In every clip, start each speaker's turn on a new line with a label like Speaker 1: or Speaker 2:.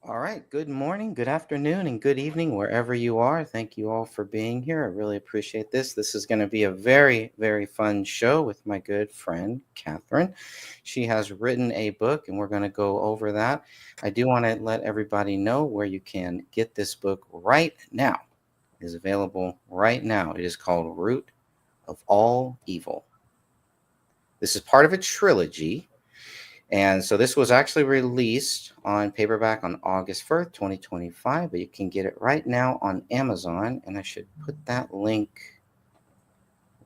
Speaker 1: All right. Good morning, good afternoon, and good evening, wherever you are. Thank you all for being here. I really appreciate this. This is going to be a very, very fun show with my good friend, Catherine. She has written a book, and we're going to go over that. I do want to let everybody know where you can get this book right now. It is available right now. It is called Root of All Evil. This is part of a trilogy. And so this was actually released on paperback on August 1st, 2025, but you can get it right now on Amazon. And I should put that link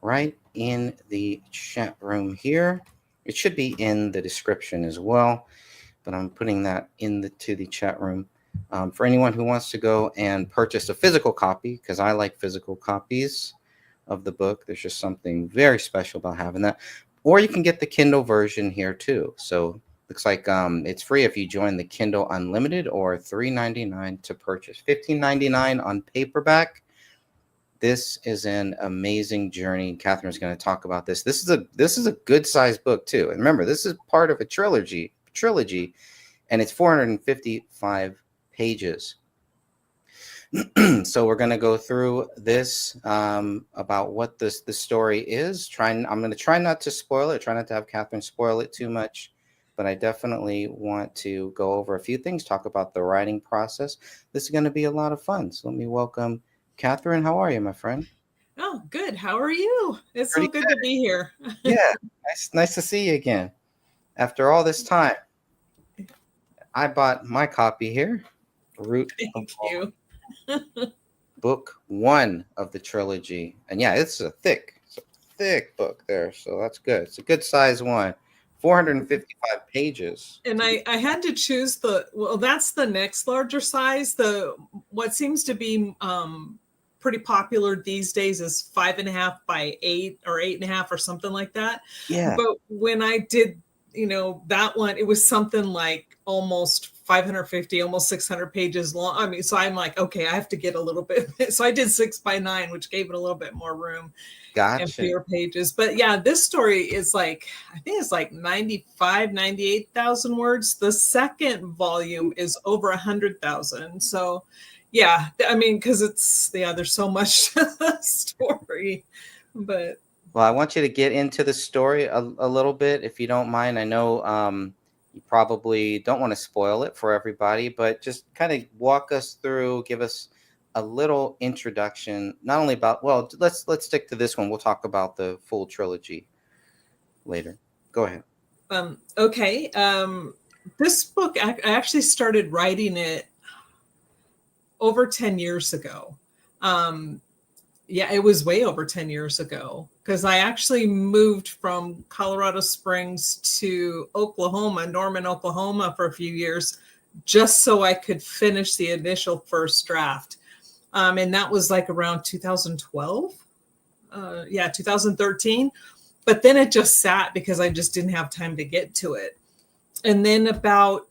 Speaker 1: right in the chat room here. It should be in the description as well, but I'm putting that to the chat room. For anyone who wants to go and purchase a physical copy, because I like physical copies of the book. There's just something very special about having that. Or you can get the Kindle version here too. So looks like it's free if you join the Kindle Unlimited, or $3.99 to purchase. $15.99 on paperback. This is an amazing journey. Catherine's going to talk about this. This is a good sized book too. And remember, this is part of a trilogy, and it's 455 pages. So we're going to go through this about what the story is. I'm going to try not to spoil it. Try not to have Catherine spoil it too much, but I definitely want to go over a few things, talk about the writing process. This is going to be a lot of fun. So let me welcome Catherine. How are you, my friend?
Speaker 2: Oh, good. How are you? It's
Speaker 1: Pretty
Speaker 2: so good to be here.
Speaker 1: Yeah, nice to see you again. After all this time, I bought my copy here, Root of
Speaker 2: Thank
Speaker 1: All,
Speaker 2: you.
Speaker 1: book 1 of the trilogy. And yeah, it's a thick book there, so that's good. It's a good size one. 455 pages.
Speaker 2: And I had to choose that's the next larger size. What seems to be pretty popular these days is 5.5 by 8 or 8.5 or something like that.
Speaker 1: Yeah.
Speaker 2: But when I did, that one, it was something like almost 550, almost 600 pages long. I mean, so I'm like, okay, I have to get a little bit. So I did 6 by 9, which gave it a little bit more room. And
Speaker 1: Gotcha.
Speaker 2: fewer pages. But yeah, this story is like, I think it's like 98,000 words. The second volume is over 100,000. So yeah, I mean, because there's so much to the story. But
Speaker 1: Well, I want you to get into the story a little bit, if you don't mind. I know you probably don't want to spoil it for everybody, but just kind of walk us through, give us a little introduction, not only about, well, let's stick to this one. We'll talk about the full trilogy later. Go ahead.
Speaker 2: Okay. This book, I actually started writing it over 10 years ago. Yeah, it was way over 10 years ago, because I actually moved from Colorado Springs to Norman, Oklahoma for a few years, just so I could finish the initial first draft. And that was like around 2012. 2013. But then it just sat because I just didn't have time to get to it. And then about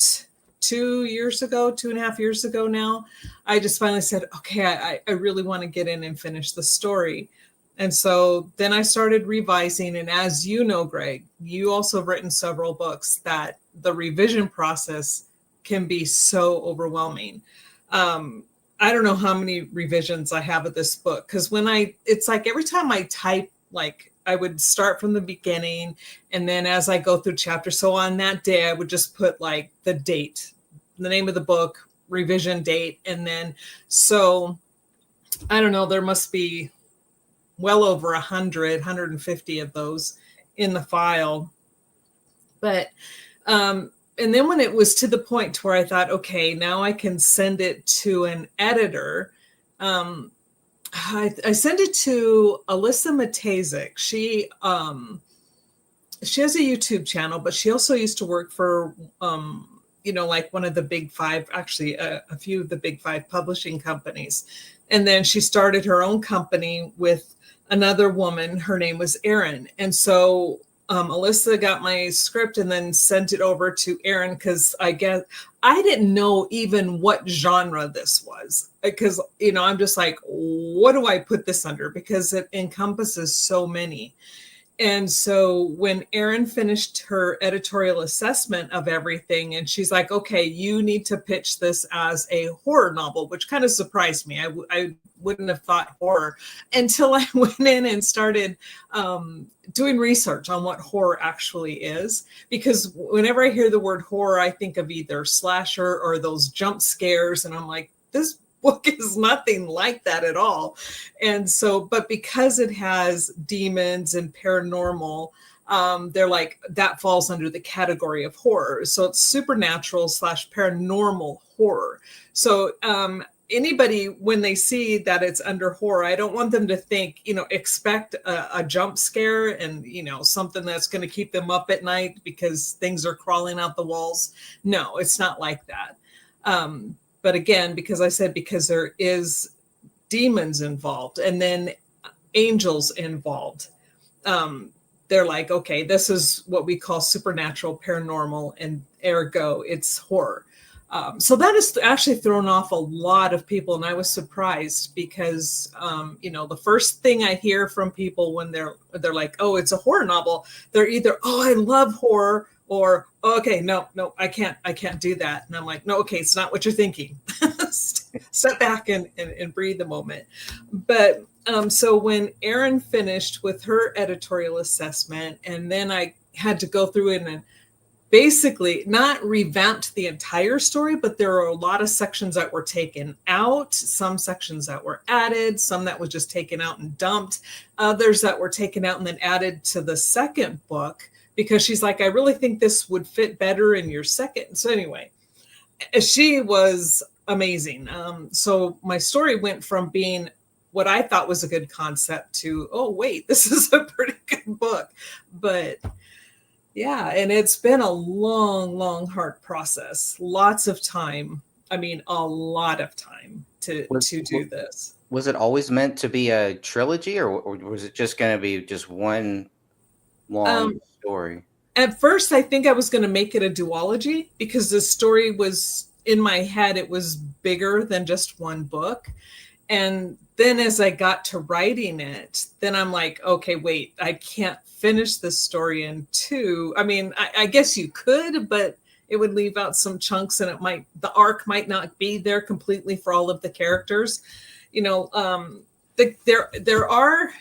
Speaker 2: 2.5 years ago now, I just finally said, okay, I really want to get in and finish the story. And so then I started revising. And as you know, Greg, you also have written several books that the revision process can be so overwhelming. I don't know how many revisions I have of this book, because it's like every time I type, like I would start from the beginning, and then as I go through chapters, so on that day I would just put like the date, the name of the book, revision date, and then so I don't know, there must be well over 150 of those in the file. But and then when it was to the point to where I thought, okay, now I can send it to an editor, I sent it to Alyssa Matejzik. She has a YouTube channel, but she also used to work for, like one of the big five, actually a few of the big five publishing companies. And then she started her own company with another woman. Her name was Erin. And so Alyssa got my script and then sent it over to Erin, because I guess I didn't know even what genre this was, because, I'm just like, what do I put this under? Because it encompasses so many. And so when Erin finished her editorial assessment of everything, and she's like, okay, you need to pitch this as a horror novel, which kind of surprised me. I wouldn't have thought horror until I went in and started doing research on what horror actually is. Because whenever I hear the word horror, I think of either slasher or those jump scares. And I'm like, this book is nothing like that at all. And so, but because it has demons and paranormal, they're like, that falls under the category of horror. So it's supernatural / paranormal horror. So anybody, when they see that it's under horror, I don't want them to think, expect a jump scare and, something that's going to keep them up at night because things are crawling out the walls. No, it's not like that. But again, because there is demons involved and then angels involved, they're like, okay, this is what we call supernatural, paranormal, and ergo it's horror. So that has actually thrown off a lot of people. And I was surprised because, the first thing I hear from people when they're like, oh, it's a horror novel, they're either, oh, I love horror, or, okay, no, I can't do that. And I'm like, no, okay, it's not what you're thinking. Step back and breathe a moment. But so when Erin finished with her editorial assessment, and then I had to go through it and basically not revamped the entire story, but there are a lot of sections that were taken out, some sections that were added, some that was just taken out and dumped, others that were taken out and then added to the second book, because she's like, I really think this would fit better in your second. So anyway, she was amazing. So my story went from being what I thought was a good concept to, oh, wait, this is a pretty good book. But yeah, and it's been a long, hard process. Lots of time. I mean, a lot of time to do this.
Speaker 1: Was it always meant to be a trilogy, or was it just going to be just one long story?
Speaker 2: At first, I think I was going to make it a duology because the story was in my head. It was bigger than just one book. And then as I got to writing it, then I'm like, okay, wait, I can't finish this story in two. I mean, I guess you could, but it would leave out some chunks and the arc might not be there completely for all of the characters. There are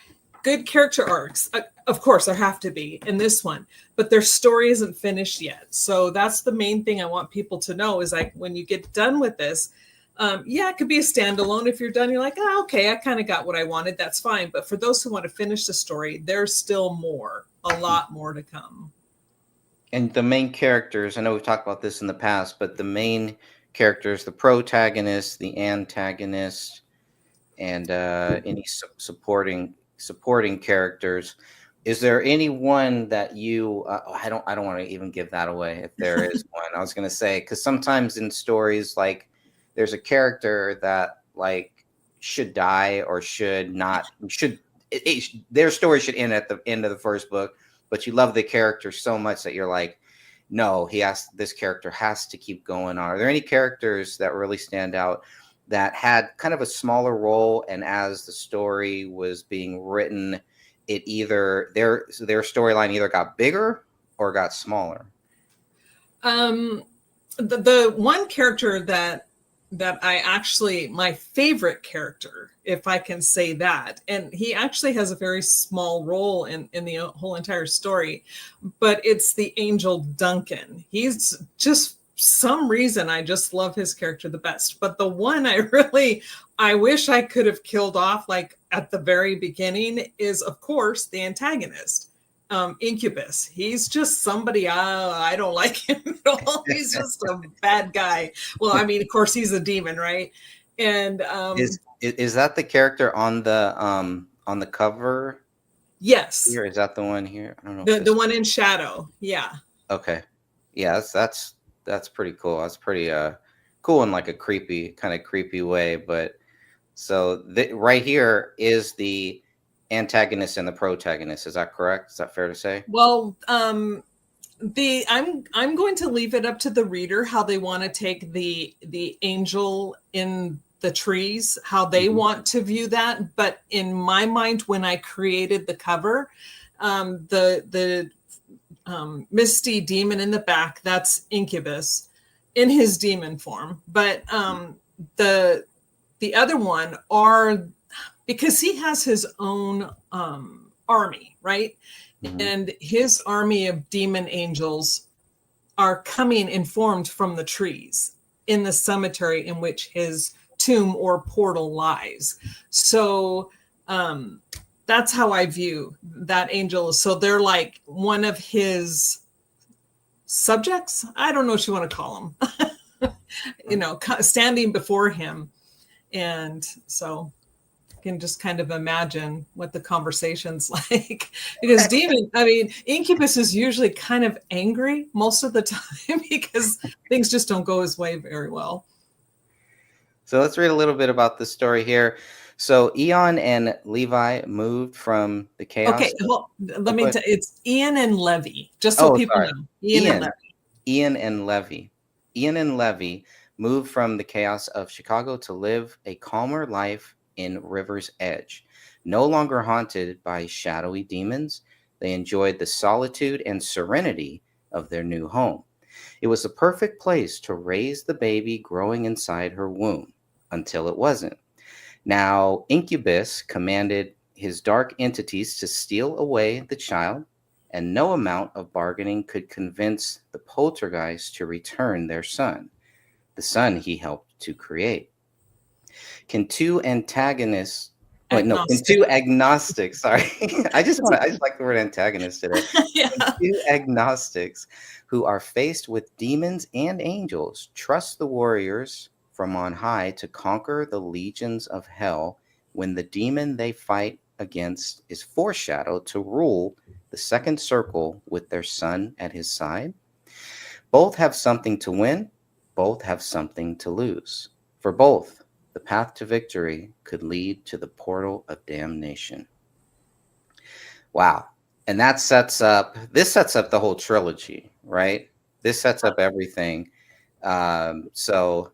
Speaker 2: good character arcs. Of course, there have to be in this one, but their story isn't finished yet. So that's the main thing I want people to know is like, when you get done with this, it could be a standalone. If you're done, you're like, oh, okay, I kind of got what I wanted. That's fine. But for those who want to finish the story, there's still a lot more to come.
Speaker 1: And the main characters, I know we've talked about this in the past, but the main characters, the protagonist, the antagonist, and any supporting characters, is there anyone that you I don't want to even give that away if there is one. I was going to say, because sometimes in stories, like, there's a character that like should die or their story should end at the end of the first book, but you love the character so much that you're like, no, this character has to keep going on. Are there any characters that really stand out that had kind of a smaller role, and as the story was being written, it either their storyline either got bigger or got smaller?
Speaker 2: The one character that I actually, my favorite character, if I can say that, and he actually has a very small role in the whole entire story, but it's the angel Duncan. He's just, some reason I just love his character the best. But the one I wish I could have killed off like at the very beginning is, of course, the antagonist. Incubus. He's just somebody, I don't like him at all. He's just a bad guy. Well, I mean, of course, he's a demon, right? And
Speaker 1: is that the character on the cover?
Speaker 2: Yes.
Speaker 1: Here, is that the one here? I don't know.
Speaker 2: The one in shadow. Yeah.
Speaker 1: Okay. Yeah, that's pretty cool. That's pretty cool in like a kind of creepy way. But so right here is the antagonist and the protagonist. Is that correct? Is that fair to say?
Speaker 2: Well, I'm going to leave it up to the reader how they want to take the angel in the trees, how they want to view that. But in my mind, when I created the cover, The misty demon in the back, that's Incubus in his demon form. But the other one are, because he has his own army, right?
Speaker 1: Mhm.
Speaker 2: And his army of demon angels are coming informed from the trees in the cemetery in which his tomb or portal lies. So that's how I view that angel. So they're like one of his subjects. I don't know what you want to call them, standing before him. And so can just kind of imagine what the conversation's like, because Incubus is usually kind of angry most of the time because things just don't go his way very well.
Speaker 1: So let's read a little bit about the story here. So Eon and Levi moved from the chaos.
Speaker 2: Okay, well, let me
Speaker 1: Go ahead.
Speaker 2: tell it's Ian and Levy, just so
Speaker 1: Oh,
Speaker 2: people
Speaker 1: sorry.
Speaker 2: know. Ian and Levy.
Speaker 1: Ian and Levy. Ian and Levy moved from the chaos of Chicago to live a calmer life in River's Edge. No longer haunted by shadowy demons, they enjoyed the solitude and serenity of their new home. It was the perfect place to raise the baby growing inside her womb, until it wasn't. Now, Incubus commanded his dark entities to steal away the child, and no amount of bargaining could convince the poltergeist to return their son, the son he helped to create. Can two antagonists Wait, no, can
Speaker 2: Agnostic.
Speaker 1: two agnostics, sorry. I just like the word antagonist today.
Speaker 2: Yeah.
Speaker 1: Can two agnostics who are faced with demons and angels trust the warriors from on high to conquer the legions of hell when the demon they fight against is foreshadowed to rule the second circle with their son at his side? Both have something to win, both have something to lose. For both, the path to victory could lead to the portal of damnation. Wow. And this sets up the whole trilogy, right? This sets up everything. So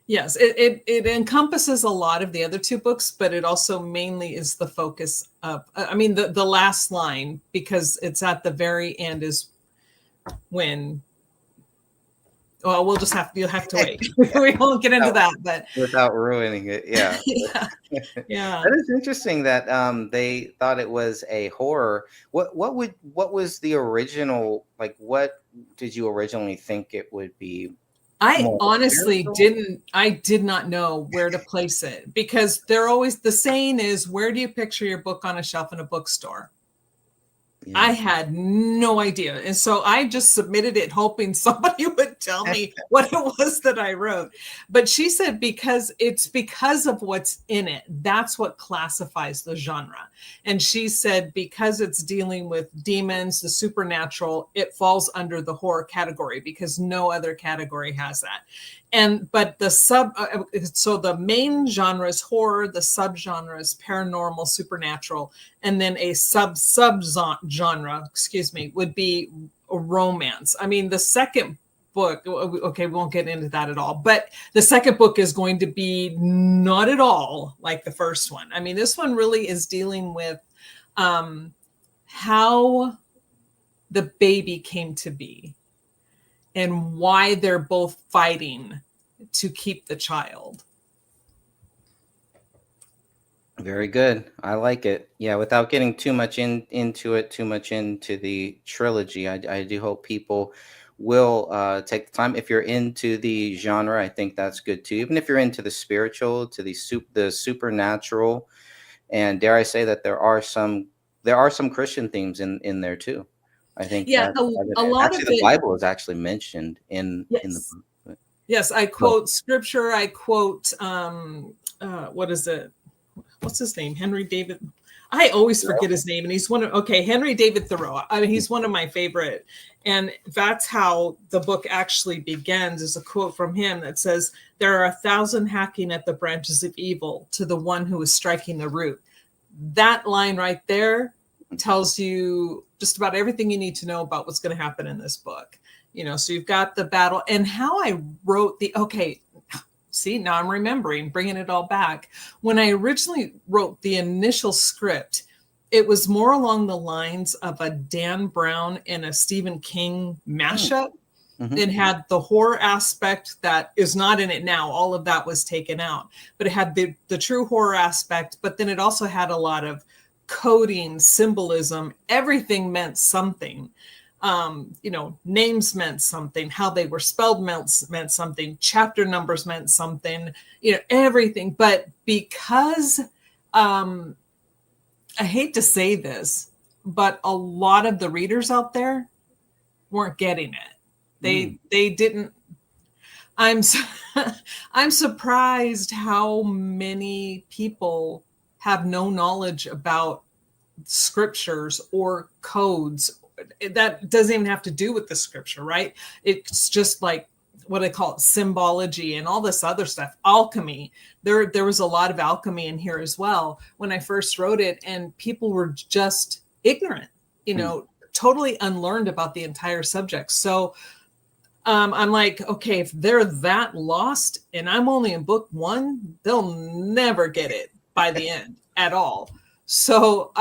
Speaker 2: Yes, it encompasses a lot of the other two books, but it also mainly is the focus of, the last line, because it's at the very end is when, well, you'll have to wait. We won't get into that, but
Speaker 1: without ruining it, yeah.
Speaker 2: yeah, yeah.
Speaker 1: That is interesting that they thought it was a horror. What was the original, like, what did you originally think it would be?
Speaker 2: I
Speaker 1: More
Speaker 2: honestly
Speaker 1: spiritual?
Speaker 2: I did not know where to place it, because they're always, the saying is, where do you picture your book on a shelf in a bookstore?
Speaker 1: Yeah.
Speaker 2: I had no idea. And so I just submitted it hoping somebody would tell me what it was that I wrote. But she said, because of what's in it. That's what classifies the genre. And she said, because it's dealing with demons, the supernatural, it falls under the horror category, because no other category has that. But so the main genre is horror, the subgenre is paranormal, supernatural, and then a genre, would be romance. I mean, the second book, okay, we won't get into that at all, but the second book is going to be not at all like the first one. I mean, this one really is dealing with how the baby came to be and why they're both fighting to keep the child.
Speaker 1: Very good. I like it. Yeah, without getting too much into the trilogy, I do hope people will take the time. If you're into the genre, I think that's good too. Even if you're into the spiritual, to the supernatural, and dare I say that there are some Christian themes in there too. I think
Speaker 2: Yeah,
Speaker 1: that's
Speaker 2: a
Speaker 1: evident.
Speaker 2: lot of
Speaker 1: Actually, the
Speaker 2: it.
Speaker 1: Bible is actually mentioned in the
Speaker 2: Yes.
Speaker 1: book.
Speaker 2: Yes, I
Speaker 1: But,
Speaker 2: quote scripture. I quote, what is it? What's his name? Henry David. I always forget his name, and he's Henry David Thoreau. I mean, he's one of my favorite, and that's how the book actually begins. Is a quote from him that says, "There are 1,000 hacking at the branches of evil to the one who is striking the root." That line right there tells you just about everything you need to know about what's going to happen in this book. So you've got the battle, and how I wrote see, now I'm remembering, bringing it all back. When I originally wrote the initial script, it was more along the lines of a Dan Brown and a Stephen King mashup.
Speaker 1: Mm-hmm.
Speaker 2: It had the horror aspect that is not in it now. All of that was taken out, but it had the true horror aspect. But then it also had a lot of coding, symbolism. Everything meant something. Names meant something. How they were spelled meant something. Chapter numbers meant something. Everything. But because I hate to say this, but a lot of the readers out there weren't getting it. They didn't. I'm surprised how many people have no knowledge about scriptures or codes. That doesn't even have to do with the scripture, right? It's just like what I call it, symbology and all this other stuff. Alchemy. There was a lot of alchemy in here as well when I first wrote it, and people were just ignorant, totally unlearned about the entire subject. So I'm like, okay, if they're that lost and I'm only in book 1, they'll never get it by the end at all. So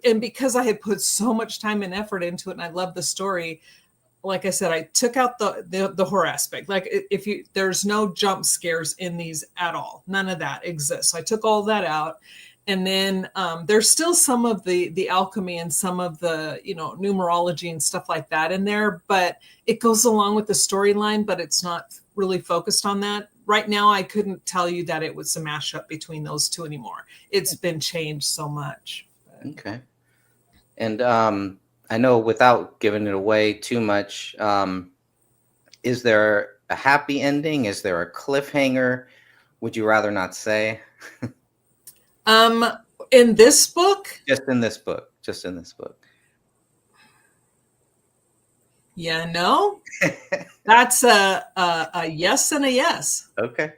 Speaker 2: and because I had put so much time and effort into it and I love the story, like I said, I took out the horror aspect. Like there's no jump scares in these at all. None of that exists. So I took all that out. And then there's still some of the alchemy and some of the, numerology and stuff like that in there, but it goes along with the storyline, but it's not really focused on that. Right now, I couldn't tell you that it was a mashup between those two anymore. It's been changed so much.
Speaker 1: Okay. And I know without giving it away too much, is there a happy ending? Is there a cliffhanger? Would you rather not say?
Speaker 2: In this book?
Speaker 1: Just in this book.
Speaker 2: Yeah, no. That's a yes and a yes.
Speaker 1: Okay.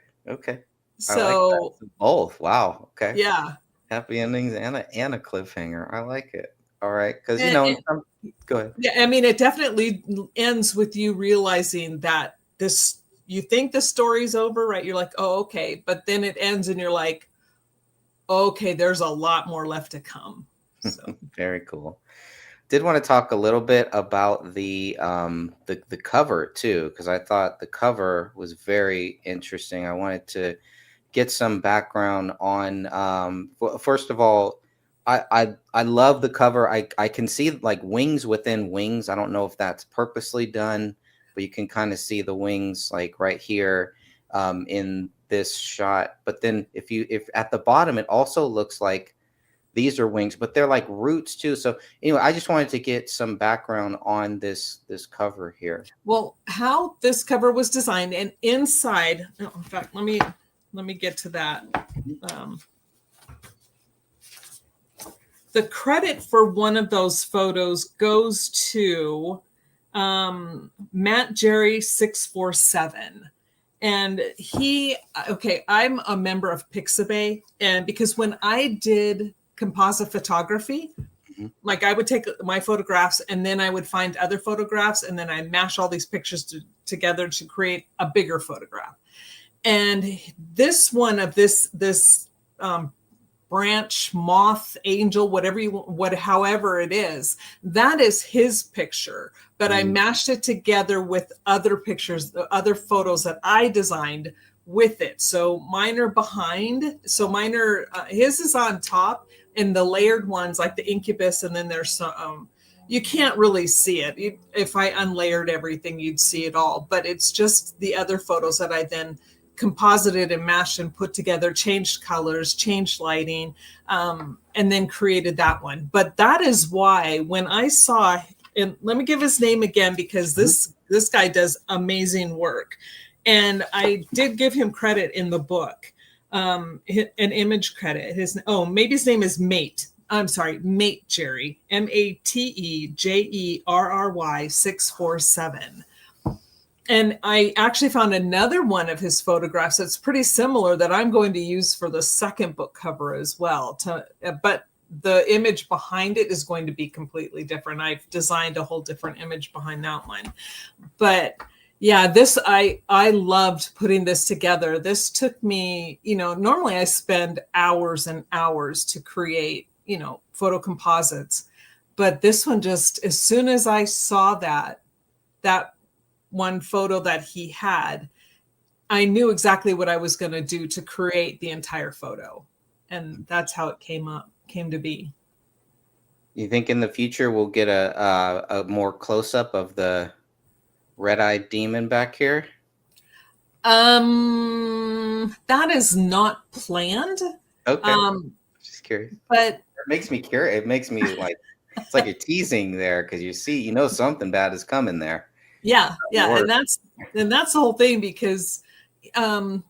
Speaker 2: So
Speaker 1: like both. Wow. Okay.
Speaker 2: Yeah.
Speaker 1: Happy endings and a cliffhanger. I like it. All right. Because go ahead.
Speaker 2: Yeah, I mean, it definitely ends with you realizing that you think the story's over, right? You're like, oh, okay. But then it ends and you're like, okay, there's a lot more left to come. So.
Speaker 1: Very cool. Did want to talk a little bit about the cover too, because I thought the cover was very interesting. I wanted to get some background on. First of all, I love the cover. I can see like wings within wings. I don't know if that's purposely done, but you can kind of see the wings like right here in this shot. But then if at the bottom, it also looks like these are wings, but they're like roots too. So anyway, I just wanted to get some background on this cover here.
Speaker 2: Well, how this cover was designed, and inside, in fact, let me get to that. The credit for one of those photos goes to Matt Jerry 647. And I'm a member of Pixabay, and because when I did composite photography, like I would take my photographs and then I would find other photographs and then I mash all these pictures together to create a bigger photograph. And this one of this branch, moth, angel, however it is, that is his picture. But I mashed it together with other pictures, the other photos that I designed with it. So mine are behind. So his is on top, and the layered ones like the incubus, and then there's some, you can't really see it. If I unlayered everything, you'd see it all. But it's just the other photos that I then composited and mashed and put together, changed colors, changed lighting, and then created that one. But that is why when I saw, and let me give his name again, because this guy does amazing work. And I did give him credit in the book, an image credit. Maybe his name is Mate. I'm sorry, Mate Jerry, MateJerry 647. And I actually found another one of his photographs that's pretty similar that I'm going to use for the second book cover as well. But the image behind it is going to be completely different. I've designed a whole different image behind that one. But yeah, I loved putting this together. This took me, normally I spend hours and hours to create, photo composites. But this one, just as soon as I saw that one photo that he had, I knew exactly what I was going to do to create the entire photo. And that's how it came to be.
Speaker 1: You think in the future we'll get a more close up of the red-eyed demon back here?
Speaker 2: That is not planned.
Speaker 1: Okay. Just curious.
Speaker 2: But
Speaker 1: It makes me curious. It makes me like, it's like you're teasing there because you know something bad is coming there.
Speaker 2: Yeah. And that's the whole thing, because a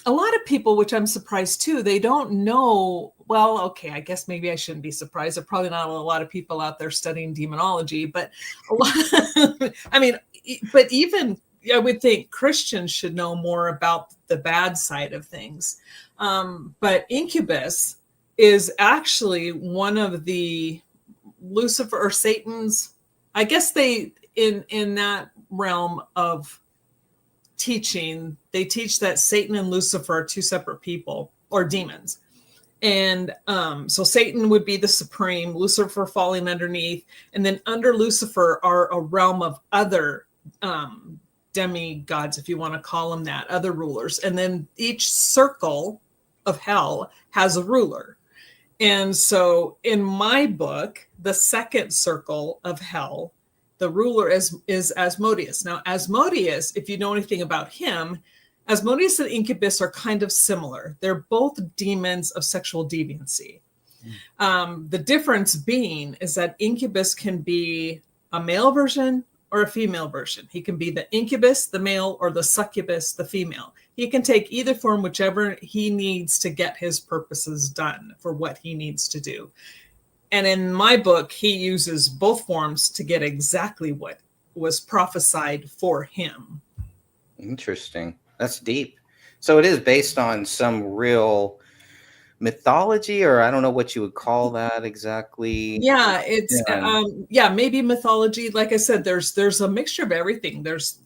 Speaker 2: lot of people, which I'm surprised too, they don't know. Well, okay, I guess maybe I shouldn't be surprised. There are probably not a lot of people out there studying demonology, but a lot, I mean, but even I would think Christians should know more about the bad side of things. But incubus is actually one of the Lucifer or Satan's, I guess they, in that realm of teaching, they teach that Satan and Lucifer are two separate people or demons. And so Satan would be the supreme, Lucifer falling underneath. And then under Lucifer are a realm of other demigods, if you want to call them that, other rulers. And then each circle of hell has a ruler. And so in my book, the second circle of hell, the ruler is Asmodeus. Now, Asmodeus, if you know anything about him, Asmodeus and incubus are kind of similar. They're both demons of sexual deviancy. The difference being is that incubus can be a male version or a female version. He can be the incubus, the male, or the succubus, the female. He can take either form, whichever he needs to get his purposes done for what he needs to do. And in my book, he uses both forms to get exactly what was prophesied for him.
Speaker 1: Interesting. That's deep. So it is based on some real mythology, or I don't know what you would call that exactly.
Speaker 2: Yeah, it's maybe mythology. Like I said, there's a mixture of everything. There's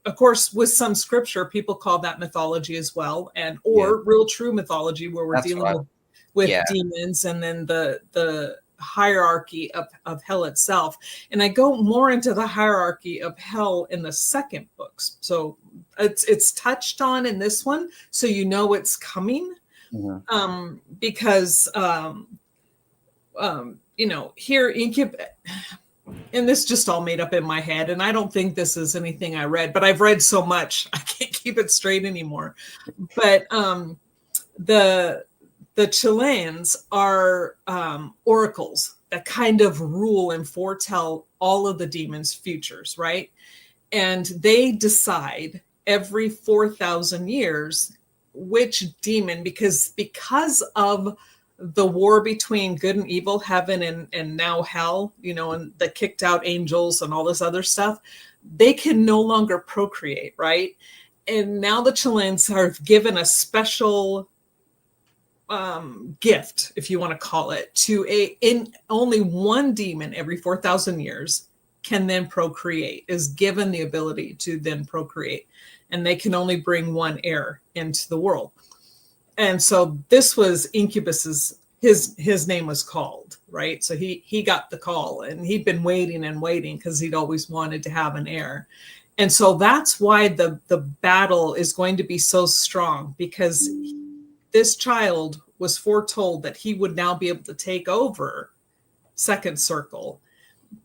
Speaker 2: of course, with some scripture, people call that mythology as well, or real true mythology, where we're dealing with demons, and then the hierarchy of hell itself. And I go more into the hierarchy of hell in the second books. So it's touched on in this one, so you know it's coming. Mm-hmm. Because here incubus, and this just all made up in my head, and I don't think this is anything I read, but I've read so much I can't keep it straight anymore. But the Chileans are oracles that kind of rule and foretell all of the demons' futures, right? And they decide every 4,000 years which demon, because of the war between good and evil, heaven and now hell, and the kicked out angels and all this other stuff, they can no longer procreate, right? And now the Chileans are given a special gift, if you want to call it, in only one demon every 4,000 years can then procreate, is given the ability to then procreate, and they can only bring one heir into the world. And so this was Incubus's, his name was called, right? So he got the call, and he'd been waiting and waiting because he'd always wanted to have an heir. And so that's why the battle is going to be so strong, because this child was foretold that he would now be able to take over second circle,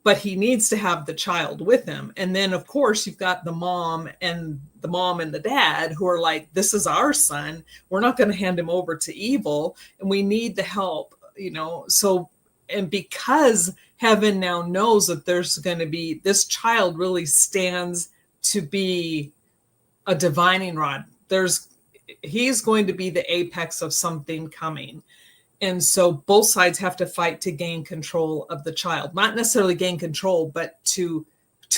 Speaker 2: but he needs to have the child with him. And then of course you've got the mom and the dad who are like, this is our son. We're not going to hand him over to evil, and we need the help, So, and because heaven now knows that there's going to be, this child really stands to be a divining rod. He's going to be the apex of something coming. And so both sides have to fight to gain control of the child, not necessarily gain control, but to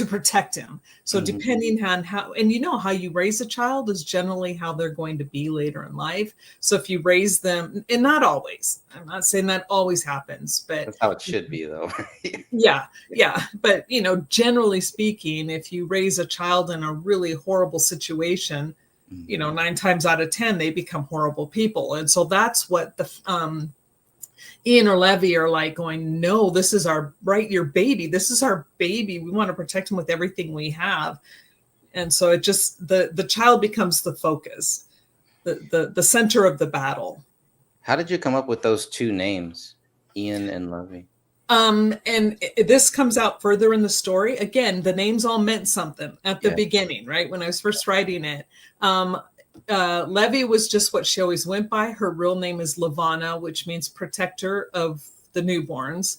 Speaker 2: protect him. So depending on how you raise a child is generally how they're going to be later in life. So if you raise them, and not always, I'm not saying that always happens, but
Speaker 1: that's how it should be though.
Speaker 2: Yeah. But, generally speaking, if you raise a child in a really horrible situation, 9 times out of 10, they become horrible people. And so that's what Ian or Levy are like going, no, this is our your baby. This is our baby. We want to protect him with everything we have. And so it just, the child becomes the focus, the center of the battle.
Speaker 1: How did you come up with those two names, Ian and Levy?
Speaker 2: And this comes out further in the story. Again, the names all meant something at the beginning, right? When I was first writing it. Levy was just what she always went by. Her real name is Lavana, which means protector of the newborns.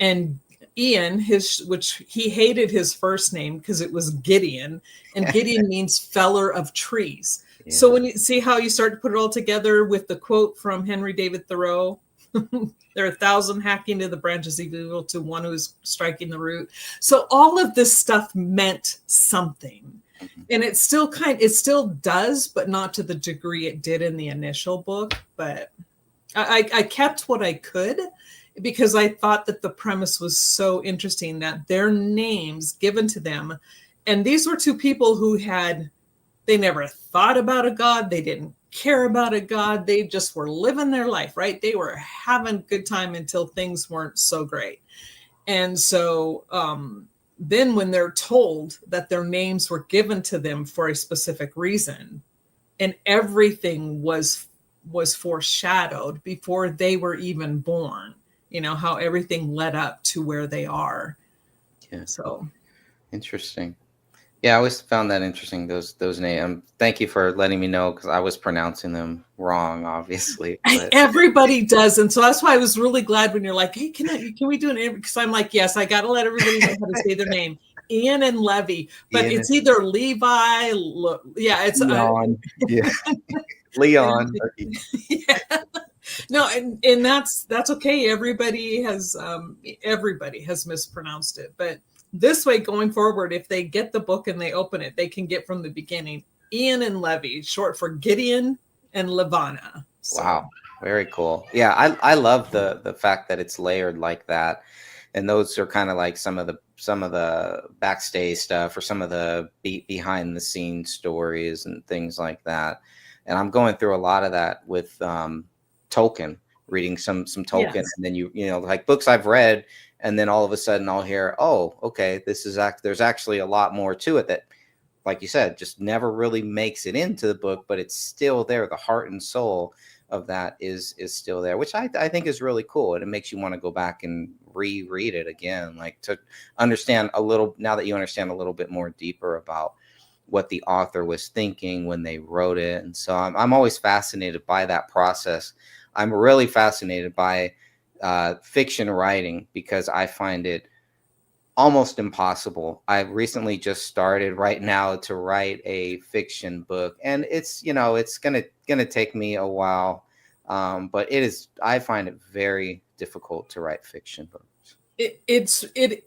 Speaker 2: And Ian, which he hated his first name because it was Gideon, and Gideon means feller of trees. Yeah. So when you see how you start to put it all together with the quote from Henry David Thoreau, there are 1,000 hacking to the branches of evil to one who is striking the root. So all of this stuff meant something. And it still does, but not to the degree it did in the initial book. But I kept what I could because I thought that the premise was so interesting, that their names given to them. And these were two people who they never thought about a God. They didn't care about a God. They just were living their life, right? They were having a good time until things weren't so great. And so then when they're told that their names were given to them for a specific reason, and everything was foreshadowed before they were even born, how everything led up to where they are.
Speaker 1: Yeah.
Speaker 2: So
Speaker 1: interesting. Yeah, I always found that interesting, those names. Thank you for letting me know, because I was pronouncing them wrong, obviously. But
Speaker 2: everybody does. And so that's why I was really glad when you're like, hey, can we do an interview? Because I'm like, yes, I got to let everybody know how to say their name. Ian and Levy. But
Speaker 1: Ian
Speaker 2: it's either Levi. Yeah, it's
Speaker 1: Leon. Yeah. Leon.
Speaker 2: Yeah. No, and that's okay. Everybody has mispronounced it. But this way, going forward, if they get the book and they open it, they can get from the beginning. Ian and Levy, short for Gideon and Lavana. So.
Speaker 1: Wow, very cool. Yeah, I love the fact that it's layered like that, and those are kind of like some of the backstage stuff, or some of the behind the scenes stories and things like that. And I'm going through a lot of that with Tolkien, reading some Tolkien, yes. And then you know like books I've read. And then all of a sudden I'll hear, oh, okay, there's actually a lot more to it that, like you said, just never really makes it into the book, but it's still there. The heart and soul of that is still there, which I think is really cool. And it makes you want to go back and reread it again, like to understand now that you understand a little bit more deeper about what the author was thinking when they wrote it. And so I'm always fascinated by that process. I'm really fascinated by fiction writing, because I find it almost impossible. I've recently just started right now to write a fiction book, and it's gonna take me a while, but I find it very difficult to write fiction books.
Speaker 2: It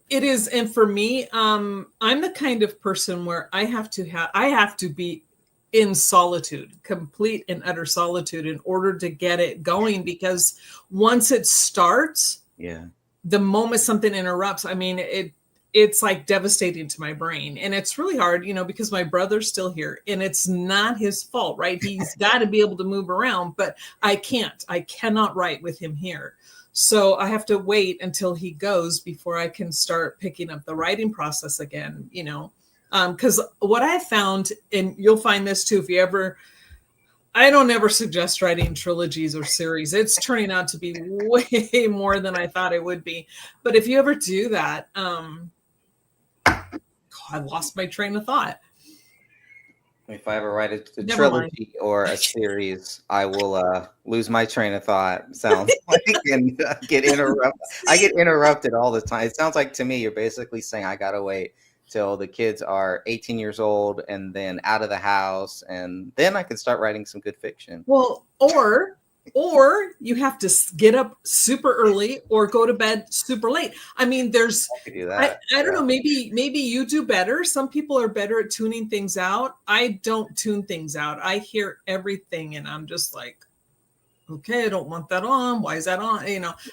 Speaker 2: is, and for me, I'm the kind of person where I have to be in solitude, complete and utter solitude, in order to get it going, because once it starts, the moment something interrupts, I mean, it's like devastating to my brain. And it's really hard, because my brother's still here, and it's not his fault, right? He's got to be able to move around, but I cannot write with him here. So I have to wait until he goes before I can start picking up the writing process again, because what I found, and you'll find this too, I don't ever suggest writing trilogies or series. It's turning out to be way more than I thought it would be. But if you ever do that, I lost my train of thought.
Speaker 1: If I ever write a trilogy or a series, I will lose my train of thought. Sounds like, and get interrupted. I get interrupted all the time. It sounds like to me you're basically saying I gotta wait till the kids are 18 years old and then out of the house, and then I can start writing some good fiction.
Speaker 2: Well, or you have to get up super early or go to bed super late. I mean, I don't know, maybe you do better. Some people are better at tuning things out. I don't tune things out. I hear everything and I'm just like, okay, I don't want that on. Why is that on?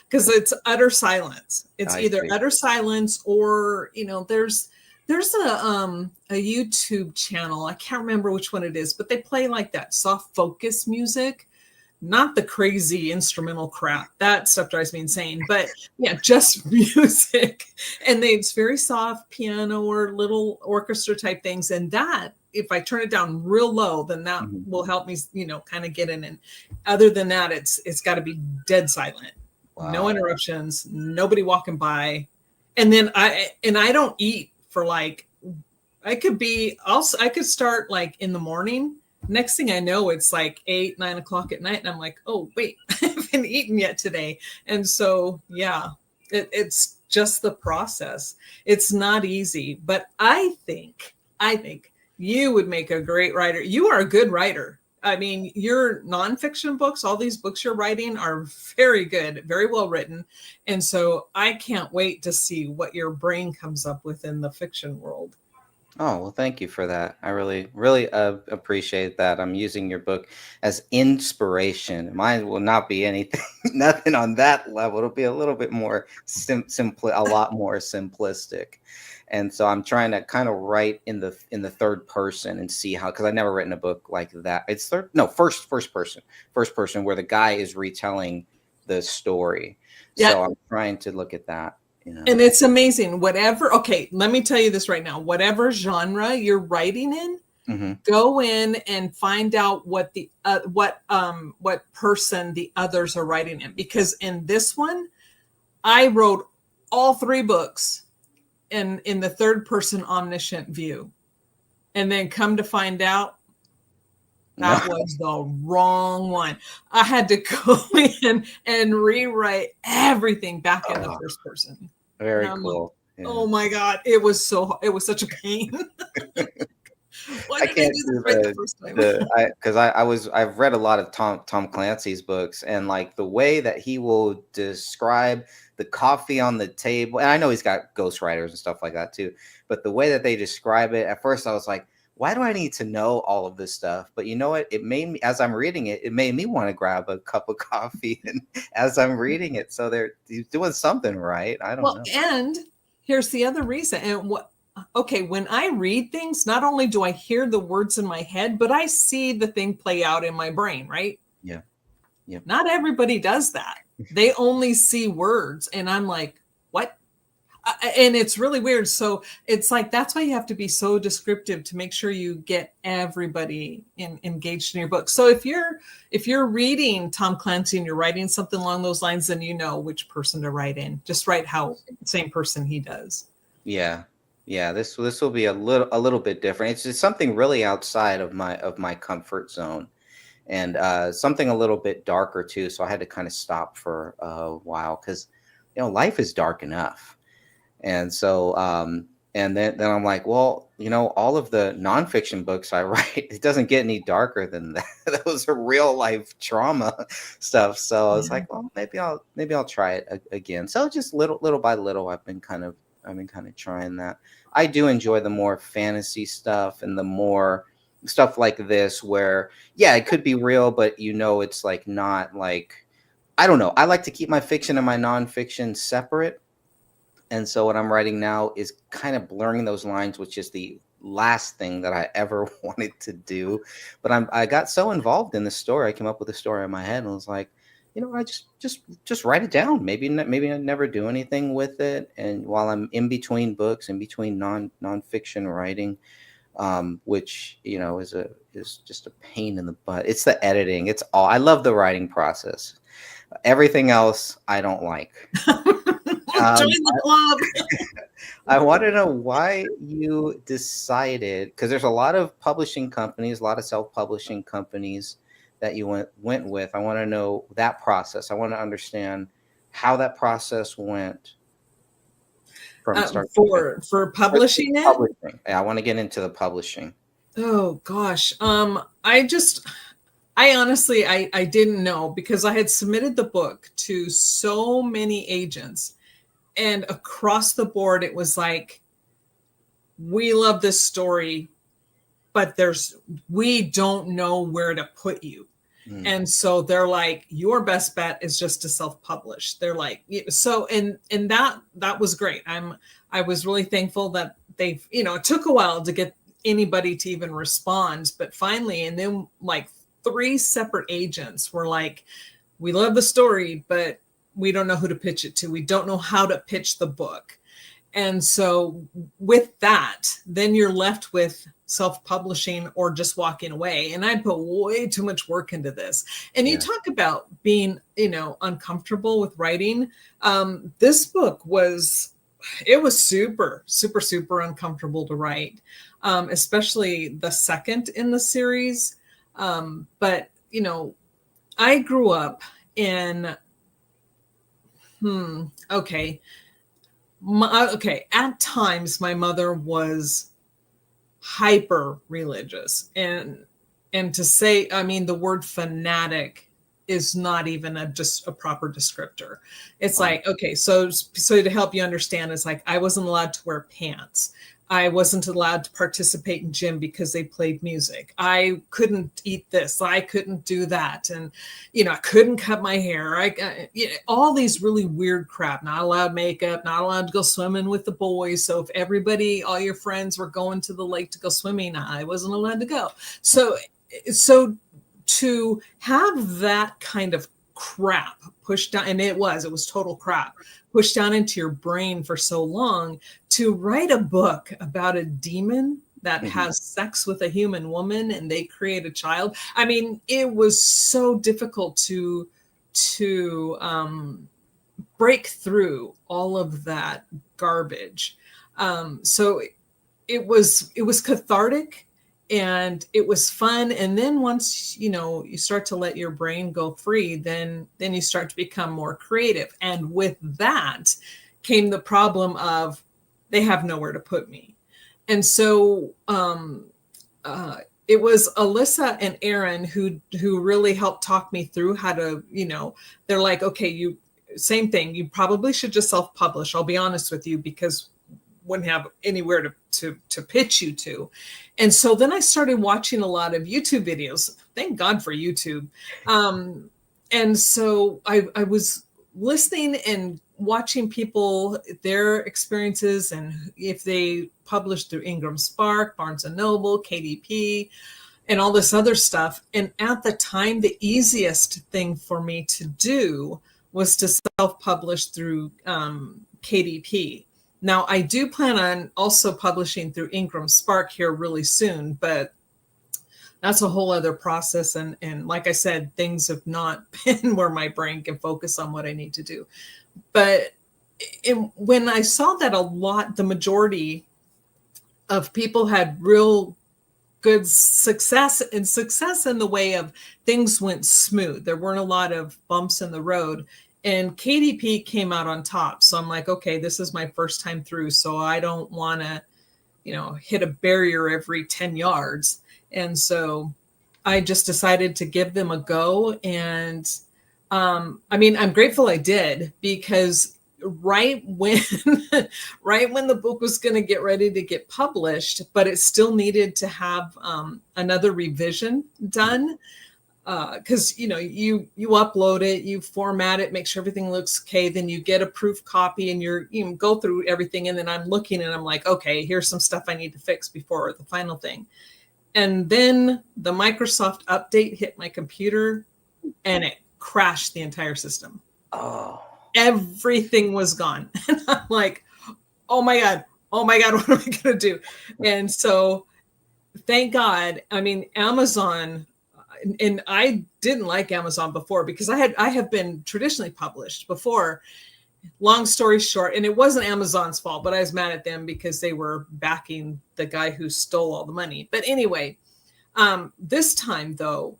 Speaker 2: Because it's utter silence. It's either utter silence or, there's a YouTube channel. I can't remember which one it is, but they play like that soft focus music. not the crazy instrumental crap. That stuff drives me insane. But yeah, just music. And it's very soft piano or little orchestra type things. And that, if I turn it down real low, then that will help me, kind of get in. And other than that, it's got to be dead silent.
Speaker 1: Wow.
Speaker 2: No interruptions, nobody walking by. And then I don't eat for like, I could start like in the morning. Next thing I know, it's like 8, 9 o'clock at night. And I'm like, oh, wait, I haven't eaten yet today. And so, yeah, it's just the process. It's not easy, but I think you would make a great writer. You are a good writer. I mean, your nonfiction books, all these books you're writing are very good, very well written. And so I can't wait to see what your brain comes up with in the fiction world.
Speaker 1: Oh, well, thank you for that. I really, really appreciate that. I'm using your book as inspiration. Mine will not be anything, nothing on that level. It'll be a little bit more a lot more simplistic. And so I'm trying to kind of write in the third person and see how, because I've never written a book like that. It's first person where the guy is retelling the story.
Speaker 2: Yeah.
Speaker 1: So I'm trying to look at that.
Speaker 2: And it's amazing. Okay, let me tell you this right now. Whatever genre you're writing in, go in and find out what person the others are writing in. Because in this one, I wrote all 3 books in the third person omniscient view. And then come to find out, that was the wrong one. I had to go in and rewrite everything back in the first person.
Speaker 1: Very cool.
Speaker 2: Like, oh my God. It was such a pain.
Speaker 1: I can't do the first time? I've read a lot of Tom Clancy's books, and like the way that he will describe the coffee on the table, and I know he's got ghostwriters and stuff like that too, but the way that they describe it, at first I was like, why do I need to know all of this stuff? But you know what? It made me, as I'm reading it, it made me want to grab a cup of coffee and as I'm reading it. So he's doing something right. I don't know.
Speaker 2: And here's the other reason. And when I read things, not only do I hear the words in my head, but I see the thing play out in my brain, right?
Speaker 1: Yeah. Yeah.
Speaker 2: Not everybody does that. They only see words. And I'm like, what? And it's really weird. So it's like, that's why you have to be so descriptive to make sure you get everybody engaged in your book. So if you're reading Tom Clancy and you're writing something along those lines, then you know which person to write in. Just write how same person he does.
Speaker 1: Yeah. Yeah. This will be a little bit different. It's just something really outside of my comfort zone, and something a little bit darker too. So I had to kind of stop for a while because, life is dark enough. And so, and then I'm like, well, all of the nonfiction books I write, it doesn't get any darker than that. Those are real life trauma stuff. So I was like, well, maybe I'll try it again. So just little by little, I've been kind of trying that. I do enjoy the more fantasy stuff and the more stuff like this, where, yeah, it could be real, but it's like not like, I don't know. I like to keep my fiction and my nonfiction separate. And so what I'm writing now is kind of blurring those lines, which is the last thing that I ever wanted to do. But I got so involved in the story. I came up with a story in my head and was like, I just write it down. Maybe I never do anything with it. And while I'm in between books, in between nonfiction writing, which is just a pain in the butt. It's the editing. I love the writing process. Everything else I don't like.
Speaker 2: Join the club.
Speaker 1: I want to know why you decided, because there's a lot of publishing companies, a lot of self-publishing companies that you went with. I want to know that process. I want to understand how that process went from start
Speaker 2: for publishing it.
Speaker 1: Publishing. Yeah, I want to get into the publishing.
Speaker 2: Oh gosh. I honestly, I didn't know, because I had submitted the book to so many agents, and across the board, it was like, we love this story, but we don't know where to put you. And so they're like, your best bet is just to self-publish. They're like, so, and that was great. I was really thankful that it took a while to get anybody to even respond, but finally, and then like 3 separate agents were like, we love the story, but we don't know who to pitch it to. We don't know how to pitch the book. And so with that, then you're left with self-publishing or just walking away. And I put way too much work into this. And you talk about being, uncomfortable with writing. This book was super, super, super uncomfortable to write, especially the second in the series. But, I grew up in, at times my mother was hyper religious, and to say, I mean, the word fanatic is not even just a proper descriptor. It's like, okay, so to help you understand, it's like I wasn't allowed to wear pants. I wasn't allowed to participate in gym because they played music. I couldn't eat this. I couldn't do that. And, I couldn't cut my hair. All these really weird crap. Not allowed makeup, not allowed to go swimming with the boys. So if all your friends were going to the lake to go swimming, I wasn't allowed to go. So to have that kind of crap pushed down, and it was total crap pushed down into your brain for so long, to write a book about a demon that has sex with a human woman and they create a child. I mean, it was so difficult to break through all of that garbage. So it was cathartic. And it was fun. And then once, you start to let your brain go free, then you start to become more creative. And with that came the problem of they have nowhere to put me. And so it was Alyssa and Aaron who really helped talk me through how to, they're like, okay, same thing. You probably should just self-publish. I'll be honest with you, because wouldn't have anywhere to pitch you to. And so then I started watching a lot of YouTube videos. Thank God for YouTube. And so I was listening and watching people, their experiences, and if they published through Ingram Spark, Barnes & Noble, KDP, and all this other stuff. And at the time, the easiest thing for me to do was to self-publish through KDP. Now, I do plan on also publishing through Ingram Spark here really soon, but that's a whole other process. And like I said, things have not been where my brain can focus on what I need to do. But when I saw that the majority of people had real good success in the way of things went smooth. There weren't a lot of bumps in the road. And KDP came out on top. So I'm like, okay, this is my first time through. So I don't want to, hit a barrier every 10 yards. And so I just decided to give them a go. And I'm grateful I did, because right when the book was going to get ready to get published, but it still needed to have another revision done. Because you upload it, you format it, make sure everything looks okay, then you get a proof copy, and you go through everything, and then I'm looking and I'm like, okay, here's some stuff I need to fix before the final thing. And then the Microsoft update hit my computer and it crashed the entire system.
Speaker 1: Oh,
Speaker 2: everything was gone. And I'm like, oh my God, what am I gonna do? And so thank God, Amazon. And I didn't like Amazon before, because I have been traditionally published before. Long story short, and it wasn't Amazon's fault, but I was mad at them because they were backing the guy who stole all the money. But anyway, this time though,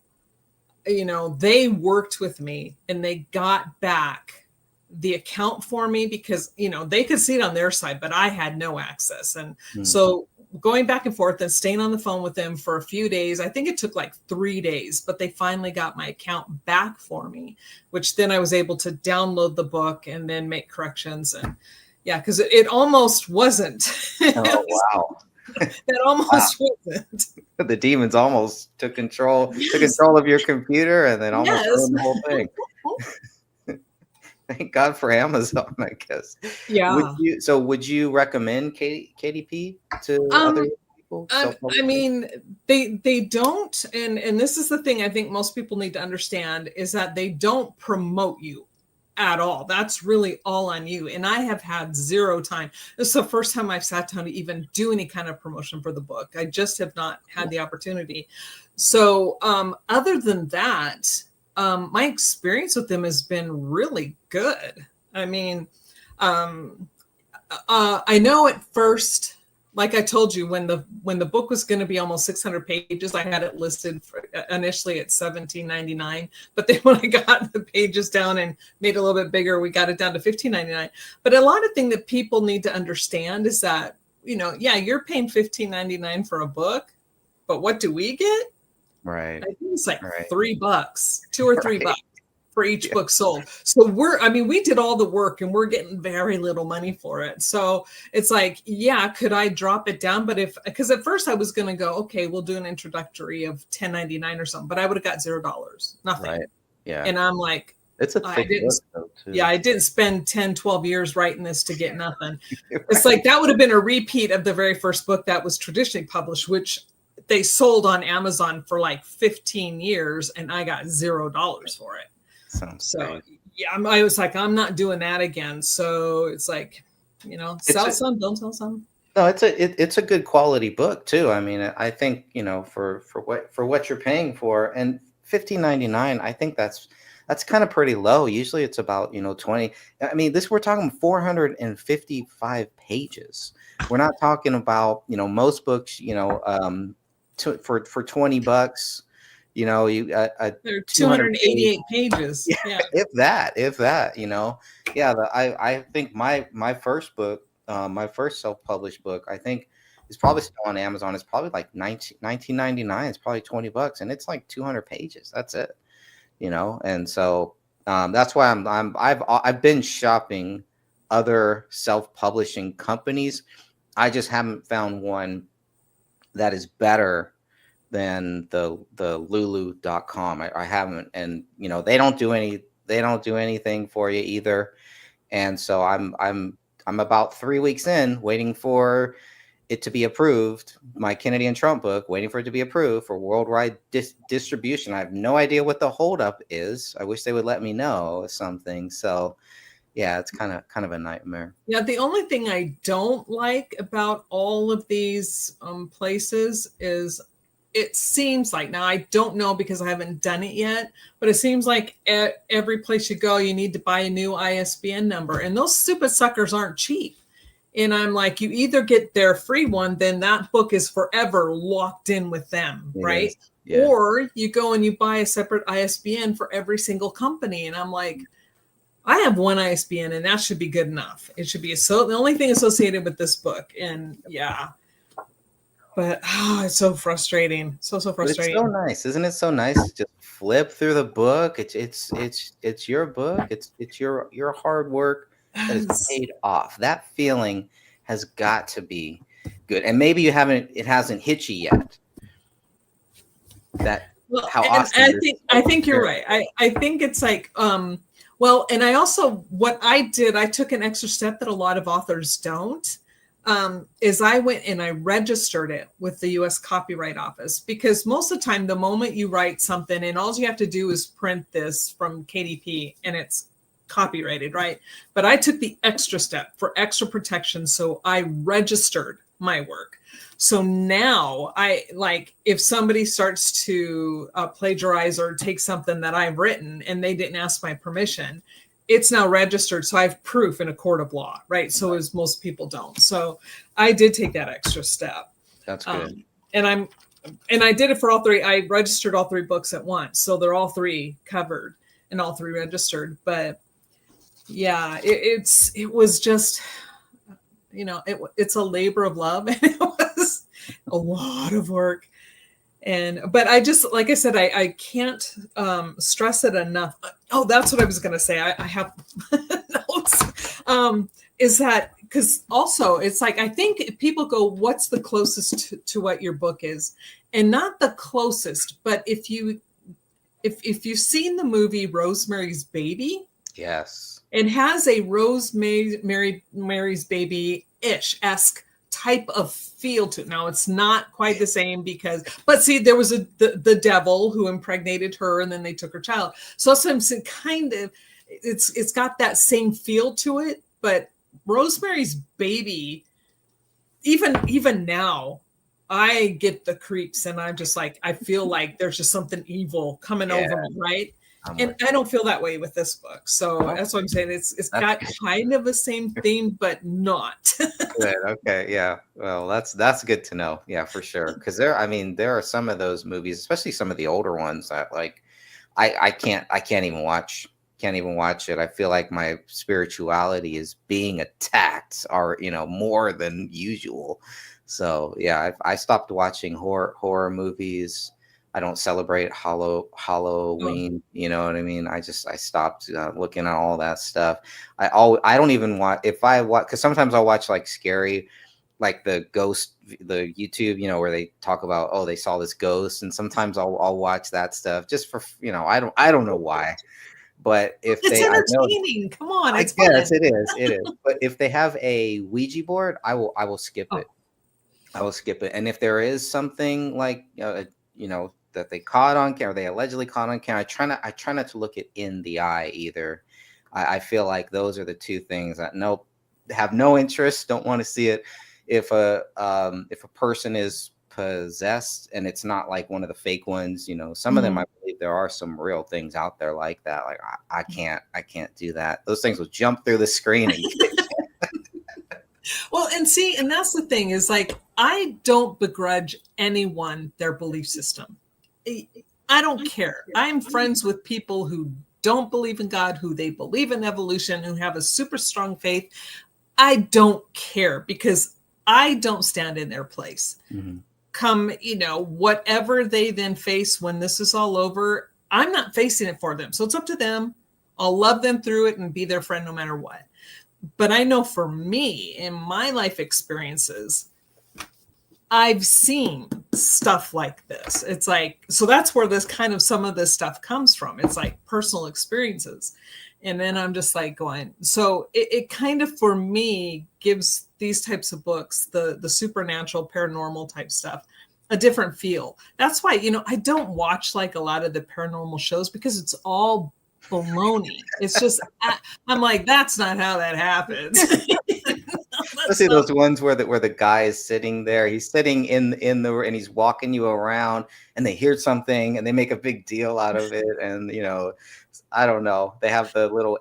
Speaker 2: they worked with me and they got back the account for me, because, they could see it on their side, but I had no access. And so going back and forth and staying on the phone with them for a few days. I think it took like 3 days, but they finally got my account back for me, which then I was able to download the book and then make corrections. And yeah, because it almost wasn't.
Speaker 1: Oh, wow.
Speaker 2: That almost wasn't.
Speaker 1: The demons almost took control of your computer, and then almost ruined the whole thing. Thank God for Amazon, I guess.
Speaker 2: Yeah.
Speaker 1: Would you recommend KDP to others? people
Speaker 2: I
Speaker 1: self-publishing?
Speaker 2: mean, they don't, and this is the thing I think most people need to understand is that they don't promote you at all. That's really all on you. And I have had zero time. This is the first time I've sat down to even do any kind of promotion for the book. I just have not had the opportunity. So, other than that, my experience with them has been really good. I mean, I know at first, like I told you, when the book was going to be almost 600 pages, I had it listed initially at $17.99. But then when I got the pages down and made it a little bit bigger, we got it down to $15.99. But a lot of thing that people need to understand is that, yeah, you're paying $15.99 for a book, but what do we get?
Speaker 1: Right.
Speaker 2: I think it's like
Speaker 1: Right.
Speaker 2: $3, $2 or $3
Speaker 1: Right.
Speaker 2: for each
Speaker 1: Yeah.
Speaker 2: book sold. So we did all the work and we're getting very little money for it. So it's like, yeah, could I drop it down? But because at first I was going to go, okay, we'll do an introductory of $10.99 or something, but I would have got $0, nothing.
Speaker 1: Right. Yeah.
Speaker 2: And I'm like,
Speaker 1: It's a
Speaker 2: I
Speaker 1: thick
Speaker 2: didn't,
Speaker 1: book though,
Speaker 2: yeah,
Speaker 1: too.
Speaker 2: I didn't spend 10, 12 years writing this to get nothing.
Speaker 1: Right.
Speaker 2: It's like, that would have been a repeat of the very first book that was traditionally published, which they sold on Amazon for like 15 years and I got $0 for it.
Speaker 1: Sounds
Speaker 2: So
Speaker 1: great.
Speaker 2: yeah, I was like, I'm not doing that again. So it's like, sell some, don't sell some.
Speaker 1: No, it's a good quality book too. I mean, I think, for what you're paying for, and 15.99, I think that's kind of pretty low. Usually it's about, 20. I mean, we're talking 455 pages. We're not talking about, most books, for $20,
Speaker 2: They're
Speaker 1: 200 page,
Speaker 2: 288 pages. Yeah.
Speaker 1: if that, yeah. I think my first book, my first self-published book, I think is probably still on Amazon. It's probably like 19.99. It's probably $20, and it's like 200 pages. That's it, And so that's why I've been shopping other self-publishing companies. I just haven't found one that is better than the lulu.com. I haven't, and they don't do anything for you either. And so I'm about 3 weeks in, waiting for it to be approved, my Kennedy and Trump book, waiting for it to be approved for worldwide distribution. I have no idea what the holdup is. I wish they would let me know something. So yeah, it's kind of a nightmare.
Speaker 2: Yeah. The only thing I don't like about all of these places is it seems like, now I don't know because I haven't done it yet, but it seems like at every place you go, you need to buy a new ISBN number, and those stupid suckers aren't cheap. And I'm like, you either get their free one, then that book is forever locked in with them,
Speaker 1: It
Speaker 2: right?
Speaker 1: is. Yeah.
Speaker 2: Or you go and you buy a separate ISBN for every single company. And I'm like, I have one ISBN and that should be good enough. It should be the only thing associated with this book. And yeah, but it's so frustrating. So
Speaker 1: But
Speaker 2: frustrating.
Speaker 1: it's so nice, isn't it? So nice to just flip through the book. It's your book. It's your hard work that is paid off. That feeling has got to be good. And maybe it hasn't hit you yet.
Speaker 2: Well,
Speaker 1: How
Speaker 2: and
Speaker 1: awesome.
Speaker 2: I think you're right. I think it's like, well, and I also, what I did, I took an extra step that a lot of authors don't, is I went and I registered it with the US Copyright Office, because most of the time, the moment you write something and all you have to do is print this from KDP and it's copyrighted, right? But I took the extra step for extra protection. So I registered my work. So now if somebody starts to plagiarize or take something that I've written and they didn't ask my permission, it's now registered. So I have proof in a court of law, right? So as most people don't. So I did take that extra step.
Speaker 1: That's good.
Speaker 2: And I did it for all three. I registered all three books at once. So they're all three covered and all three registered. But yeah, it was just, it's a labor of love. And it was a lot of work. But I just, like I said, I can't stress it enough. Oh, that's what I was going to say. I have notes. Is that because also it's like, I think people go, what's the closest to what your book is? And not the closest, but if you've seen the movie Rosemary's Baby,
Speaker 1: Yes.
Speaker 2: it has a Rosemary's Baby-ish esque type of feel to it. Now it's not quite the same but see, there was the devil who impregnated her and then they took her child. So sometimes it kind of, it's got that same feel to it, but Rosemary's Baby, even now, I get the creeps and I'm just like, I feel like there's just something evil coming over me, right? And I don't feel that way with this book. So that's what I'm saying. It's got kind of the same theme, but not.
Speaker 1: Good. Okay. Yeah. Well, that's good to know. Yeah, for sure. Because there are some of those movies, especially some of the older ones that like I can't even watch. Can't even watch it. I feel like my spirituality is being attacked, or more than usual. So yeah, I stopped watching horror movies. I don't celebrate Halloween. You know what I mean? I stopped looking at all that stuff. I don't even watch, if I watch, because sometimes I'll watch like scary, like the YouTube, where they talk about, oh, they saw this ghost, and sometimes I'll watch that stuff just for I don't know why. But if
Speaker 2: it's entertaining, come on, it's fun.
Speaker 1: Yes, it is. But if they have a Ouija board, I will skip it. I will skip it. And if there is something like that they caught on camera, they allegedly caught on camera, I try not to look it in the eye either. I feel like those are the two things that have no interest, don't want to see it. If a person is possessed and it's not like one of the fake ones, some of them, I believe there are some real things out there like that. Like I can't do that. Those things will jump through the screen and
Speaker 2: well, and see, and that's the thing, is like, I don't begrudge anyone their belief system. I don't care. I'm friends with people who don't believe in God, who they believe in evolution, who have a super strong faith. I don't care, because I don't stand in their place. Come, whatever they then face when this is all over, I'm not facing it for them. So it's up to them. I'll love them through it and be their friend no matter what. But I know for me, in my life experiences, I've seen stuff like this. It's like, so that's where some of this stuff comes from. It's like personal experiences. And then I'm just like going, so it kind of, for me, gives these types of books, the supernatural, paranormal type stuff, a different feel. That's why, I don't watch like a lot of the paranormal shows, because it's all baloney. It's just, I'm like, that's not how that happens.
Speaker 1: Especially those ones where the guy is sitting there, he's sitting in and he's walking you around, and they hear something and they make a big deal out of it. And I don't know, they have the little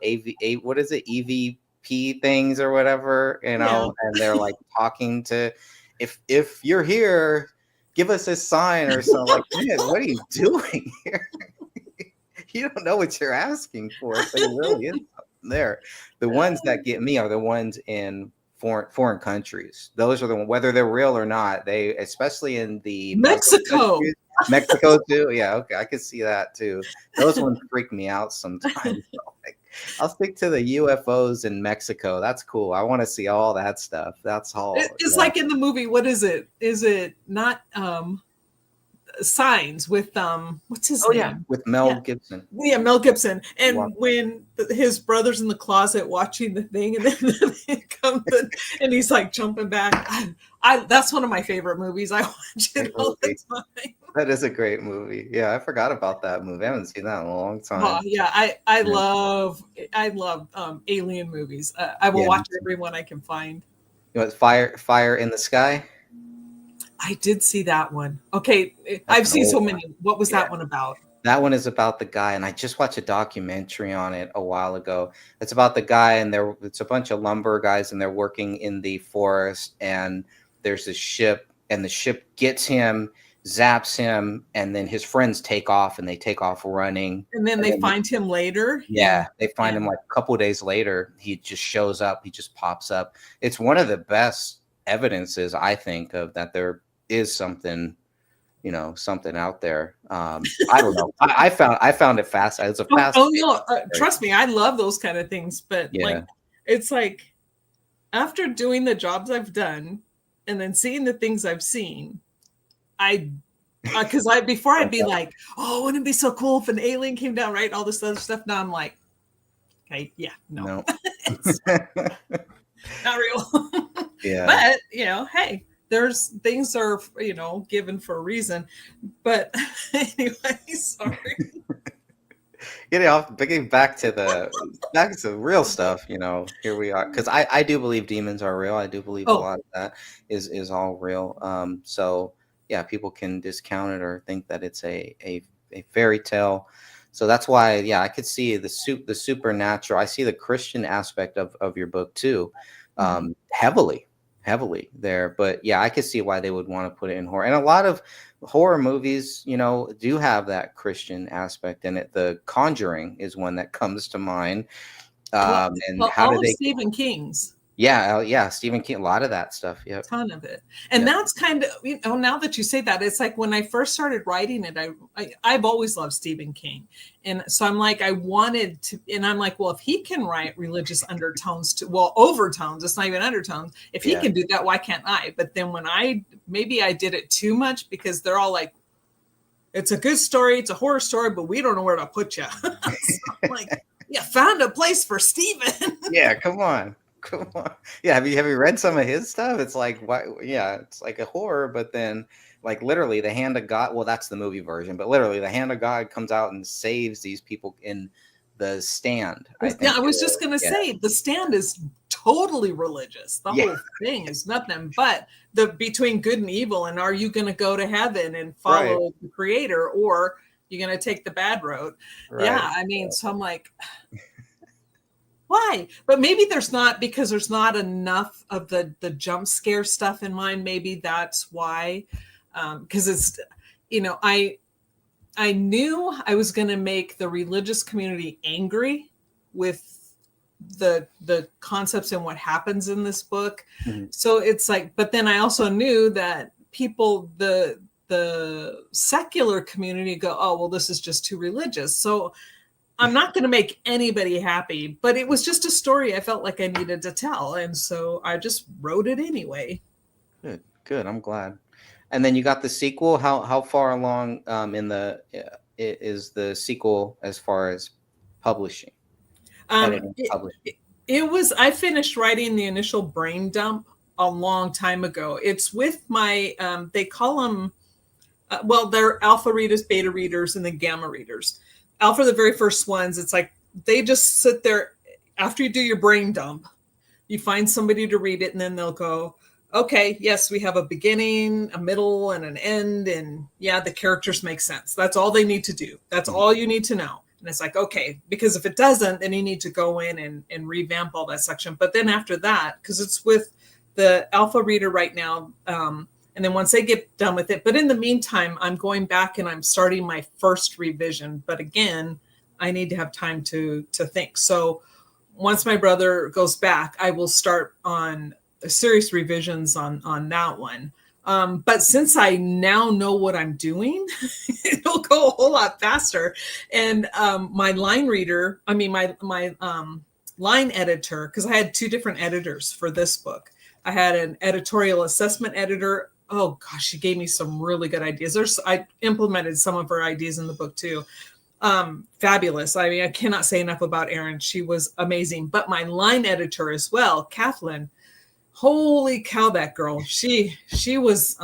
Speaker 1: what is it, EVP things or whatever, and they're like talking to, if you're here, give us a sign or something. Like, man, what are you doing here? You don't know what you're asking for. But it really is something there. The ones that get me are the ones in foreign countries. Those are the ones, whether they're real or not. They, especially in the
Speaker 2: Mexico
Speaker 1: too. Yeah, okay, I could see that too. Those ones freak me out sometimes. Like, I'll stick to the UFOs in Mexico. That's cool. I want to see all that stuff. That's all.
Speaker 2: It's like in the movie. What is it? Is it not Signs with what's his name?
Speaker 1: Yeah, with Mel Gibson.
Speaker 2: Yeah, Mel Gibson. And when his brother's in the closet watching the thing, and then they come and he's like jumping back. That's one of my favorite movies. I watch it all the time.
Speaker 1: That is a great movie. Yeah, I forgot about that movie. I haven't seen that in a long time.
Speaker 2: Yeah, I love alien movies. I will watch every one I can find.
Speaker 1: Fire in the Sky?
Speaker 2: I did see that one. Okay, I've seen so many. What was that one about?
Speaker 1: That one is about the guy, and I just watched a documentary on it a while ago. It's about the guy, and it's a bunch of lumber guys, and they're working in the forest, and there's a ship, and the ship gets him, zaps him, and then his friends take off, and they take off running.
Speaker 2: And then they find him later?
Speaker 1: Yeah, they find him like a couple of days later. He just shows up. He just pops up. It's one of the best evidences, I think, of that there is something, something out there. I don't know. I found it fast. It's a fast.
Speaker 2: Oh no, trust me, I love those kind of things. But like, it's like, after doing the jobs I've done and then seeing the things I've seen, before I'd be like, oh, wouldn't it be so cool if an alien came down, right? All this other stuff. Now I'm like, okay, yeah, no. It's not real.
Speaker 1: Yeah.
Speaker 2: But, hey, there's things are, given for a reason. But anyway, sorry.
Speaker 1: Getting back to real stuff, here we are. Because I do believe demons are real. I do believe a
Speaker 2: Oh,
Speaker 1: lot of that is all real. So yeah, people can discount it or think that it's a fairy tale. So that's why, yeah, I could see the supernatural. I see the Christian aspect of your book too,
Speaker 2: mhm.
Speaker 1: heavily there. But yeah, I could see why they would want to put it in horror. And a lot of horror movies, do have that Christian aspect in it. The Conjuring is one that comes to mind.
Speaker 2: Well,
Speaker 1: And
Speaker 2: well,
Speaker 1: how
Speaker 2: all
Speaker 1: do
Speaker 2: of
Speaker 1: they?
Speaker 2: Stephen King's.
Speaker 1: Yeah, Stephen King, a lot of that stuff. Yep,
Speaker 2: Ton of it. And
Speaker 1: yep,
Speaker 2: that's kind of, now that you say that, it's like when I first started writing it, I've always loved Stephen King. And so I'm like, I wanted to, and I'm like, well, if he can write religious undertones to, well, overtones, it's not even undertones. If he
Speaker 1: yeah,
Speaker 2: can do that, why can't I? But then maybe I did it too much because they're all like, it's a good story, it's a horror story, but we don't know where to put you. So I'm like, yeah, found a place for Stephen.
Speaker 1: yeah. Come on, come on. Yeah, have you read some of his stuff? It's like why? Yeah, it's like a horror, but then like literally the hand of God. Well, that's the movie version, but literally the hand of God comes out and saves these people in the Stand. I
Speaker 2: Yeah,
Speaker 1: think
Speaker 2: I
Speaker 1: it
Speaker 2: was just
Speaker 1: is.
Speaker 2: going to
Speaker 1: Yeah,
Speaker 2: say the Stand is totally religious. The
Speaker 1: yeah,
Speaker 2: whole thing is nothing but the between good and evil. And are you going to go to heaven and
Speaker 1: right,
Speaker 2: follow the creator, or you're going to take the bad road?
Speaker 1: right.
Speaker 2: Yeah, I mean, so I'm like, why? But maybe there's not, because there's not enough of the jump scare stuff in mine. Maybe that's why. Because it's, I knew I was going to make the religious community angry with the concepts and what happens in this book.
Speaker 1: Mhm.
Speaker 2: So it's like, but then I also knew that people, the secular community go, oh, well, this is just too religious. So I'm not going to make anybody happy, but it was just a story I felt like I needed to tell. And so I just wrote it anyway.
Speaker 1: Good, good. I'm glad. And then you got the sequel. How far along in is the sequel as far as publishing,
Speaker 2: Um,
Speaker 1: editing,
Speaker 2: it,
Speaker 1: publishing?
Speaker 2: it was, I finished writing the initial brain dump a long time ago. It's with my, they call them, well, they're alpha readers, beta readers, and then gamma readers. Alpha are the very first ones. It's like they just sit there after you do your brain dump. You find somebody to read it, and then they'll go, okay, yes, we have a beginning, a middle, and an end. And yeah, the characters make sense. That's all they need to do. That's
Speaker 1: Mhm.
Speaker 2: all you need to know. And it's like, okay, because if it doesn't, then you need to go in and revamp all that section. But then after that, because it's with the alpha reader right now, and then once they get done with it, but in the meantime, I'm going back and I'm starting my first revision. But again, I need to have time to think. So once my brother goes back, I will start on serious revisions on that one. But since I now know what I'm doing, it'll go a whole lot faster. And my line reader, I mean my line editor, because I had two different editors for this book. I had an editorial assessment editor. Oh gosh, she gave me some really good ideas. I implemented some of her ideas in the book too. Fabulous. I mean, I cannot say enough about Erin. She was amazing. But my line editor as well, Kathleen, holy cow, that girl. She was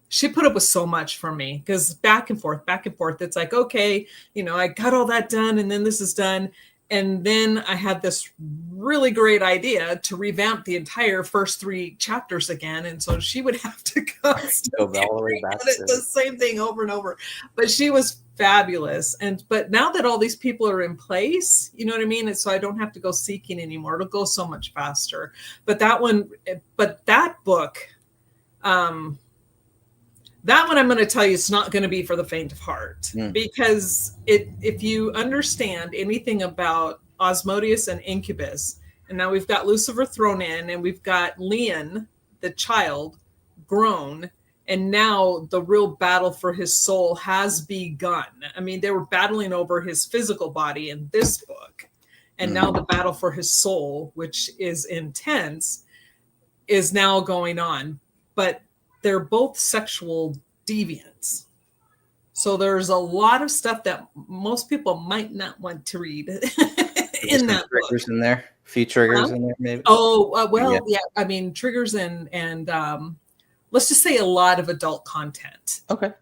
Speaker 2: she put up with so much for me, because back and forth, back and forth. It's like, okay, I got all that done, and then this is done. And then I had this really great idea to revamp the entire first three chapters again. And so she would have to
Speaker 1: Go
Speaker 2: constantly
Speaker 1: all the way back
Speaker 2: edit the same thing over and over. But she was fabulous. But now that all these people are in place, you know what I mean? And so I don't have to go seeking anymore. It'll go so much faster. But that book, that one I'm going to tell you, it's not going to be for the faint of heart,
Speaker 1: Mm.
Speaker 2: because if you understand anything about Osmodeus and Incubus, and now we've got Lucifer thrown in, and we've got Leon, the child, grown, and now the real battle for his soul has begun. I mean, they were battling over his physical body in this book, and now the battle for his soul, which is intense, is now going on. But they're both sexual deviants. So there's a lot of stuff that most people might not want to read
Speaker 1: Maybe
Speaker 2: in
Speaker 1: some
Speaker 2: that book.
Speaker 1: triggers in there. A few triggers in there, maybe.
Speaker 2: Oh,
Speaker 1: Yeah.
Speaker 2: well, yeah. I mean, triggers and let's just say a lot of adult content.
Speaker 1: Okay.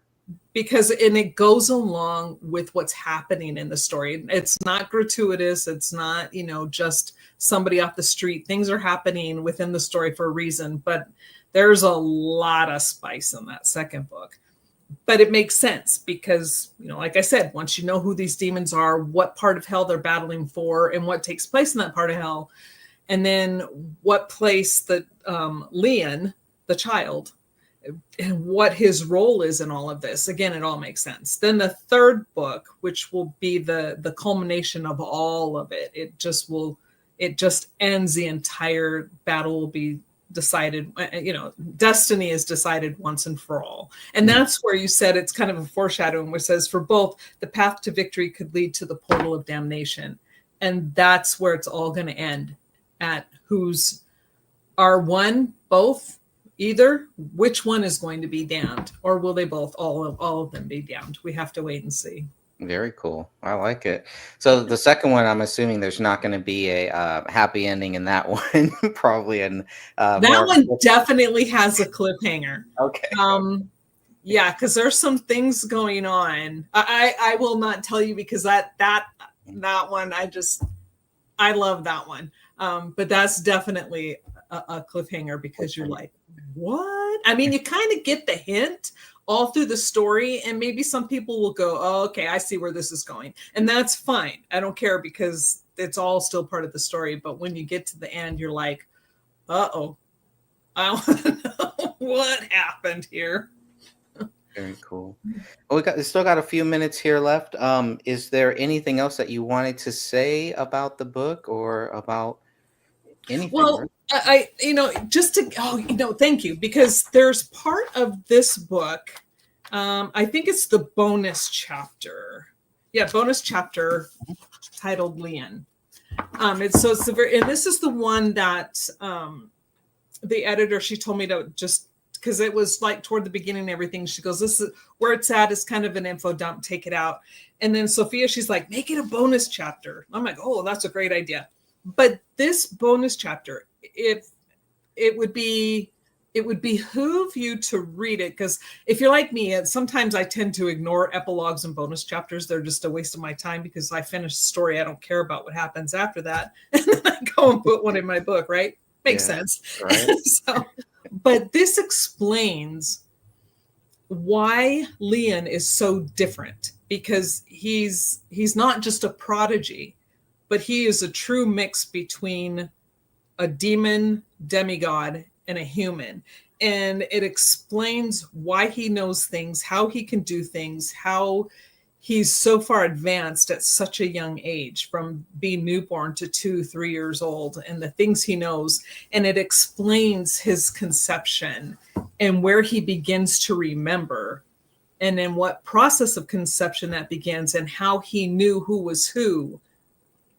Speaker 2: Because and it goes along with what's happening in the story. It's not gratuitous. It's not, just somebody off the street. Things are happening within the story for a reason, but there's a lot of spice in that second book. But it makes sense because, like I said, once you know who these demons are, what part of hell they're battling for, and what takes place in that part of hell, and then what place that Leon, the child, and what his role is in all of this. Again, it all makes sense. Then the third book, which will be the culmination of all of it, it just ends. The entire battle will be decided. Destiny is decided once and for all. And that's where you said it's kind of a foreshadowing, which says for both, the path to victory could lead to the portal of damnation. And that's where it's all going to end, at who's are one, both, either, which one is going to be damned, or will they both, all of them be damned? We have to wait and see.
Speaker 1: Very cool. I like it. So the second one, I'm assuming there's not going to be a happy ending in that one. Probably in
Speaker 2: that
Speaker 1: more.
Speaker 2: One definitely has a cliffhanger.
Speaker 1: Okay.
Speaker 2: Yeah, because there's some things going on. I will not tell you because that one I love that one. But that's definitely a cliffhanger because you're like, what? I mean, you kind of get the hint all through the story, and maybe some people will go, oh, okay, I see where this is going. And that's fine. I don't care because it's all still part of the story. But when you get to the end, you're like, uh-oh, I want to know what happened here.
Speaker 1: Very cool. Well, we still got a few minutes here left. Is there anything else that you wanted to say about the book or about anything?
Speaker 2: Well, thank you, because there's part of this book. I think it's the bonus chapter. Yeah, bonus chapter titled Leon. And this is the one that the editor, she told me to just, because it was like toward the beginning and everything, she goes, this is where it's at, is kind of an info dump, take it out. And then Sophia, she's like, make it a bonus chapter. I'm like, oh, that's a great idea. But this bonus chapter, it would behoove you to read it, because if you're like me, sometimes I tend to ignore epilogues and bonus chapters. They're just a waste of my time because I finish the story. I don't care about what happens after that. And then I go and put one in my book, right? Makes sense. Right. But this explains why Leon is so different, because he's not just a prodigy, but he is a true mix between a demon demigod and a human. And it explains why he knows things, how he can do things, how he's so far advanced at such a young age, from being newborn to 2-3 years old, and the things he knows. And it explains his conception and where he begins to remember, and in what process of conception that begins, and how he knew who was who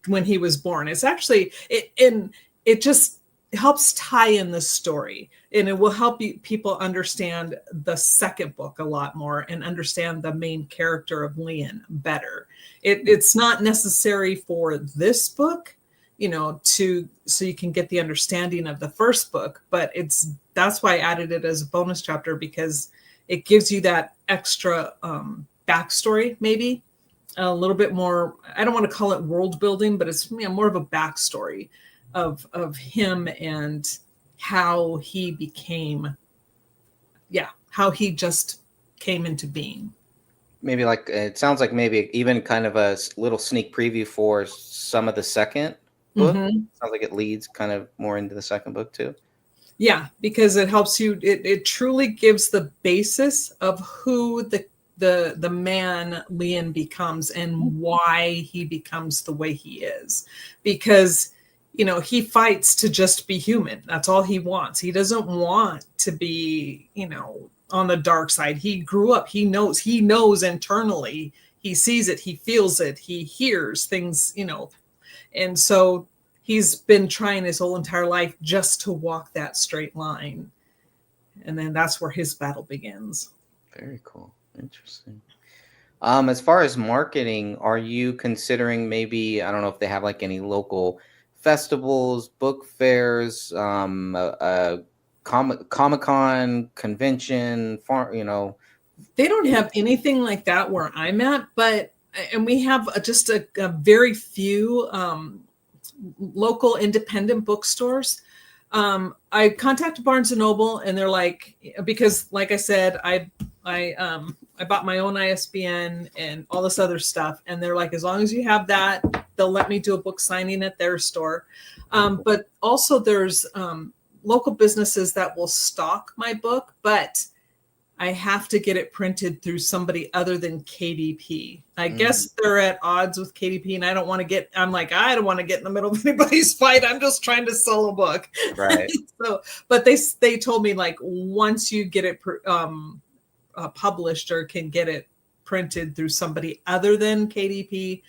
Speaker 2: when he was born. It's actually, it just helps tie in the story, and it will help people understand the second book a lot more and understand the main character of Leon better. It's not necessary for this book, so you can get the understanding of the first book, but that's why I added it as a bonus chapter, because it gives you that extra backstory, maybe a little bit more. I don't want to call it world building, but it's more of a backstory of him and how he became, how he just came into being.
Speaker 1: Maybe it sounds like maybe even kind of a little sneak preview for some of the second book. Mm-hmm. Sounds like it leads kind of more into the second book too.
Speaker 2: Yeah, because it helps you. It truly gives the basis of who the man Leon becomes and why he becomes the way he is. Because he fights to just be human. That's all he wants. He doesn't want to be, on the dark side. He grew up. He knows internally. He sees it. He feels it. He hears things, and so he's been trying his whole entire life just to walk that straight line. And then that's where his battle begins.
Speaker 1: Very cool. Interesting. As far as marketing, are you considering maybe, I don't know if they have like any local festivals, book fairs, Comic-Con convention,
Speaker 2: They don't have anything like that where I'm at, but and we have just a very few local independent bookstores. I contacted Barnes and Noble, and they're like, because like I said, I bought my own ISBN and all this other stuff, and they're like, as long as you have that, they'll let me do a book signing at their store. But also, there's local businesses that will stock my book, but I have to get it printed through somebody other than KDP. I guess they're at odds with KDP, and I don't want to get, I'm like, I don't want to get in the middle of anybody's fight. I'm just trying to sell a book.
Speaker 1: Right.
Speaker 2: So, but they told me, like, once you get it published or can get it printed through somebody other than KDP,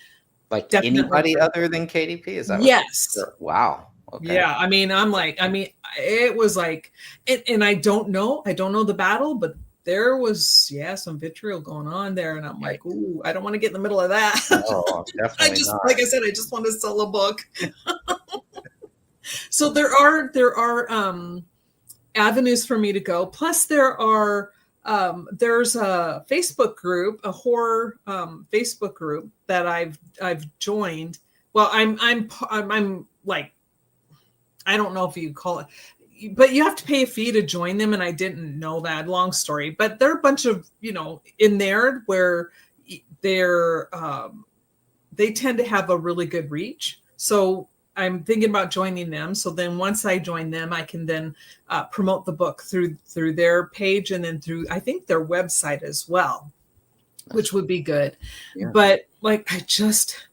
Speaker 1: Like
Speaker 2: definitely
Speaker 1: anybody
Speaker 2: print.
Speaker 1: other than KDP? Is that what?
Speaker 2: Yes.
Speaker 1: Wow. Okay.
Speaker 2: Yeah. I mean, it was like, and I don't know the battle, but there was, some vitriol going on there. And I'm like, ooh, I don't want to get in the middle of that.
Speaker 1: No, definitely not.
Speaker 2: Like I said, I just want to sell a book. So there are avenues for me to go. Plus there's a Facebook group, a horror Facebook group that I've joined. Well, I'm like, I don't know if you call it, but you have to pay a fee to join them, and I didn't know that. Long story, but there are a bunch of, in there where they tend to have a really good reach. So I'm thinking about joining them. So then once I join them, I can then promote the book through their page, and then through, I think, their website as well, which would be good. Yeah. But like, I just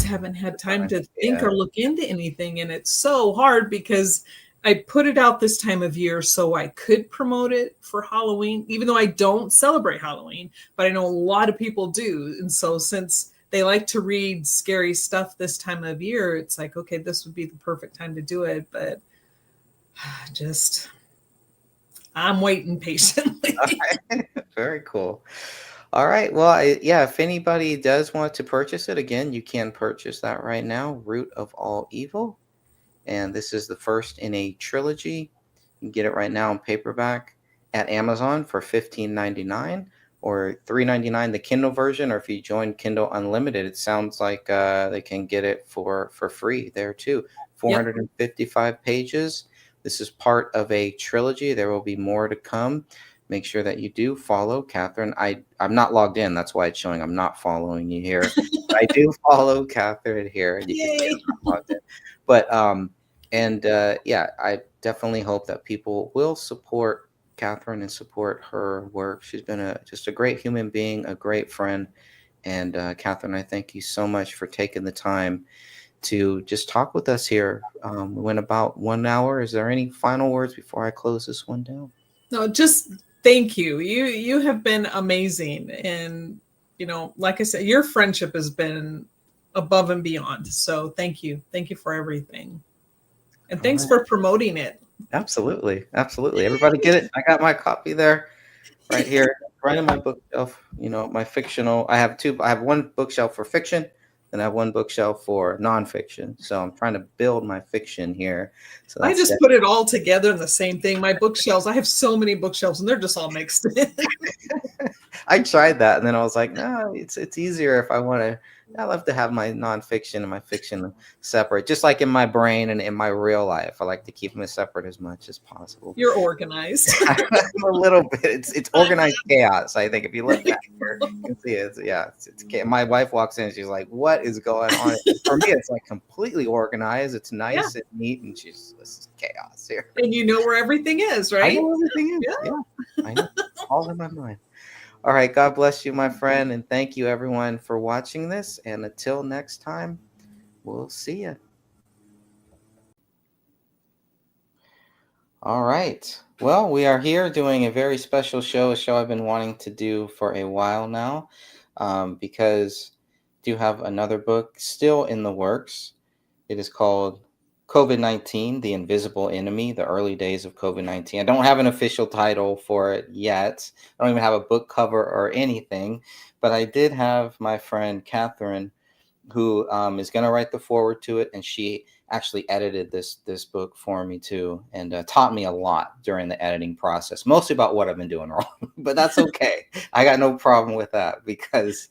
Speaker 2: haven't had time to think or look into anything. And it's so hard because I put it out this time of year so I could promote it for Halloween, even though I don't celebrate Halloween, but I know a lot of people do. And so since they like to read scary stuff this time of year, it's like, okay, this would be the perfect time to do it. But I'm waiting patiently.
Speaker 1: Very cool. All right. Well, if anybody does want to purchase it, again, you can purchase that right now, Root of All Evil. And this is the first in a trilogy. You can get it right now in paperback at Amazon for $15.99 or $3.99 the Kindle version. Or if you join Kindle Unlimited, it sounds like they can get it for free there too. 455 pages. This is part of a trilogy. There will be more to come. Make sure that you do follow Catherine. I'm not logged in. That's why it's showing I'm not following you here. I do follow Catherine here. And you can see I'm logged in. But I definitely hope that people will support Catherine and support her work. She's been just a great human being, a great friend. And Catherine, I thank you so much for taking the time to just talk with us here. We went about 1 hour. Is there any final words before I close this one down?
Speaker 2: No, just thank you. You have been amazing. And, like I said, your friendship has been above and beyond. So thank you. Thank you for everything. And thanks for promoting it.
Speaker 1: Absolutely. Absolutely. Everybody get it. I got my copy there right here, right in my bookshelf. My fictional. I have one bookshelf for fiction, and I have one bookshelf for nonfiction. So I'm trying to build my fiction here. So
Speaker 2: I just put it all together in the same thing. My bookshelves, I have so many bookshelves, and they're just all mixed in.
Speaker 1: I tried that, and then I was like, no, it's easier if I want to. I love to have my nonfiction and my fiction separate, just like in my brain and in my real life. I like to keep them as separate as much as possible.
Speaker 2: You're organized.
Speaker 1: I'm a little bit. It's organized chaos. I think if you look back here, you can see it's my wife walks in and she's like, "What is going on?" For me, it's like completely organized. It's nice and neat, and this is chaos here.
Speaker 2: And you know where everything is, right?
Speaker 1: I know everything is. Yeah. I know. All in my mind. All right. God bless you, my friend. And thank you, everyone, for watching this. And until next time, we'll see you. All right. Well, we are here doing a very special show, a show I've been wanting to do for a while now, because I do have another book still in the works. It is called COVID-19, The Invisible Enemy, the early days of COVID-19. I don't have an official title for it yet. I don't even have a book cover or anything, but I did have my friend Catherine, who is going to write the foreword to it, and she actually edited this book for me too, and taught me a lot during the editing process, mostly about what I've been doing wrong. But that's okay. I got no problem with that, because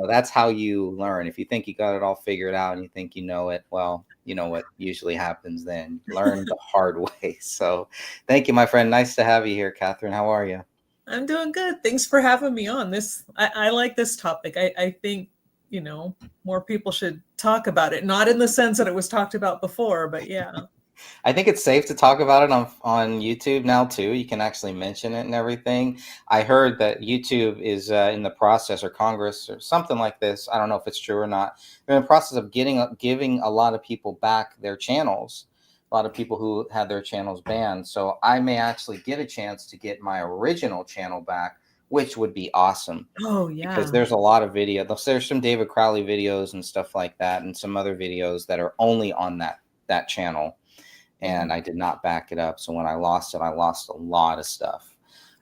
Speaker 1: that's how you learn. If you think you got it all figured out and you think you know it, well, you know what usually happens then. Learn the hard way. So thank you, my friend. Nice to have you here, Catherine. How are you?
Speaker 2: I'm doing good. Thanks for having me on this. I like this topic. I think, more people should talk about it. Not in the sense that it was talked about before, but yeah.
Speaker 1: I think it's safe to talk about it on YouTube now too. You can actually mention it and everything. I heard that YouTube is in the process, or Congress or something like this. I don't know if it's true or not. They're in the process of giving a lot of people back their channels. A lot of people who had their channels banned. So I may actually get a chance to get my original channel back, which would be awesome.
Speaker 2: Oh
Speaker 1: Because
Speaker 2: yeah.
Speaker 1: there's a lot of there's some David Crowley videos and stuff like that, and some other videos that are only on that channel,
Speaker 2: Yeah.
Speaker 1: and I did not back it up. So when I lost it, I lost a lot of stuff,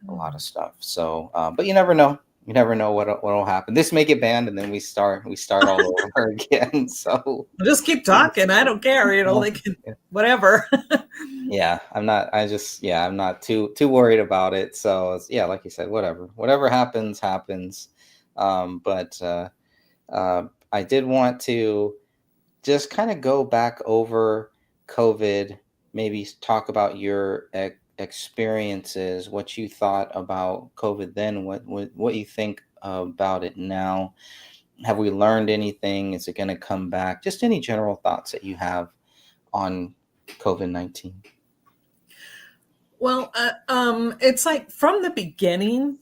Speaker 1: a lot of stuff. So, but you never know. You never know what'll happen. This may get banned, and then we start all over again. So
Speaker 2: Just keep talking. I don't care. They can, whatever.
Speaker 1: yeah, I'm not too worried about it. So yeah, like you said, whatever happens, happens. But I did want to just kind of go back over COVID, maybe talk about your experiences, what you thought about COVID then, what you think about it now. Have we learned anything? Is it going to come back? Just any general thoughts that you have on COVID-19.
Speaker 2: Well, it's like from the beginning.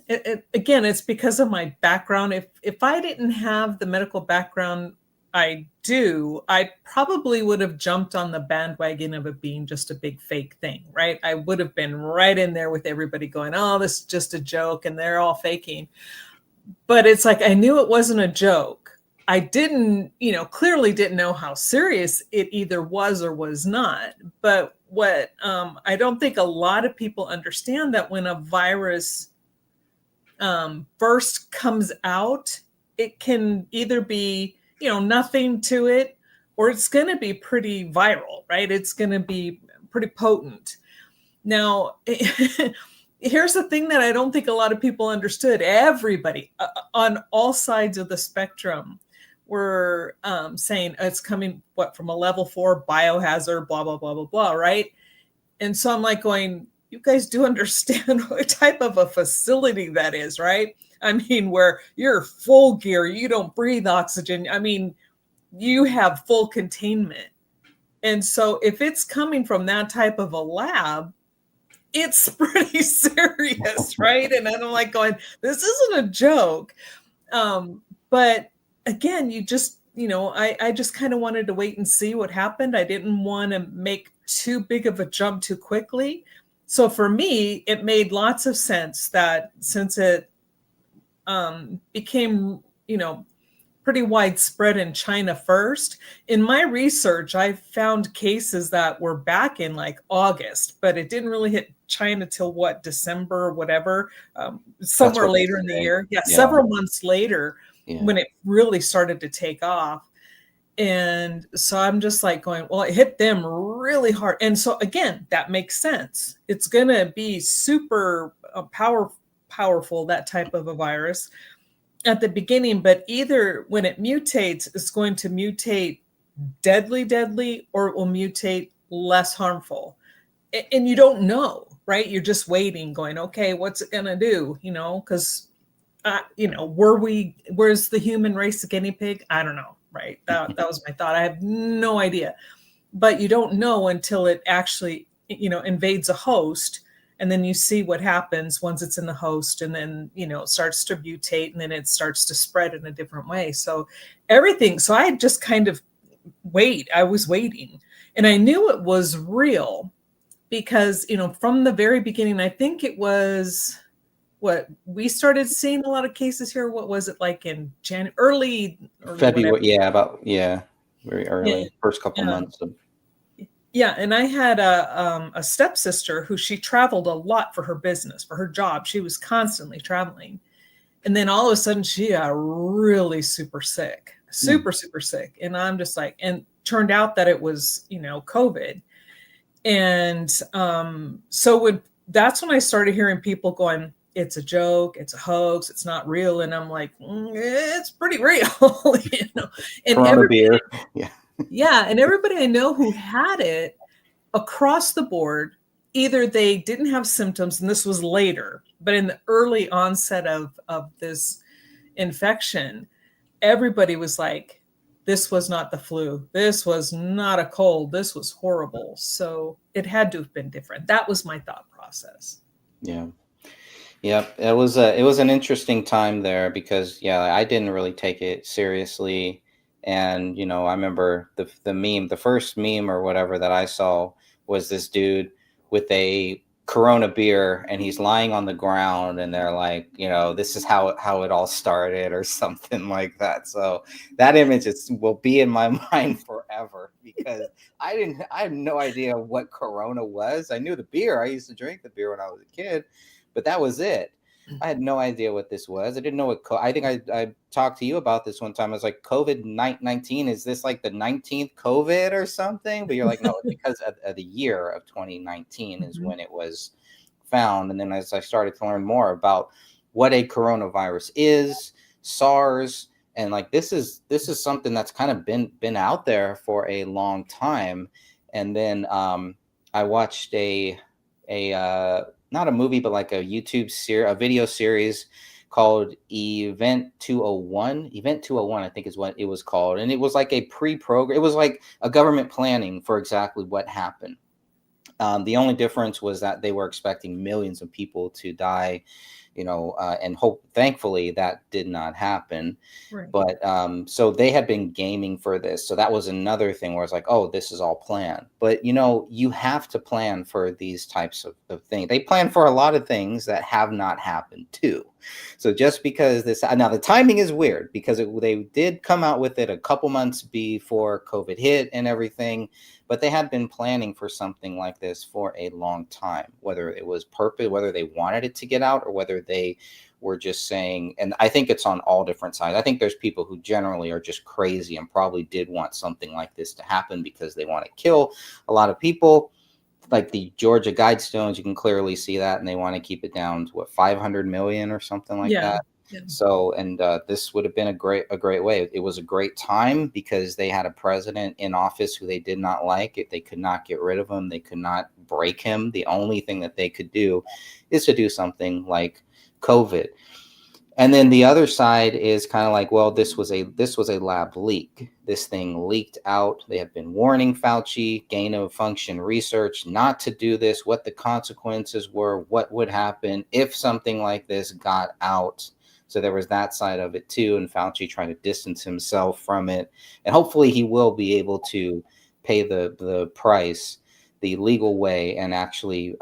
Speaker 2: Again, it's because of my background. If I didn't have the medical background I do, I probably would have jumped on the bandwagon of it being just a big fake thing, right? I would have been right in there with everybody going, "Oh, this is just a joke," and they're all faking. But it's like I knew it wasn't a joke. I didn't, clearly didn't know how serious it either was or was not. But what I don't think a lot of people understand, that when a virus first comes out, it can either be, nothing to it, or it's going to be pretty viral, right? It's going to be pretty potent. Now, here's the thing that I don't think a lot of people understood. Everybody on all sides of the spectrum were saying it's coming, from a level 4 biohazard, blah, blah, blah, blah, blah, right? And so I'm like going, you guys do understand what type of a facility that is, right? I mean, where you're full gear, you don't breathe oxygen. I mean, you have full containment. And so if it's coming from that type of a lab, it's pretty serious, right? And I'm like going, this isn't a joke. But again, you just, I just kind of wanted to wait and see what happened. I didn't want to make too big of a jump too quickly. So for me, it made lots of sense that since it became, pretty widespread in China first. In my research, I found cases that were back in like August, but it didn't really hit China till December or whatever, somewhere later in the year. Yeah, several months later, when it really started to take off. And so I'm just like going, well, it hit them really hard. And so again, that makes sense. It's going to be super powerful, that type of a virus at the beginning, but either when it mutates, it's going to mutate deadly, or it will mutate less harmful. And you don't know, right? You're just waiting, going, okay, what's it going to do? Because, where's the human race a guinea pig? I don't know, right? That was my thought. I have no idea. But you don't know until it actually, invades a host. And then you see what happens once it's in the host, and then, it starts to mutate, and then it starts to spread in a different way. So I just kind of I was waiting, and I knew it was real because, from the very beginning, I think it was we started seeing a lot of cases here. What was it like in early
Speaker 1: February?
Speaker 2: whatever.
Speaker 1: Very early, first couple months of.
Speaker 2: Yeah, and I had a stepsister who she traveled a lot for her business, for her job. She was constantly traveling. And then all of a sudden she got really super sick,
Speaker 1: Mm.
Speaker 2: super sick. And I'm just like, and turned out that it was, COVID. And so that's when I started hearing people going, it's a joke, it's a hoax, it's not real. And I'm like, it's pretty real, and
Speaker 1: Corona
Speaker 2: everybody,
Speaker 1: beer. Yeah.
Speaker 2: yeah. And everybody I know who had it across the board, either they didn't have symptoms, and this was later, but in the early onset of this infection, everybody was like, this was not the flu. This was not a cold. This was horrible. So it had to have been different. That was my thought process.
Speaker 1: Yeah. Yep, it was an interesting time there because yeah, I didn't really take it seriously, and I remember the first meme or whatever that I saw was this dude with a Corona beer and he's lying on the ground and they're like, this is how it all started or something like that. So that image will be in my mind forever because I had no idea what Corona was. I knew the beer. I used to drink the beer when I was a kid, but that was it. I had no idea what this was. I didn't know I think I talked to you about this one time. I was like, COVID-19, is this like the 19th COVID or something? But you're like, no, it's because of the year of 2019 is
Speaker 2: Mhm.
Speaker 1: when it was found. And then as I started to learn more about what a coronavirus is, SARS, and like this is something that's kind of been out there for a long time. And then I watched a not a movie, but like a a video series called Event 201. Event 201, I think is what it was called. And it was like a pre-program. It was like a government planning for exactly what happened. The only difference was that they were expecting millions of people to die, and thankfully that did not happen.
Speaker 2: Right.
Speaker 1: But so they had been gaming for this. So that was another thing where it's like, oh, this is all planned. But you have to plan for these types of things. They plan for a lot of things that have not happened too. So just because now the timing is weird because they did come out with it a couple months before COVID hit and everything, but they had been planning for something like this for a long time, whether it was purpose, whether they wanted it to get out or whether they were just saying, and I think it's on all different sides. I think there's people who generally are just crazy and probably did want something like this to happen because they want to kill a lot of people. Like the Georgia Guidestones, you can clearly see that, and they want to keep it down to what, 500 million or something like
Speaker 2: Yeah.
Speaker 1: that.
Speaker 2: Yeah.
Speaker 1: So, and this would have been a great way. It was a great time because they had a president in office who they did not like. They could not get rid of him. They could not break him. The only thing that they could do is to do something like COVID. And then the other side is kind of like, well, this was a lab leak. This thing leaked out. They have been warning Fauci, gain of function research, not to do this, what the consequences were, what would happen if something like this got out. So there was that side of it too, and Fauci trying to distance himself from it. And hopefully he will be able to pay the price the legal way and actually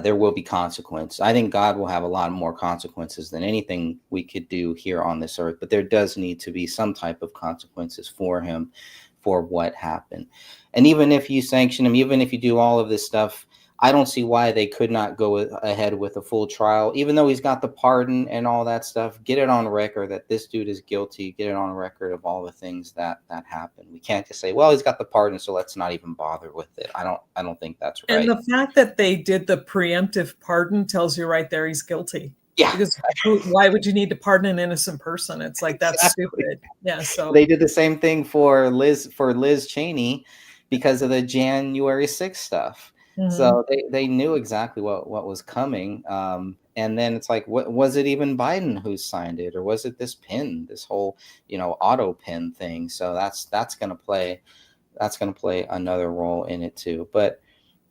Speaker 1: there will be consequence. I think God will have a lot more consequences than anything we could do here on this earth, but there does need to be some type of consequences for him for what happened. And even if you sanction him, even if you do all of this stuff, I don't see why they could not go ahead with a full trial, even though he's got the pardon and all that stuff. Get it on record that this dude is guilty. Get it on record of all the things that happened. We can't just say, well, he's got the pardon, so let's not even bother with it. I don't think that's
Speaker 2: And
Speaker 1: right.
Speaker 2: the fact that they did the preemptive pardon tells you right there he's guilty.
Speaker 1: Yeah.
Speaker 2: Because why would you need to pardon an innocent person? It's like, that's
Speaker 1: Exactly.
Speaker 2: stupid. Yeah. So
Speaker 1: They did the same thing for Liz Cheney because of the January 6th stuff.
Speaker 2: mhm.
Speaker 1: So they knew exactly what was coming. And then it's like, what was it even Biden who signed it, or was it this pin, this whole auto pin thing? So that's gonna play another role in it too. But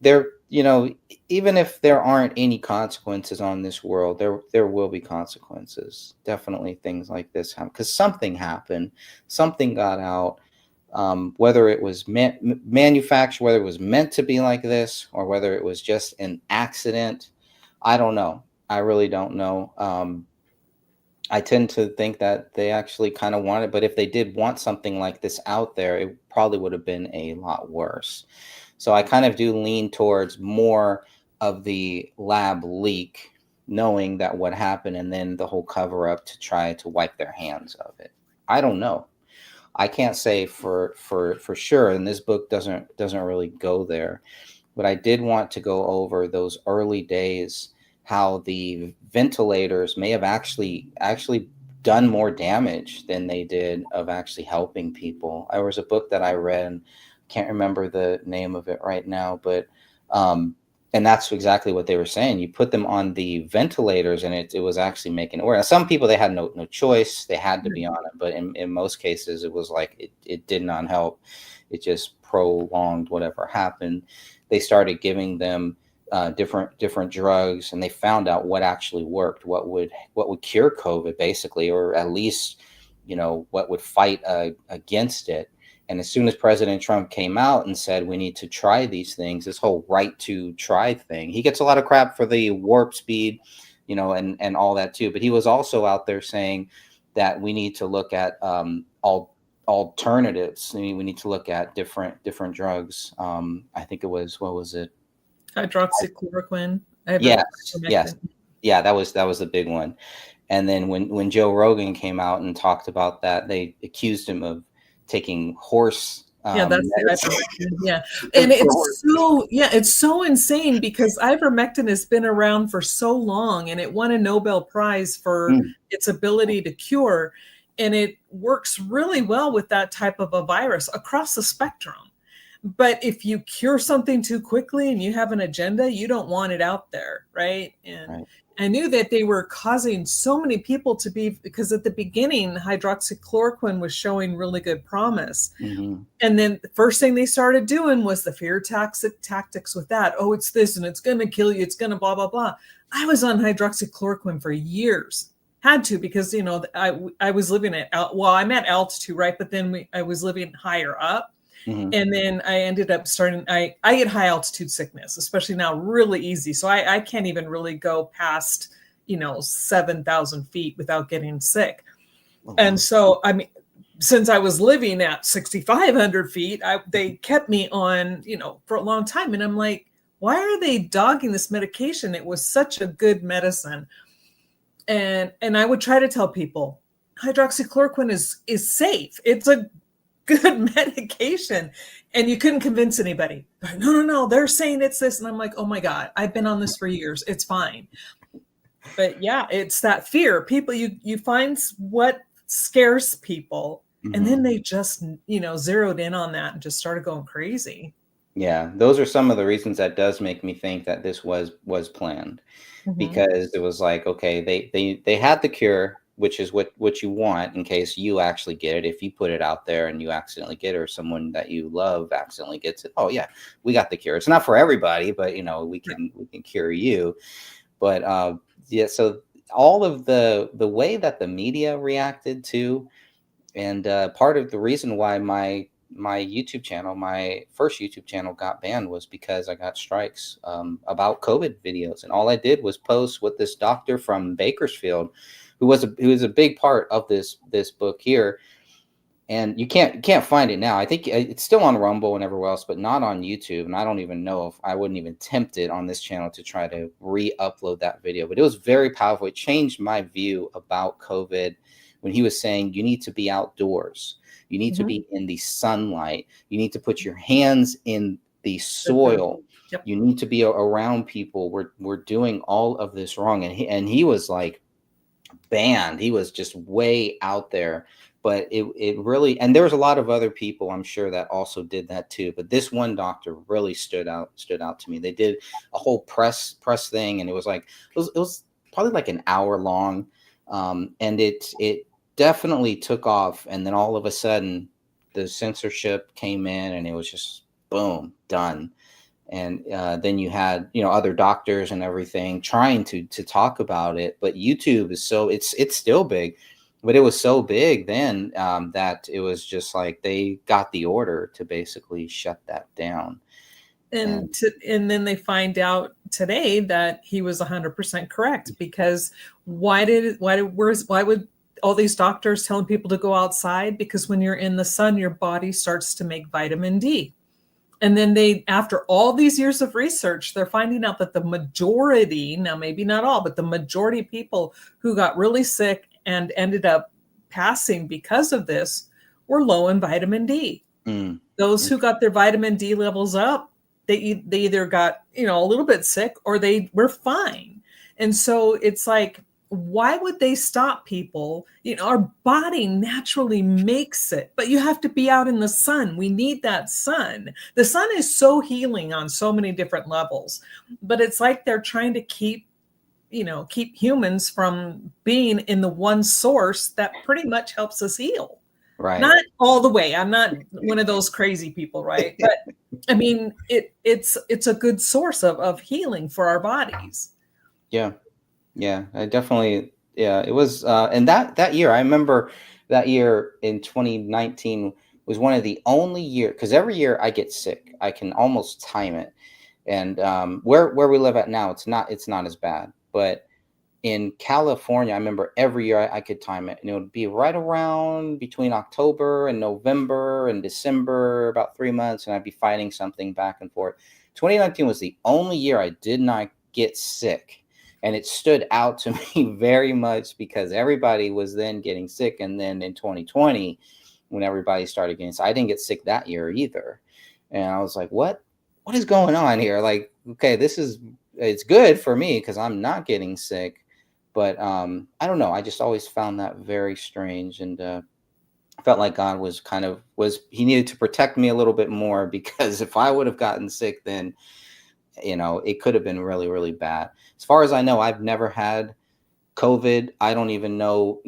Speaker 1: there, even if there aren't any consequences on this world, there will be consequences. Definitely things like this happen because something happened, something got out. Whether it was manufactured, whether it was meant to be like this, or whether it was just an accident, I don't know. I really don't know. I tend to think that they actually kind of want it, but if they did want something like this out there, it probably would have been a lot worse. So I kind of do lean towards more of the lab leak, knowing that what happened, and then the whole cover up to try to wipe their hands of it. I don't know. I can't say for sure, and this book doesn't really go there. But I did want to go over those early days, how the ventilators may have actually done more damage than they did of actually helping people. There was a book that I read, can't remember the name of it right now, but and that's exactly what they were saying. You put them on the ventilators, and it was actually making it worse. Now, some people, they had no choice; they had to be on it. But in most cases, it was like it did not help. It just prolonged whatever happened. They started giving them different drugs, and they found out what actually worked, what would cure COVID, basically, or at least what would fight against it. And as soon as President Trump came out and said we need to try these things, this whole right to try thing, he gets a lot of crap for the warp speed, and all that too. But he was also out there saying that we need to look at all alternatives. I mean, we need to look at different drugs. I think it was, what was it?
Speaker 2: Hydroxychloroquine.
Speaker 1: Yes. Yeah, that was the big one. And then when Joe Rogan came out and talked about that, they accused him of taking horse.
Speaker 2: Yeah, that's ivermectin. Yeah, and it's so insane because ivermectin has been around for so long, and it won a Nobel Prize for its ability to cure, and it works really well with that type of a virus across the spectrum. But if you cure something too quickly and you have an agenda, you don't want it out there, right? And I knew that they were causing so many people to be, because at the beginning, hydroxychloroquine was showing really good promise.
Speaker 1: Mm-hmm.
Speaker 2: And then the first thing they started doing was the fear tactics with that. Oh, it's this and it's going to kill you. It's going to blah, blah, blah. I was on hydroxychloroquine for years. Had to, because, I was living I'm at altitude, right? But then I was living higher up.
Speaker 1: Mm-hmm.
Speaker 2: And then I ended up I get high altitude sickness, especially now, really easy. So I can't even really go past, 7,000 feet without getting sick. Oh, and so, I mean, since I was living at 6,500 feet, they kept me on, for a long time. And I'm like, why are they dogging this medication? It was such a good medicine. And I would try to tell people hydroxychloroquine is safe. It's a good medication. And you couldn't convince anybody. No, they're saying it's this. And I'm like, oh my God, I've been on this for years. It's fine. But yeah, it's that fear. People, you find what scares people. Mm-hmm. And then they just, zeroed in on that and just started going crazy.
Speaker 1: Yeah, those are some of the reasons that does make me think that this was planned. Mm-hmm. Because it was like, okay, they had the cure, which is what you want in case you actually get it. If you put it out there and you accidentally get it, or someone that you love accidentally gets it, oh yeah, we got the cure. It's not for everybody, but we can cure you. But yeah, so all of the way that the media reacted to, and part of the reason why my YouTube channel, my first YouTube channel, got banned was because I got strikes about COVID videos, and all I did was post with this doctor from Bakersfield, who was a big part of this book here. And you can't find it now. I think it's still on Rumble and everywhere else, but not on YouTube. And I don't even know if I wouldn't even tempt it on this channel to try to re-upload that video. But it was very powerful. It changed my view about COVID when he was saying you need to be outdoors. You need to be in the sunlight. You need to put your hands in the soil. Yep. You need to be around people. We're doing all of this wrong. And he was like banned. He was just way out there. But it really, and there was a lot of other people, I'm sure, that also did that too. But this one doctor really stood out to me. They did a whole press thing, and it was like it was probably like an hour long, and it definitely took off. And then all of a sudden, the censorship came in, and it was just boom, done. And then you had other doctors and everything trying to talk about it. But YouTube is it's still big. But it was so big then that it was just like they got the order to basically shut that down.
Speaker 2: And then they find out today that he was 100% correct, because why would all these doctors telling people to go outside? Because when you're in the sun, your body starts to make vitamin D. And then after all these years of research, they're finding out that the majority, now maybe not all, but the majority of people who got really sick and ended up passing because of this were low in vitamin D. Those who got their vitamin D levels up, they either got, a little bit sick, or they were fine. And so it's like, why would they stop people? Our body naturally makes it, but you have to be out in the sun. We need that sun. The sun is so healing on so many different levels, but it's like they're trying to keep humans from being in the one source that pretty much helps us heal.
Speaker 1: Right.
Speaker 2: Not all the way. I'm not one of those crazy people, right? But I mean, it's a good source of healing for our bodies.
Speaker 1: Yeah. Yeah, I definitely. Yeah, it was. And that year, I remember that year in 2019 was one of the only year, because every year I get sick. I can almost time it. And where we live at now, it's not as bad. But in California, I remember every year I could time it, and it would be right around between October and November and December, about 3 months, and I'd be fighting something back and forth. 2019 was the only year I did not get sick. And it stood out to me very much because everybody was then getting sick. And then in 2020, when everybody started getting sick, I didn't get sick that year either. And I was like, what is going on here? Like, okay, it's good for me because I'm not getting sick. But I don't know. I just always found that very strange. And felt like God he needed to protect me a little bit more, because if I would have gotten sick, then it could have been really, really bad. As far as I know, I've never had COVID. I don't even know,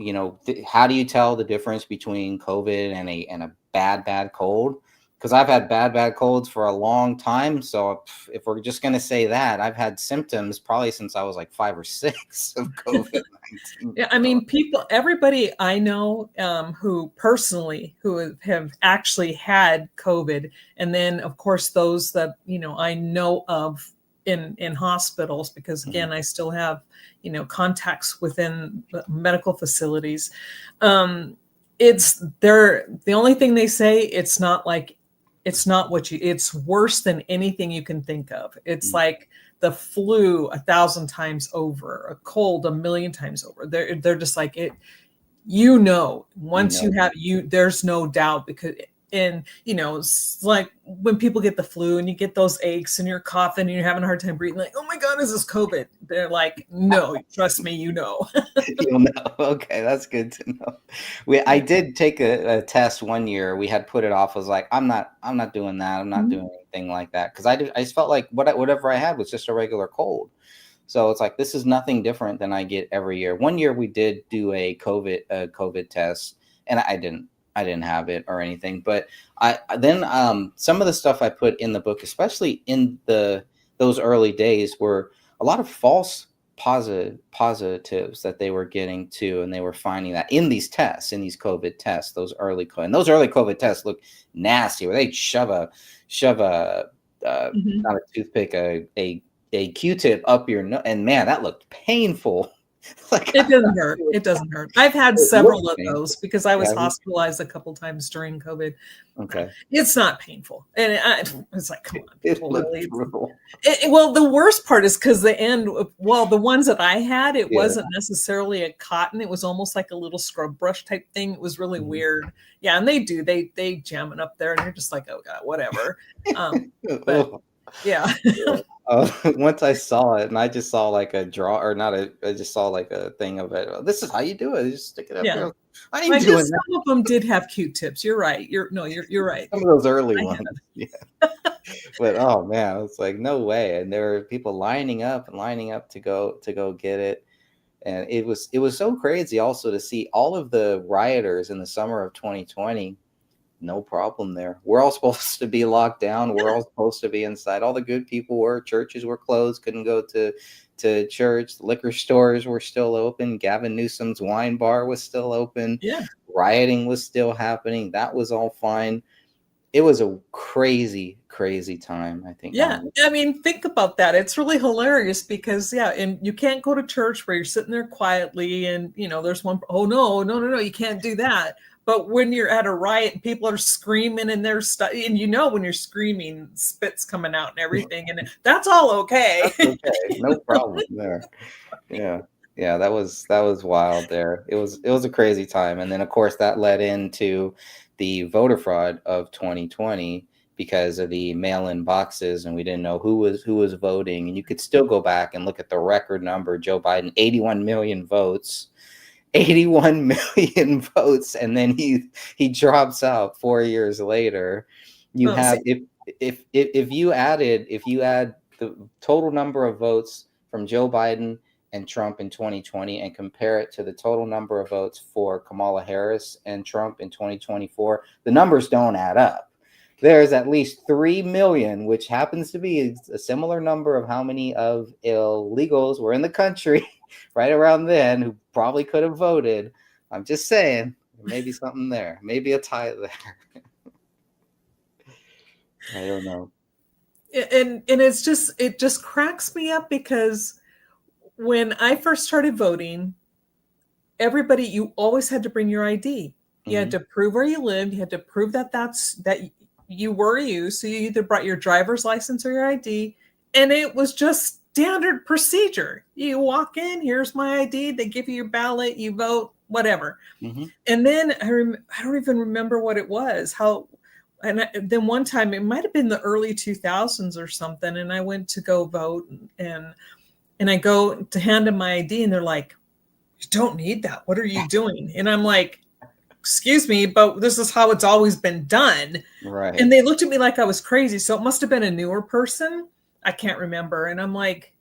Speaker 1: how do you tell the difference between COVID and a bad cold? Because I've had bad colds for a long time. So if we're just going to say that, I've had symptoms probably since I was like 5 or 6 of COVID-19.
Speaker 2: Yeah, I mean, everybody I know who have actually had COVID, and then of course those that I know of in hospitals, because again, I still have contacts within medical facilities. The only thing they say, it's not it's worse than anything you can think of. It's like the flu 1,000 times over, a cold 1,000,000 times over. They're just like it. Once you have there's no doubt, because it's like when people get the flu and you get those aches and you're coughing and you're having a hard time breathing, like, oh my God, is this COVID? They're like, no, trust me,
Speaker 1: You'll know. Okay, that's good to know. I did take a test one year. We had put it off. I was like, I'm not doing that. I'm not doing anything like that, because I just felt like whatever I had was just a regular cold. So it's like, this is nothing different than I get every year. One year we did do a COVID test, and I didn't have it or anything. But some of the stuff I put in the book, especially in those early days, were a lot of false positives that they were getting to, and they were finding that in these COVID tests, those early COVID tests look nasty, where they'd shove a not a toothpick, a Q-tip up your nose, and man, that looked painful.
Speaker 2: Like, it doesn't hurt. It doesn't hurt. I've had several of those because I was hospitalized a couple times during COVID.
Speaker 1: Okay.
Speaker 2: It's not painful. And it's like, come on.
Speaker 1: It looked brutal.
Speaker 2: Well, the worst part is because the ones that I had, it wasn't necessarily a cotton. It was almost like a little scrub brush type thing. It was really weird. Yeah. And they jam it up there, and you're just like, oh God, whatever. But yeah.
Speaker 1: Once I saw it, and I just saw like I just saw like a thing of it. This is how you do it. You just stick it up there. I ain't doing that.
Speaker 2: Some of them did have Q-tips. You're right. You're right.
Speaker 1: Some of those early ones. Yeah. But oh man, it's like, no way. And there were people lining up to go get it. And it was so crazy also to see all of the rioters in the summer of 2020. No problem there. We're all supposed to be locked down. We're all supposed to be inside. All the good people were. Churches were closed. Couldn't go to church. The liquor stores were still open. Gavin Newsom's wine bar was still open.
Speaker 2: Yeah.
Speaker 1: Rioting was still happening. That was all fine. it was a crazy, crazy time, I think
Speaker 2: Yeah,
Speaker 1: now.
Speaker 2: I mean, think about that. It's really hilarious because yeah, and you can't go to church where you're sitting there quietly and there's one, oh no, no, no, no, you can't do that. But when you're at a riot and people are screaming and they're and when you're screaming, spit's coming out and everything, and that's all okay.
Speaker 1: That's okay. No problem there. Yeah. Yeah, that was wild there. It was a crazy time. And then of course that led into the voter fraud of 2020 because of the mail-in boxes, and we didn't know who was voting. And you could still go back and look at the record number. Joe Biden, 81 million votes. 81 million votes, and then he drops out 4 years later. You
Speaker 2: Oh,
Speaker 1: have
Speaker 2: see,
Speaker 1: if you add the total number of votes from Joe Biden and Trump in 2020 and compare it to the total number of votes for Kamala Harris and Trump in 2024, the numbers don't add up. There's at least 3 million, which happens to be a similar number of how many of illegals were in the country right around then who probably could have voted. I'm just saying, maybe something there, maybe a tie there. I don't know.
Speaker 2: and it just cracks me up because when I first started voting, everybody, you always had to bring your ID. You had
Speaker 1: Hmm.
Speaker 2: to prove where you lived. You had to prove that you were you. So you either brought your driver's license or your ID, and it was just standard procedure. You walk in, here's my ID. They give you your ballot, you vote, whatever.
Speaker 1: Hmm.
Speaker 2: And then I don't even remember what it was. Then one time it might have been the early 2000s or something, and I went to go vote, and I go to hand them my ID, and they're like, "You don't need that. What are you doing?" And I'm like, "Excuse me, but this is how it's always been done." And
Speaker 1: Right.
Speaker 2: they looked at me like I was crazy. So it must have been a newer person. I can't remember. And I'm like,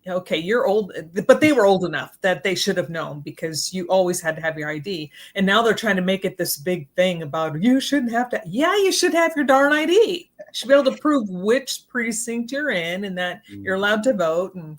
Speaker 2: okay, you're old, but they were old enough that they should have known because you always had to have your ID. And now they're trying to make it this big thing about you shouldn't have to. Yeah, you should have your darn ID. You should be able to prove which precinct you're in and that you're allowed to vote. And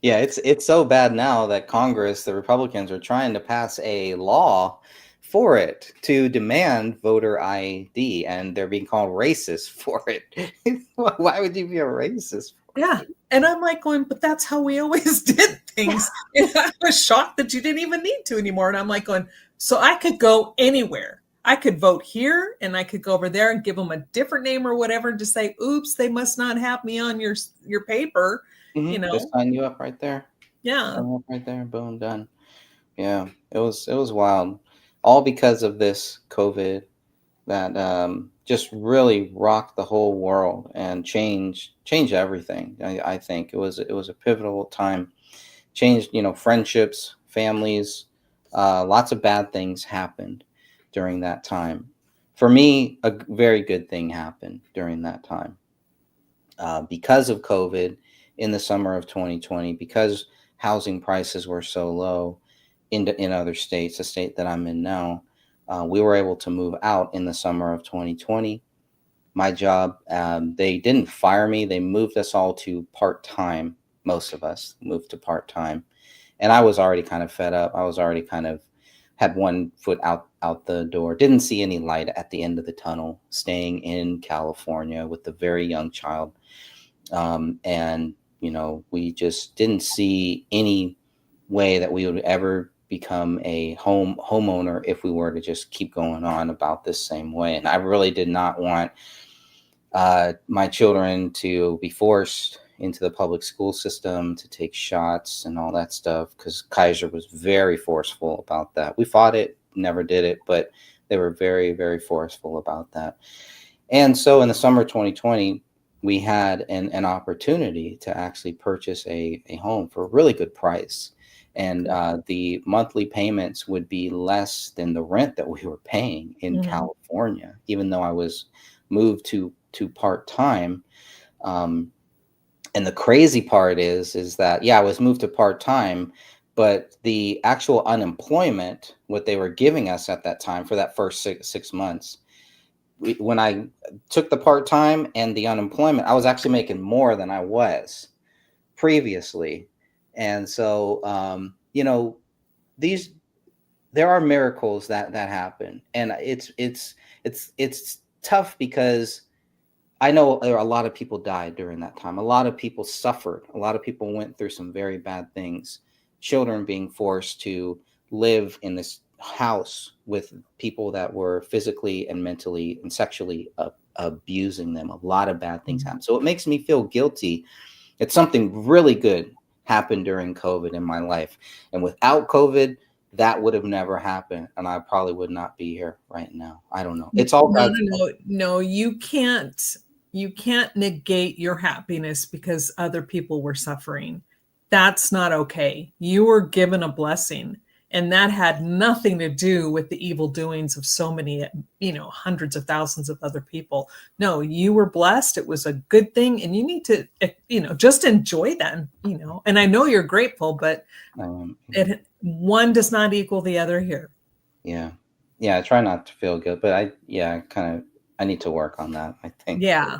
Speaker 1: Yeah, it's so bad now that Congress, the Republicans, are trying to pass a law for it to demand voter ID, and they're being called racist for it. Why would you be a racist for
Speaker 2: yeah.
Speaker 1: it?
Speaker 2: And I'm like going, but that's how we always did things. And I was shocked that you didn't even need to anymore. And I'm like going, so I could go anywhere. I could vote here and I could go over there and give them a different name or whatever and just say, oops, they must not have me on your paper, you
Speaker 1: Just
Speaker 2: know?
Speaker 1: sign you up right there.
Speaker 2: Yeah.
Speaker 1: Sign you up right there. Boom, done. Yeah, it was wild, all because of this COVID that just really rocked the whole world and changed everything. I think it was a pivotal time. Changed, friendships, families. Lots of bad things happened during that time. For me, a very good thing happened during that time because of COVID in the summer of 2020, because housing prices were so low in other states, the state that I'm in now. We were able to move out in the summer of 2020. My job, they didn't fire me. They moved us all to part time. Most of us moved to part time, and I was already kind of fed up. I was already kind of had one foot out the door. Didn't see any light at the end of the tunnel. Staying in California with a very young child, and we just didn't see any way that we would ever become a homeowner if we were to just keep going on about this same way. And I really did not want my children to be forced into the public school system to take shots and all that stuff, because Kaiser was very forceful about that. We fought it, never did it, but they were very, very forceful about that. And so in the summer 2020, we had an opportunity to actually purchase a home for a really good price. And the monthly payments would be less than the rent that we were paying in
Speaker 2: Mhm.
Speaker 1: California, even though I was moved to part time. Um, and the crazy part is that, yeah, I was moved to part time, but the actual unemployment, what they were giving us at that time for that first six months, when I took the part time and the unemployment, I was actually making more than I was previously. And so, these there are miracles that happen, and it's tough because I know a lot of people died during that time. A lot of people suffered. A lot of people went through some very bad things. Children being forced to live in this house with people that were physically and mentally and sexually abusing them. A lot of bad things happened. So it makes me feel guilty. It's something really good happened during COVID in my life. And without COVID, that would have never happened. And I probably would not be here right now. I don't know. It's all
Speaker 2: No,
Speaker 1: God's
Speaker 2: no, you can't negate your happiness because other people were suffering. That's not okay. You were given a blessing, and that had nothing to do with the evil doings of so many, hundreds of thousands of other people. No, you were blessed. It was a good thing, and you need to, just enjoy that, and I know you're grateful, but one does not equal the other here.
Speaker 1: Yeah. Yeah, I try not to feel good, but I need to work on that, I think.
Speaker 2: Yeah.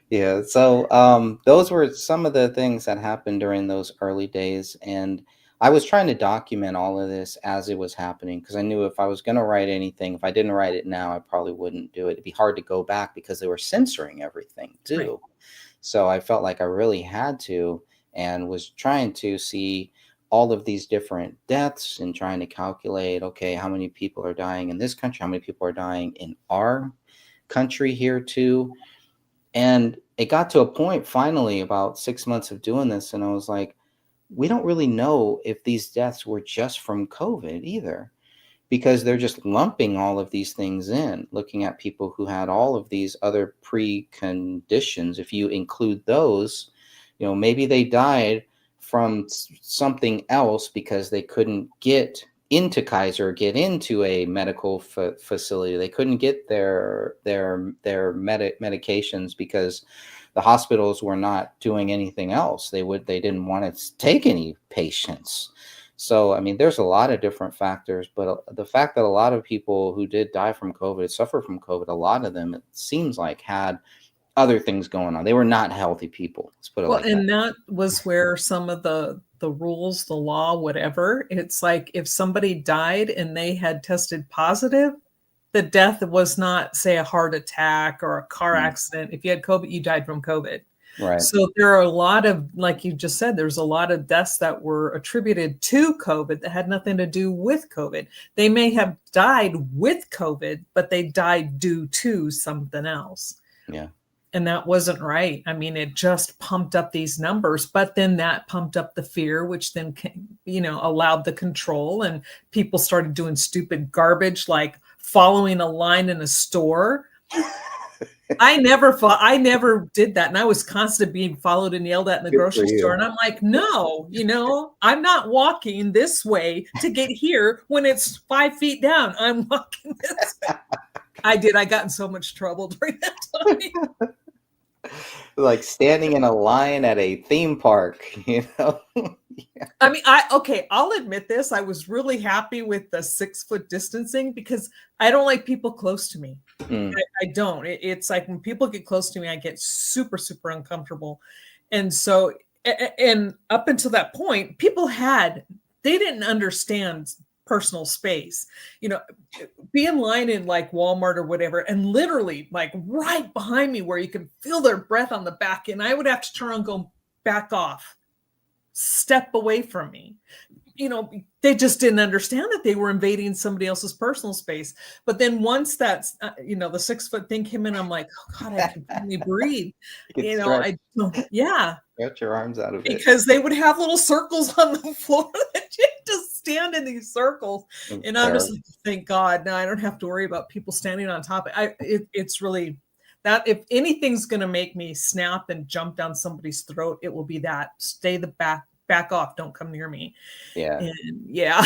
Speaker 1: Yeah, so those were some of the things that happened during those early days, and I was trying to document all of this as it was happening because I knew if I was going to write anything, if I didn't write it now, I probably wouldn't do it. It'd be hard to go back because they were censoring everything too.
Speaker 2: Right.
Speaker 1: So I felt like I really had to, and was trying to see all of these different deaths and trying to calculate, okay, how many people are dying in this country, how many people are dying in our country here too. And it got to a point finally about 6 months of doing this, and I was like, we don't really know if these deaths were just from COVID either, because they're just lumping all of these things in, looking at people who had all of these other preconditions. If you include those, maybe they died from something else because they couldn't get into Kaiser, get into a medical facility. They couldn't get their medications because the hospitals were not doing anything else. They didn't want to take any patients. So, I mean, there's a lot of different factors, but the fact that a lot of people who did die from COVID, suffer from COVID, a lot of them, it seems like, had other things going on. They were not healthy people. Let's put it like that.
Speaker 2: And that was where some of the rules, the law, whatever, it's like if somebody died and they had tested positive, the death was not, say, a heart attack or a car accident. If you had COVID, you died from COVID.
Speaker 1: Right.
Speaker 2: So there are a lot of, like you just said, there's a lot of deaths that were attributed to COVID that had nothing to do with COVID. They may have died with COVID, but they died due to something else.
Speaker 1: Yeah.
Speaker 2: And that wasn't right. I mean, it just pumped up these numbers, but then that pumped up the fear, which then, allowed the control, and people started doing stupid garbage like following a line in a store. I never did that. And I was constantly being followed and yelled at in the grocery store. And I'm like, no, I'm not walking this way to get here when it's 5 feet down. I'm walking this way. I got in so much trouble during that time.
Speaker 1: Like standing in a line at a theme park, Yeah.
Speaker 2: I mean, I'll admit this. I was really happy with the 6 foot distancing because I don't like people close to me. I don't. It's like when people get close to me, I get super, super uncomfortable. And so, and up until that point, they didn't understand personal space, be in line in like Walmart or whatever, and literally like right behind me where you can feel their breath on the back, and I would have to turn around and go, back off, step away from me. They just didn't understand that they were invading somebody else's personal space. But then once that's, the 6 foot thing came in, I'm like, oh God, I can finally breathe.
Speaker 1: Stretch your arms out of it.
Speaker 2: Because they would have little circles on the floor that you just stand in these circles. And I'm just like, thank God, now I don't have to worry about people standing on top. It's really that if anything's going to make me snap and jump down somebody's throat, it will be that. Stay the back off. Don't come near me.
Speaker 1: Yeah.
Speaker 2: And yeah,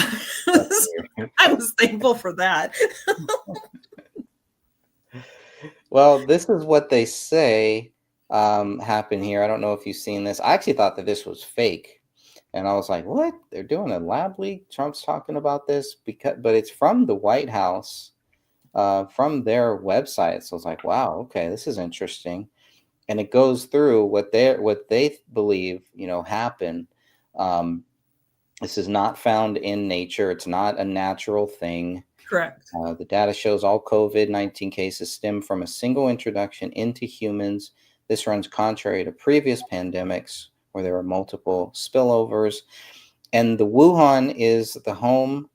Speaker 2: I was thankful for that.
Speaker 1: Well, this is what they say happened here. I don't know if you've seen this. I actually thought that this was fake. And I was like, what? They're doing a lab leak? Trump's talking about this? But it's from the White House, from their website. So I was like, wow, okay, this is interesting. And it goes through what they believe, happened. This is not found in nature. It's not a natural thing.
Speaker 2: Correct.
Speaker 1: The data shows all COVID-19 cases stem from a single introduction into humans. This runs contrary to previous pandemics where there were multiple spillovers. And the Wuhan is home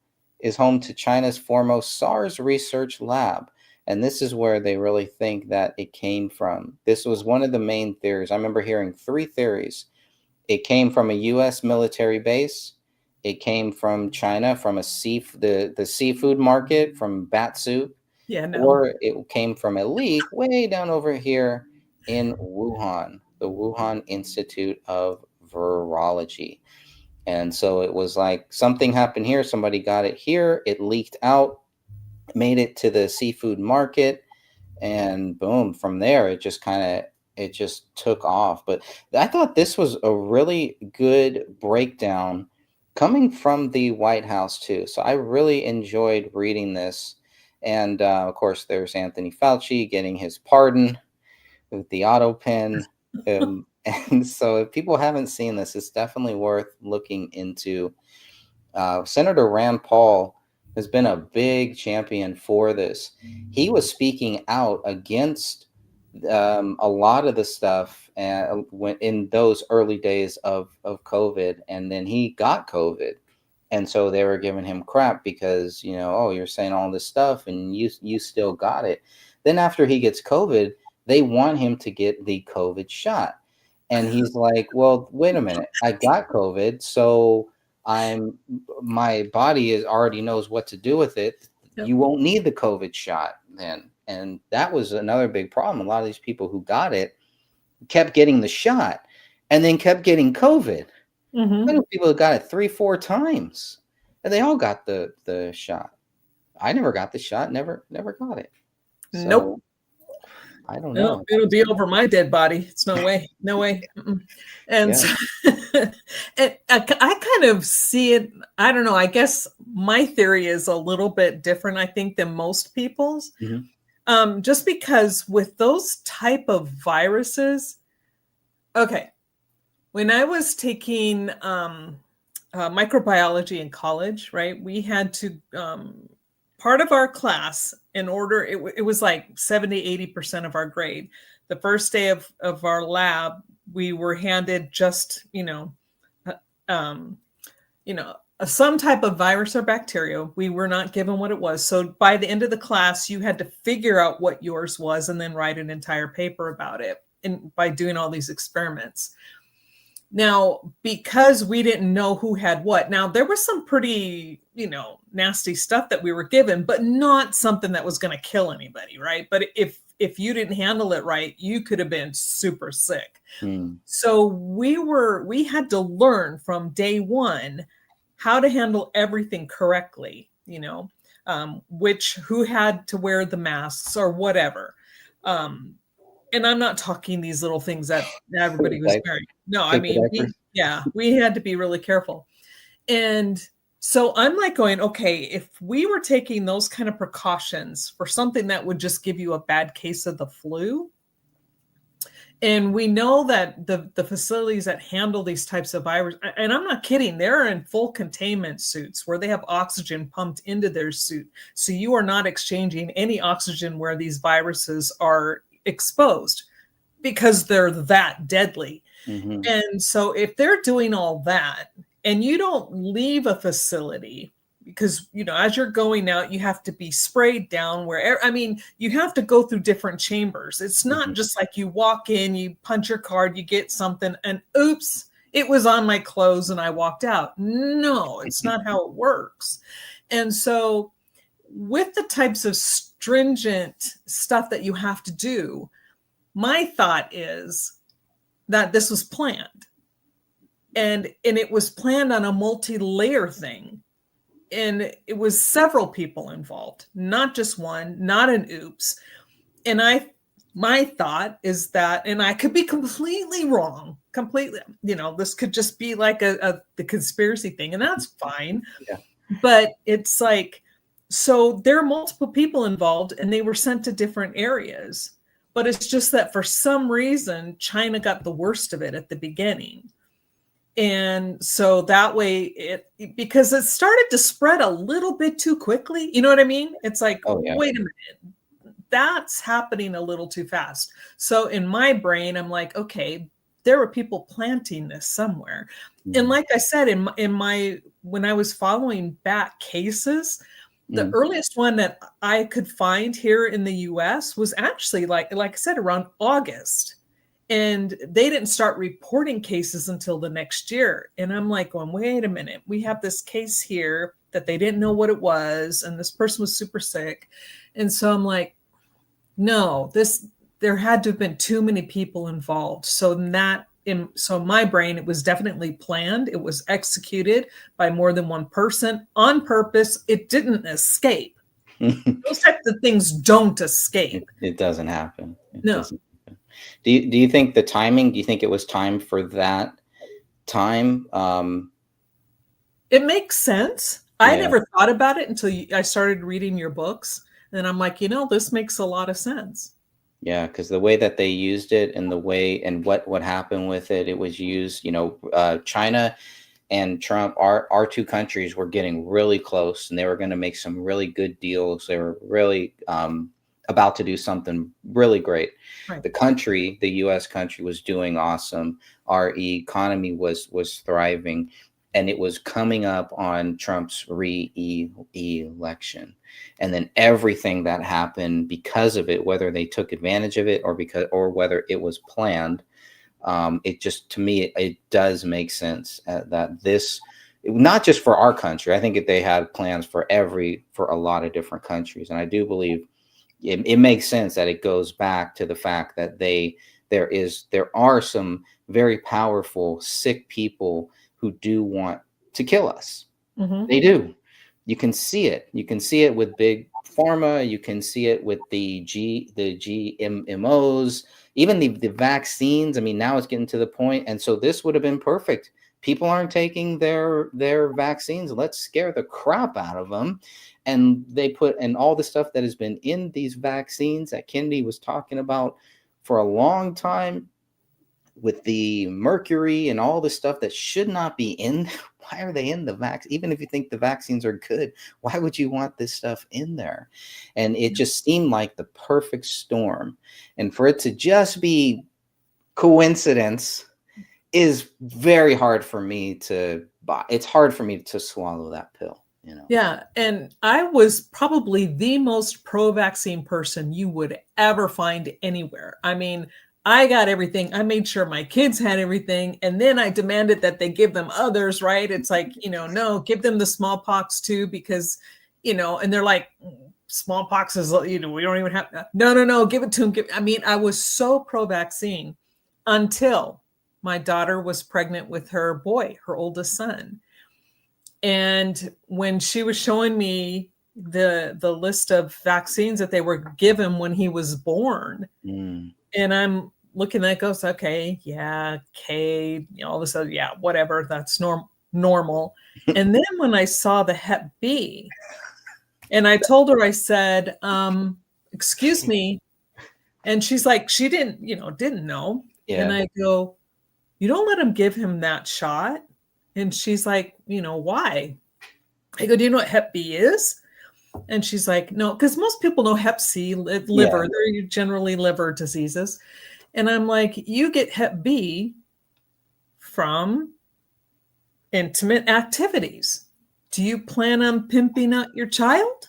Speaker 1: to China's foremost SARS research lab. And this is where they really think that it came from. This was one of the main theories. I remember hearing three theories. It came from a US military base. It came from China, from the seafood market, from bat soup,
Speaker 2: Yeah, no.
Speaker 1: or it came from a leak way down over here in Wuhan, the Wuhan Institute of Virology. And so it was like something happened here, somebody got it here, it leaked out, made it to the seafood market, and boom, from there it just took off. But I thought this was a really good breakdown coming from the White House too. So I really enjoyed reading this. And of course, there's Anthony Fauci getting his pardon with the auto pen. And so if people haven't seen this, it's definitely worth looking into. Senator Rand Paul has been a big champion for this. He was speaking out against a lot of the stuff when in those early days of COVID, and then he got COVID, and so they were giving him crap because oh, you're saying all this stuff and you still got it. Then after he gets COVID, they want him to get the COVID shot, and he's like, well, wait a minute, I got COVID, so my body already knows what to do with it.
Speaker 2: Yep.
Speaker 1: You won't need the COVID shot then. And that was another big problem. A lot of these people who got it kept getting the shot and then kept getting COVID.
Speaker 2: Mm-hmm.
Speaker 1: I know people who got it 3-4 times, and they all got the shot. I never got the shot, never got it. So,
Speaker 2: nope.
Speaker 1: I don't know.
Speaker 2: It'll be over my dead body. It's no way. No way. And, so, and I kind of see it. I don't know. I guess my theory is a little bit different, I think, than most people's.
Speaker 1: Mm-hmm.
Speaker 2: Just because with those type of viruses, okay, when I was taking microbiology in college, right, we had to part of our class, in order, it was like 70-80% of our grade. The first day of our lab, we were handed just some type of virus or bacteria. We were not given what it was. So by the end of the class, you had to figure out what yours was and then write an entire paper about it, and by doing all these experiments. Now, because we didn't know who had what, now there was some pretty, nasty stuff that we were given, but not something that was going to kill anybody, right? But if you didn't handle it right, you could have been super sick. So we had to learn from day one how to handle everything correctly, who had to wear the masks or whatever. And I'm not talking these little things that everybody was wearing. No, I mean, we had to be really careful. And so I'm like going, okay, if we were taking those kind of precautions for something that would just give you a bad case of the flu, and we know that the facilities that handle these types of virus, and I'm not kidding, they're in full containment suits where they have oxygen pumped into their suit. So you are not exchanging any oxygen where these viruses are exposed because they're that deadly.
Speaker 1: Mm-hmm.
Speaker 2: And so if they're doing all that and you don't leave a facility, because as you're going out, you have to be sprayed down you have to go through different chambers. It's not just like you walk in, you punch your card, you get something, and oops, it was on my clothes and I walked out. No, it's not how it works. And so with the types of stringent stuff that you have to do, my thought is that this was planned, and it was planned on a multi-layer thing, and it was several people involved, not just one, not an oops. And my thought is that, and I could be completely wrong, this could just be like the conspiracy thing, and that's fine.
Speaker 1: Yeah.
Speaker 2: But it's like, so there are multiple people involved and they were sent to different areas, but it's just that for some reason, China got the worst of it at the beginning. And so that way because it started to spread a little bit too quickly. You know what I mean? It's like,
Speaker 1: Oh yeah.
Speaker 2: wait a minute, that's happening a little too fast. So in my brain, I'm like, okay, there were people planting this somewhere. And like I said, in my when I was following back cases, the earliest one that I could find here in the US was actually like I said, around August. And they didn't start reporting cases until the next year. And I'm like, going, wait a minute, we have this case here that they didn't know what it was, and this person was super sick. And so I'm like, no, there had to have been too many people involved. So in my brain, it was definitely planned. It was executed by more than one person on purpose. It didn't escape. Those types of things don't escape.
Speaker 1: It doesn't happen. It
Speaker 2: No.
Speaker 1: doesn't happen. Do you think the timing? Do you think it was time for that time?
Speaker 2: It makes sense. I never thought about it until I started reading your books, and I'm like, this makes a lot of sense.
Speaker 1: Yeah, because the way that they used it and the way and what happened with it, it was used. China and Trump, our two countries were getting really close, and they were going to make some really good deals. They were really about to do something really great.
Speaker 2: Right.
Speaker 1: The U.S. country, was doing awesome. Our economy was thriving, and it was coming up on Trump's re-election. And then everything that happened because of it, whether they took advantage of it or whether it was planned, it just, to me, it does make sense that this, not just for our country. I think they had plans for a lot of different countries, and I do believe it makes sense that it goes back to the fact that there are some very powerful, sick people who do want to kill us.
Speaker 2: Mm-hmm.
Speaker 1: They do. You can see it. You can see it with big pharma. You can see it with the GMOs, even the vaccines. I mean, now it's getting to the point, and so this would have been perfect. People aren't taking their vaccines. Let's scare the crap out of them. And they put in all the stuff that has been in these vaccines that Kennedy was talking about for a long time, with the mercury and all the stuff that should not be in. Why are they in the vaccine? Even if you think the vaccines are good, why would you want this stuff in there? And it just seemed like the perfect storm. And for it to just be coincidence is very hard for me to buy. It's hard for me to swallow that pill.
Speaker 2: Yeah. And I was probably the most pro-vaccine person you would ever find anywhere. I mean, I got everything. I made sure my kids had everything. And then I demanded that they give them others, right? It's like, no, give them the smallpox too, because, and they're like, smallpox is, we don't even have, no, give it to them. I mean, I was so pro-vaccine until my daughter was pregnant with her boy, her oldest son. And when she was showing me the list of vaccines that they were given when he was born, and I'm looking at it, goes, okay, yeah, K, all of a sudden, yeah, whatever, that's normal. And then when I saw the Hep B, and I told her, I said, excuse me, and she's like, she didn't know.
Speaker 1: Yeah.
Speaker 2: And I go, you don't let him give him that shot. And she's like, why? I go, do you know what Hep B is? And she's like, no, because most people know Hep C, liver. They're generally liver diseases. And I'm like, you get Hep B from intimate activities. Do you plan on pimping out your child?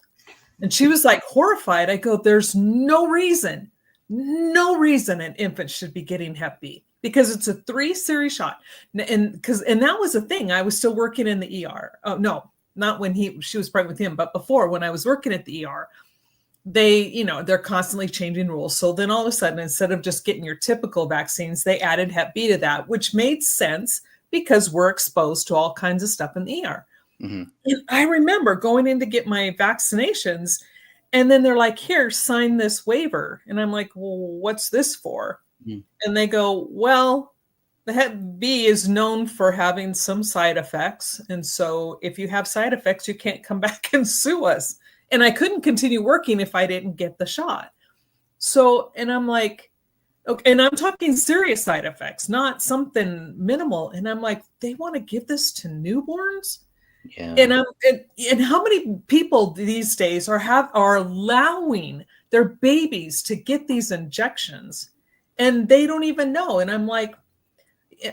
Speaker 2: And she was like horrified. I go, there's no reason an infant should be getting Hep B, because it's a 3-series shot. And that was the thing. I was still working in the ER. Oh, no, not when she was pregnant with him, but before, when I was working at the ER, they're constantly changing rules. So then all of a sudden, instead of just getting your typical vaccines, they added Hep B to that, which made sense because we're exposed to all kinds of stuff in the ER. Mm-hmm. And I remember going in to get my vaccinations, and then they're like, here, sign this waiver. And I'm like, well, what's this for? Mm-hmm. And they go, well, the Hep B is known for having some side effects. And so if you have side effects, you can't come back and sue us. And I couldn't continue working if I didn't get the shot. So, and I'm like, Okay, and I'm talking serious side effects, not something minimal. And I'm like, they want to give this to newborns?
Speaker 1: Yeah.
Speaker 2: And how many people these days are allowing their babies to get these injections and they don't even know? And I'm like,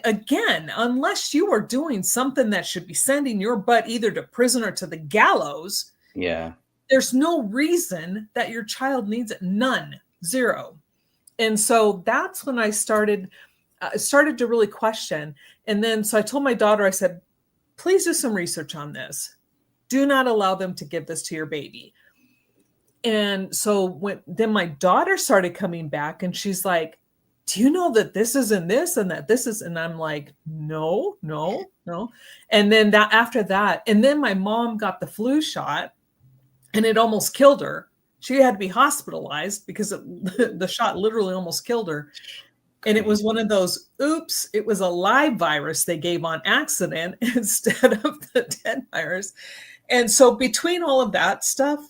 Speaker 2: again, unless you are doing something that should be sending your butt either to prison or to the gallows,
Speaker 1: Yeah.
Speaker 2: there's no reason that your child needs it. None. Zero. And so that's when I started to really question. And then so I told my daughter, I said, please do some research on this. Do not allow them to give this to your baby. And so then my daughter started coming back and she's like, do you know that this is in this and that this is, and I'm like, no, no, no. And then after that, and then my mom got the flu shot and it almost killed her. She had to be hospitalized because the shot literally almost killed her. And it was one of those, oops, it was a live virus they gave on accident instead of the dead virus. And so between all of that stuff,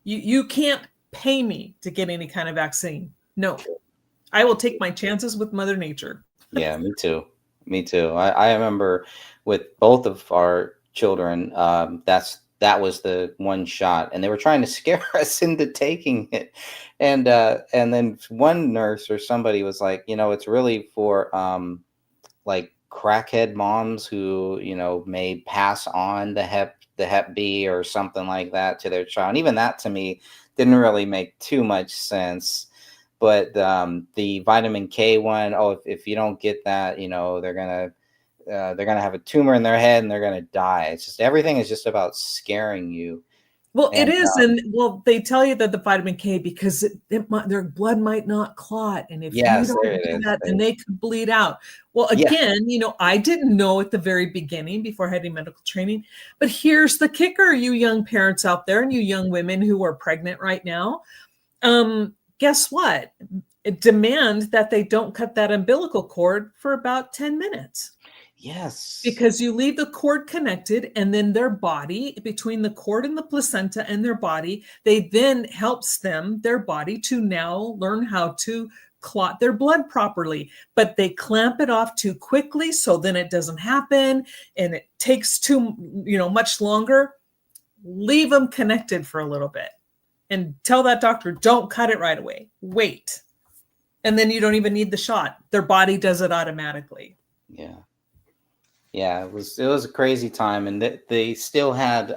Speaker 2: you can't pay me to get any kind of vaccine. No, I will take my chances with Mother Nature.
Speaker 1: Yeah, me too. Me too. I remember with both of our children, that was the one shot, and they were trying to scare us into taking it. And then one nurse or somebody was like, it's really for like crackhead moms who, may pass on the hep B or something like that to their child. And even that to me didn't really make too much sense. But the vitamin K one, if you don't get that, they're gonna have a tumor in their head and they're gonna die. It's just everything is just about scaring you.
Speaker 2: Well, it
Speaker 1: And
Speaker 2: is, and well, they tell you that the vitamin K because their blood might not clot, and if you
Speaker 1: yes,
Speaker 2: don't
Speaker 1: there it
Speaker 2: do
Speaker 1: is.
Speaker 2: that, then they could bleed out. Well,
Speaker 1: Yeah,
Speaker 2: again, I didn't know at the very beginning before having medical training, but here's the kicker, you young parents out there and you young women who are pregnant right now. Guess what? Demand that they don't cut that umbilical cord for about 10 minutes.
Speaker 1: yes,
Speaker 2: Because you leave the cord connected and then their body, between the cord and the placenta and their body, they then helps their body to now learn how to clot their blood properly. But they clamp it off too quickly, so then it doesn't happen and it takes too much longer. Leave them connected for a little bit and tell that doctor, don't cut it right away. Wait. And then you don't even need the shot. Their body does it automatically.
Speaker 1: yeah. Yeah, it was a crazy time, and they still had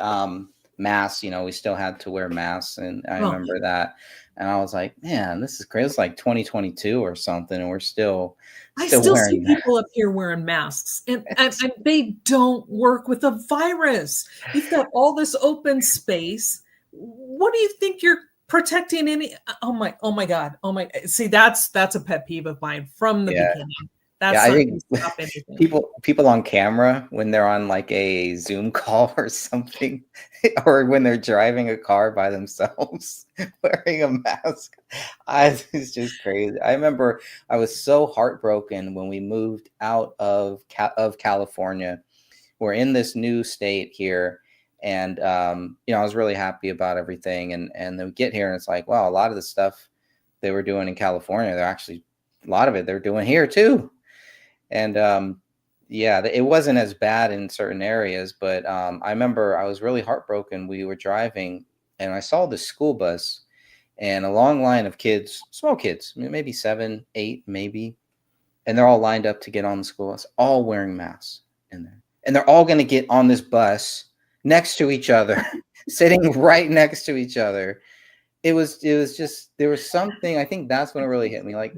Speaker 1: masks. We still had to wear masks, and I
Speaker 2: Oh,
Speaker 1: remember that. And I was like, man, this is crazy. It's like 2022 or something, and we're still
Speaker 2: I
Speaker 1: still
Speaker 2: still see
Speaker 1: wearing
Speaker 2: people up here wearing masks, and they don't work with a virus. You've got all this open space. What do you think you're protecting? Oh my God. Oh my. See, that's a pet peeve of mine from the
Speaker 1: yeah.
Speaker 2: beginning.
Speaker 1: Yeah,
Speaker 2: That's
Speaker 1: I
Speaker 2: not going
Speaker 1: think
Speaker 2: to stop anything.
Speaker 1: people on camera when they're on like a Zoom call or something, or when they're driving a car by themselves wearing a mask, it's just crazy. I remember I was so heartbroken when we moved out of California. We're in this new state here, and I was really happy about everything, and then we get here and it's like, wow, a lot of the stuff they were doing in California, they're actually a lot of it they're doing here too. And yeah, it wasn't as bad in certain areas, but I remember I was really heartbroken. We were driving and I saw the school bus and a long line of kids, small kids, maybe 7, 8, maybe. And they're all lined up to get on the school bus, all wearing masks in there. And they're all going to get on this bus next to each other, sitting right next to each other. It was just, there was something, I think that's when it really hit me. Like,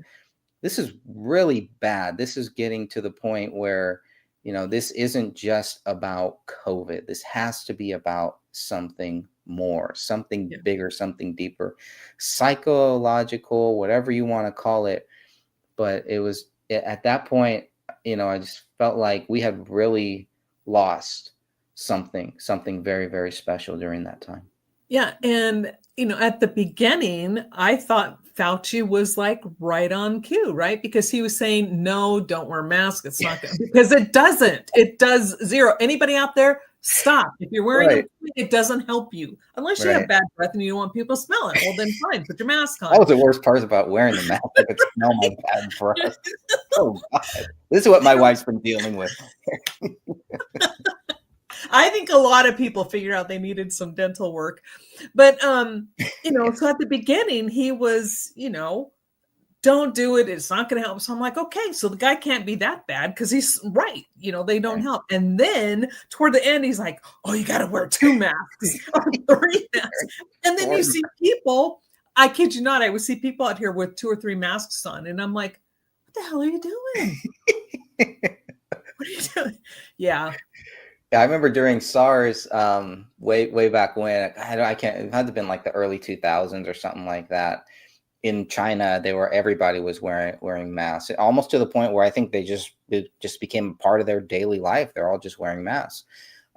Speaker 1: this is really bad. This is getting to the point where, this isn't just about COVID. This has to be about something more, something
Speaker 2: Yeah.
Speaker 1: bigger, something deeper, psychological, whatever you want to call it. But it was at that point, I just felt like we had really lost something very, very special during that time.
Speaker 2: Yeah. And, at the beginning, I thought Fauci was like right on cue, right? Because he was saying, no, don't wear a mask. It's not good. Because it doesn't. It does zero. Anybody out there? Stop. If you're wearing
Speaker 1: Right.
Speaker 2: them, it doesn't help you. Unless you have
Speaker 1: Right.
Speaker 2: bad breath and you don't want people to smell it. Well, then fine, put your mask
Speaker 1: That
Speaker 2: on.
Speaker 1: was the worst part about wearing the mask. I could smell my bad breath. Oh God. This is what my wife's been dealing with.
Speaker 2: I think a lot of people figured out they needed some dental work. But so at the beginning he was, don't do it. It's not going to help. So I'm like, okay, so the guy can't be that bad because he's right. They don't help. And then toward the end, he's like, oh, you got to wear 2 masks or 3 masks. And then you see people, I kid you not, I would see people out here with 2 or 3 masks on. And I'm like, what the hell are you doing? What are you doing? Yeah.
Speaker 1: Yeah, I remember during SARS, way back when, I can't, it had to have been like the early 2000s or something like that. In China, everybody was wearing masks, almost to the point where I think it just became a part of their daily life. They're all just wearing masks.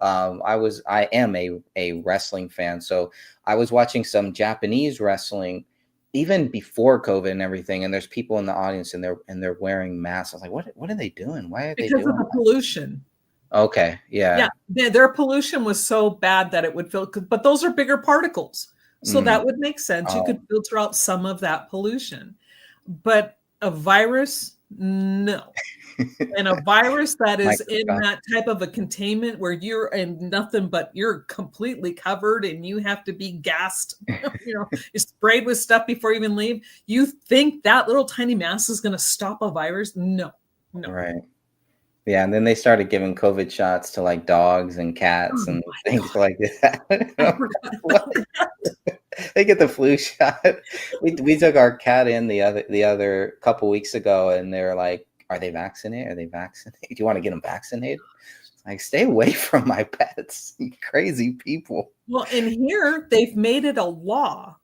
Speaker 1: I am a wrestling fan, so I was watching some Japanese wrestling even before COVID and everything, and there's people in the audience and they're wearing masks. I was like, what are they doing? Why are they
Speaker 2: Because
Speaker 1: doing
Speaker 2: of the
Speaker 1: that?
Speaker 2: pollution.
Speaker 1: Okay, yeah.
Speaker 2: Their pollution was so bad that it would but those are bigger particles. So that would make sense. You could filter out some of that pollution. But a virus, no. And a virus that is in that type of a containment where you're in nothing but you're completely covered and you have to be gassed, you're sprayed with stuff before you even leave. You think that little tiny mask is going to stop a virus? No.
Speaker 1: Right. Yeah, and then they started giving COVID shots to like dogs and cats and things like that. They get the flu shot. We took our cat in the other couple weeks ago, and they're like, "Are they vaccinated? Are they vaccinated? Do you want to get them vaccinated?" Like, stay away from my pets, you crazy people.
Speaker 2: Well, in here they've made it a law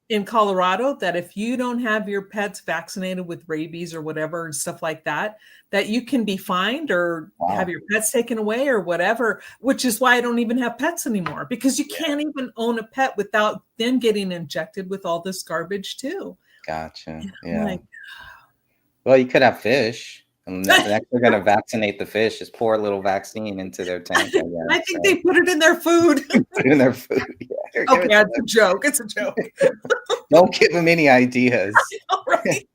Speaker 2: in Colorado that if you don't have your pets vaccinated with rabies or whatever and stuff like that, that you can be fined or have your pets taken away or whatever, which is why I don't even have pets anymore, because you can't even own a pet without them getting injected with all this garbage too.
Speaker 1: Gotcha. Yeah. Well, you could have fish. And next they're going to vaccinate the fish, just pour a little vaccine into their tank.
Speaker 2: I think they put it in their food.
Speaker 1: Put it in their food. Yeah.
Speaker 2: Okay, it's a joke. It's a joke.
Speaker 1: Don't give them any ideas.
Speaker 2: Right.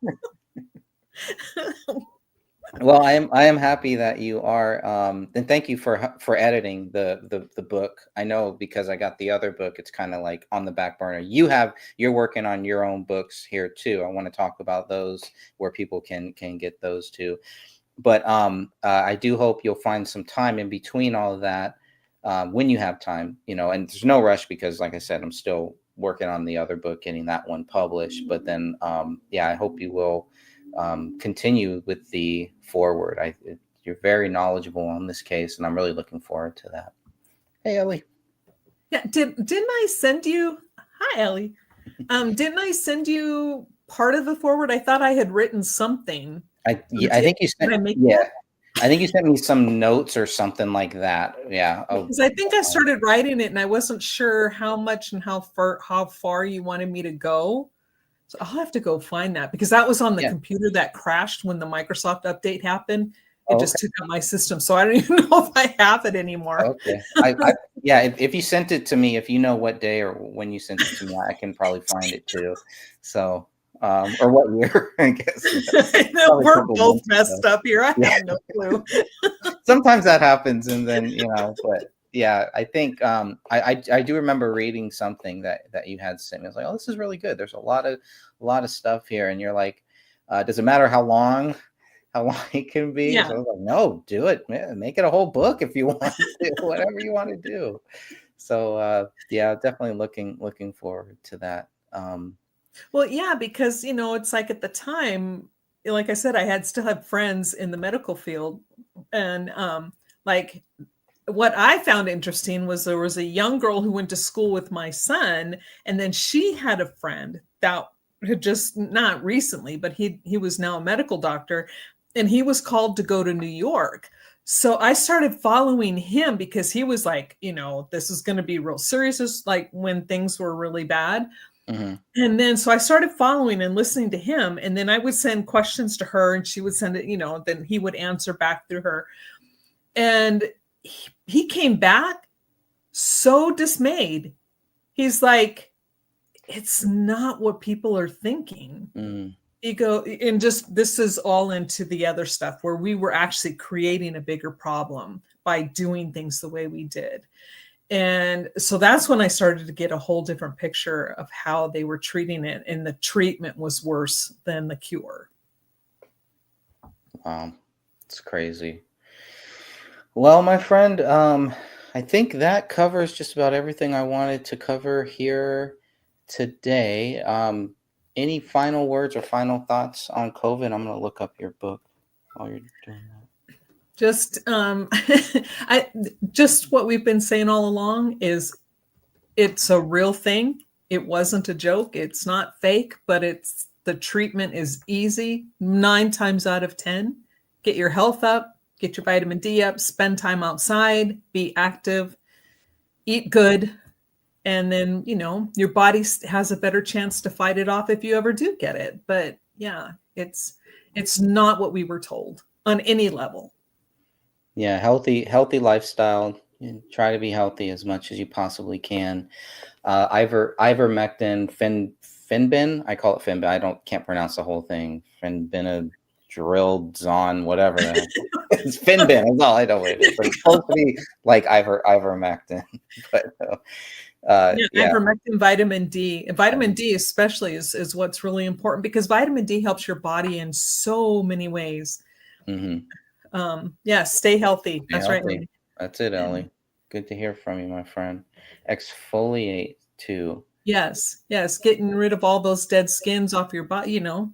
Speaker 1: Well, I am happy that you are, and thank you for editing the book. I know because I got the other book, it's kind of like on the back burner. You're working on your own books here too. I want to talk about those where people can get those too. But I do hope you'll find some time in between all of that when you have time, and there's no rush because, like I said, I'm still working on the other book, getting that one published. But then, I hope you will continue with the foreword. You're very knowledgeable on this case, and I'm really looking forward to that. Hey, Ellie.
Speaker 2: Yeah, didn't I send you? Hi, Ellie. Didn't I send you part of the foreword? I thought I had written something.
Speaker 1: I think you sent. I think you sent me some notes or something like that. Yeah.
Speaker 2: Because I think I started writing it, and I wasn't sure how much and how far you wanted me to go. So I'll have to go find that, because that was on the computer that crashed when the Microsoft update happened. It just took out my system. So I don't even know if I have it anymore.
Speaker 1: Okay. If you sent it to me, if you know what day or when you sent it to me, I can probably find it too. So, or what year, I guess.
Speaker 2: We're both messed up here. I have no clue.
Speaker 1: Sometimes that happens. And then, but yeah, I think I do remember reading something that you had sent me. I was like, oh, this is really good. There's a lot of stuff here. And you're like, does it matter how long it can be?
Speaker 2: Yeah.
Speaker 1: So I was like, no, do it. Make it a whole book if you want to, whatever you want to do. So definitely looking forward to that.
Speaker 2: Well, yeah, because it's like at the time, like I said, I still have friends in the medical field, and like what I found interesting was there was a young girl who went to school with my son, and then she had a friend that had just, not recently, but he was now a medical doctor, and he was called to go to New York. So I started following him because he was like, this is going to be real serious. It's like when things were really bad. Mm-hmm. And then, so I started following and listening to him, and then I would send questions to her and she would send it, then he would answer back through her. And he came back so dismayed. He's like, it's not what people are thinking. You go, and just this is all into the other stuff where we were actually creating a bigger problem by doing things the way we did. And so that's when I started to get a whole different picture of how they were treating it. And the treatment was worse than the cure.
Speaker 1: Wow. It's crazy. Well, my friend, I think that covers just about everything I wanted to cover here today. Any final words or final thoughts on COVID? I'm going to look up your book while you're doing that.
Speaker 2: Just just what we've been saying all along is it's a real thing. It wasn't a joke. It's not fake, but the treatment is easy. 9 times out of 10, get your health up, get your vitamin D up, spend time outside, be active, eat good. And then, your body has a better chance to fight it off if you ever do get it. But yeah, it's not what we were told on any level.
Speaker 1: Yeah, healthy lifestyle. You try to be healthy as much as you possibly can. Ivermectin, Finbin. I call it Finbin. I can't pronounce the whole thing. Finbenadryl, whatever the heck. It's Finbin. That's all I know what it is. But it's supposed to be like ivermectin. But
Speaker 2: ivermectin, vitamin D. And vitamin D especially is what's really important because vitamin D helps your body in so many ways. Stay healthy. That's
Speaker 1: healthy.
Speaker 2: Right.
Speaker 1: That's it, Ellie. Good to hear from you, my friend. Exfoliate too.
Speaker 2: Yes. Getting rid of all those dead skins off your body, Yeah.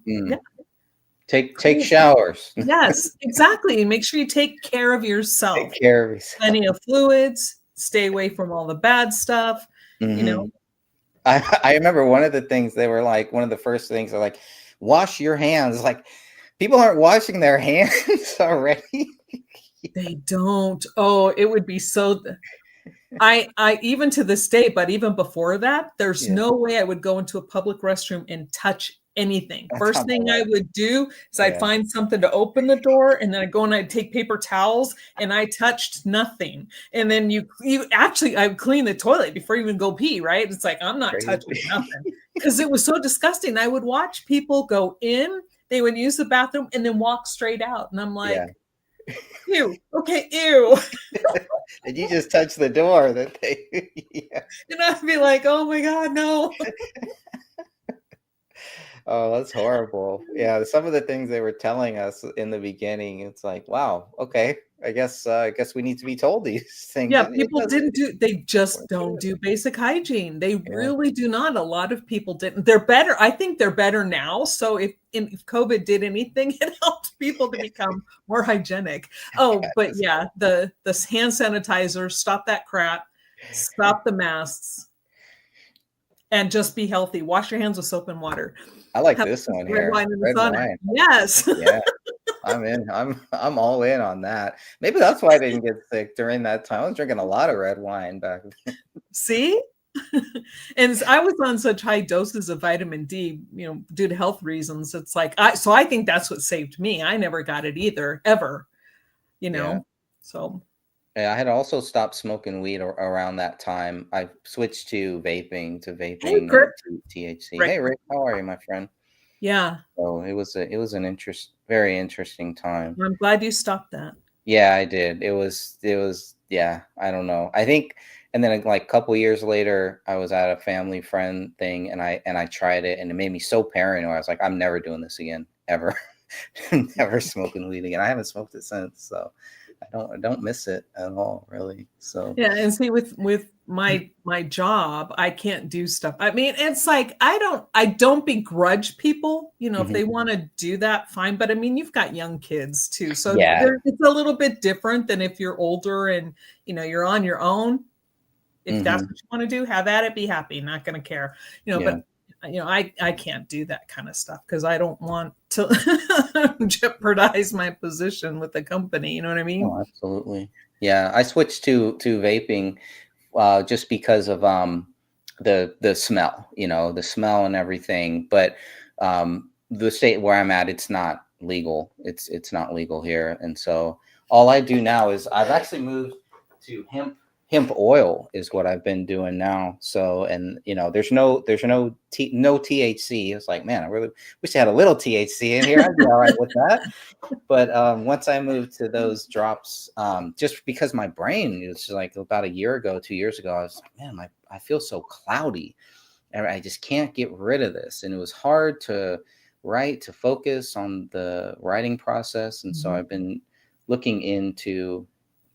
Speaker 1: Take showers.
Speaker 2: Yes, exactly. Make sure you take care of yourself.
Speaker 1: Take care of yourself.
Speaker 2: Plenty of fluids. Stay away from all the bad stuff.
Speaker 1: I remember one of the things they were like, one of the first things are like, wash your hands. Like, people aren't washing their hands already.
Speaker 2: They don't. Oh, it would be so. I even to this day, but even before that, there's no way I would go into a public restroom and touch anything. First thing I would do is I'd find something to open the door, and then I'd go and I'd take paper towels, and I touched nothing. And then I would clean the toilet before you even go pee, right? It's like, I'm not touching nothing because it was so disgusting. I would watch people go in, they would use the bathroom and then walk straight out. And I'm like, ew, okay, ew.
Speaker 1: And you just touch the door and
Speaker 2: I'd be like, oh my God, no.
Speaker 1: Oh, that's horrible. Yeah, some of the things they were telling us in the beginning, it's like, wow, okay, I guess we need to be told these things.
Speaker 2: Yeah, people they just don't do basic hygiene. They really do not. A lot of people didn't. They're better. I think they're better now. So if COVID did anything, it helped people to become more hygienic. Oh, but yeah, the hand sanitizer, stop that crap, stop the masks, and just be healthy. Wash your hands with soap and water.
Speaker 1: I like this one here.
Speaker 2: Red wine. Yes.
Speaker 1: Yeah. I'm in. I'm all in on that. Maybe that's why I didn't get sick during that time. I was drinking a lot of red wine back then.
Speaker 2: See? And I was on such high doses of vitamin D, due to health reasons. It's like so I think that's what saved me. I never got it either, ever. So
Speaker 1: yeah, I had also stopped smoking weed around that time. I switched to vaping
Speaker 2: Hey,
Speaker 1: THC.
Speaker 2: Rick.
Speaker 1: Hey, Rick, how are you, my friend?
Speaker 2: Yeah.
Speaker 1: So it was an very interesting time.
Speaker 2: I'm glad you stopped that.
Speaker 1: Yeah, I did. It was yeah, I don't know. I think, and then like a couple years later, I was at a family friend thing and I tried it and it made me so paranoid. I was like, I'm never doing this again, ever. Never smoking weed again. I haven't smoked it since, so I don't miss it at all, really. So
Speaker 2: yeah, and see with my job, I can't do stuff. I mean, it's like I don't begrudge people, if they want to do that, fine. But I mean, you've got young kids too, so it's a little bit different than if you're older and you're on your own. If that's what you want to do, have at it, be happy, not going to care, But I can't do that kind of stuff because I don't want to jeopardize my position with the company. You know what I mean?
Speaker 1: Oh, absolutely. Yeah, I switched to vaping just because of the smell, the smell and everything. But the state where I'm at, it's not legal. It's not legal here, and so all I do now is I've actually moved to hemp oil is what I've been doing now. So, and there's no THC. It's like, man, I really wish I had a little THC in here. I'd be all right with that. But once I moved to those drops, just because my brain is like about a year ago, 2 years ago, I was like, man, I feel so cloudy. And I just can't get rid of this. And it was hard to write, to focus on the writing process. And so I've been looking into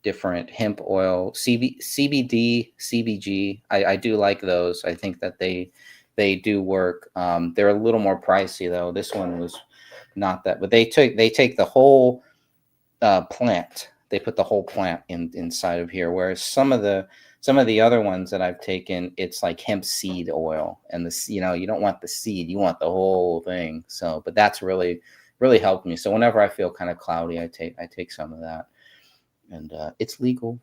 Speaker 1: different hemp oil, CBD, CBG. I do like those. I think that they do work. They're a little more pricey though. This one was not that, but they take the whole plant. They put the whole plant inside of here. Whereas some of the other ones that I've taken, it's like hemp seed oil, and you don't want the seed, you want the whole thing. So, but that's really helped me. So whenever I feel kind of cloudy, I take some of that, and it's legal.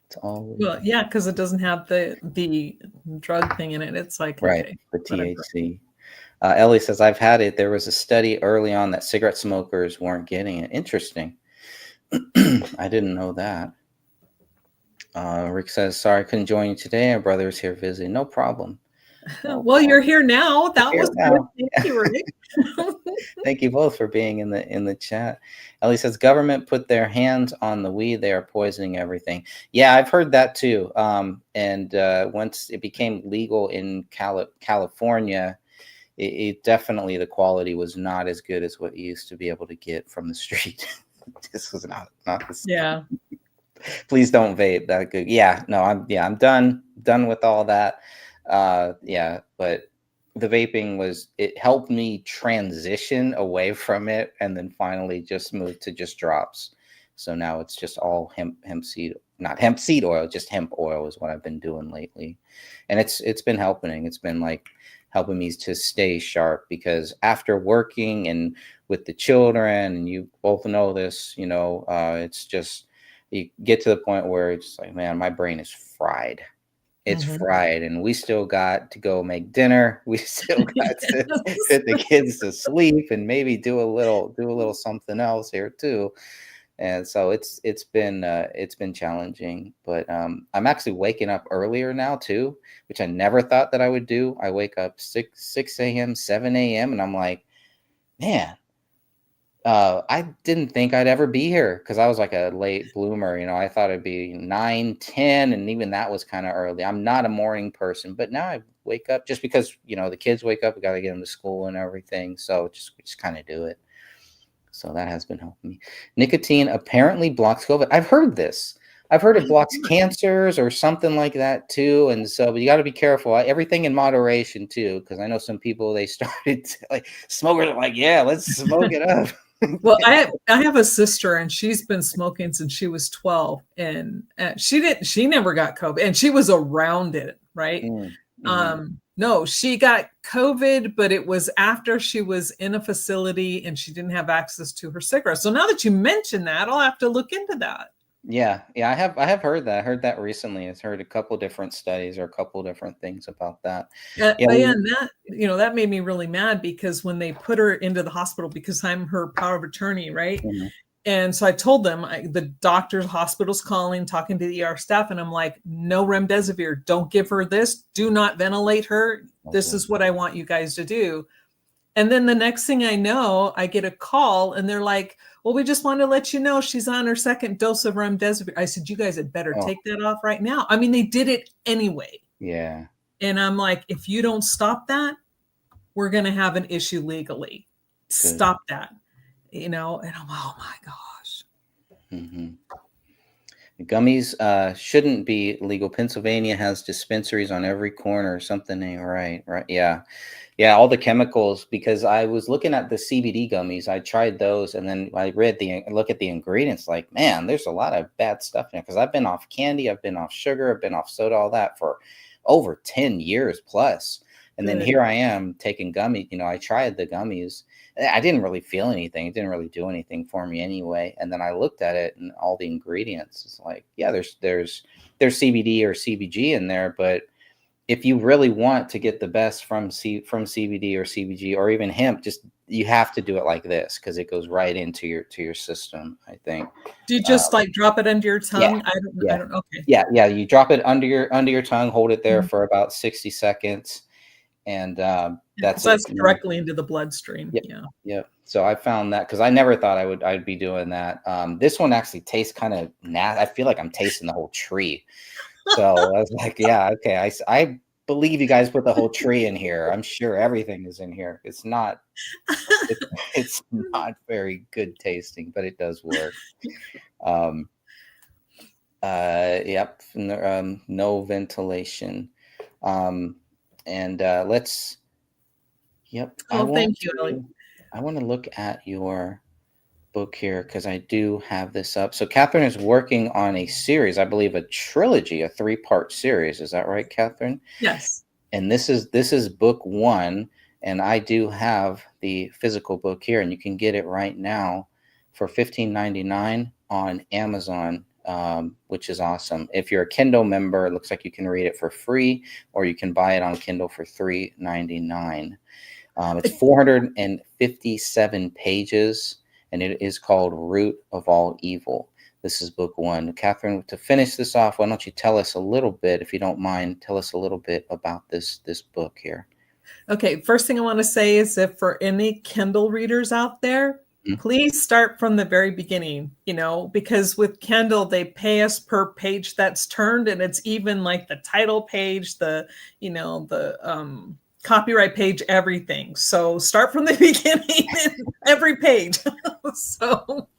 Speaker 1: It's all legal.
Speaker 2: Well, yeah, because it doesn't have the drug thing in it. It's like,
Speaker 1: right,
Speaker 2: okay,
Speaker 1: the
Speaker 2: whatever.
Speaker 1: THC. Ellie says, I've had it. There was a study early on that cigarette smokers weren't getting it. Interesting. I didn't know that. Rick says, sorry, I couldn't join you today. Our brother is here visiting. No problem.
Speaker 2: Well, you're here now. That was good. Thank you, Rick.
Speaker 1: Thank you both for being in the chat. Ellie says, government put their hands on the weed. They are poisoning everything. Yeah, I've heard that too. And once it became legal in California, it definitely, the quality was not as good as what you used to be able to get from the street. This was not the same.
Speaker 2: Yeah.
Speaker 1: Please don't vape. That good. Yeah, no, I'm done with all that. Yeah, but the vaping it helped me transition away from it, and then finally just moved to just drops. So now it's just all hemp seed, not hemp seed oil, just hemp oil is what I've been doing lately. And it's been helping. It's been like helping me to stay sharp, because after working and with the children, and you both know this, it's just, you get to the point where it's like, man, my brain is fried. It's fried, and we still got to go make dinner. We still got to put the kids to sleep and maybe do a little something else here too. And so it's been challenging, but I'm actually waking up earlier now too, which I never thought that I would do. I wake up 6 a.m., 7 a.m. and I'm like, man, I didn't think I'd ever be here, because I was like a late bloomer. I thought it'd be 9, 10, and even that was kind of early. I'm not a morning person, but now I wake up just because, the kids wake up, we got to get them to school and everything. So we just kind of do it. So that has been helping me. Nicotine apparently blocks COVID. I've heard this. I've heard it blocks cancers or something like that too. And so, but you got to be careful. Everything in moderation too, because I know some people, they started like smokers are like, yeah, let's smoke it up.
Speaker 2: Well, I have a sister, and she's been smoking since she was 12, and she never got COVID, and she was around it, right? No, she got COVID, but it was after she was in a facility and she didn't have access to her cigarettes. So now that you mention that, I'll have to look into that.
Speaker 1: Yeah, I have heard that. I heard that recently. I've heard a couple different studies or a couple different things about that.
Speaker 2: And that, that made me really mad, because when they put her into the hospital, because I'm her power of attorney, right? And so I told them, the doctor's hospital's calling, talking to the ER staff, and I'm like, no remdesivir, don't give her this, do not ventilate her. This is what I want you guys to do. And then the next thing I know, I get a call, and they're like, well, we just want to let you know she's on her second dose of remdesivir. I said, you guys had better take that off right now. I mean, they did it anyway.
Speaker 1: Yeah.
Speaker 2: And I'm like, if you don't stop that, we're going to have an issue legally. Good. Stop that. And I'm, oh my gosh.
Speaker 1: Gummies shouldn't be legal. Pennsylvania has dispensaries on every corner or something. Right. Yeah. All the chemicals, because I was looking at the CBD gummies. I tried those, and then I look at the ingredients, like, man, there's a lot of bad stuff in there, because I've been off candy, I've been off sugar, I've been off soda, all that for over 10 years plus. And then here I am taking gummies. I tried the gummies. I didn't really feel anything. It didn't really do anything for me anyway. And then I looked at it, and all the ingredients, it's like, yeah, there's CBD or CBG in there, but if you really want to get the best from CBD or CBG or even hemp, just you have to do it like this because it goes right into your system, I think.
Speaker 2: Do you just like drop it under your
Speaker 1: Yeah,
Speaker 2: tongue? I
Speaker 1: yeah,
Speaker 2: don't. Okay.
Speaker 1: yeah. You drop it under your tongue, hold it there
Speaker 2: Mhm.
Speaker 1: for about 60 seconds, and
Speaker 2: Because
Speaker 1: that's it.
Speaker 2: that's directly into the bloodstream.
Speaker 1: Yep.
Speaker 2: Yeah.
Speaker 1: Yep. So I found that because I never thought I'd be doing that. This one actually tastes kind of nasty. I feel like I'm tasting the whole tree. So I was like, yeah, okay. I believe you guys put the whole tree in here. I'm sure everything is in here. It's not it, it's not very good tasting, but it does work. Um yep. No ventilation. Um and let's yep.
Speaker 2: Oh, thank you, Ellie.
Speaker 1: I want to look at your book here because I do have this up. So Catherine is working on a series, I believe a trilogy, a 3-part series. Is that right, Catherine?
Speaker 2: Yes.
Speaker 1: And this is book 1, and I do have the physical book here, and you can get it right now for $15.99 on Amazon, which is awesome. If you're a Kindle member, it looks like you can read it for free, or you can buy it on Kindle for $3.99. It's 457 pages, and it is called Root of All Evil. This is book 1. Catherine, to finish this off, why don't you tell us a little bit, if you don't mind, tell us a little bit about this book here.
Speaker 2: Okay. First thing I want to say is if for any Kindle readers out there, please start from the very beginning, because with Kindle, they pay us per page that's turned, and it's even like the title page, the copyright page, everything. So start from the beginning in every page. So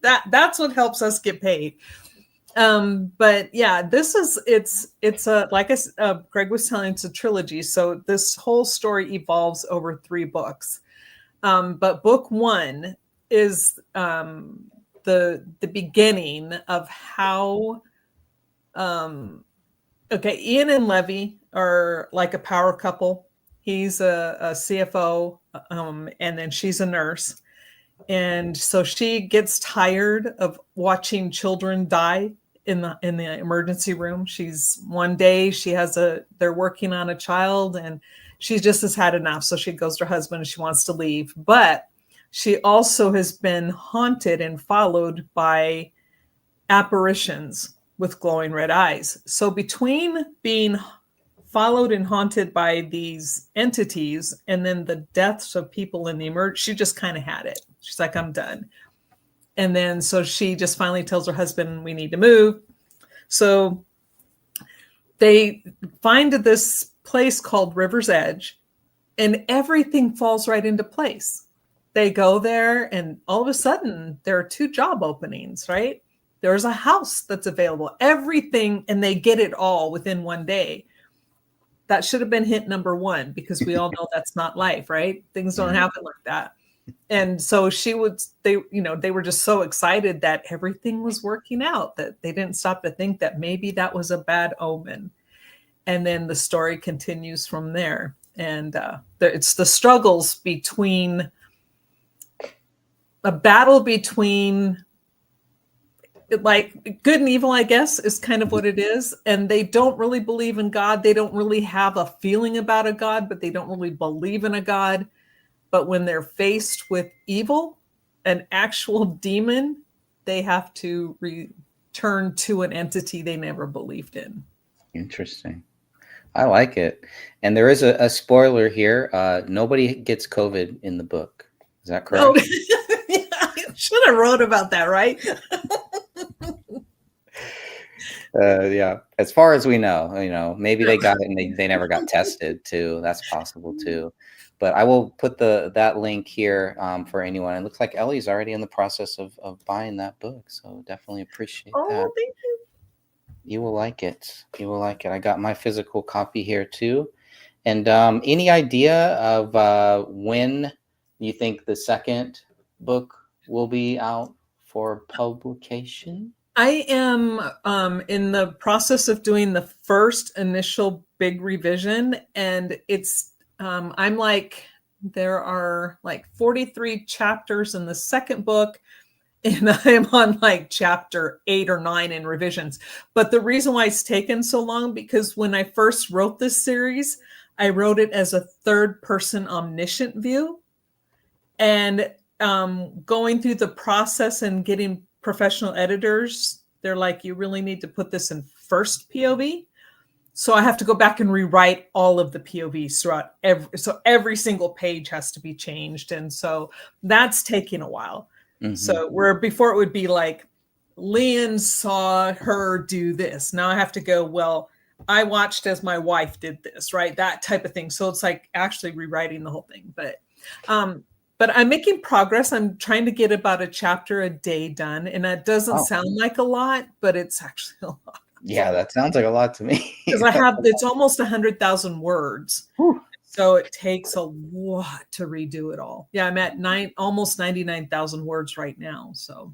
Speaker 2: that's what helps us get paid. But yeah, it's a, like Greg was telling, it's a trilogy. So this whole story evolves over 3 books. But book 1 is the beginning of how okay, Ian and Levy are like a power couple. He's a CFO, and then she's a nurse. And so she gets tired of watching children die in the emergency room. One day they're working on a child, and she just has had enough. So she goes to her husband and she wants to leave. But she also has been haunted and followed by apparitions with glowing red eyes. So between being followed and haunted by these entities and then the deaths of people in the emergency, she just kind of had it. She's like, I'm done. And then so she just finally tells her husband, we need to move. So they find this place called River's Edge, and everything falls right into place. They go there, and all of a sudden there are 2 job openings, right? There's a house that's available, everything, and they get it all within one day. That should have been hint number 1, because we all know that's not life, right? Things don't happen like that. And so they were just so excited that everything was working out that they didn't stop to think that maybe that was a bad omen. And then the story continues from there. And it's the struggles between a battle between like good and evil, I guess, is kind of what it is. And they don't really believe in God. They don't really have a feeling about a God, but they don't really believe in a God. But when they're faced with evil, an actual demon, they have to return to an entity they never believed in.
Speaker 1: Interesting. I like it. And there is a spoiler here. Nobody gets COVID in the book. Is that correct?
Speaker 2: Oh, yeah, I should have wrote about that, right?
Speaker 1: Yeah. As far as we know, maybe they got it and they never got tested too. That's possible too. But I will put that link here for anyone. It looks like Ellie's already in the process of buying that book. So definitely appreciate that.
Speaker 2: Thank you.
Speaker 1: You will like it. You will like it. I got my physical copy here too. And any idea of when you think the second book will be out for publication?
Speaker 2: I am in the process of doing the first initial big revision, and I'm like, there are like 43 chapters in the second book, and I am on like chapter 8 or 9 in revisions. But the reason why it's taken so long, because when I first wrote this series, I wrote it as a third person omniscient view. And going through the process and getting professional editors, they're like, you really need to put this in first POV. So I have to go back and rewrite all of the POVs throughout every single page has to be changed. And so that's taking a while.
Speaker 1: Mm-hmm.
Speaker 2: So where before it would be like, Leon saw her do this. Now I have to go, well, I watched as my wife did this, right? That type of thing. So it's like actually rewriting the whole thing. But I'm making progress. I'm trying to get about a chapter a day done. And that doesn't sound like a lot, but it's actually a lot.
Speaker 1: Yeah, that sounds like a lot to me.
Speaker 2: Because it's almost 100,000 words. Whew. So it takes a lot to redo it all. Yeah, I'm at almost 99,000 words right now. So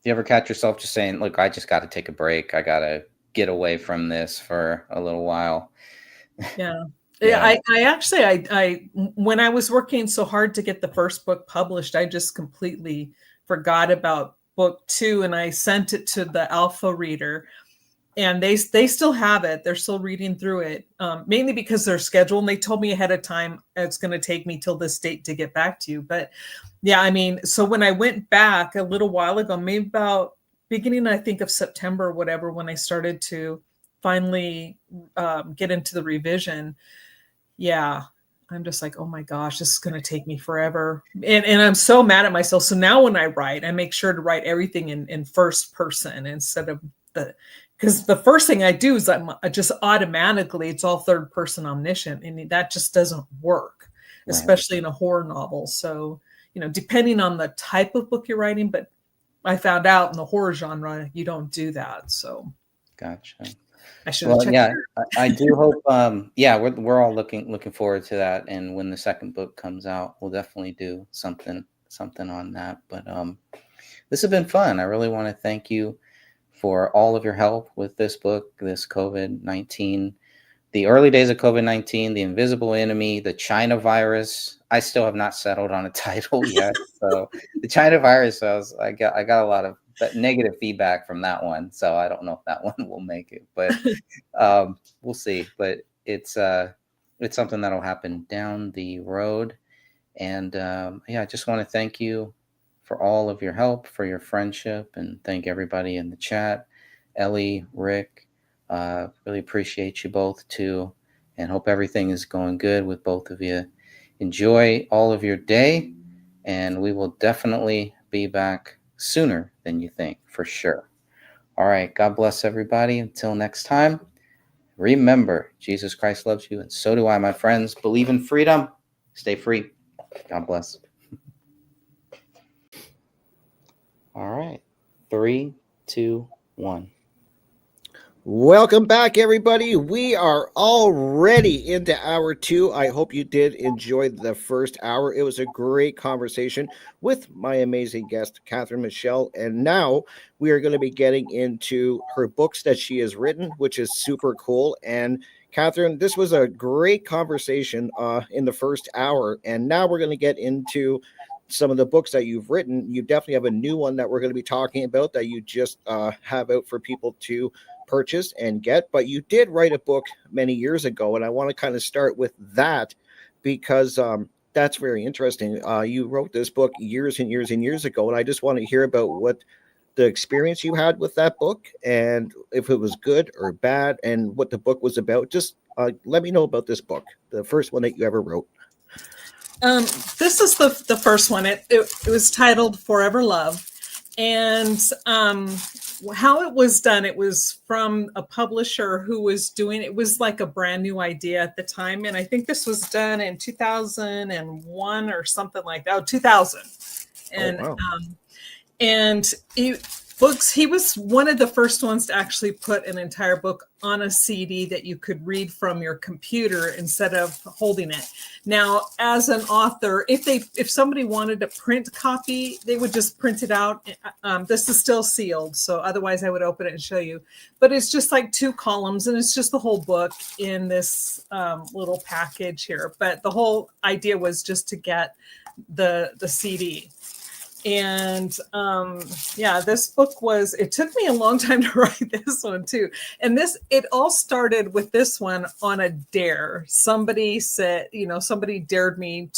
Speaker 1: do you ever catch yourself just saying, look, I just got to take a break. I got to get away from this for a little while?
Speaker 2: Yeah. Yeah. I actually, when I was working so hard to get the first book published, I just completely forgot about book 2, and I sent it to the alpha reader, and they still have it. They're still reading through it, mainly because they're scheduled. And they told me ahead of time, it's going to take me till this date to get back to you. But yeah, I mean, so when I went back a little while ago, maybe about beginning, I think, of September or whatever, when I started to finally get into the revision, yeah, I'm just like, oh my gosh, this is going to take me forever. And I'm so mad at myself. So now when I write, I make sure to write everything in first person instead of because the first thing I do is I just automatically, it's all third person omniscient. And that just doesn't work, especially in a horror novel. So, depending on the type of book you're writing, but I found out in the horror genre, you don't do that. So.
Speaker 1: Gotcha.
Speaker 2: I should have checked.
Speaker 1: Yeah, I do hope. We're all looking forward to that. And when the second book comes out, we'll definitely do something on that. But this has been fun. I really want to thank you for all of your help with this book, this COVID-19, the early days of COVID-19, the invisible enemy, the China virus. I still have not settled on a title yet. So the China virus, I got a lot of negative feedback from that one. So I don't know if that one will make it, but we'll see. But it's something that'll happen down the road. And I just want to thank you for all of your help, for your friendship, and thank everybody in the chat. Ellie, Rick, really appreciate you both too, and hope everything is going good with both of you. Enjoy all of your day, and we will definitely be back sooner than you think, for sure. All right, God bless everybody. Until next time, remember, Jesus Christ loves you, and so do I, my friends. Believe in freedom. Stay free. God bless. All right. 3, 2, 1.
Speaker 3: Welcome back, everybody. We are already into hour 2. I hope you did enjoy the first hour. It was a great conversation with my amazing guest, Catherine Michele. And now we are going to be getting into her books that she has written, which is super cool. And Catherine, this was a great conversation in the first hour. And now we're going to get into some of the books that you've written. You definitely have a new one that we're going to be talking about that you just have out for people to purchase and get. But you did write a book many years ago, and I want to kind of start with that because that's very interesting. You wrote this book years and years and years ago, and I just want to hear about what the experience you had with that book and if it was good or bad and what the book was about. Just let me know about this book, the first one that you ever wrote.
Speaker 2: This is the first one. It was titled Forever Love. And how it was done, it was from a publisher who was doing, it was like a brand new idea at the time. And I think this was done in 2001 or something like that. 2000. And,
Speaker 3: wow.
Speaker 2: And he was one of the first ones to actually put an entire book on a CD that you could read from your computer instead of holding it. Now, as an author, if somebody wanted a print copy, they would just print it out. This is still sealed, so otherwise I would open it and show you. But it's just like 2 columns, and it's just the whole book in this little package here. But the whole idea was just to get the CD. And yeah, this book it took me a long time to write this one too. And it all started with this one on a dare. Somebody said, somebody dared me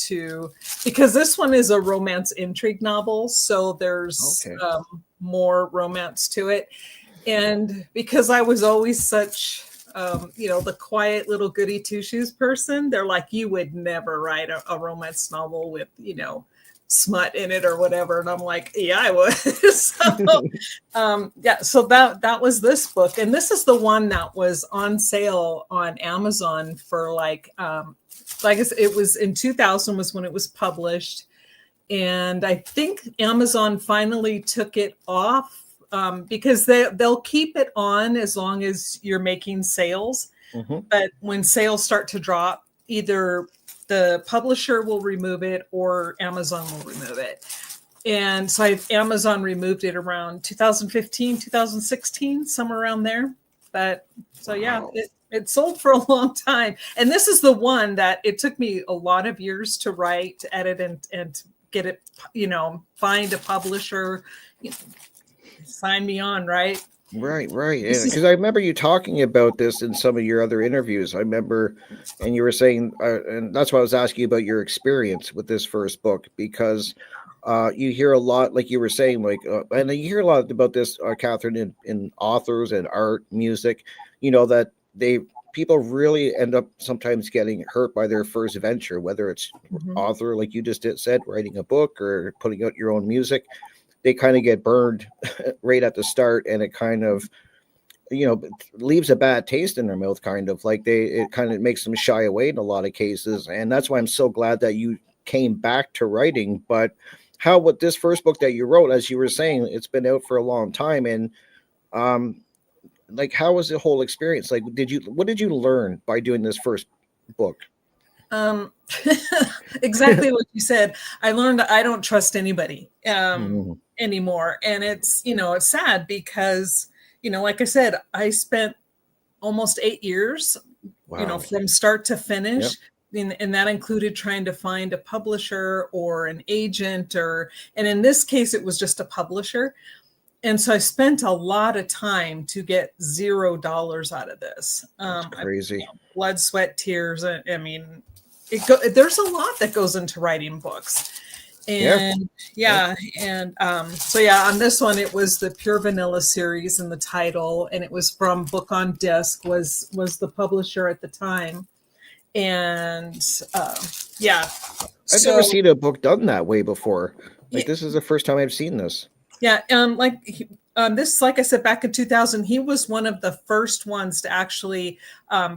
Speaker 2: because this one is a romance intrigue novel. So there's more romance to it. And because I was always such, the quiet little goody two shoes person, they're like, you would never write a romance novel with, smut in it or whatever. And I'm like, yeah, I would. So that was this book. And this is the one that was on sale on Amazon for like I said, it was in 2000 was when it was published. And I think Amazon finally took it off because they'll keep it on as long as you're making sales. Mm-hmm. But when sales start to drop, either the publisher will remove it or Amazon will remove it. And so Amazon removed it around 2015, 2016, somewhere around there. But so, yeah, it sold for a long time. And this is the one that it took me a lot of years to write, to edit, and get it, find a publisher, sign me on, right?
Speaker 3: Right. Because I remember you talking about this in some of your other interviews. I remember, and you were saying, and that's why I was asking you about your experience with this first book, because you hear a lot, like you were saying, and you hear a lot about this, Catherine, in authors and art, music, that people really end up sometimes getting hurt by their first venture, whether it's author, like you just said, writing a book or putting out your own music. They kind of get burned right at the start, and it kind of, leaves a bad taste in their mouth, kind of like it kind of makes them shy away in a lot of cases. And that's why I'm so glad that you came back to writing. But how, with this first book that you wrote, as you were saying, it's been out for a long time. And how was the whole experience? Like, what did you learn by doing this first book?
Speaker 2: Exactly what you said. I learned I don't trust anybody anymore. And it's, it's sad because, like I said, I spent almost 8 years, from start to finish. Yep. And that included trying to find a publisher or an agent and in this case, it was just a publisher. And so I spent a lot of time to get $0 out of this.
Speaker 3: That's crazy.
Speaker 2: Blood, sweat, tears. I mean, there's a lot that goes into writing books. And on this one, it was the Pure Vanilla series in the title, and it was from Book on Disc was the publisher at the time. And I've
Speaker 3: never seen a book done that way before. This is the first time I've seen this.
Speaker 2: Yeah, this, like I said, back in 2000, he was one of the first ones to actually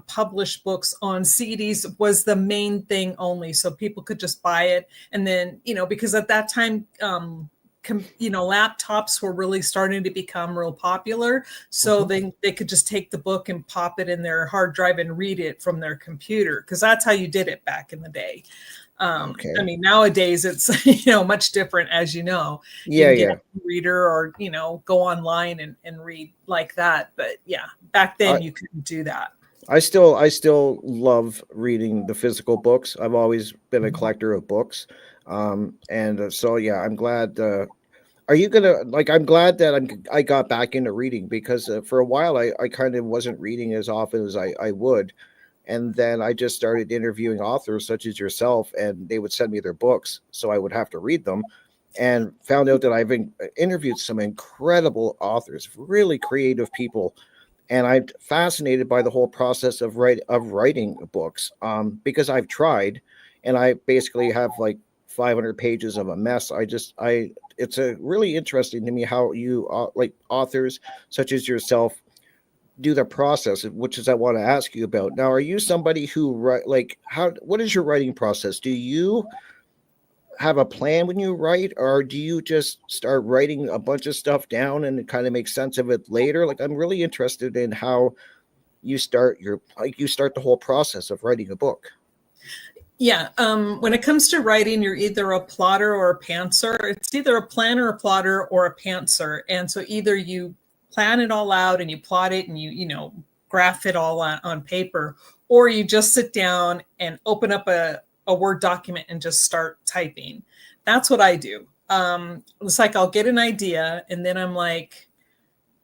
Speaker 2: publish books on CDs. Was the main thing only, so people could just buy it. And then, because at that time, laptops were really starting to become real popular, so they could just take the book and pop it in their hard drive and read it from their computer, because that's how you did it back in the day. I mean, nowadays it's, much different, as you know. You can get a reader or, go online and read like that. But back then you couldn't do that.
Speaker 3: I still love reading the physical books. I've always been a collector of books. I'm glad. Are you gonna I'm glad that I got back into reading, because for a while I kind of wasn't reading as often as I would. And then I just started interviewing authors such as yourself, and they would send me their books, so I would have to read them, and found out that I've interviewed some incredible authors, really creative people. And I'm fascinated by the whole process of writing books, because I've tried, and I basically have 500 pages of a mess. It's really interesting to me how you authors such as yourself do the process, which is I want to ask you about. Now, are you somebody who what is your writing process? Do you have a plan when you write, or do you just start writing a bunch of stuff down and kind of make sense of it later? I'm really interested in how you start the whole process of writing a book.
Speaker 2: Yeah. When it comes to writing, you're either a plotter or a pantser. It's either a planner, a plotter, or a pantser. And so either you plan it all out and you plot it and you graph it all on paper, or you just sit down and open up a Word document and just start typing. That's what I do. It's like I'll get an idea, and then I'm like,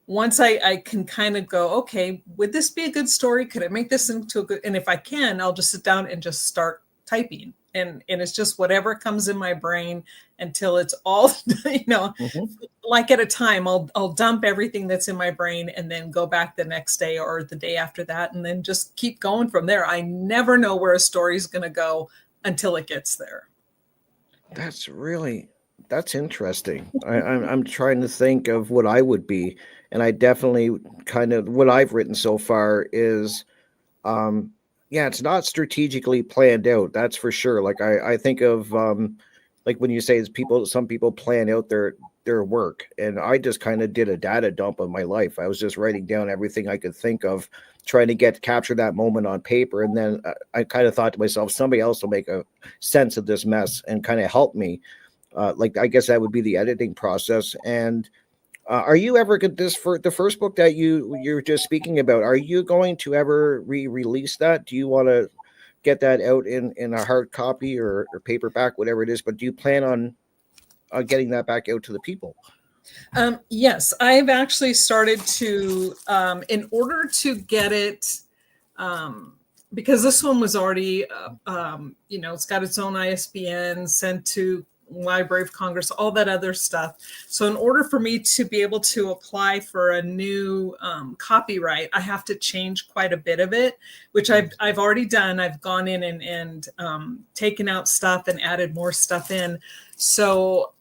Speaker 2: once I can kind of go, okay, would this be a good story? Could I make this into a good? And if I can, I'll just sit down and just start typing, and it's just whatever comes in my brain until it's all, like at a time. I'll dump everything that's in my brain and then go back the next day or the day after that, and then just keep going from there. I never know where a story is going to go until it gets there.
Speaker 3: That's interesting. I'm trying to think of what I would be, and I definitely kind of what I've written so far is, yeah, it's not strategically planned out. That's for sure. Like I think of like when you say it's some people plan out their work, and I just kind of did a data dump of my life. I was just writing down everything I could think of, trying to capture that moment on paper, and then I kind of thought to myself, somebody else will make a sense of this mess and kind of help me. Like I guess that would be the editing process. And are you ever for the first book that you're just speaking about? Are you going to ever re-release that? Do you want to get that out in a hard copy or paperback, whatever it is? But do you plan on getting that back out to the people?
Speaker 2: Yes, I've actually started to, in order to get it, because this one was already, it's got its own ISBN sent to Library of Congress, all that other stuff. So in order for me to be able to apply for a new copyright, I have to change quite a bit of it, which I've already done. I've gone in and taken out stuff and added more stuff in. So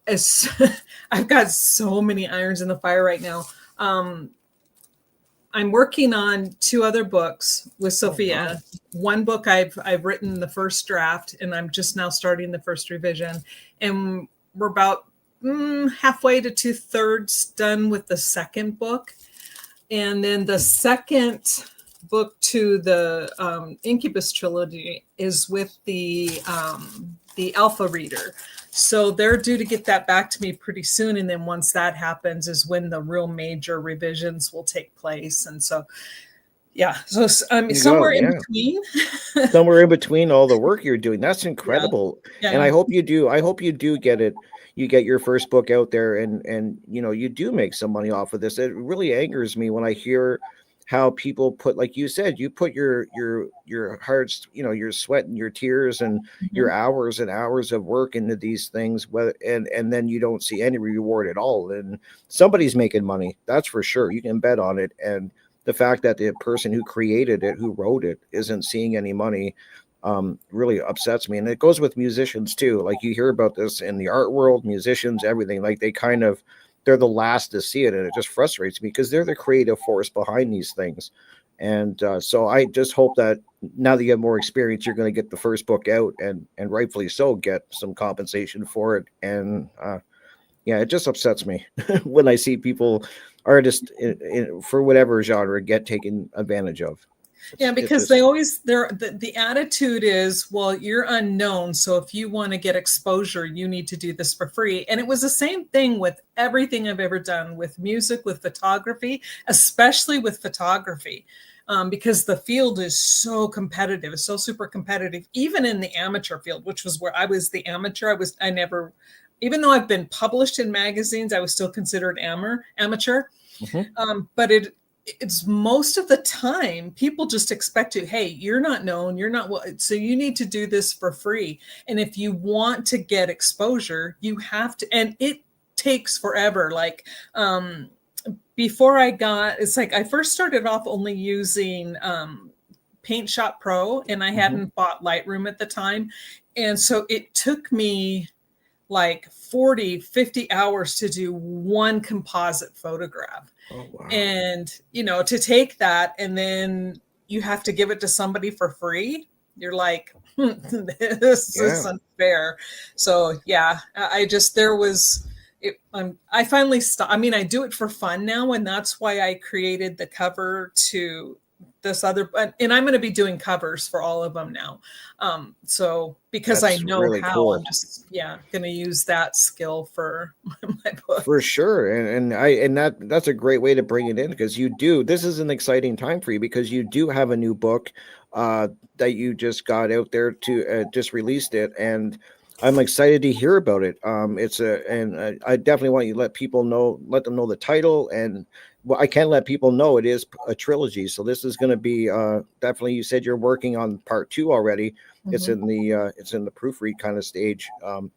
Speaker 2: I've got so many irons in the fire right now. I'm working on 2 other books with Sophia.
Speaker 3: Oh, wow.
Speaker 2: One book I've written the first draft, and I'm just now starting the first revision. And we're about halfway to 2/3 done with the second book. And then the second book to the Incubus trilogy is with the alpha reader. So they're due to get that back to me pretty soon. And then once that happens is when the real major revisions will take place. And so, yeah, so somewhere in between.
Speaker 3: Somewhere in between all the work you're doing. That's incredible.
Speaker 2: Yeah.
Speaker 3: And I hope you do get it. You get your first book out there and you do make some money off of this. It really angers me when I hear how people put, like you said, you put your hearts, your sweat and your tears and your hours and hours of work into these things, and then you don't see any reward at all. And somebody's making money, that's for sure. You can bet on it. And the fact that the person who created it, who wrote it, isn't seeing any money really upsets me. And it goes with musicians too. Like you hear about this in the art world, musicians, everything, like they're the last to see it, and it just frustrates me because they're the creative force behind these things. And so I just hope that now that you have more experience, you're going to get the first book out and rightfully so get some compensation for it. And yeah, it just upsets me when I see artists for whatever genre get taken advantage of.
Speaker 2: Yeah, because the attitude is, well, you're unknown, so if you want to get exposure, you need to do this for free. And it was the same thing with everything I've ever done, with music, with photography, especially with photography, because the field is so competitive. It's so super competitive, even in the amateur field, which was where I was the amateur. Even though I've been published in magazines, I was still considered amateur. But it's most of the time people just expect to, hey, you're not known, you're not, so you need to do this for free. And if you want to get exposure, you have to, and it takes forever. Like before it's like I first started off only using Paint Shop Pro, and I hadn't bought Lightroom at the time. And so it took me like 40-50 hours to do one composite photograph.
Speaker 3: Oh, wow.
Speaker 2: And to take that and then you have to give it to somebody for free, you're like, this isn't fair. So yeah, I finally stopped. I mean, I do it for fun now, and that's why I created the cover to this other, and I'm going to be doing covers for all of them now. So because that's I know really how, cool. I'm just going to use that skill for my book
Speaker 3: for sure. And that's a great way to bring it in, because this is an exciting time for you, because you do have a new book that you just got out there to just released it. And I'm excited to hear about it. I definitely want you to let them know the title, and well, I can let people know it is a trilogy. So this is going to be definitely. You said you're working on part 2 already. It's in the proofread kind of stage,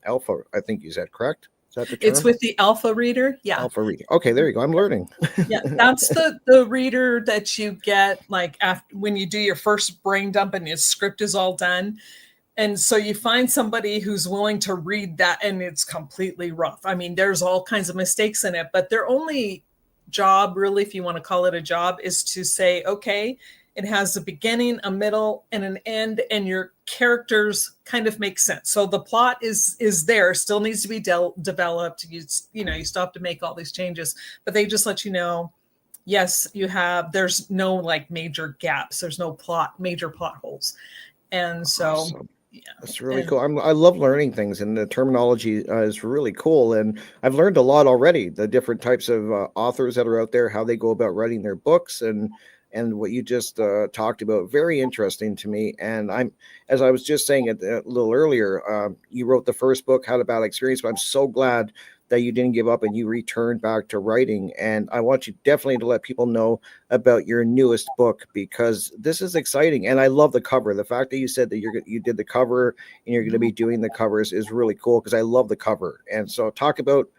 Speaker 3: alpha. I think you said, correct? Is that the term?
Speaker 2: It's with the alpha reader. Yeah.
Speaker 3: Alpha reading. Okay, there you go. I'm learning.
Speaker 2: Yeah, that's the reader that you get like after when you do your first brain dump and your script is all done. And so you find somebody who's willing to read that, and it's completely rough. I mean, there's all kinds of mistakes in it, but their only job, really, if you want to call it a job, is to say, okay, it has a beginning, a middle, and an end, and your characters kind of make sense. So the plot is there, still needs to be developed. You still have to make all these changes, but they just let you know, yes, there's no like major gaps. There's no major plot holes. And so,
Speaker 3: awesome.
Speaker 2: yeah,
Speaker 3: that's really cool. I love learning things, and the terminology is really cool. And I've learned a lot already. The different types of authors that are out there, how they go about writing their books, and what you just talked about, very interesting to me. And as I was just saying it a little earlier, you wrote the first book, Had a Bad Experience, but I'm so glad that you didn't give up and you returned back to writing. And I want you definitely to let people know about your newest book, because this is exciting. And I love the cover. The fact that you said that you did the cover and you're going to be doing the covers is really cool, because I love the cover. And so talk about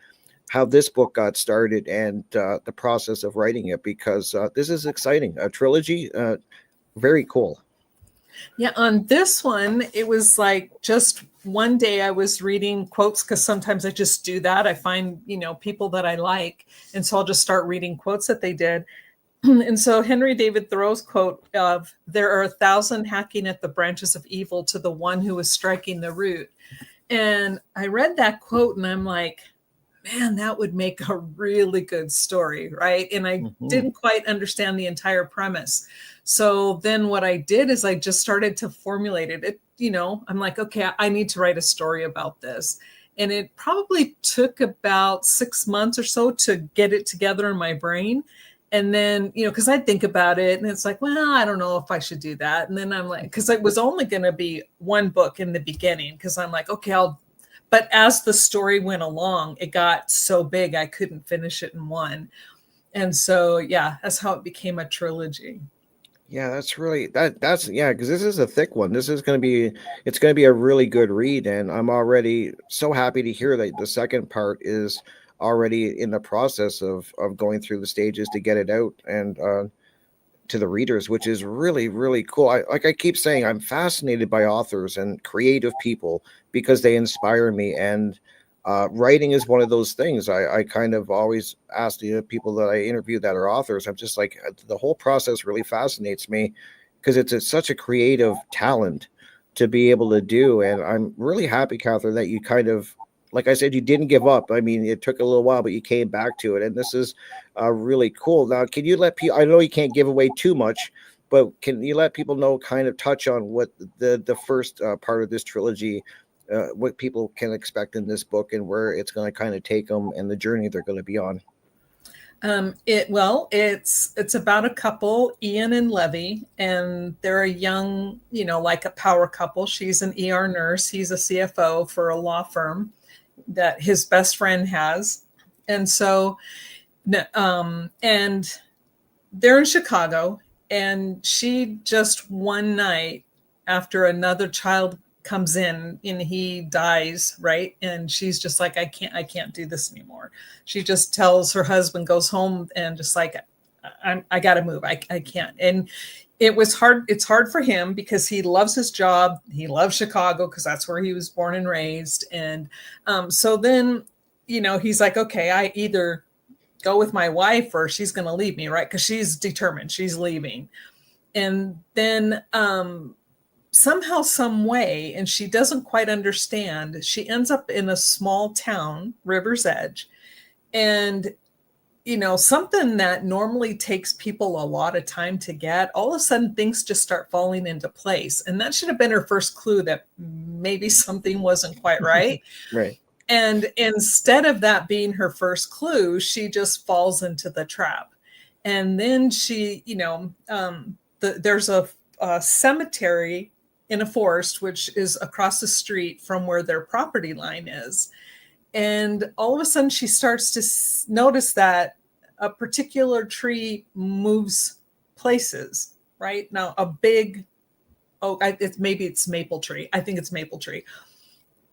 Speaker 3: how this book got started and the process of writing it, because this is exciting. A trilogy, very cool.
Speaker 2: Yeah, on this one, it was like just one day I was reading quotes, because sometimes I just do that. I find, people that I like, and so I'll just start reading quotes that they did. And so Henry David Thoreau's quote of, "There are 1,000 hacking at the branches of evil to the one who is striking the root." And I read that quote and I'm like, man, that would make a really good story, right? And I didn't quite understand the entire premise. So then what I did is I just started to formulate it. I'm like, okay, I need to write a story about this. And it probably took about 6 months or so to get it together in my brain. And then, because I'd think about it and it's like, well, I don't know if I should do that. And then I'm like, because it was only going to be one book in the beginning, because I'm like, okay, but as the story went along, it got so big, I couldn't finish it in one. And so, yeah, that's how it became a trilogy.
Speaker 3: Yeah, that's really that's yeah, because this is a thick one. It's going to be a really good read, and I'm already so happy to hear that the second part is already in the process of going through the stages to get it out and to the readers, which is really, really cool. Like I keep saying, I'm fascinated by authors and creative people because they inspire me. And writing is one of those things. I kind of always ask the people that I interview that are authors, I'm just like, the whole process really fascinates me, because it's such a creative talent to be able to do. And I'm really happy, Catherine, that you kind of, like I said, you didn't give up. I mean, it took a little while, but you came back to it. And this is really cool. Now, can you let people, I know you can't give away too much, but can you let people know, kind of touch on what the first part of this trilogy, what people can expect in this book and where it's going to kind of take them and the journey they're going to be on?
Speaker 2: It's about a couple, Ian and Levy, and they're a young, like a power couple. She's an ER nurse. He's a CFO for a law firm that his best friend has. And so, and they're in Chicago, and she just one night, after another child comes in and he dies, right? And she's just like, I can't do this anymore. She just tells her husband, goes home and just like, I got to move. I can't. And it was hard. It's hard for him because he loves his job. He loves Chicago because that's where he was born and raised. And so then, he's like, okay, I either go with my wife or she's going to leave me, right? Because she's determined, she's leaving. And then somehow, some way, and she doesn't quite understand, she ends up in a small town, River's Edge. And something that normally takes people a lot of time to get, all of a sudden things just start falling into place. And that should have been her first clue that maybe something wasn't quite right.
Speaker 3: Right.
Speaker 2: And instead of that being her first clue, she just falls into the trap. And then she, there's a cemetery in a forest, which is across the street from where their property line is. And all of a sudden she starts to notice that a particular tree moves places, right? Now, a big, maybe it's maple tree. I think it's maple tree.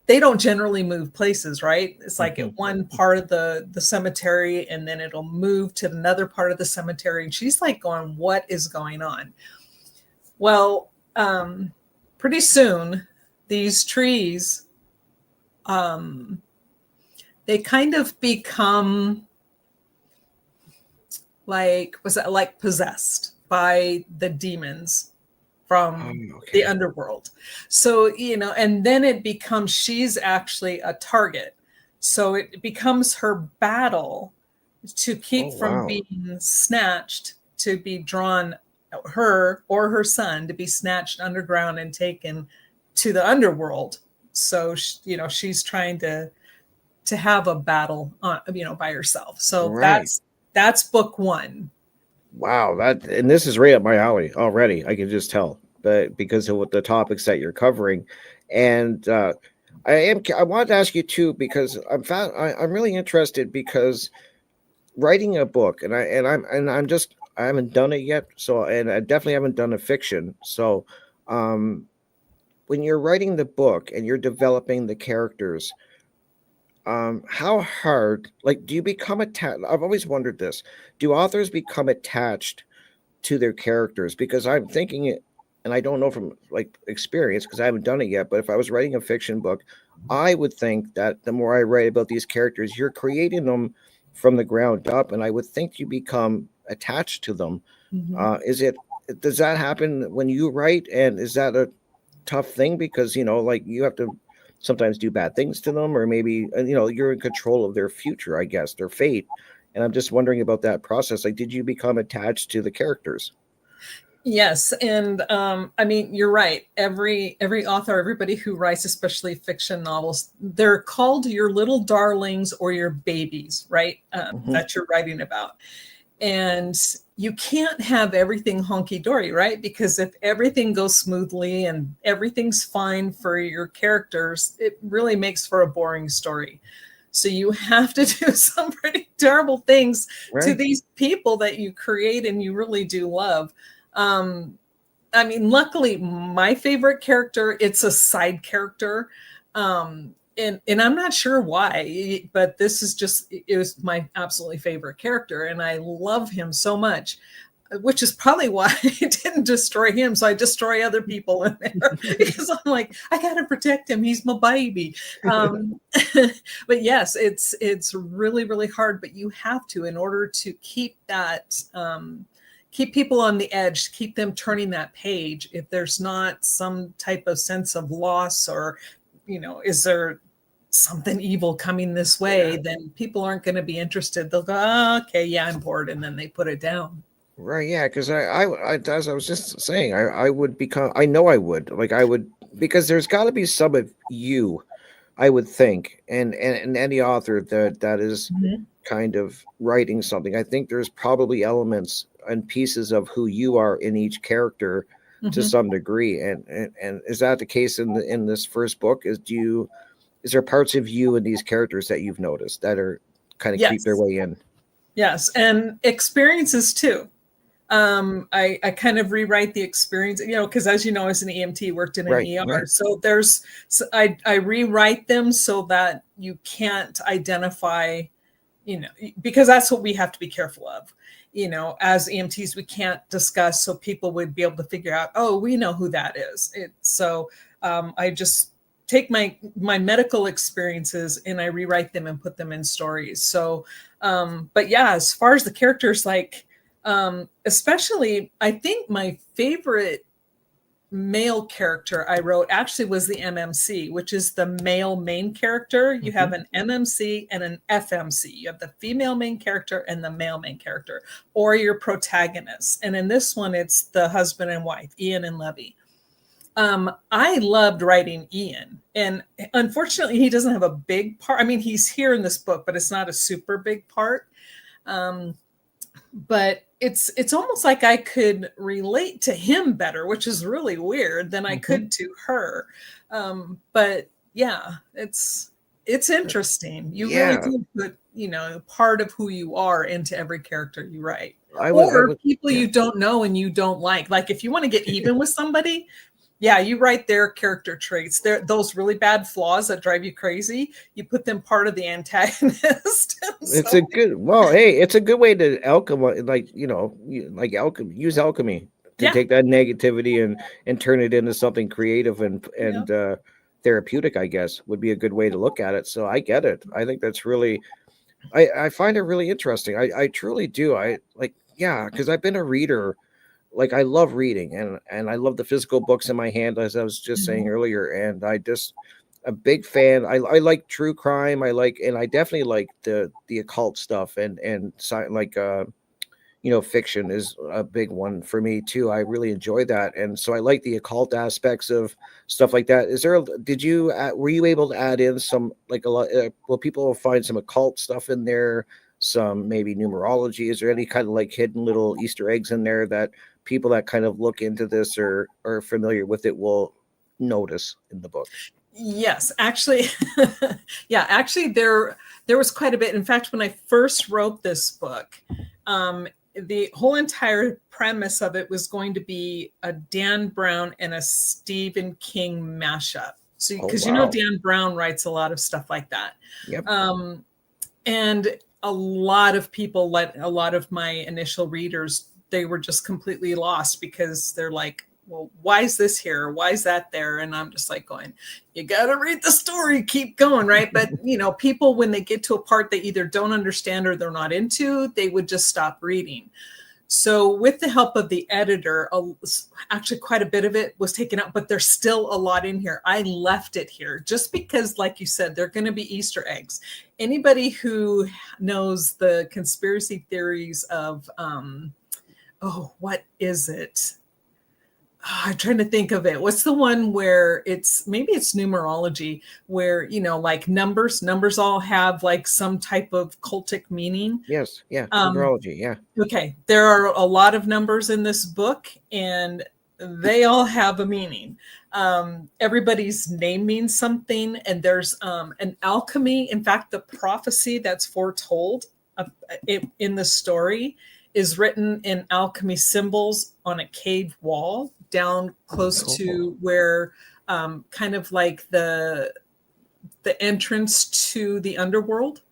Speaker 2: They don't generally move places, right? It's like at one part of the cemetery, and then it'll move to another part of the cemetery. And she's like going, what is going on? Well, pretty soon these trees, they kind of become like, was that like possessed by the demons from the underworld. So, and then it becomes, she's actually a target. So it becomes her battle to keep from being snatched, to be drawn, her or her son to be snatched underground and taken to the underworld. So, she's trying to have a battle on, by herself. So that's book one.
Speaker 3: Wow, and this is right up my alley already. I can just tell, but because of what the topics that you're covering, and I wanted to ask you too, because I'm really interested, because writing a book, and I haven't done it yet. So, and I definitely haven't done a fiction. So, when you're writing the book and you're developing the characters, how hard, like, do you become attached? I've always wondered this. Do authors become attached to their characters? Because I'm thinking it, and I don't know from like experience because I haven't done it yet, but if I was writing a fiction book, I would think that the more I write about these characters, you're creating them from the ground up, and I would think you become attached to them. Does that happen when you write, and is that a tough thing? Because like, you have to sometimes do bad things to them, or maybe you're in control of their future, I guess, their fate. And I'm just wondering about that process. Like, did you become attached to the characters?
Speaker 2: Yes, and I mean, you're right. Every author, everybody who writes, especially fiction novels, they're called your little darlings or your babies, right? That you're writing about. And you can't have everything honky-dory, right? Because if everything goes smoothly and everything's fine for your characters, it really makes for a boring story. So you have to do some pretty terrible things to these people that you create and you really do love. I mean, luckily, my favorite character, it's a side character. And I'm not sure why, but this is just, it was my absolutely favorite character. And I love him so much, which is probably why I didn't destroy him. So I destroy other people in there because I'm like, I got to protect him. He's my baby. But yes, it's really, really hard, but you have to, in order to keep that, keep people on the edge, keep them turning that page. If there's not some type of sense of loss, or, is there something evil coming this way, then people aren't going to be interested. They'll go, oh, okay, yeah, I'm bored. And then they put it down.
Speaker 3: Right. Yeah. Because I, as I was just saying, I would become, I know I would, like, I would, because there's got to be some of you, I would think, and any author that is kind of writing something, I think there's probably elements and pieces of who you are in each character to some degree. And is that the case in this first book? Is there parts of you in these characters that you've noticed that are kind of creep their way in? Yes.
Speaker 2: And experiences too. I kind of rewrite the experience, because as you know, as an EMT, worked in an ER. So I rewrite them so that you can't identify, because that's what we have to be careful of. As EMTs, we can't discuss, so people would be able to figure out, oh, we know who that is. I just take my medical experiences and I rewrite them and put them in stories. So, but yeah, as far as the characters, like, especially, I think my favorite male character I wrote actually was the MMC, which is the male main character. You have an MMC and an FMC. You have the female main character and the male main character, or your protagonist. And in this one, it's the husband and wife, Ian and Levy. I loved writing Ian, and unfortunately he doesn't have a big part. I mean, he's here in this book, but it's not a super big part. But it's almost like I could relate to him better, which is really weird, than I could to her. But yeah, it's interesting. You really
Speaker 3: Yeah,
Speaker 2: do put, part of who you are into every character you write.
Speaker 3: I
Speaker 2: Or
Speaker 3: would,
Speaker 2: people
Speaker 3: yeah.
Speaker 2: you don't know and you don't like. Like if you want to get even with somebody, yeah, you write their character traits. Those really bad flaws that drive you crazy. You put them part of the antagonist.
Speaker 3: It's
Speaker 2: So
Speaker 3: a good, well, hey, it's a good way to alchemy, like, like alchemy, use alchemy to
Speaker 2: yeah,
Speaker 3: take that negativity and turn it into something creative
Speaker 2: yeah.
Speaker 3: and therapeutic, I guess, would be a good way to look at it. So I get it. I think that's really, I find it really interesting. I truly do. I like, yeah, because I've been a reader. Like I love reading and I love the physical books in my hand, as I was just saying
Speaker 2: Mhm.
Speaker 3: earlier. And I just a big fan. I like true crime. And I definitely like the occult stuff like fiction is a big one for me too. I really enjoy that, and so I like the occult aspects of stuff like that. Did you were you able to add in some like a lot? Will people find some occult stuff in there? Some maybe numerology? Is there any kind of like hidden little Easter eggs in there that people that kind of look into this or are familiar with it will notice in the book?
Speaker 2: Yes, actually, yeah, actually, there was quite a bit. In fact, when I first wrote this book, the whole entire premise of it was going to be a Dan Brown and a Stephen King mashup. So,
Speaker 3: Oh
Speaker 2: because
Speaker 3: wow!
Speaker 2: Dan Brown writes a lot of stuff like that,
Speaker 3: Yep.
Speaker 2: and a lot of people, like a lot of my initial readers, they were just completely lost because they're like, well, why is this here? Why is that there? And I'm just like going, you got to read the story, keep going, right? But, people, when they get to a part they either don't understand or they're not into, they would just stop reading. So with the help of the editor, actually quite a bit of it was taken out, but there's still a lot in here. I left it here just because, like you said, they're going to be Easter eggs. Anybody who knows the conspiracy theories of, what is it? I'm trying to think of it. What's the one where maybe it's numerology, where, like numbers all have like some type of cultic meaning.
Speaker 3: Yes. Yeah.
Speaker 2: Um,
Speaker 3: Numerology. Yeah.
Speaker 2: okay. There are a lot of numbers in this book and they all have a meaning. Everybody's name means something. And there's an alchemy. In fact, the prophecy that's foretold in the story is written in alchemy symbols on a cave wall down close
Speaker 3: Cool.
Speaker 2: to where kind of like the entrance to the underworld.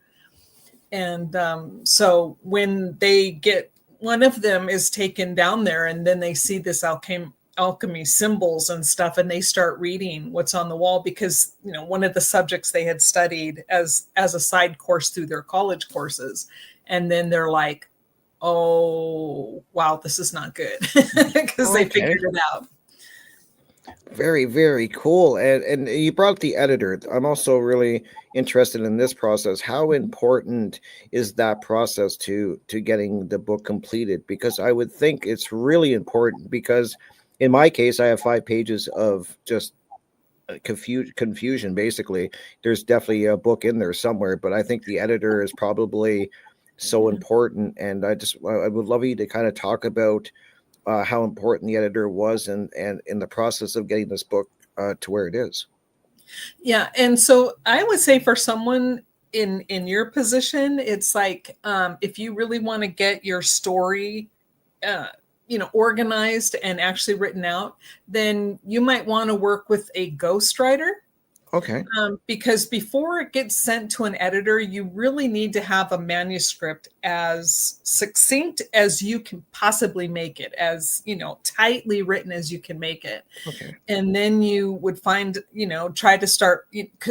Speaker 2: And so when they get, one of them is taken down there and then they see this alchemy symbols and stuff, and they start reading what's on the wall because, one of the subjects they had studied as a side course through their college courses. And then they're like, oh, wow, this is not good, because they
Speaker 3: Okay.
Speaker 2: figured it out.
Speaker 3: Very, very cool. And you brought up the editor. I'm also really interested in this process. How important is that process to getting the book completed? Because I would think it's really important because in my case, I have 5 pages of just confusion basically. There's definitely a book in there somewhere, but I think the editor is probably so important. And I would love you to kind of talk about how important the editor was and in the process of getting this book to where it is.
Speaker 2: Yeah, and so I would say for someone in your position, it's like if you really want to get your story organized and actually written out, then you might want to work with a ghostwriter.
Speaker 3: Okay.
Speaker 2: Because before it gets sent to an editor, you really need to have a manuscript as succinct as you can possibly make it, as tightly written as you can make it.
Speaker 3: Okay.
Speaker 2: And then you would try to start.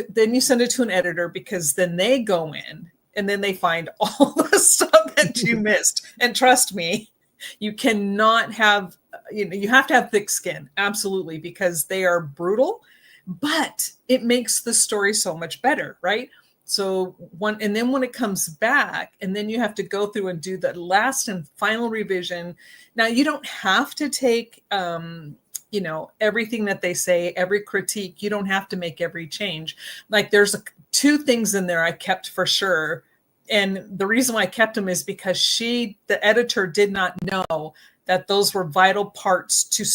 Speaker 2: Then you send it to an editor, because then they go in and then they find all the stuff that you missed. And trust me, you cannot have. You have to have thick skin, absolutely, because they are brutal. But it makes the story so much better, right? So and then when it comes back, and then you have to go through and do the last and final revision. Now, you don't have to take, everything that they say, every critique. You don't have to make every change. Like there's 2 things in there I kept for sure. And the reason why I kept them is because the editor, did not know that those were vital parts to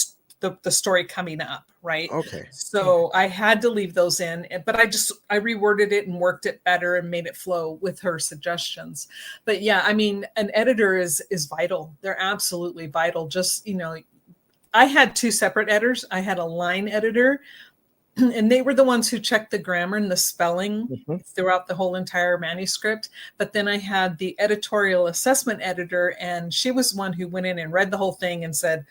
Speaker 2: the story coming up, right?
Speaker 3: Okay.
Speaker 2: So I had to leave those in, but I reworded it and worked it better and made it flow with her suggestions. But yeah, I mean, an editor is vital. They're absolutely vital. Just, I had two separate editors. I had a line editor, and they were the ones who checked the grammar and the spelling throughout the whole entire manuscript. But then I had the editorial assessment editor, and she was one who went in and read the whole thing and said,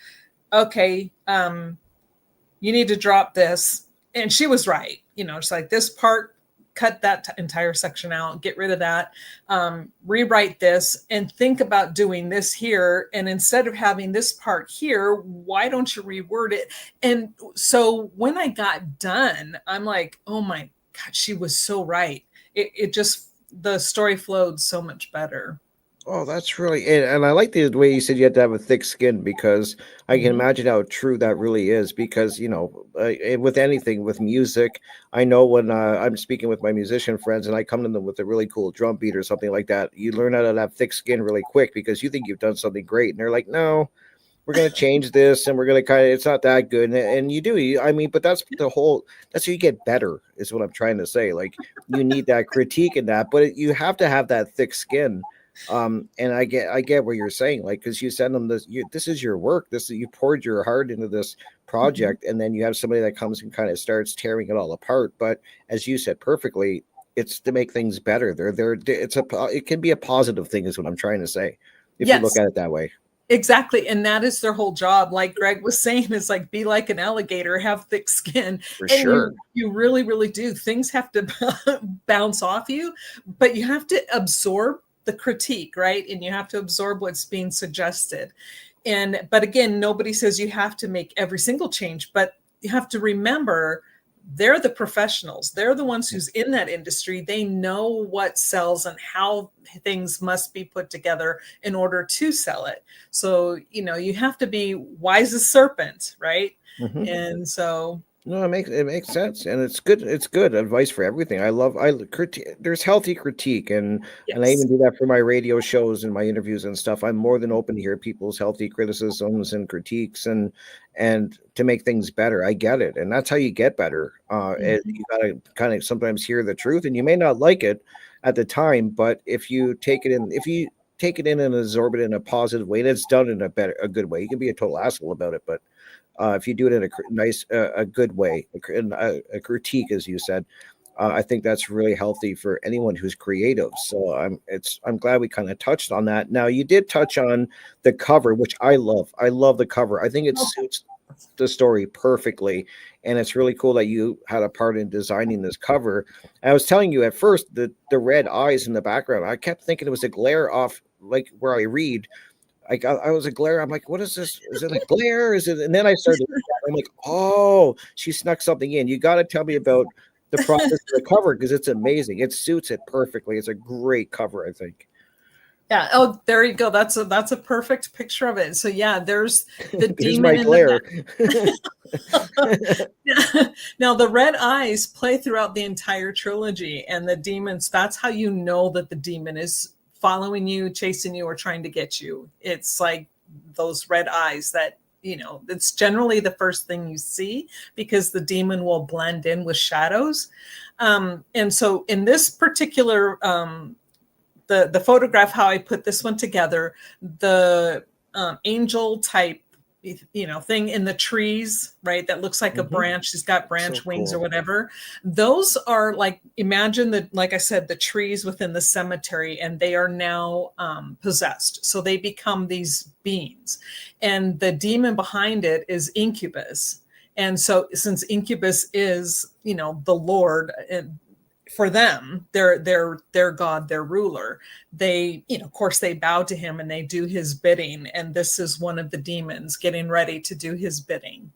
Speaker 2: okay, you need to drop this. And she was right. It's like, this part, cut that entire section out, get rid of that, rewrite this, and think about doing this here. And instead of having this part here, why don't you reword it? And so when I got done, I'm like, oh my God, she was so right. It just, the story flowed so much better.
Speaker 3: Oh, that's really, and I like the way you said you had to have a thick skin, because I can imagine how true that really is. Because with anything, with music, I know when I'm speaking with my musician friends and I come to them with a really cool drum beat or something like that, you learn how to have thick skin really quick, because you think you've done something great, and they're like, no, we're going to change this, and we're going to it's not that good. And you do, I mean, but that's how you get better, is what I'm trying to say. Like, you need that critique in that, but you have to have that thick skin. And I get what you're saying, like, because you send them this, this is your work, you poured your heart into this project, and then you have somebody that comes and kind of starts tearing it all apart. But as you said perfectly, it's to make things better. It can be a positive thing, is what I'm trying to say, if you look at it that way.
Speaker 2: Exactly. And that is their whole job. Like Greg was saying, is like, be like an alligator, have thick skin.
Speaker 3: For sure.
Speaker 2: You really, really do. Things have to bounce off you, but you have to absorb the critique, right? And you have to absorb what's being suggested. But again, nobody says you have to make every single change, but you have to remember, they're the professionals. They're the ones who's in that industry. They know what sells and how things must be put together in order to sell it. So, you have to be wise as serpent, right? And so,
Speaker 3: no, it makes sense, and it's good. It's good advice for everything. There's healthy critique, and I even do that for my radio shows and my interviews and stuff. I'm more than open to hear people's healthy criticisms and critiques, and to make things better. I get it, and that's how you get better. You gotta kind of sometimes hear the truth, and you may not like it at the time, but if you take it in and absorb it in a positive way, and it's done in a good way, you can be a total asshole about it, but if you do it in a good way, a critique, as you said, I think that's really healthy for anyone who's creative. So I'm glad we kind of touched on that. Now, you did touch on the cover, which I love. I love the cover. I think it suits the story perfectly, and it's really cool that you had a part in designing this cover. And I was telling you at first, the red eyes in the background, I kept thinking it was a glare off, like where I read. I was a glare. I'm like, what is this? Is it a glare? Is it? And then I started, I'm like, oh, she snuck something in. You got to tell me about the process of the cover, because it's amazing. It suits it perfectly. It's a great cover, I think.
Speaker 2: Yeah. Oh, there you go. That's a perfect picture of it. So yeah, there's the demon.
Speaker 3: My glare.
Speaker 2: Now the red eyes play throughout the entire trilogy, and the demons, that's how you know that the demon is following you, chasing you, or trying to get you. It's like those red eyes that, it's generally the first thing you see, because the demon will blend in with shadows. And so in this particular, the photograph, how I put this one together, the angel type, thing in the trees, right? That looks like a branch. She's got branch wings or whatever. Those are like, imagine that, like I said, the trees within the cemetery, and they are now possessed. So they become these beings, and the demon behind it is Incubus. And so since Incubus is, the Lord, and for them, their God, their ruler, they, of course, they bow to him and they do his bidding. And this is one of the demons getting ready to do his bidding.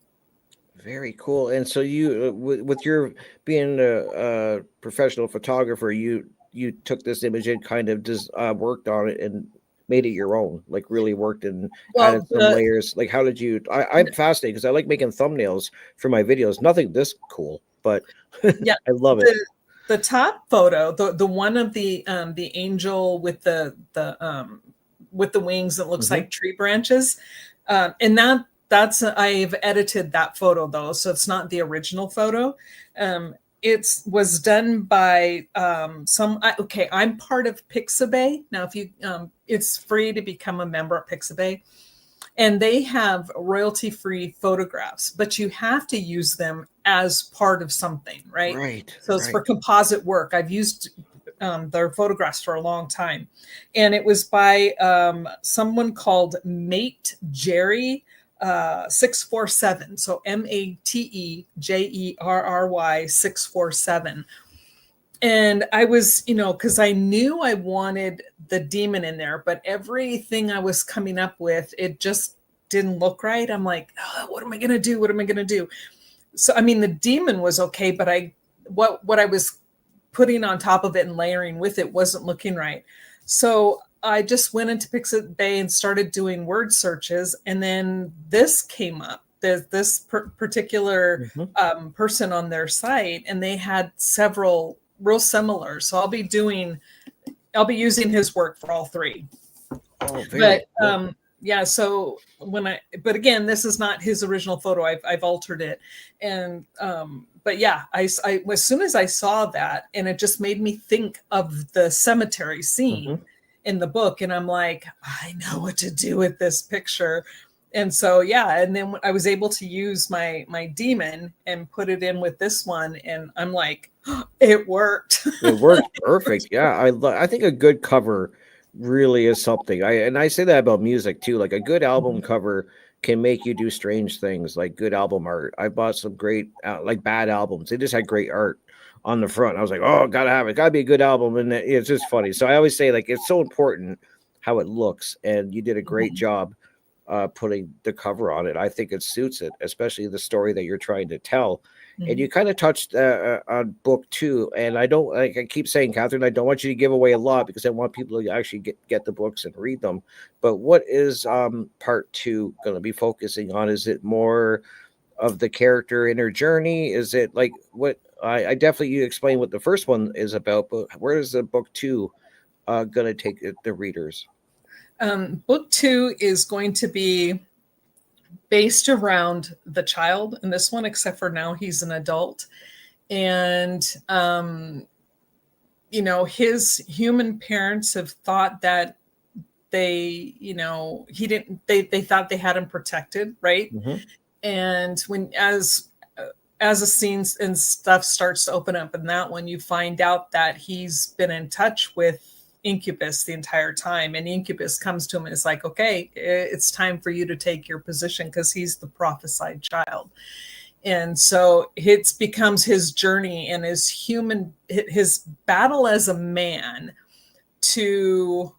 Speaker 3: Very cool. And so you, with your being a professional photographer, you took this image and kind of just worked on it and made it your own, like really worked and added some layers. Like, how did you? I'm fascinated, because I like making thumbnails for my videos. Nothing this cool, but yeah, I love it.
Speaker 2: the top photo, the one of the angel with the wings that looks like tree branches, and that's I've edited that photo though, so it's not the original photo. It was done by I'm part of Pixabay now. If you it's free to become a member at Pixabay, and they have royalty-free photographs, but you have to use them as part of something, right?
Speaker 3: Right.
Speaker 2: So it's for composite work. I've used their photographs for a long time, and it was by someone called Mate Jerry 647. So MATEJERRY 647. And I was, because I knew I wanted the demon in there, but everything I was coming up with, it just didn't look right. I'm like, oh, what am I going to do? What am I going to do? So, I mean, the demon was okay, but what I was putting on top of it and layering with it wasn't looking right. So I just went into Pixabay and started doing word searches. And then this came up. There's this particular person on their site, and they had several real similar. So I'll be using his work for all three.
Speaker 3: Oh, very
Speaker 2: cool. Yeah. So but again, this is not his original photo. I've altered it. And, but yeah, I as soon as I saw that, and it just made me think of the cemetery scene in the book. And I'm like, I know what to do with this picture. And so, yeah. And then I was able to use my demon and put it in with this one. And I'm like, oh, it worked.
Speaker 3: It worked perfect. Yeah. I think a good cover really is something. I say that about music too. Like a good album cover can make you do strange things, like good album art. I bought some great, like bad albums. They just had great art on the front. I was like, oh, gotta have it. Gotta be a good album. And it's just funny. So I always say, like, it's so important how it looks. And you did a great job putting the cover on it. I think it suits it, especially the story that you're trying to tell. And you kind of touched on book 2. And I don't, like I keep saying, Catherine, I don't want you to give away a lot because I want people to actually get the books and read them. But what is part 2 going to be focusing on? Is it more of the character inner journey? Is it like what I definitely, you explain what the first one is about, but where is the book 2 going to take the readers?
Speaker 2: Book 2 is going to be based around the child in this one, except for now he's an adult. And, his human parents have thought that they thought they had him protected. Right. And when, as a scene and stuff starts to open up in that one, you find out that he's been in touch with Incubus the entire time, and Incubus comes to him and is like, okay, it's time for you to take your position, because he's the prophesied child. And so it becomes his journey and his battle as a man to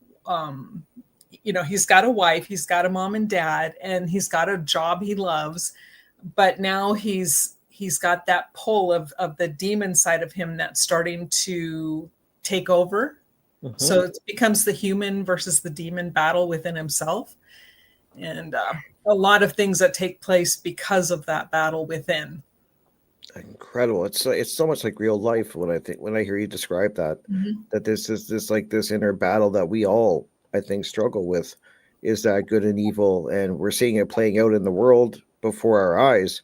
Speaker 2: he's got a wife, he's got a mom and dad, and he's got a job he loves, but now he's got that pull of the demon side of him that's starting to take over. So it becomes the human versus the demon battle within himself, and a lot of things that take place because of that battle within.
Speaker 3: Incredible! It's so much like real life when I hear you describe that. That this is this inner battle that we all, I think, struggle with, is that good and evil, and we're seeing it playing out in the world before our eyes.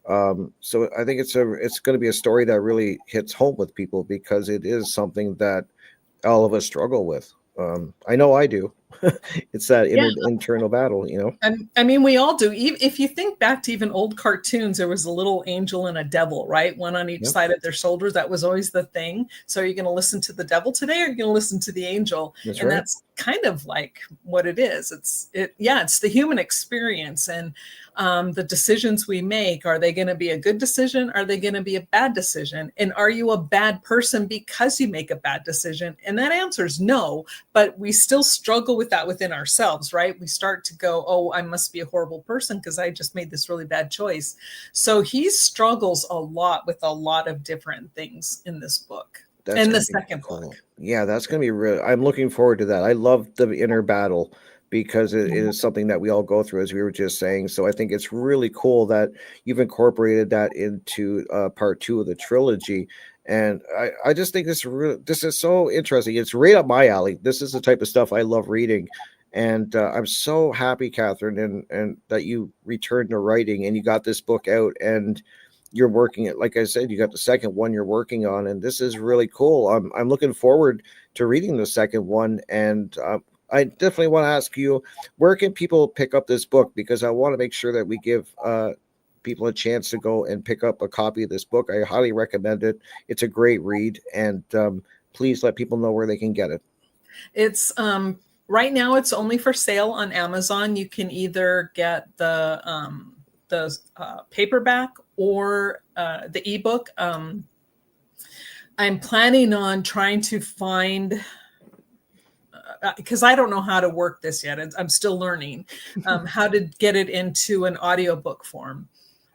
Speaker 3: So I think it's going to be a story that really hits home with people, because it is something that all of us struggle with. I know I do. It's that internal battle,
Speaker 2: I mean, we all do. If you think back to even old cartoons, there was a little angel and a devil, right? One on each side of their shoulders. That was always the thing. So are you going to listen to the devil today, or are you going to listen to the angel? That's kind of like what it is. It's the human experience, and the decisions we make. Are they going to be a good decision? Are they going to be a bad decision? And are you a bad person because you make a bad decision? And that answer is no, but we still struggle with that within ourselves, right? We start to go, oh, I must be a horrible person because I just made this really bad choice. So he struggles a lot with a lot of different things in this book. And the second book.
Speaker 3: Yeah, that's going to be real. I'm looking forward to that. I love the inner battle because it is something that we all go through, as we were just saying. So I think it's really cool that you've incorporated that into part 2 of the trilogy. And I just think this is so interesting. It's right up my alley. This is the type of stuff I love reading. And I'm so happy, Catherine, and that you returned to writing and you got this book out and you're working it. Like I said, you got the second one you're working on, and this is really cool. I'm looking forward to reading the second one. And I definitely want to ask you, where can people pick up this book? Because I want to make sure that we give people a chance to go and pick up a copy of this book. I highly recommend it. It's a great read, and please let people know where they can get it.
Speaker 2: It's right now it's only for sale on Amazon. You can either get the paperback or the ebook. I'm planning on trying to find, because I don't know how to work this yet. I'm still learning how to get it into an audiobook form.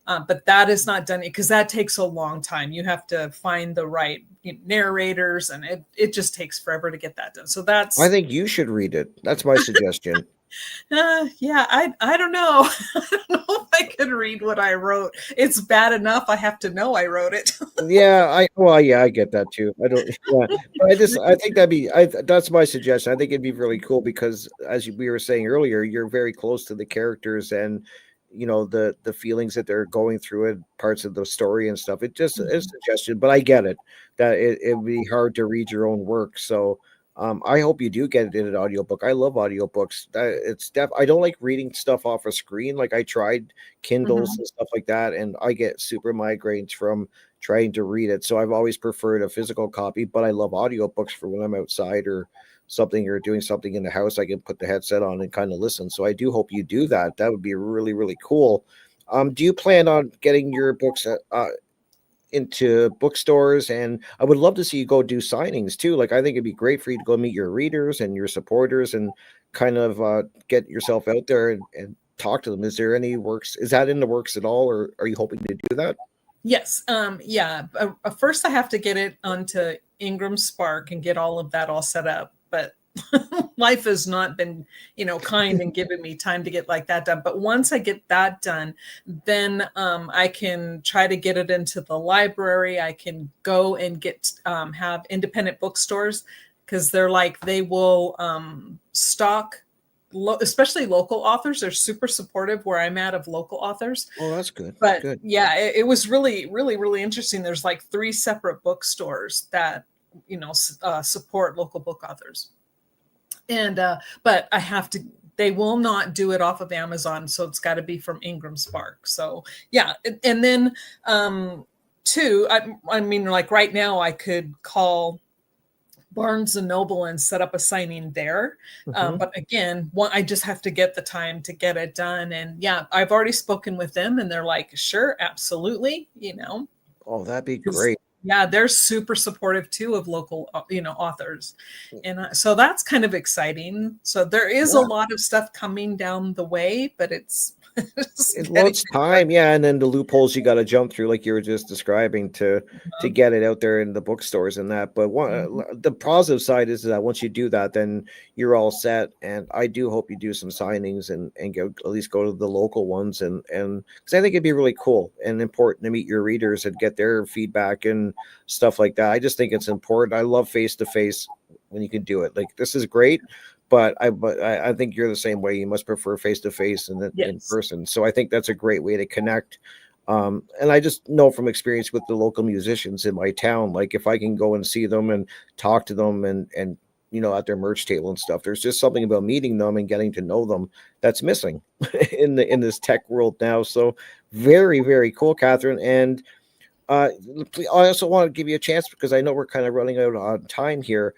Speaker 2: But that is not done because that takes a long time. You have to find the right narrators, and it just takes forever to get that done. So
Speaker 3: I think you should read it. That's my suggestion.
Speaker 2: Yeah, I don't know. I don't know if I could read what I wrote. It's bad enough I have to know I wrote it.
Speaker 3: Yeah, I get that too. I don't, yeah, but I think that's my suggestion. I think it'd be really cool because, as we were saying earlier, you're very close to the characters and the feelings that they're going through and parts of the story and stuff. It just is a suggestion, but I get it that it would be hard to read your own work. So I hope you do get it in an audiobook. I love audiobooks. I don't like reading stuff off a screen. Like I tried Kindles and stuff like that, and I get super migraines from trying to read it. So I've always preferred a physical copy, but I love audiobooks for when I'm outside or something or doing something in the house. I can put the headset on and kind of listen. So I do hope you do that. That would be really, really cool. Do you plan on getting your books into bookstores? And I would love to see you go do signings too. Like I think it'd be great for you to go meet your readers and your supporters and kind of get yourself out there and talk to them. Is there any works? Is that in the works at all, or are you hoping to do that?
Speaker 2: Yes. Yeah. First I have to get it onto Ingram Spark and get all of that all set up. But life has not been, kind and giving me time to get like that done. But once I get that done, then I can try to get it into the library. I can go and get have independent bookstores because they will stock, especially local authors. They're super supportive where I'm at of local authors.
Speaker 3: Oh, that's good.
Speaker 2: But
Speaker 3: good.
Speaker 2: Yeah, it was really, really, really interesting. There's like 3 separate bookstores that support local book authors. And but I have to, they will not do it off of Amazon, so it's got to be from Ingram Spark. So yeah. And then two, I mean, like right now I could call Barnes and Noble and set up a signing there. But again, I just have to get the time to get it done. And yeah, I've already spoken with them and they're like, sure, absolutely.
Speaker 3: Oh, that'd be great.
Speaker 2: Yeah, they're super supportive too of local, authors. And so that's kind of exciting. So there is a lot of stuff coming down the way, but it's
Speaker 3: time. Yeah. And then the loopholes you got to jump through, like you were just describing to get it out there in the bookstores and that. But the positive side is that once you do that, then you're all set. And I do hope you do some signings and at least go to the local ones. And because I think it'd be really cool and important to meet your readers and get their feedback and stuff like that. I just think it's important. I love face-to-face when you can do it. Like this is great. But I think you're the same way. You must prefer face-to-face and in person. So I think that's a great way to connect. And I just know from experience with the local musicians in my town, like if I can go and see them and talk to them and at their merch table and stuff, there's just something about meeting them and getting to know them that's missing in this tech world now. So very, very cool, Catherine. And I also want to give you a chance because I know we're kind of running out on time here.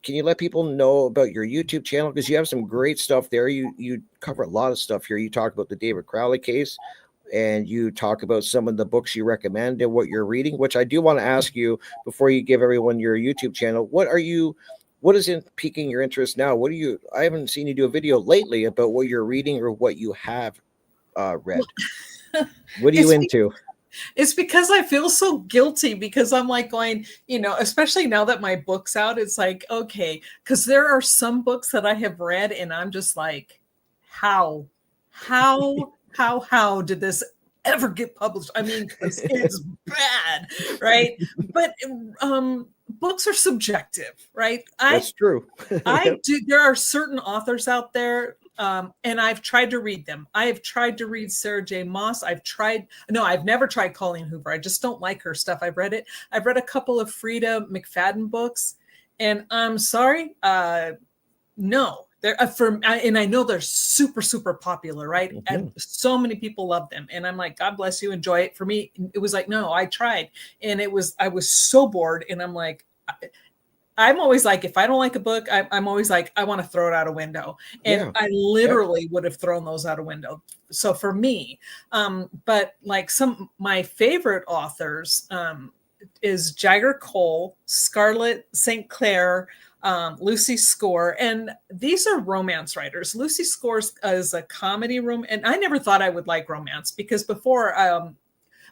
Speaker 3: Can you let people know about your YouTube channel? Because you have some great stuff there. You cover a lot of stuff here. You talk about the David Crowley case, and you talk about some of the books you recommend and what you're reading, which I do want to ask you before you give everyone your YouTube channel. What is piquing your interest now? I haven't seen you do a video lately about what you're reading or what you have read. What are you into?
Speaker 2: It's because I feel so guilty because I'm like going, especially now that my book's out, it's like, okay, because there are some books that I have read and I'm just like, how, how did this ever get published? I mean, because it's bad, right? But books are subjective, right?
Speaker 3: That's true.
Speaker 2: I do. There are certain authors out there, and I've tried to read them. I have tried to read Sarah J. Maas. I've never tried Colleen Hoover. I just don't like her stuff. I've read it. I've read a couple of Frida McFadden books, and I'm sorry, no. They're and I know they're super, super popular, right?
Speaker 3: Mhm.
Speaker 2: And so many people love them. And I'm like, God bless you, enjoy it. For me, it was like, no, I tried. And I was so bored. And I'm like, I'm always like, if I don't like a book, I'm always like, I want to throw it out a window. And
Speaker 3: Yeah.
Speaker 2: I literally would have thrown those out a window. So for me, but like my favorite authors is Jagger Cole, Scarlett St. Clair, Lucy Score, and these are romance writers. Lucy Score is a comedy and I never thought I would like romance because before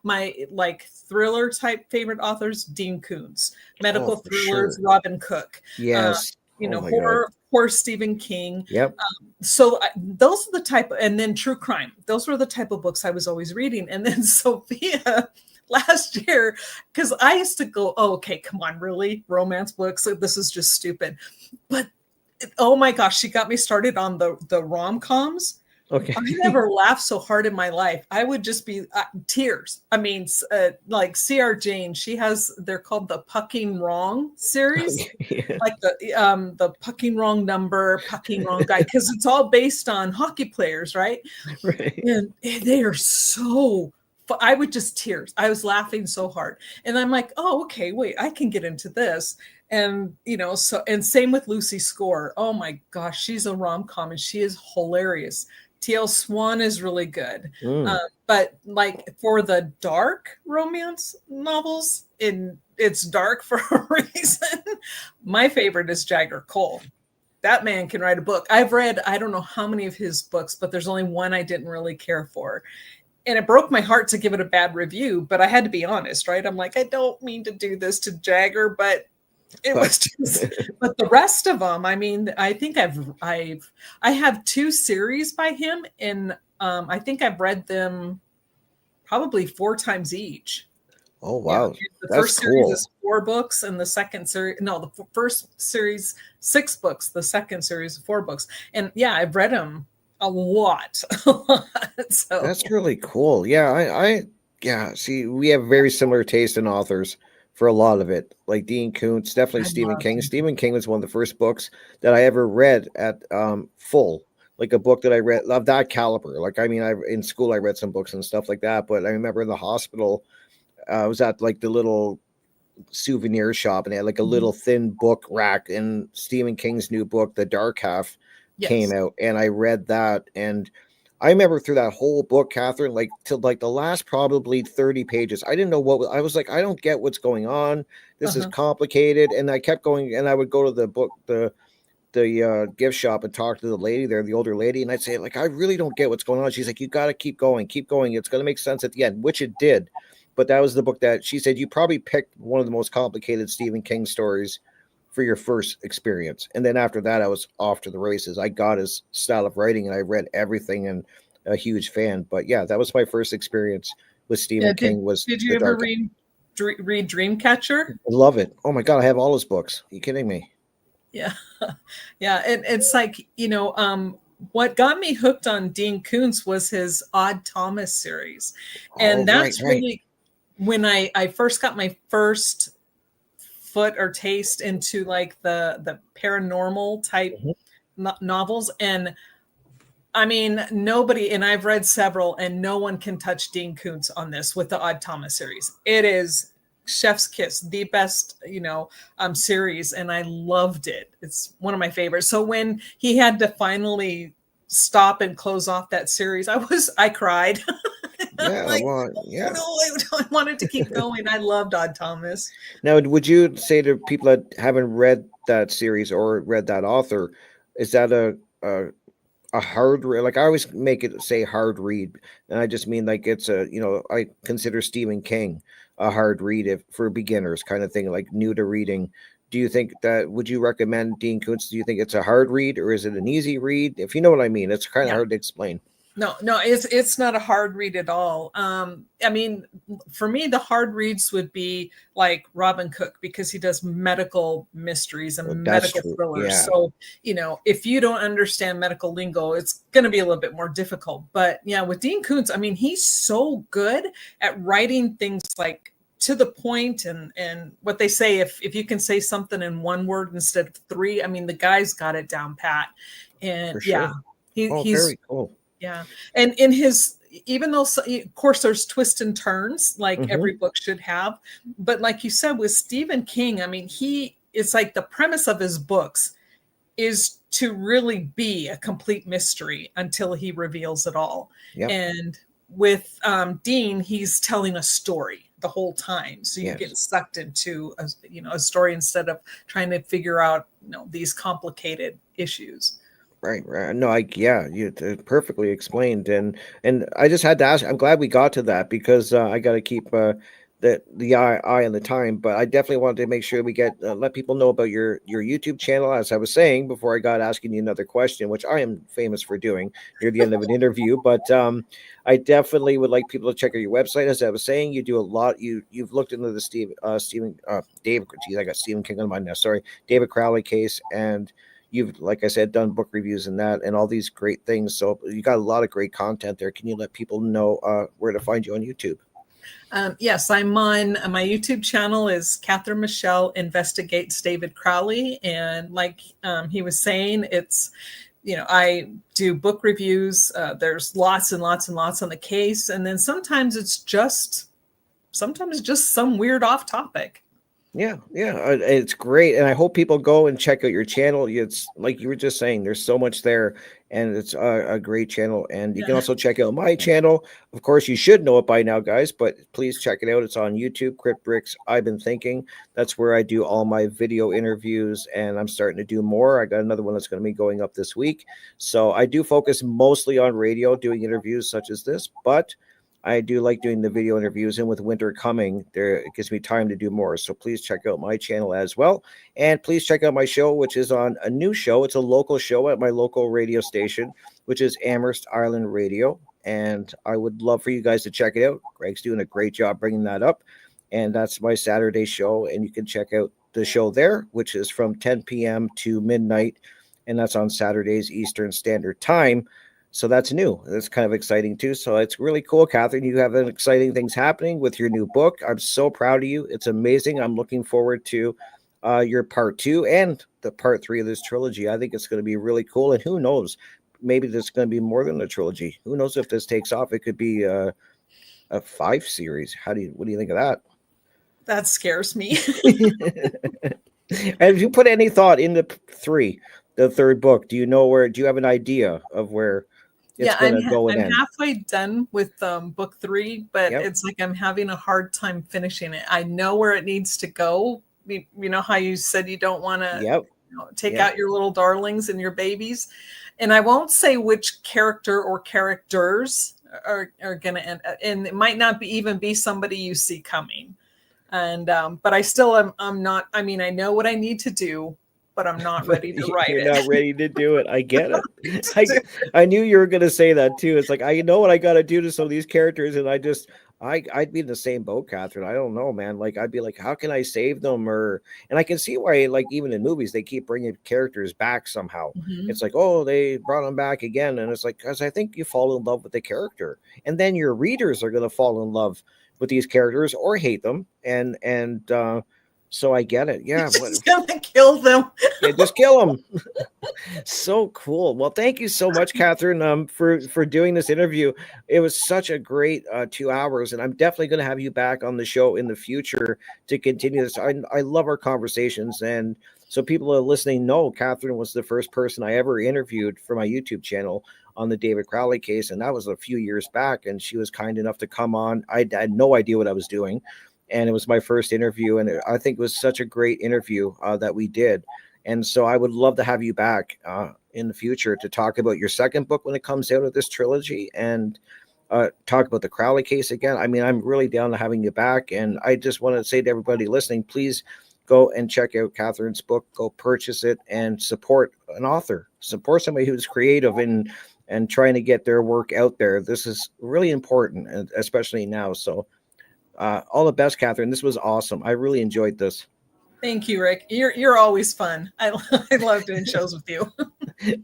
Speaker 2: my like thriller type favorite authors, Dean Koontz, medical thrillers,
Speaker 3: sure.
Speaker 2: Robin Cook,
Speaker 3: Yes.
Speaker 2: horror Stephen King.
Speaker 3: Yep.
Speaker 2: So those are the type, and then true crime. Those were the type of books I was always reading. And then Sophia last year, because I used to go, oh, okay, come on, really? Romance books? This is just stupid. But oh my gosh, she got me started on the rom-coms.
Speaker 3: Okay.
Speaker 2: I never laughed so hard in my life. I would just be tears. I mean, like C.R. Jane, they're called the Pucking Wrong series.
Speaker 3: Okay, yeah.
Speaker 2: Like the Pucking Wrong number, Pucking Wrong guy, because it's all based on hockey players, right?
Speaker 3: Right.
Speaker 2: And they are so, I would just tears. I was laughing so hard. And I'm like, oh, okay, wait, I can get into this. And, and same with Lucy Score. Oh my gosh, she's a rom-com and she is hilarious. T.L. Swan is really good. But like for the dark romance novels, it's dark for a reason. My favorite is Jagger Cole. That man can write a book. I've read, I don't know how many of his books, but there's only one I didn't really care for. And it broke my heart to give it a bad review, but I had to be honest, right? I'm like, I don't mean to do this to Jagger, but was just, but the rest of them, I mean, I think I have 2 series by him, and I think I've read them probably 4 times each.
Speaker 3: Oh wow,
Speaker 2: the first series is 4 books, and the second series, the first series 6 books, the second series 4 books, and yeah, I've read them a lot. So
Speaker 3: that's really cool. Yeah, I see, we have very similar taste in authors. For a lot of it, like Dean Koontz, definitely Stephen King. Stephen King was one of the first books that I ever read at full, like a book that I read of that caliber. Like, I mean, in school I read some books and stuff like that, but I remember in the hospital, I was at like the little souvenir shop and they had like a little thin book rack, and Stephen King's new book, The Dark Half, came out, and I read that, and I remember through that whole book, Catherine, like till like the last probably 30 pages, I didn't know I was like, I don't get what's going on. This is complicated. And I kept going, and I would go to the gift shop and talk to the lady there, the older lady. And I'd say, like, I really don't get what's going on. She's like, you got to keep going. It's going to make sense at the end, which it did. But that was the book that she said, you probably picked one of the most complicated Stephen King stories for your first experience. And then after that, I was off to the races. I got his style of writing and I read everything, and a huge fan. But yeah, that was my first experience with Stephen King.
Speaker 2: Did you ever read Dreamcatcher?
Speaker 3: I love it. Oh my God, I have all his books. Are you kidding me?
Speaker 2: Yeah. Yeah. It's like, what got me hooked on Dean Koontz was his Odd Thomas series. And that's really when I first got my first foot or taste into like the paranormal type novels. And I mean, nobody, and I've read several, and no one can touch Dean Koontz on this with the Odd Thomas series. It is chef's kiss, the best, series, and I loved it. It's one of my favorites. So when he had to finally stop and close off that series, I cried.
Speaker 3: Yeah,
Speaker 2: like,
Speaker 3: well, yeah.
Speaker 2: No, I wanted to keep going. I loved Odd Thomas.
Speaker 3: Now, would you say to people that haven't read that series or read that author, is that a a hard read? Like I always make it say hard read, and I just mean like it's a, I consider Stephen King a hard read if for beginners kind of thing, like new to reading. Do you think that would you recommend Dean Koontz? Do you think it's a hard read or is it an easy read? If you know what I mean, it's kind of hard to explain.
Speaker 2: No, it's not a hard read at all. I mean, for me, the hard reads would be like Robin Cook, because he does medical mysteries and medical thrillers.
Speaker 3: Yeah.
Speaker 2: So, if you don't understand medical lingo, it's going to be a little bit more difficult. But yeah, with Dean Koontz, I mean, he's so good at writing things like to the point, and what they say, if you can say something in one word instead of three, I mean, the guy's got it down pat. And
Speaker 3: sure.
Speaker 2: he's
Speaker 3: very cool.
Speaker 2: Yeah. And in his, even though, of course, there's twists and turns like every book should have. But like you said, with Stephen King, I mean, it's like the premise of his books is to really be a complete mystery until he reveals it all. Yep. And with Dean, he's telling a story the whole time. So you get sucked into a story instead of trying to figure out, these complicated issues.
Speaker 3: Right. No, you perfectly explained, and I just had to ask. I'm glad we got to that because I got to keep the eye on the time. But I definitely wanted to make sure we get let people know about your YouTube channel. As I was saying before, I got asking you another question, which I am famous for doing near the end of an interview. But I definitely would like people to check out your website. As I was saying, you do a lot. You've looked into the David. Geez, I got Stephen King on mind now. Sorry, David Crowley case, and you've, like I said, done book reviews and that and all these great things. So you got a lot of great content there. Can you let people know where to find you on YouTube?
Speaker 2: Yes, I'm on my YouTube channel is Catherine Michele Investigates David Crowley. And like he was saying, it's, I do book reviews. There's lots and lots and lots on the case. And then sometimes it's just some weird off topic.
Speaker 3: Yeah, it's great, and I hope people go and check out your channel. It's like you were just saying, there's so much there, and it's a great channel. And you can also check out my channel. Of course, you should know it by now, guys, but please check it out. It's on YouTube, Crypt Rick's I've Been Thinking. That's where I do all my video interviews, and I'm starting to do more. I got another one that's going to be going up this week. So I do focus mostly on radio, doing interviews such as this, but I do like doing the video interviews, and with winter coming, it gives me time to do more. So please check out my channel as well. And please check out my show, which is on a new show. It's a local show at my local radio station, which is Amherst Island Radio. And I would love for you guys to check it out. Greg's doing a great job bringing that up. And that's my Saturday show. And you can check out the show there, which is from 10 p.m. to midnight. And that's on Saturdays, Eastern Standard Time. So that's new. That's kind of exciting too. So it's really cool, Catherine. You have exciting things happening with your new book. I'm so proud of you. It's amazing. I'm looking forward to your part 2 and the part 3 of this trilogy. I think it's going to be really cool. And who knows, maybe there's going to be more than a trilogy. Who knows if this takes off? It could be a 5 series. What do you think of that?
Speaker 2: That scares me.
Speaker 3: And if you put any thought into 3, the third book, do you have an idea of where it's going to go and end?
Speaker 2: I'm halfway done with book 3, but it's like I'm having a hard time finishing it. I know where it needs to go. You know how you said you don't want to take out your little darlings and your babies. And I won't say which character or characters are going to end. And it might not even be somebody you see coming. And but I still I'm not. I mean, I know what I need to do, but I'm not ready to write it.
Speaker 3: You're not ready to do it. I get it. I knew you were going to say that too. It's like, I know what I got to do to some of these characters. And I'd be in the same boat, Catherine. I don't know, man. Like, I'd be like, how can I save them? And I can see why, like, even in movies, they keep bringing characters back somehow. Mm-hmm. It's like, oh, they brought them back again. And it's like, because I think you fall in love with the character. And then your readers are going to fall in love with these characters or hate them. And so I get it. Yeah.
Speaker 2: Just gonna kill them.
Speaker 3: Yeah, just kill them. So cool. Well, thank you so much, Catherine, for doing this interview. It was such a great 2 hours, and I'm definitely going to have you back on the show in the future to continue this. I love our conversations, and so people are listening know Catherine was the first person I ever interviewed for my YouTube channel on the David Crowley case, and that was a few years back, and she was kind enough to come on. I had no idea what I was doing. And it was my first interview, and I think it was such a great interview that we did. And so I would love to have you back in the future to talk about your second book when it comes out of this trilogy, and talk about the Crowley case again. I mean, I'm really down to having you back. And I just want to say to everybody listening, please go and check out Catherine's book, go purchase it, and support an author, support somebody who's creative and trying to get their work out there. This is really important, especially now. So all the best, Catherine. This was awesome. I really enjoyed this.
Speaker 2: Thank you, Rick. You're always fun. I love doing shows with you.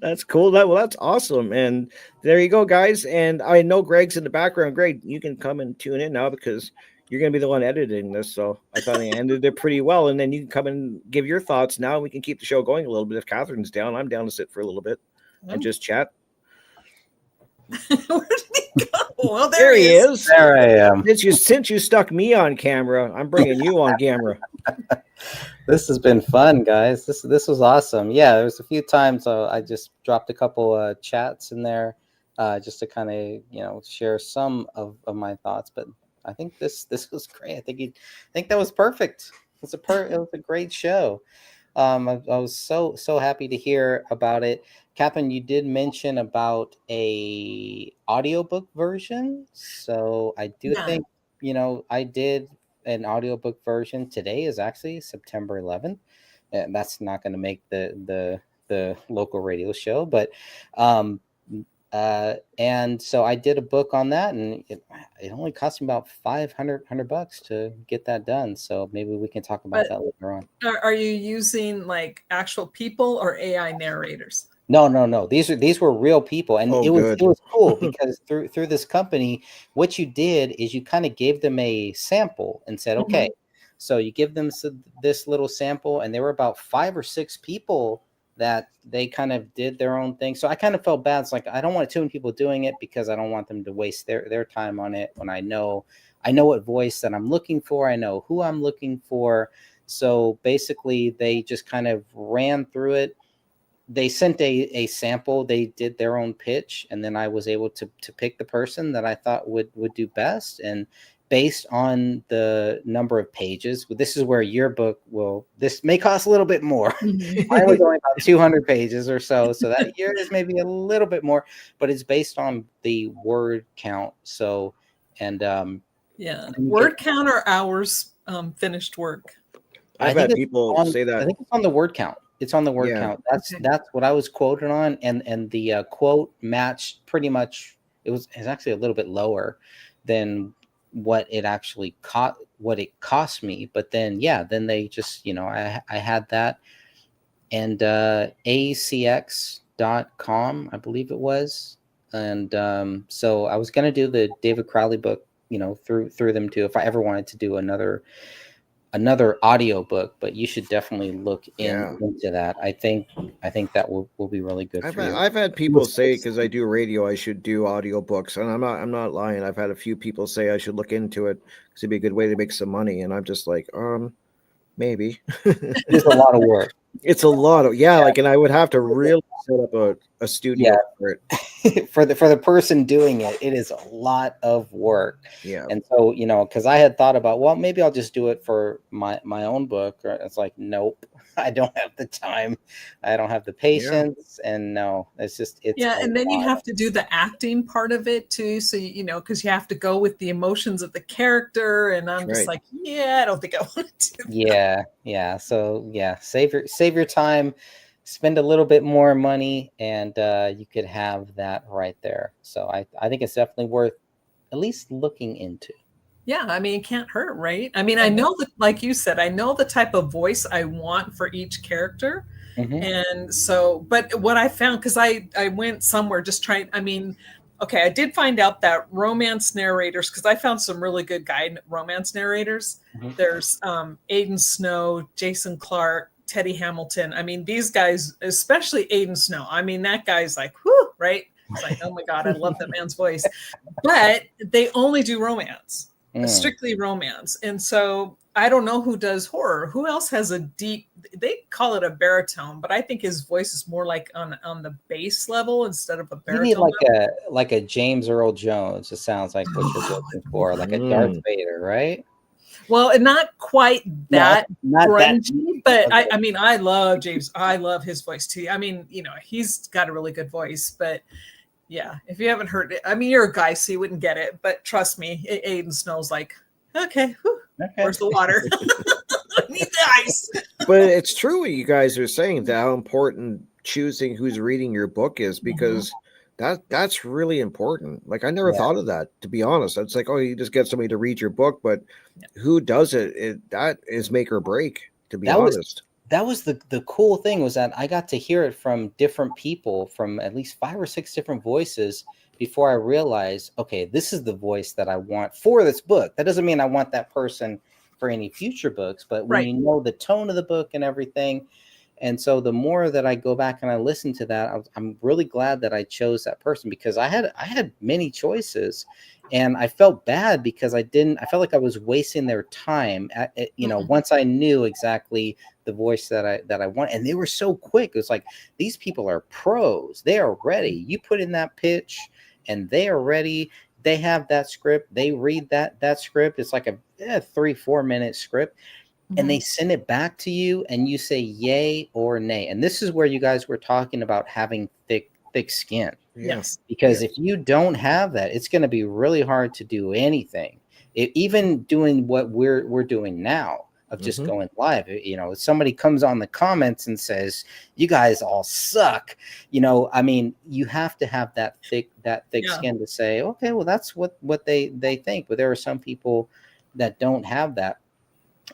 Speaker 3: That's cool. That's awesome. And there you go, guys. And I know Greg's in the background. Greg, you can come and tune in now because you're going to be the one editing this. So I thought I ended it pretty well. And then you can come and give your thoughts now. We can keep the show going a little bit. If Catherine's down, I'm down to sit for a little bit and just chat.
Speaker 2: Where did he go? Well,
Speaker 3: there he is.
Speaker 1: There I am.
Speaker 3: Since you stuck me on camera, I'm bringing you on camera.
Speaker 1: This has been fun, guys. This was awesome. Yeah, there was a few times I just dropped a couple chats in there just to kind of share some of my thoughts. But I think this was great. I think that was perfect. It was a great show. I was so happy to hear about it. Catherine, you did mention about a audiobook version. So I do think, I did an audiobook version. Today is actually September 11th. And that's not going to make the local radio show, but and so I did a book on that, and it only cost me about $500 to get that done. So maybe we can talk about that later on.
Speaker 2: Are you using like actual people or AI narrators?
Speaker 1: No. These were real people, and it was cool because through this company, what you did is you kind of gave them a sample and said, okay, so you give them this little sample, and there were about 5 or 6 people that they kind of did their own thing. So I kind of felt bad. It's like, I don't want too many people doing it because I don't want them to waste their time on it when I know what voice that I'm looking for. I know who I'm looking for. So basically they just kind of ran through it. They sent a sample, they did their own pitch, and then I was able to pick the person that I thought would do best. And based on the number of pages, this is where your book this may cost a little bit more. Mine was only about 200 pages or so that yours is maybe a little bit more, but it's based on the word count. So, and
Speaker 2: word count or hours finished work.
Speaker 3: I've had people say that.
Speaker 1: I think it's on the word count. It's on the word count. That's what I was quoted on, and the quote matched pretty much. It's actually a little bit lower than what it actually cost me. But then then they just I had that, and acx.com I believe it was, and so I was gonna do the David Crowley book through them too if I ever wanted to do another audio book, but you should definitely look into that. I think that will be really good.
Speaker 3: I've had people say, because I do radio, I should do audiobooks, and I'm not lying. I've had a few people say I should look into it because it'd be a good way to make some money, and I'm just like, maybe.
Speaker 1: It's a lot of work.
Speaker 3: It's a lot of and I would have to really set up a studio for it.
Speaker 1: for the person doing it is a lot of work. And so because I had thought about, well, maybe I'll just do it for my own book. It's like, nope, I don't have the time, I don't have the patience, and no, it's
Speaker 2: and then you have to do the acting part of it too, so because you have to go with the emotions of the character, and I'm just like, I don't think I want to do that.
Speaker 1: So save your time, spend a little bit more money, and you could have that right there. So I think it's definitely worth at least looking into.
Speaker 2: Yeah, I mean, it can't hurt, right? I mean, I know that, like you said, I know the type of voice I want for each character. And so, but what I found, because I went somewhere just trying, I did find out that romance narrators, because I found some really good romance narrators. There's Aiden Snow, Jason Clark, Teddy Hamilton. I mean, these guys, especially Aiden Snow, that guy's like, whoo, right? It's like, oh my God, I love that man's voice. But they only do romance. Strictly romance. And so I don't know who does horror. Who else has a deep, they call it a baritone, but I think his voice is more like on the bass level instead of a baritone.
Speaker 1: You need like a James Earl Jones. It sounds like what you're looking for, like a Darth Vader, right?
Speaker 2: Well, and not quite that grungy, But I mean, I love James. I love his voice too. I mean, he's got a really good voice, but yeah, if you haven't heard it, I mean, you're a guy, so you wouldn't get it, but trust me, Aiden Snow's like, okay, where's the water? I need the ice.
Speaker 3: But it's true what you guys are saying, that how important choosing who's reading your book is, because that's really important. Like, I never thought of that, to be honest. It's like, oh, you just get somebody to read your book, but who does it, that is make or break, to be honest.
Speaker 1: That was the cool thing, was that I got to hear it from different people, from at least 5 or 6 different voices, before I realized, okay, this is the voice that I want for this book. That doesn't mean I want that person for any future books, but when you know the tone of the book and everything. And so the more that I go back and I listen to that, I'm really glad that I chose that person, because I had many choices, and I felt bad because I felt like I was wasting their time once I knew exactly the voice that I want. And they were so quick. It was like, these people are pros. They are ready. You put in that pitch and they are ready. They have that script. They read that script. It's like a 3-4 minute script. And they send it back to you, and you say yay or nay. And this is where you guys were talking about having thick skin.
Speaker 2: Yes.
Speaker 1: Because if you don't have that, it's going to be really hard to do anything. Even doing what we're doing now, of just going live. If somebody comes on the comments and says, you guys all suck, I mean, you have to have that thick skin to say, okay, well, that's what they think. But there are some people that don't have that.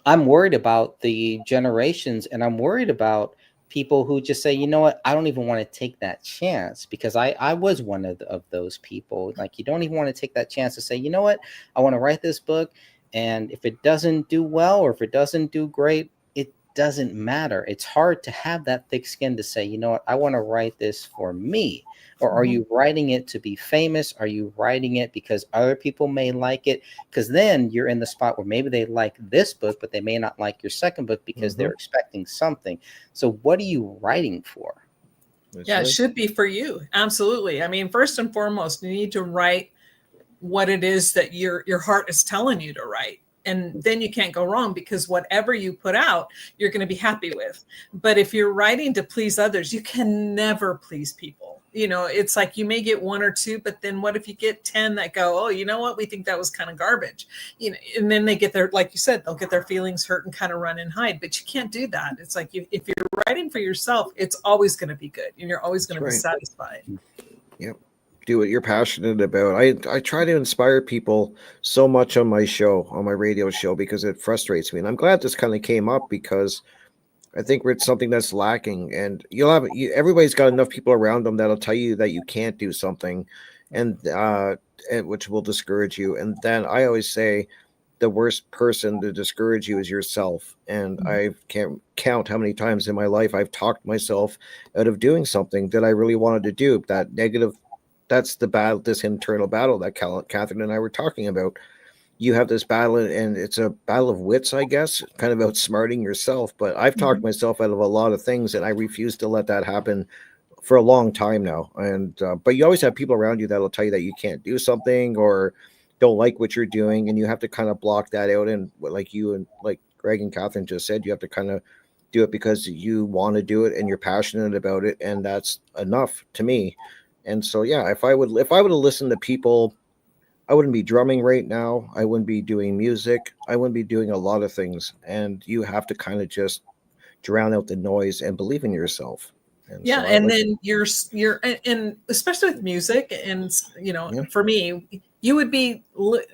Speaker 1: I'm worried about the generations, and I'm worried about people who just say, you know what, I don't even want to take that chance, because I was one of those people. Like, you don't even want to take that chance to say, you know what, I want to write this book, and if it doesn't do well, or if it doesn't do great, it doesn't matter. It's hard to have that thick skin to say, you know what, I want to write this for me. Or are you writing it to be famous? Are you writing it because other people may like it? Because then you're in the spot where maybe they like this book, but they may not like your second book because they're expecting something. So what are you writing for?
Speaker 2: It should be for you. Absolutely. I mean, first and foremost, you need to write what it is that your heart is telling you to write. And then you can't go wrong, because whatever you put out, you're going to be happy with. But if you're writing to please others, you can never please people. It's like, you may get 1 or 2, but then what if you get 10 that go, oh, you know what, we think that was kind of garbage, and then they get their, like you said, they'll get their feelings hurt and kind of run and hide. But you can't do that. It's like, if you're writing for yourself, it's always going to be good, and you're always going to be satisfied.
Speaker 3: Yep. Do what you're passionate about. I try to inspire people so much on my radio show, because it frustrates me. And I'm glad this kind of came up, because I think it's something that's lacking, and everybody's got enough people around them that'll tell you that you can't do something, and which will discourage you. And then I always say, the worst person to discourage you is yourself. And I can't count how many times in my life I've talked myself out of doing something that I really wanted to do. That negative, that's the battle, this internal battle that Catherine and I were talking about. You have this battle, and it's a battle of wits, I guess, kind of outsmarting yourself. But I've talked myself out of a lot of things, and I refuse to let that happen for a long time now. And but you always have people around you that'll tell you that you can't do something, or don't like what you're doing, and you have to kind of block that out. And like you and like Greg and Catherine just said, you have to kind of do it because you want to do it and you're passionate about it, and that's enough to me. And so, yeah, if I would have listened to people, I wouldn't be drumming right now. I wouldn't be doing music. I wouldn't be doing a lot of things. And you have to kind of just drown out the noise and believe in yourself. And
Speaker 2: so then you're and especially with music, and for me, you would be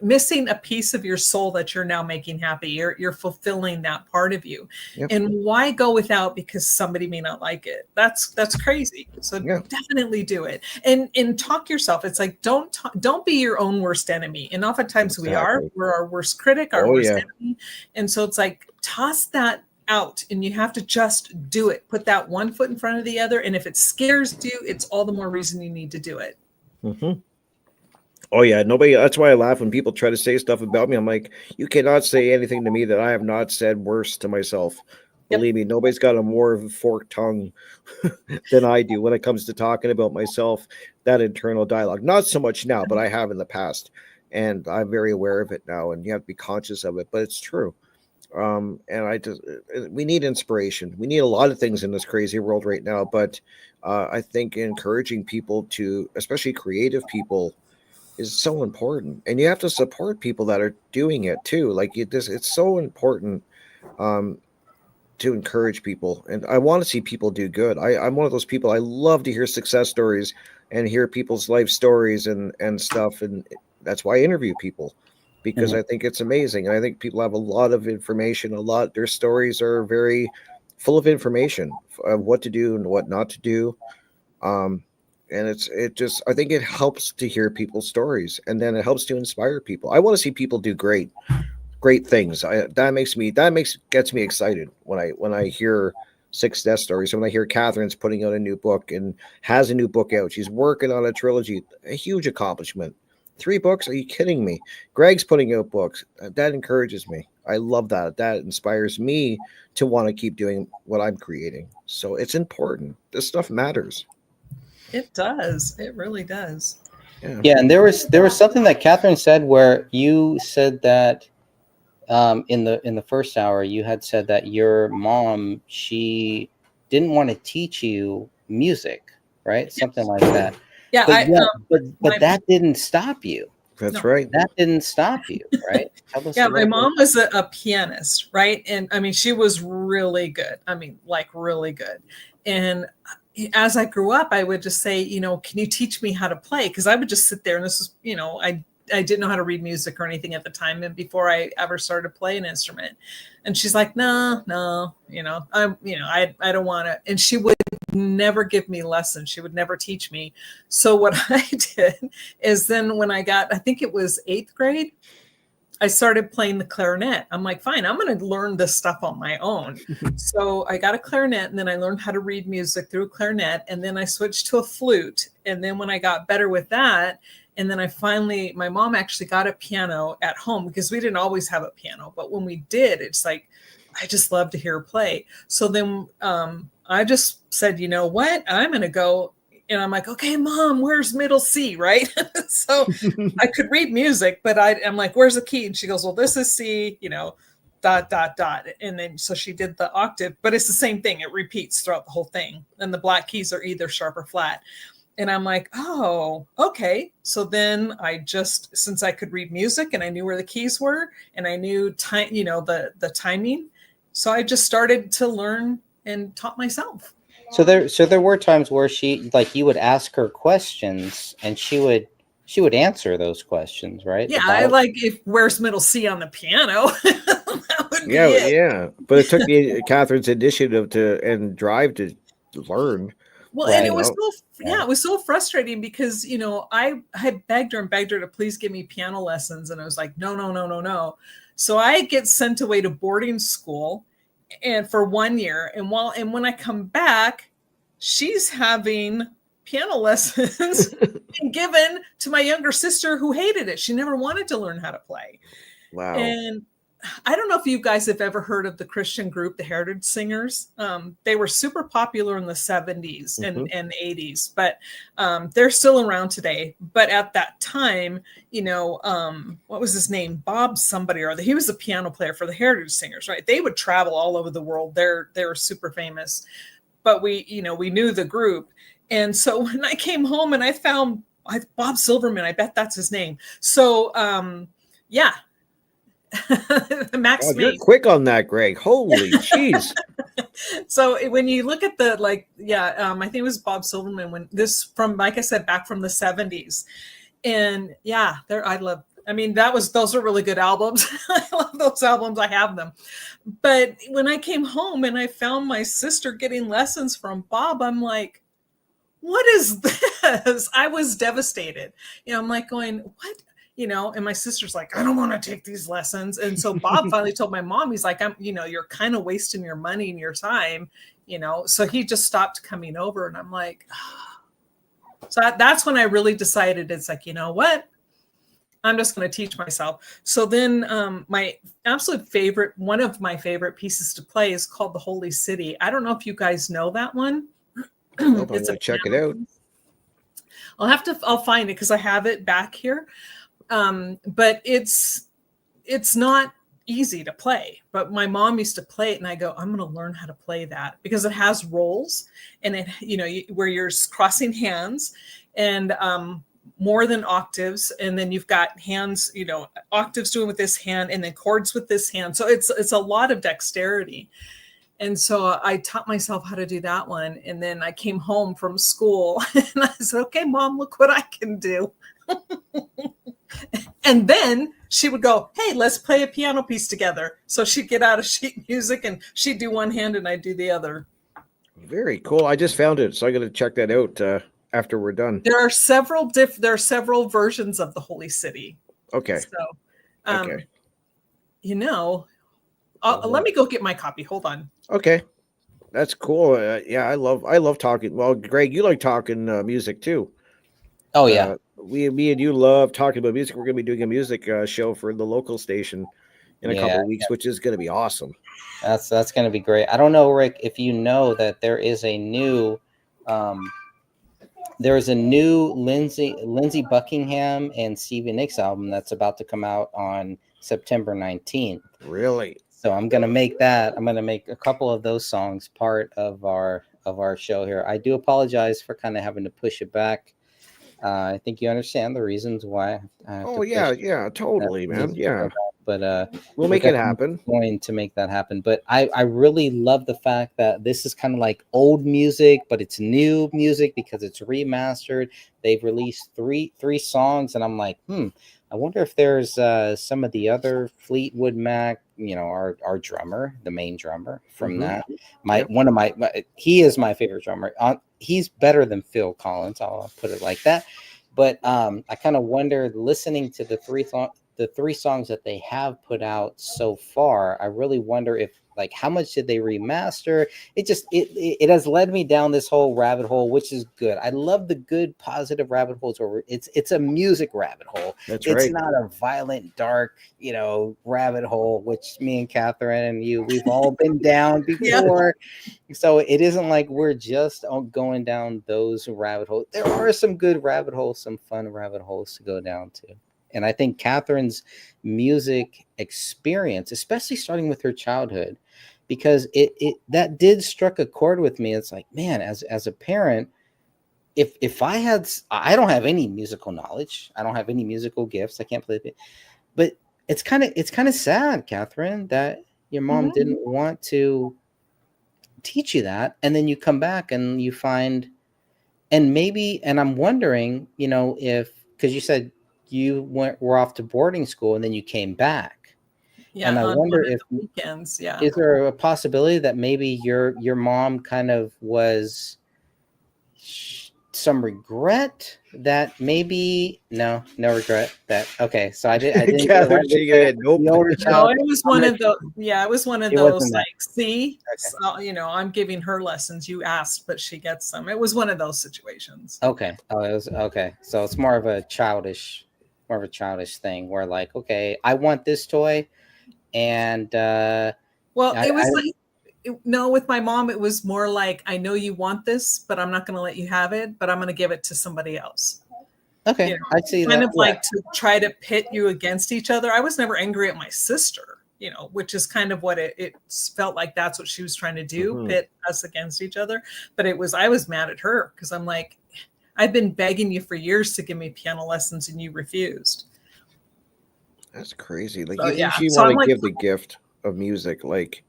Speaker 2: missing a piece of your soul that you're now making happy. You're fulfilling that part of you. And why go without because somebody may not like it? That's crazy. So definitely do it, and talk yourself. It's like, don't be your own worst enemy. And oftentimes we're our worst critic, our worst enemy. And so it's like, toss that out, and you have to just do it. Put that one foot in front of the other, and if it scares you, it's all the more reason you need to do it.
Speaker 3: Oh yeah, that's why I laugh when people try to say stuff about me. I'm like, you cannot say anything to me that I have not said worse to myself. Believe me, nobody's got a more forked tongue than I do when it comes to talking about myself. That internal dialogue, not so much now, but I have in the past, and I'm very aware of it now, and you have to be conscious of it. But it's true. And we need inspiration. We need a lot of things in this crazy world right now, but I think encouraging people to, especially creative people, is so important. And you have to support people that are doing it too. Like it's so important um, to encourage people. And I want to see people do good. I'm one of those people. I love to hear success stories and hear people's life stories and stuff. And that's why I interview people, because
Speaker 1: Mhm.
Speaker 3: I think it's amazing. And I think people have a lot of information, their stories are very full of information of what to do and what not to do. Um, and I think it helps to hear people's stories, and then it helps to inspire people. I want to see people do great things. Gets me excited when I hear success stories. So when I hear Catherine's putting out a new book and has a new book out, she's working on a trilogy, a huge accomplishment. 3 books? Are you kidding me? Greg's putting out books. That encourages me. I love that. That inspires me to want to keep doing what I'm creating. So it's important. This stuff matters.
Speaker 2: It does. It really does.
Speaker 3: Yeah.
Speaker 1: Yeah, and there was something that Catherine said where you said that in the first hour you had said that your mom, she didn't want to teach you music, right? Something like that.
Speaker 2: Yeah,
Speaker 1: But
Speaker 2: my,
Speaker 1: that didn't stop you.
Speaker 3: That's
Speaker 2: no.
Speaker 3: right.
Speaker 1: That didn't stop you, right? Tell us
Speaker 2: Yeah,
Speaker 1: a
Speaker 2: my
Speaker 1: little
Speaker 2: mom was a pianist, right? And I mean, she was really good. I mean, like really good. And as I grew up, I would just say, can you teach me how to play? Because I would just sit there, and this is, I didn't know how to read music or anything at the time, and before I ever started to play an instrument. And she's like, no, I don't want to. And she would never give me lessons. She would never teach me. So what I did is then when I got, I think it was 8th grade, I started playing the clarinet. I'm like, fine, I'm going to learn this stuff on my own. So I got a clarinet, and then I learned how to read music through a clarinet. And then I switched to a flute. And then when I got better with that, and then my mom actually got a piano at home, because we didn't always have a piano. But when we did, it's like, I just love to hear her play. So then I just said, you know what, I'm going to go. And I'm like, okay, Mom, where's middle C, right? So I could read music, but I'm like, where's the key? And she goes, well, this is C, dot, dot, dot. And then so she did the octave, but it's the same thing. It repeats throughout the whole thing. And the black keys are either sharp or flat. And I'm like, oh, okay. So then since I could read music and I knew where the keys were and I knew time, the timing. So I just started to learn and taught myself.
Speaker 1: So there were times where she, like, you would ask her questions and she would answer those questions, right?
Speaker 2: Yeah, I like, if where's middle C on the piano? That would be it.
Speaker 3: Yeah. But it took Catherine's initiative and drive to learn.
Speaker 2: Well,
Speaker 1: Right.
Speaker 2: and it was it was so frustrating because, I had begged her to please give me piano lessons. And I was like, no. So I get sent away to boarding school and for 1 year. And when I come back, she's having piano lessons and given to my younger sister, who hated it. She never wanted to learn how to play.
Speaker 3: Wow.
Speaker 2: And I don't know if you guys have ever heard of the Christian group, the Heritage Singers. They were super popular in the 70s and 80s, but they're still around today. But at that time, what was his name? Bob somebody or other. He was a piano player for the Heritage Singers, right? They would travel all over the world. They were super famous. But we knew the group. And so when I came home and I found Bob Silverman, I bet that's his name. So, yeah. Max,
Speaker 3: you're quick on that, Greg. Holy jeez.
Speaker 2: So when you look at I think it was Bob Silverman like I said, back from the 70s. And yeah, those are really good albums. I love those albums. I have them. But when I came home and I found my sister getting lessons from Bob, I'm like, what is this? I was devastated. I'm like going, what? And my sister's like, I don't want to take these lessons. And so Bob finally told my mom, he's like, you're kind of wasting your money and your time, so he just stopped coming over. And I'm like, oh. So that's when I really decided, it's like, you know what? I'm just going to teach myself. So then my absolute favorite, one of my favorite pieces to play is called The Holy City. I don't know if you guys know that one.
Speaker 3: Nope, I'm gonna check it out.
Speaker 2: I'll find it because I have it back here. But it's not easy to play, but my mom used to play it, and I go, I'm going to learn how to play that because it has rolls, and it, where you're crossing hands, and more than octaves, and then you've got hands, octaves doing with this hand, and then chords with this hand. So it's a lot of dexterity. And so I taught myself how to do that one. And then I came home from school and I said, okay, Mom, look what I can do. And then she would go, hey, let's play a piano piece together. So she'd get out a sheet music and she'd do one hand and I'd do the other.
Speaker 3: Very cool. I just found it, so I got to check that out after we're done.
Speaker 2: There are several versions of the Holy City.
Speaker 3: Okay.
Speaker 2: So,
Speaker 3: Okay.
Speaker 2: Let me go get my copy. Hold on.
Speaker 3: Okay, that's cool. Yeah, I love talking. Well, Greg, you like talking music too.
Speaker 1: Oh yeah.
Speaker 3: Me and you love talking about music. We're going to be doing a music show for the local station in a couple of weeks, which is going to be awesome.
Speaker 1: That's going to be great. I don't know, Rick, if you know that there is a new Lindsey Buckingham and Stevie Nicks album that's about to come out on September 19th.
Speaker 3: Really?
Speaker 1: So I'm going to make a couple of those songs part of our show here. I do apologize for kind of having to push it back. I think you understand the reasons why.
Speaker 3: Yeah, totally, man. Yeah.
Speaker 1: But
Speaker 3: we'll make it happen.
Speaker 1: Going to make that happen. But I really love the fact that this is kind of like old music, but it's new music because it's remastered. They've released three songs, and I'm like, I wonder if there's some of the other Fleetwood Mac, our drummer, the main drummer from that. He is my favorite drummer. He's better than Phil Collins. I'll put it like that. But I kind of wonder, listening to the three songs that they have put out so far, I really wonder if, like, how much did they remaster? It has led me down this whole rabbit hole, which is good. I love the good, positive rabbit holes where it's a music rabbit hole. It's not a violent, dark, rabbit hole, which me and Catherine and you, we've all been down before. Yeah. So it isn't like we're just going down those rabbit holes. There are some good rabbit holes, some fun rabbit holes to go down to. And I think Catherine's music experience, especially starting with her childhood, because that did struck a chord with me. It's like, man, as a parent, if I don't have any musical knowledge, I don't have any musical gifts, I can't play it, but it's kind of sad, Catherine, that your mom didn't want to teach you that, and then you come back and you find, and I'm wondering, if, because you said you were off to boarding school and then you came back.
Speaker 2: Yeah,
Speaker 1: and I wonder if
Speaker 2: weekends. Yeah,
Speaker 1: is there a possibility that maybe your mom kind of was some regret that maybe no regret that okay, so I didn't
Speaker 3: Catherine shaking her head. Nope.
Speaker 2: No, it was one of those. Yeah, it was one of those. Like, see, okay. So, I'm giving her lessons. You asked, but she gets them. It was one of those situations.
Speaker 1: Okay. Oh, it was okay. So it's more of a childish thing where, like, okay, I want this toy, and it
Speaker 2: was with my mom, it was more like, I know you want this, but I'm not going to let you have it, but I'm going to give it to somebody else.
Speaker 1: Okay, I see
Speaker 2: kind of like to try to pit you against each other. I was never angry at my sister, which is kind of what it felt like. That's what she was trying to do, pit us against each other. But I was mad at her because I'm like, I've been begging you for years to give me piano lessons and you refused.
Speaker 3: That's crazy. Like,
Speaker 2: so,
Speaker 3: she wanted to give the gift of music. Like,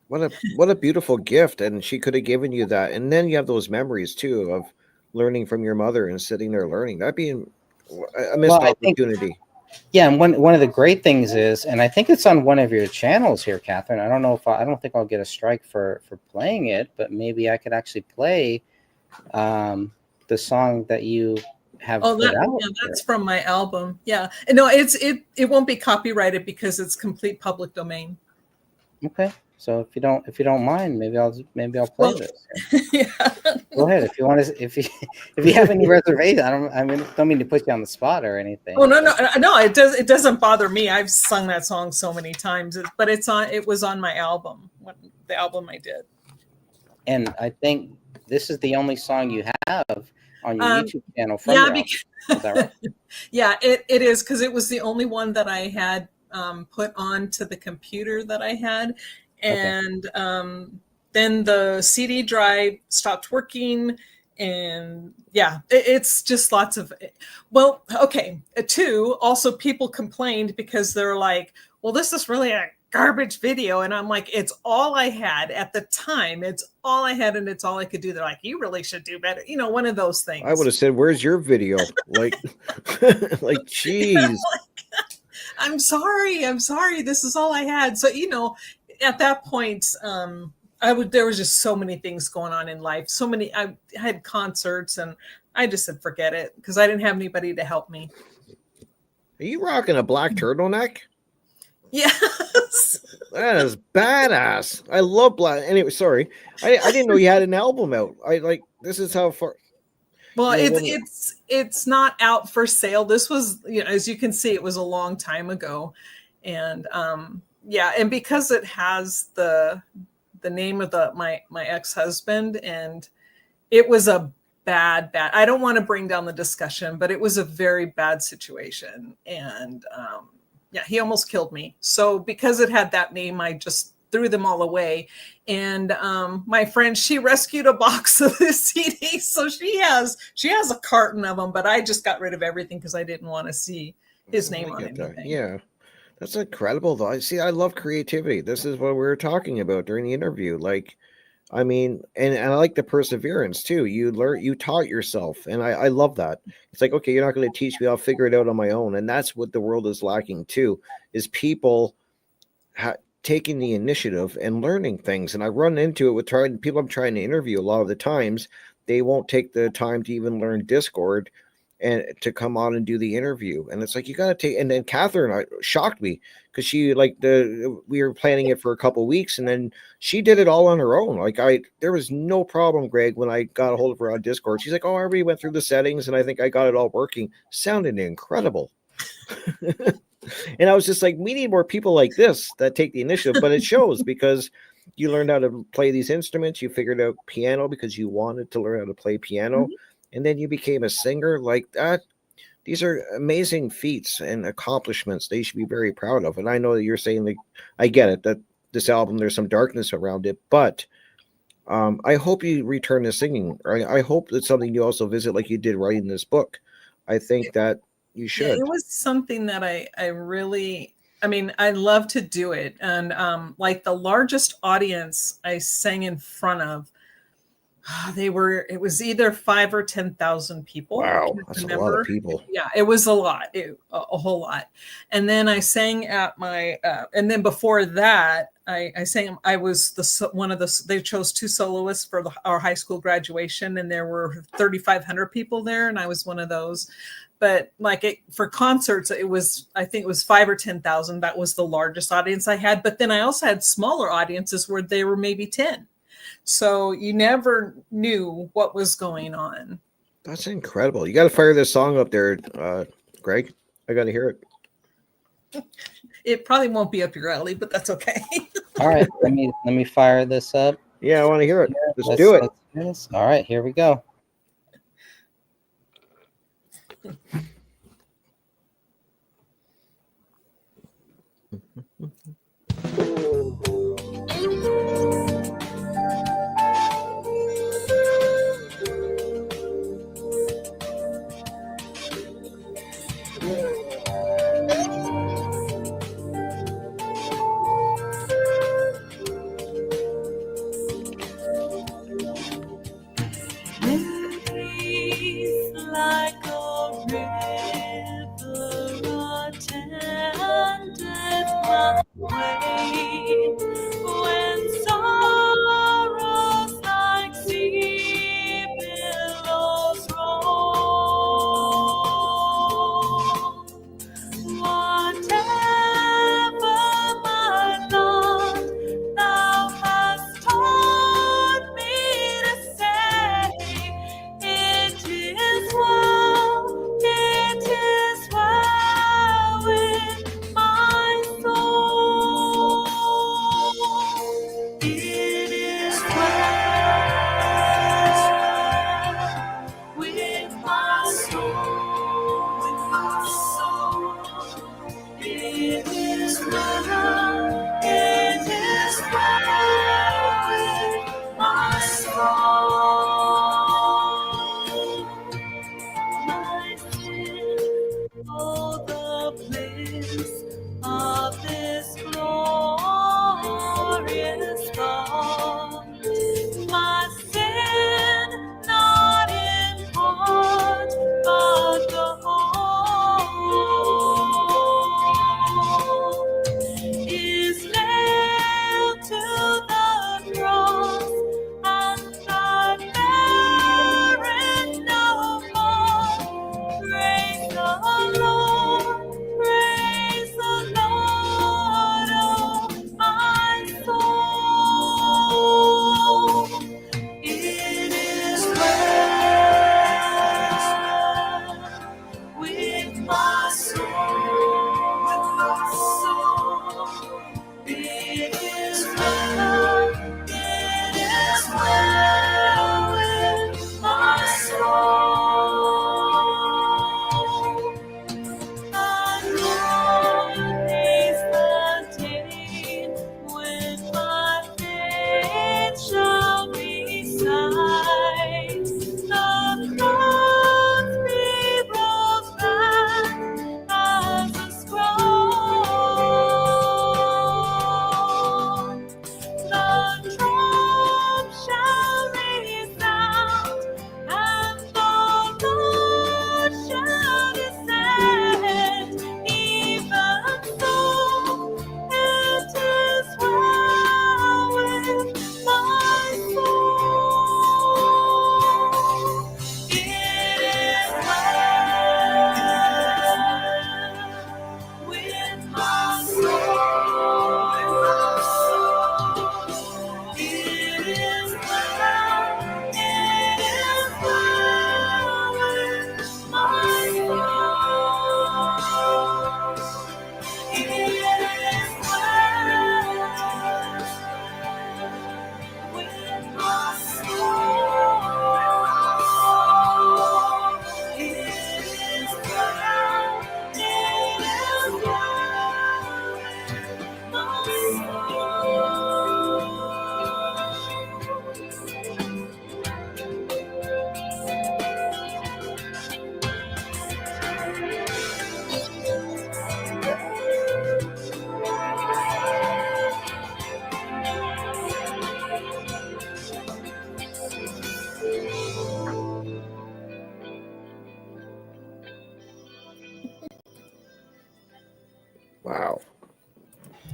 Speaker 3: what a beautiful gift. And she could have given you that. And then you have those memories too of learning from your mother and sitting there learning. That'd be a missed opportunity.
Speaker 1: And one of the great things is, and I think it's on one of your channels here, Catherine. I don't know if I don't think I'll get a strike for playing it, but maybe I could actually play the song that you have.
Speaker 2: That's from my album. Yeah, no, it won't be copyrighted because it's complete public domain.
Speaker 1: Okay. So if you don't mind, maybe I'll play this.
Speaker 2: Yeah.
Speaker 1: Go ahead if you want to. If you have any reservations, don't mean to put you on the spot or anything.
Speaker 2: Oh no! It doesn't bother me. I've sung that song so many times, but it was on my album, the album I did.
Speaker 1: And I think this is the only song you have on your YouTube channel from
Speaker 2: is that right? Yeah, it is, because it was the only one that I had put onto the computer that I had. And then the CD drive stopped working. And yeah, it's just lots of, well, okay. Two, also people complained because they're like, well, this is really a garbage video. And I'm like, it's all I had at the time. It's all I had and it's all I could do. They're like, you really should do better. You know, one of those things.
Speaker 3: I would have said, where's your video? Like, like, geez.
Speaker 2: I'm sorry. This is all I had. So, you know, at that point, there was just so many things going on in life. So many, I had concerts and I just said, forget it, because I didn't have anybody to help me.
Speaker 3: Are you rocking a black turtleneck?
Speaker 2: Yes.
Speaker 3: That is badass. I love black. Anyway, sorry. I didn't know you had an album out. This is how far.
Speaker 2: Well, it's not out for sale. This was, you know, as you can see, it was a long time ago. And yeah, and because it has the name of my ex-husband, and it was a bad, I don't want to bring down the discussion, but it was a very bad situation. And yeah, he almost killed me. So because it had that name, I just threw them all away. And my friend, she rescued a box of the CDs. So she has a carton of them, but I just got rid of everything because I didn't want to see his name on anything.
Speaker 3: Yeah. That's incredible though. I love creativity. This is what we were talking about during the interview. Like, I mean, and I like the perseverance too. You taught yourself. And I love that. It's like, okay, you're not going to teach me. I'll figure it out on my own. And that's what the world is lacking too, is people taking the initiative and learning things. And I run into it with people I'm trying to interview a lot of the times. They won't take the time to even learn Discord and to come on and do the interview. And it's like, you got to take, and then Catherine shocked me because she we were planning it for a couple of weeks and then she did it all on her own. Like there was no problem, Greg, when I got a hold of her on Discord. She's like, oh, I already went through the settings and I think I got it all working. Sounded incredible. And I was just like, we need more people like this that take the initiative, but it shows because you learned how to play these instruments. You figured out piano because you wanted to learn how to play piano. Mm-hmm. And then you became a singer like that. These are amazing feats and accomplishments they should be very proud of. And I know that you're saying, like, I get it, that this album, there's some darkness around it, but I hope you return to singing. I hope that's something you also visit like you did writing this book. I think that you should.
Speaker 2: Yeah, it was something that I love to do it. And like the largest audience I sang in front of, it was either 5,000 or 10,000 people.
Speaker 3: Wow, that's a lot of people.
Speaker 2: Yeah, it was a lot, a whole lot. And then I sang at my, and then before that, I sang. I was they chose 2 soloists for our high school graduation, and there were 3,500 people there, and I was one of those. But for concerts, I think it was 5,000 or 10,000. That was the largest audience I had. But then I also had smaller audiences where they were maybe 10. So you never knew what was going on.
Speaker 3: That's incredible. You got to fire this song up there, Greg. I got to hear it.
Speaker 2: It probably won't be up your alley, but that's okay.
Speaker 1: All right, let me fire this up.
Speaker 3: Yeah, I want to hear it. Let's do it.
Speaker 1: All right, here we go.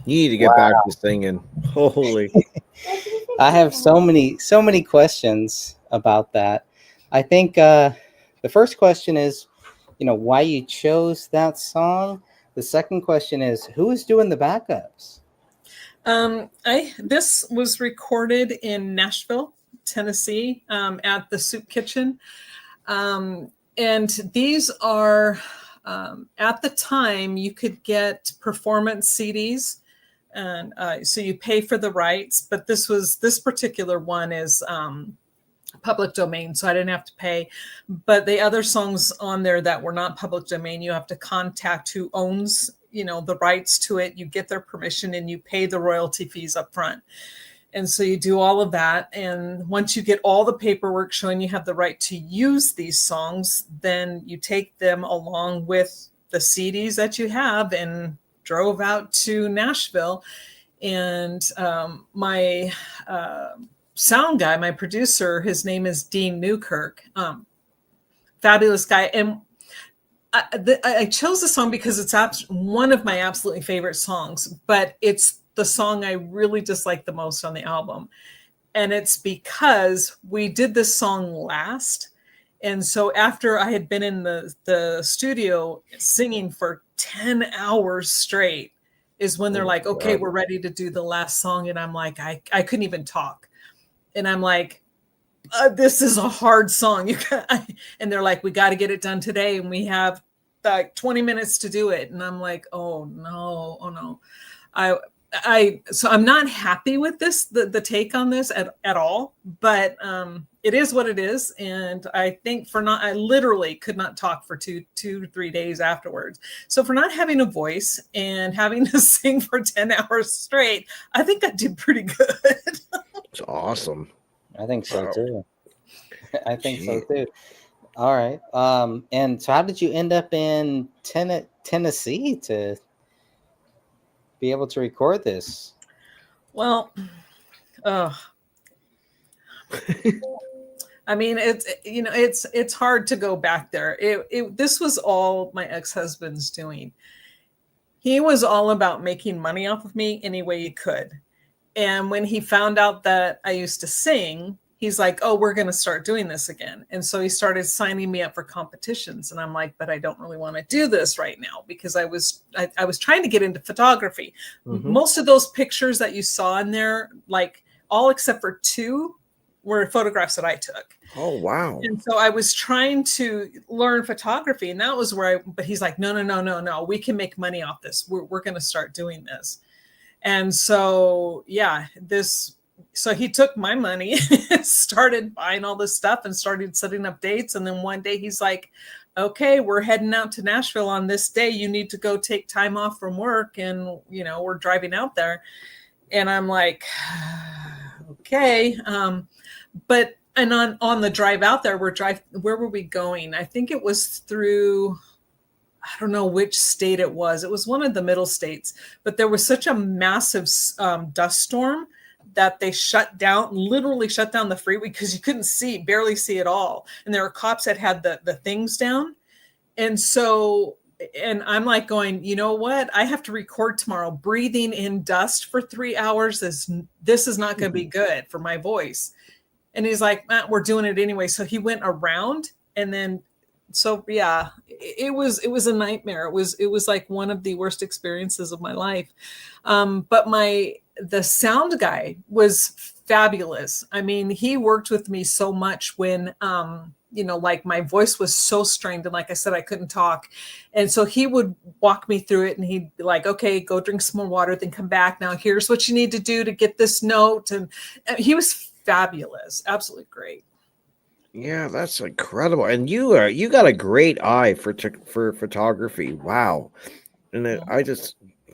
Speaker 3: You need to get back to singing. Holy.
Speaker 1: I have so many questions about that. I think the first question is, why you chose that song. The second question is, who is doing the backups?
Speaker 2: This was recorded in Nashville, Tennessee, at the Soup Kitchen. And these are, at the time, you could get performance CDs. And so you pay for the rights, but this particular one is public domain, so I didn't have to pay. But the other songs on there that were not public domain, you have to contact who owns, the rights to it. You get their permission and you pay the royalty fees up front. And so you do all of that. And once you get all the paperwork showing you have the right to use these songs, then you take them along with the CDs that you have and drove out to Nashville. And my sound guy, my producer, his name is Dean Newkirk, fabulous guy. And I chose the song because it's one of my absolutely favorite songs, but it's the song I really dislike the most on the album. And it's because we did this song last. And so after I had been in the studio singing for 10 hours straight is when they're like, okay, we're ready to do the last song. And I'm like, I couldn't even talk. And I'm like, this is a hard song. And they're like, we got to get it done today. And we have like 20 minutes to do it. And I'm like, oh no. So I'm not happy with this, the take on this at all, but it is what it is. And I think I literally could not talk for two to 3 days afterwards. So for not having a voice and having to sing for 10 hours straight, I think I did pretty good.
Speaker 3: It's awesome.
Speaker 1: I think so too. I think so too. All right. And so how did you end up in Tennessee to be able to record this?
Speaker 2: Well, I mean, it's hard to go back there. This was all my ex-husband's doing. He was all about making money off of me any way he could. And when he found out that I used to sing, he's like, oh, we're going to start doing this again. And so he started signing me up for competitions. And I'm like, but I don't really want to do this right now because I was trying to get into photography. Mm-hmm. Most of those pictures that you saw in there, like all except for 2 were photographs that I took.
Speaker 3: Oh, wow.
Speaker 2: And so I was trying to learn photography, and that was where but he's like, no, we can make money off this. We're going to start doing this. And so, so he took my money, started buying all this stuff and started setting up dates. And then one day he's like, okay, we're heading out to Nashville on this day. You need to go take time off from work. And, we're driving out there. And I'm like, okay. But on the drive out there, where were we going? I think it was through, I don't know which state it was. It was one of the middle states, but there was such a massive dust storm that they literally shut down the freeway because you couldn't barely see at all. And there were cops that had the things down. And so, and I'm like going, you know what? I have to record tomorrow. Breathing in dust for 3 hours. This is not going to be good for my voice. And he's like, we're doing it anyway. So he went around, and then, so yeah, it was a nightmare. It was like one of the worst experiences of my life. But the sound guy was fabulous. I mean, he worked with me so much when, like my voice was so strained. And like I said, I couldn't talk. And so he would walk me through it, and he'd be like, okay, go drink some more water, then come back. Now here's what you need to do to get this note. And he was fabulous. Absolutely great.
Speaker 3: Yeah, that's incredible. And you got a great eye for photography. Wow. And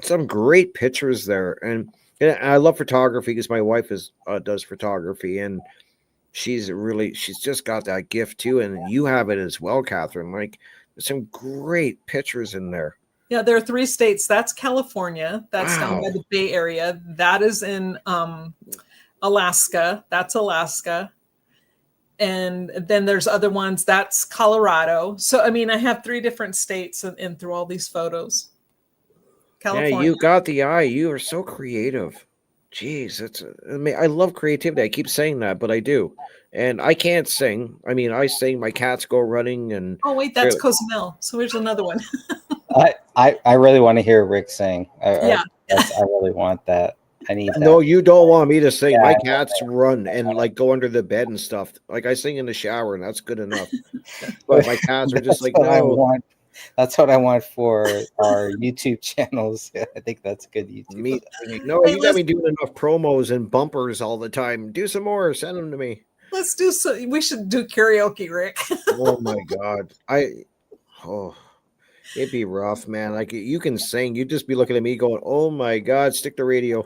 Speaker 3: some great pictures there. And I love photography because my wife does photography, and she's just got that gift too. And you have it as well, Catherine. Like, there's some great pictures in there.
Speaker 2: Yeah, there are 3 states. That's California. That's down by the Bay Area. That is in Alaska. That's Alaska. And then there's other ones. That's Colorado. So, I mean, I have 3 different states and through all these photos. California.
Speaker 3: you got the eye. You are so creative. Jeez, I mean, I love creativity. I keep saying that, but I do. And I can't sing. I mean, I sing, my cats go running and
Speaker 2: Oh wait, that's Cozumel. So here's another one.
Speaker 1: I really want to hear Rick sing.
Speaker 2: Yeah.
Speaker 1: I really want that. I need that.
Speaker 3: No, you don't want me to sing.
Speaker 1: Yeah,
Speaker 3: My
Speaker 1: I
Speaker 3: cats run and like go under the bed and stuff. Like I sing in the shower, and that's good enough. But my cats are just like,
Speaker 1: what I
Speaker 3: no.
Speaker 1: want. That's what I want for our YouTube channels. I think that's good YouTube.
Speaker 3: Me, no,
Speaker 2: Hey,
Speaker 3: you got me doing enough promos and bumpers all the time. Do some more. Send them to me.
Speaker 2: Let's do so. We should do karaoke, Rick.
Speaker 3: Oh my God, it'd be rough, man. Like you can sing, you'd just be looking at me going, "Oh my God, stick to radio."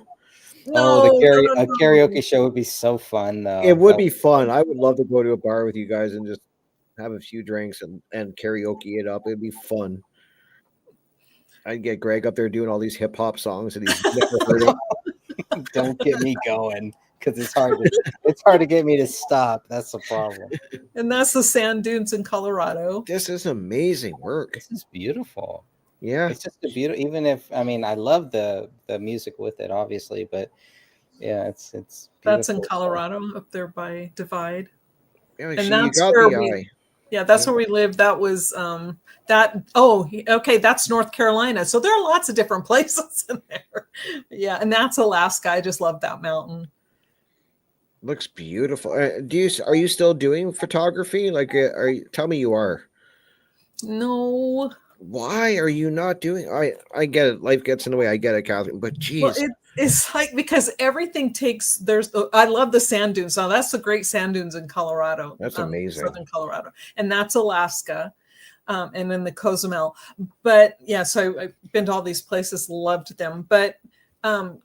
Speaker 2: No,
Speaker 1: a karaoke show would be so fun, though.
Speaker 3: It would be fun. I would love to go to a bar with you guys and just have a few drinks and karaoke it up. It'd be fun. I'd get Greg up there doing all these hip hop songs that he's never heard of.
Speaker 1: Don't get me going, because it's hard to get me to stop. That's the problem.
Speaker 2: And that's the sand dunes in Colorado.
Speaker 3: This is amazing work.
Speaker 1: This is beautiful.
Speaker 3: Yeah,
Speaker 1: it's just a beautiful. Even if I love the music with it, obviously, but yeah, it's beautiful.
Speaker 2: That's in Colorado, up there by Divide.
Speaker 3: Yeah,
Speaker 2: and that's where where we lived. That was that's North Carolina. So there are lots of different places in there. Yeah, and that's Alaska. I just love that mountain.
Speaker 3: Looks beautiful. Are you still doing photography? Like, tell me you are.
Speaker 2: No.
Speaker 3: Why are you not doing? I get it. Life gets in the way. I get it, Catherine. But geez,
Speaker 2: well, it's like because everything takes. I love the sand dunes. Now that's the great sand dunes in Colorado.
Speaker 3: That's amazing.
Speaker 2: Southern Colorado, and that's Alaska, and then the Cozumel. But yeah, so I've been to all these places, loved them. But and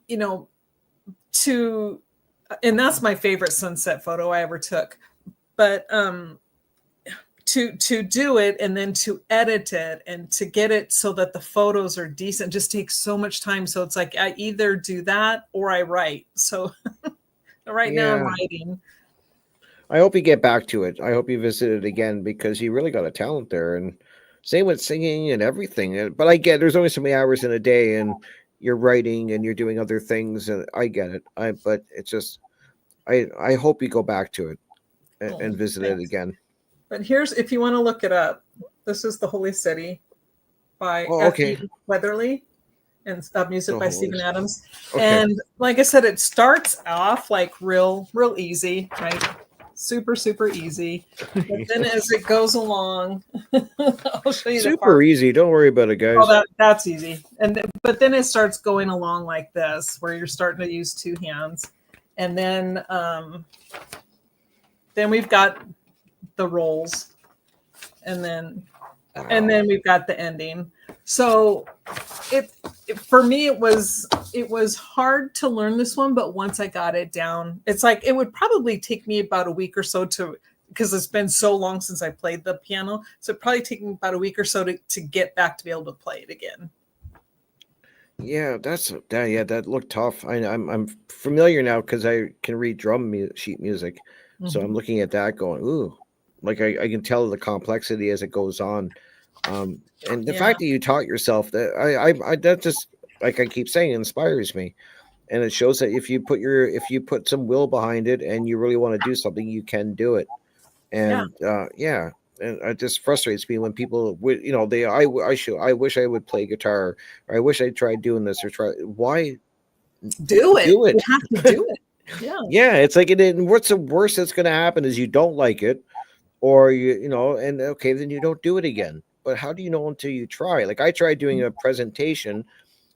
Speaker 2: that's my favorite sunset photo I ever took. But to do it and then to edit it and to get it so that the photos are decent just takes so much time. So it's like I either do that or I write. So now I'm writing.
Speaker 3: I hope you get back to it. I hope you visit it again because you really got a talent there. And same with singing and everything. But I get there's only so many hours in a day and you're writing and you're doing other things. And I get it. But it's just I hope you go back to it and visit it again.
Speaker 2: But if you want to look it up, this is The Holy City by Weatherly and music by Stephen Adams. Okay. And like I said, it starts off like real easy, right? Super, super easy. But then as it goes along, I'll show you
Speaker 3: super easy. Don't worry about it, guys.
Speaker 2: Oh, that's easy. But then it starts going along like this, where you're starting to use two hands. And then we've got the rolls, and then we've got the ending. So for me it was hard to learn this one, but once I got it down, it's like it would probably take me about a week or so because it's been so long since I played the piano. So it'd probably take me about a week or so to get back to be able to play it again.
Speaker 3: Yeah, that looked tough. I'm familiar now because I can read drum sheet music. Mm-hmm. So I'm looking at that going, ooh. Like I can tell the complexity as it goes on, and the fact that you taught yourself that that just like I keep saying inspires me, and it shows that if you put some will behind it and you really want to do something, you can do it, and and it just frustrates me when people I wish I would play guitar, or I wish I tried doing this, or why
Speaker 2: do it? You have to do it.
Speaker 3: Yeah, it's like what's the worst that's going to happen is you don't like it. Or and okay, then you don't do it again. But how do you know until you try? Like I tried doing a presentation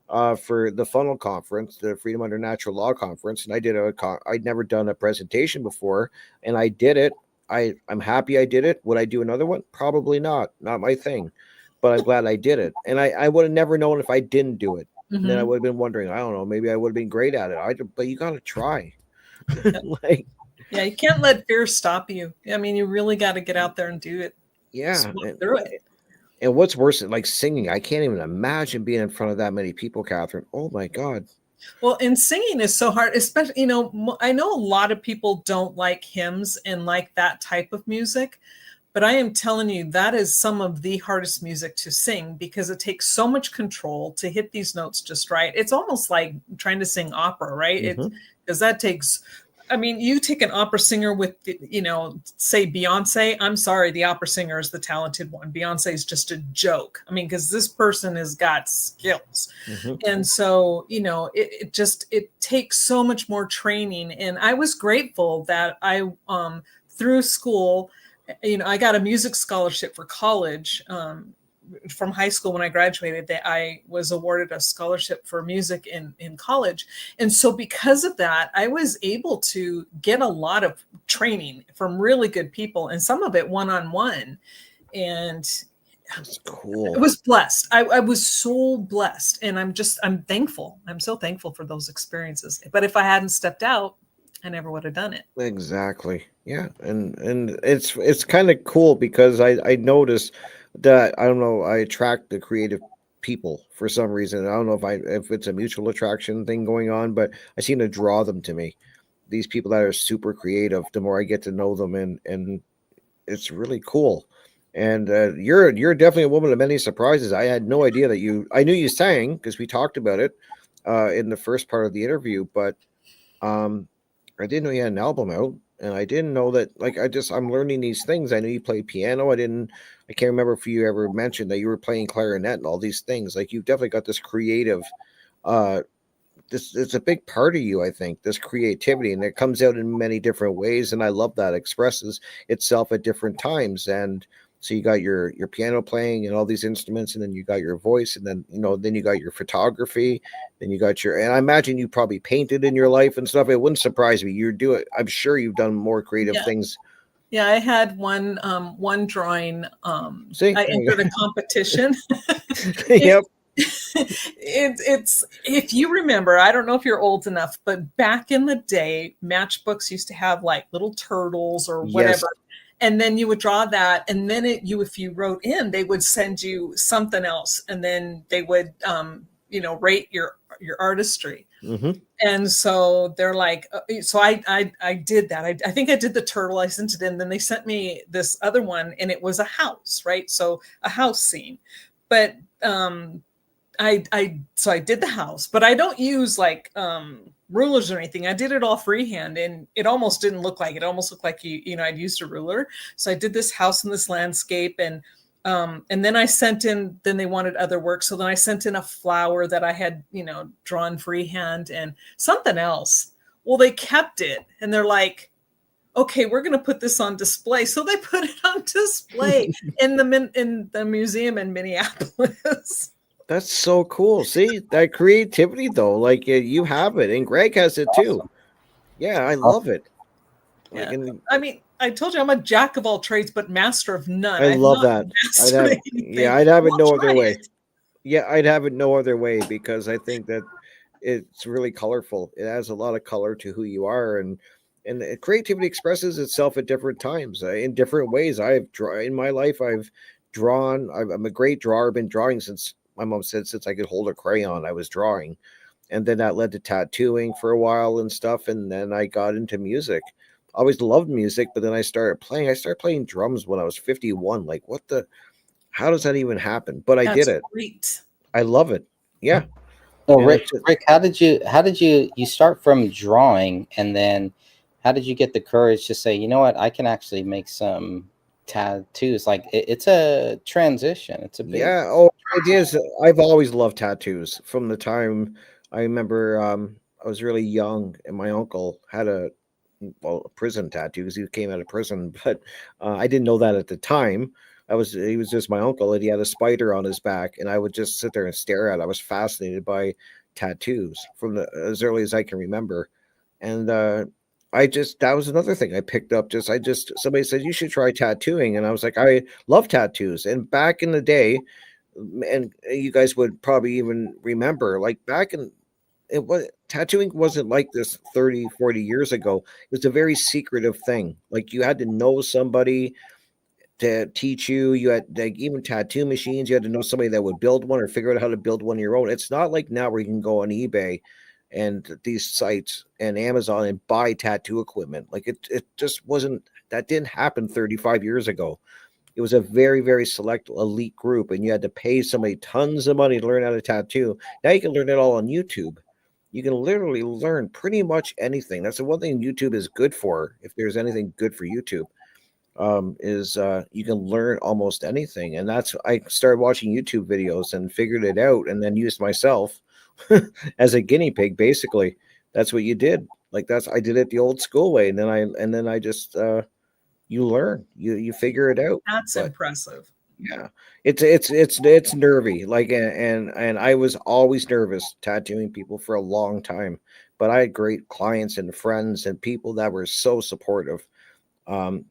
Speaker 3: for the Funnel Conference, the Freedom Under Natural Law Conference, and I'd never done a presentation before, and I did it. I'm happy I did it. Would I do another one? Probably not my thing. But I'm glad I did it, and I would have never known if I didn't do it. Mm-hmm. And then I would have been wondering. I don't know. Maybe I would have been great at it. But you got to try.
Speaker 2: Yeah, you can't let fear stop you. I mean, you really got to get out there and do it.
Speaker 3: Yeah. And what's worse than like singing? I can't even imagine being in front of that many people, Catherine. Oh my God.
Speaker 2: Well, and singing is so hard, especially, I know a lot of people don't like hymns and like that type of music, But I am telling you, that is some of the hardest music to sing because it takes so much control to hit these notes just right. It's almost like trying to sing opera, right? It's because that takes, I mean, you take an opera singer with, say Beyonce. I'm sorry, the opera singer is the talented one. Beyonce is just a joke. I mean, because this person has got skills. And so, it takes so much more training. And I was grateful that I, through school, I got a music scholarship for college. From high school when I graduated, that I was awarded a scholarship for music in college. And so because of that, I was able to get a lot of training from really good people, and some of it one-on-one. And
Speaker 3: that's cool.
Speaker 2: I was blessed. I was so blessed. And I'm thankful. I'm so thankful for those experiences. But if I hadn't stepped out, I never would have done it.
Speaker 3: Exactly. Yeah. And it's kind of cool because I noticed that, I don't know, I attract the creative people for some reason. I don't know if it's a mutual attraction thing going on, but I seem to draw them to me. These people that are super creative, the more I get to know them, and it's really cool. And you're definitely a woman of many surprises. I had no idea that I knew you sang because we talked about it in the first part of the interview, but I didn't know you had an album out, and I didn't know that. Like, I'm learning these things. I knew you played piano. I can't remember if you ever mentioned that you were playing clarinet and all these things. Like, you've definitely got this creative. It's a big part of you, I think. This creativity, and it comes out in many different ways, and I love that. It expresses itself at different times, and so you got your piano playing and all these instruments, and then you got your voice, and then then you got your photography, then you got and I imagine you probably painted in your life and stuff. It wouldn't surprise me. You do it. I'm sure you've done more creative things.
Speaker 2: Yeah, I had one drawing.
Speaker 3: See,
Speaker 2: I entered a competition.
Speaker 3: Yep.
Speaker 2: It's if you remember, I don't know if you're old enough, but back in the day, matchbooks used to have like little turtles or whatever.
Speaker 3: Yes.
Speaker 2: And then you would draw that, and then if you wrote in, they would send you something else, and then they would rate your artistry. And so they're like, so I did that. I think I did the turtle. I sent it in. Then they sent me this other one, and it was a house, right? So a house scene. But I did the house, but I don't use like rulers or anything. I did it all freehand, and it almost didn't look like it. Almost looked like I'd used a ruler. So I did this house in this landscape, and then I sent in. Then they wanted other work, so then I sent in a flower that I had drawn freehand and something else. Well, they kept it, and they're like, okay, we're going to put this on display. So they put it on display in the museum in Minneapolis.
Speaker 3: That's so cool. See, that creativity though, like you have it, and Greg has it too. Yeah, I love it.
Speaker 2: Yeah. I mean, I told you I'm a jack of all trades, but master of none.
Speaker 3: I love that. I'd have it no other way. Yeah, I'd have it no other way because I think that it's really colorful. It adds a lot of color to who you are, and creativity expresses itself at different times in different ways. In my life, I've drawn. I'm a great drawer. I've been drawing since my mom said since I could hold a crayon, I was drawing. And then that led to tattooing for a while and stuff. And then I got into music. I always loved music, but then I started playing drums when I was 51. Like, how does that even happen? But I did it.
Speaker 2: Great.
Speaker 3: I love it. Yeah.
Speaker 1: Well, Rick, how did you start from drawing, and then how did you get the courage to say, you know what, I can actually make some tattoos? Like it's a transition. It's a big
Speaker 3: it is. I've always loved tattoos from the time I remember. I was really young, and my uncle had a prison tattoo because he came out of prison, but I didn't know that at the time. He was just my uncle, and he had a spider on his back, and I would just sit there and stare at it. I was fascinated by tattoos from as early as I can remember, and that was another thing I picked up. Somebody said you should try tattooing, and I was like, I love tattoos. And back in the day, and you guys would probably even remember, like tattooing wasn't like this 30, 40 years ago. It was a very secretive thing. Like you had to know somebody to teach you. You had like even tattoo machines. You had to know somebody that would build one or figure out how to build one of your own. It's not like now where you can go on eBay and these sites and Amazon and buy tattoo equipment. Like it just wasn't, that didn't happen 35 years ago. it was a very, very select elite group, and you had to pay somebody tons of money to learn how to tattoo. Now you can learn it all on YouTube. You can literally learn pretty much anything. That's the one thing YouTube is good for. If there's anything good for YouTube, is you can learn almost anything. And that's I started watching YouTube videos and figured it out, and then used myself as a guinea pig. Basically, that's what you did. Like I did it the old school way, and then I just you learn, you figure it out.
Speaker 2: That's
Speaker 3: But
Speaker 2: impressive.
Speaker 3: yeah, it's nervy. Like and I was always nervous tattooing people for a long time, but I had great clients and friends and people that were so supportive.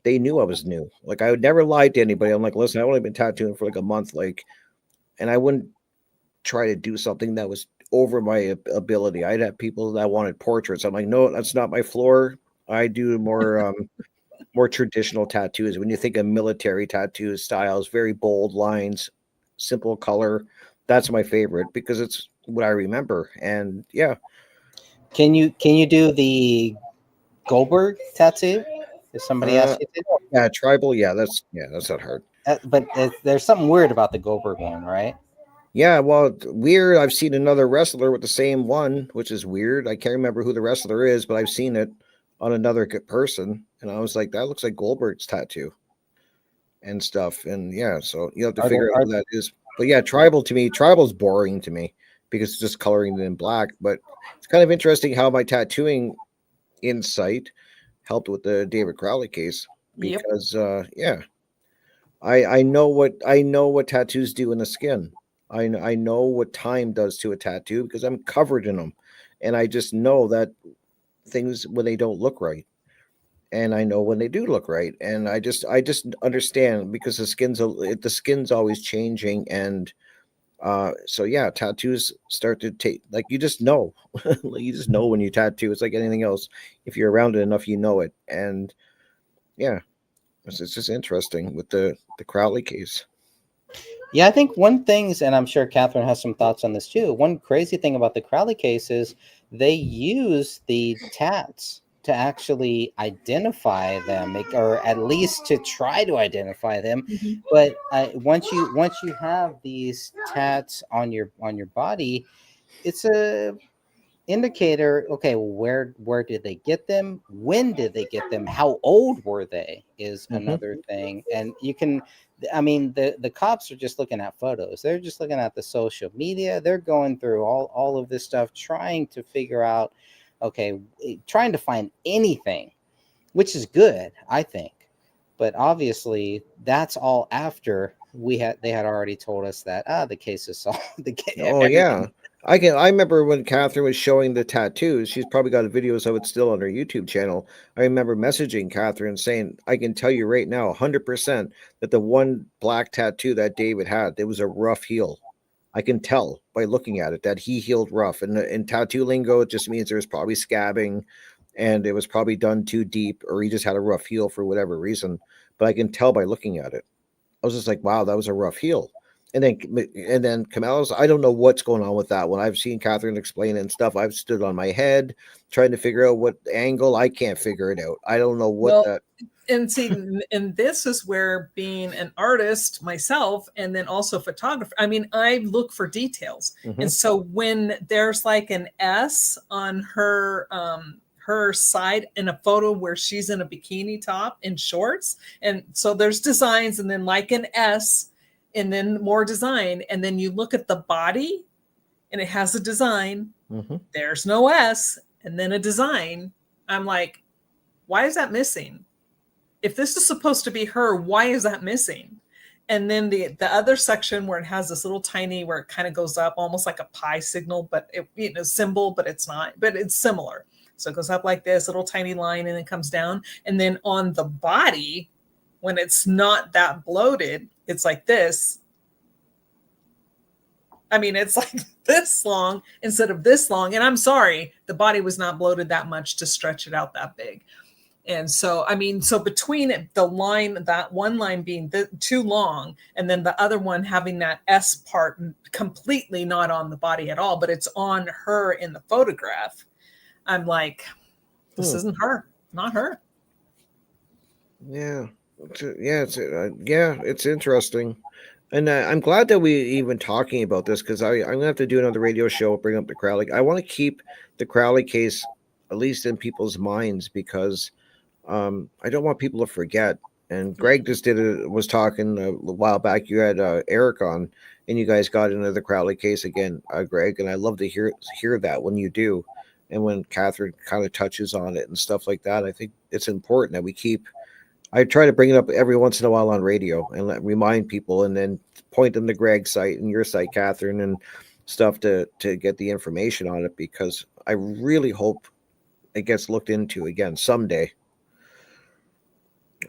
Speaker 3: They knew I was new. Like I would never lie to anybody. I'm like, listen, I've only been tattooing for like a month, like, and I wouldn't try to do something that was over my ability. I'd have people that wanted portraits. I'm like, no, that's not my floor. I do more traditional tattoos. When you think of military tattoo styles, very bold lines, simple color, that's my favorite because it's what I remember. And yeah,
Speaker 1: Can you do the Goldberg tattoo? If somebody asks you to,
Speaker 3: yeah, tribal, that's not hard.
Speaker 1: but there's something weird about the Goldberg one, right?
Speaker 3: Yeah, well, weird. I've seen another wrestler with the same one, which is weird. I can't remember who the wrestler is, but I've seen it on another person, and I was like, that looks like Goldberg's tattoo and stuff. And yeah, so you have to
Speaker 1: Are there,
Speaker 3: figure out
Speaker 1: are,
Speaker 3: who that is. But yeah, tribal's boring to me because it's just coloring it in black. But it's kind of interesting how my tattooing insight helped with the David Crowley case
Speaker 2: Yep.
Speaker 3: because yeah, I know what tattoos do in the skin. I know what time does to a tattoo because I'm covered in them, and I just know that things when they don't look right, and I know when they do look right, and I just understand because the skin's always changing, and so yeah, tattoos start to take like you just know, like, you just know when you tattoo. It's like anything else. If you're around it enough, you know it, and yeah, it's just interesting with the Crowley case.
Speaker 1: Yeah, I think one things, and I'm sure Catherine has some thoughts on this too. One crazy thing about the Crowley case is they use the tats to actually identify them, or at least to try to identify them.
Speaker 2: Mhm.
Speaker 1: But once you have these tats on your body, it's a indicator. Okay, where did they get them? When did they get them? How old were they? Is
Speaker 3: Mhm.
Speaker 1: another thing. And you can, I mean, the cops are just looking at photos. They're just looking at the social media. They're going through all of this stuff, trying to figure out, okay, trying to find anything, which is good, I think. But obviously, that's all after they had already told us that the case is solved.
Speaker 3: Oh yeah.
Speaker 1: Everything.
Speaker 3: I remember when Catherine was showing the tattoos, she's probably got videos of it still on her YouTube channel. I remember messaging Catherine saying, I can tell you right now 100% that the one black tattoo that David had, it was a rough heal. I can tell by looking at it that he healed rough. And in tattoo lingo, it just means there was probably scabbing and it was probably done too deep or he just had a rough heal for whatever reason. But I can tell by looking at it. I was just like, wow, that was a rough heal. And then Kamala's, I don't know what's going on with that one. I've seen Catherine explain it and stuff. I've stood on my head trying to figure out what angle. I can't figure it out. I don't know what
Speaker 2: Well,
Speaker 3: that.
Speaker 2: and see, and this is where being an artist myself and then also photographer, I mean, I look for details. And
Speaker 3: Mhm.
Speaker 2: so when there's like an S on her side in a photo where she's in a bikini top and shorts, and so there's designs and then like an S and then more design, and then you look at the body and it has a design,
Speaker 3: Mhm.
Speaker 2: there's no S and then a design. I'm like, why is that missing? If this is supposed to be her, why is that missing? And then the other section where it has this little tiny, where it kind of goes up almost like a pi signal, but symbol, but it's not, but it's similar. So it goes up like this little tiny line and it comes down. And then on the body, when it's not that bloated, it's like this. I mean, it's like this long instead of this long. And I'm sorry, the body was not bloated that much to stretch it out that big. And so, I mean, so between the line, that one line being too long, and then the other one having that S part completely not on the body at all, but it's on her in the photograph, I'm like, this isn't her, not her.
Speaker 3: Yeah. It's interesting. And I'm glad that we even talking about this because I'm gonna have to do another radio show, bring up the Crowley. I want to keep the Crowley case at least in people's minds because I don't want people to forget. And Greg just was talking a while back. You had Eric on, and you guys got into the Crowley case again, Greg. And I love to hear that when you do, and when Catherine kind of touches on it and stuff like that. I think it's important that we keep. I try to bring it up every once in a while on radio and remind people, and then point them to Greg's site and your site, Catherine, and stuff to get the information on it because I really hope it gets looked into again someday.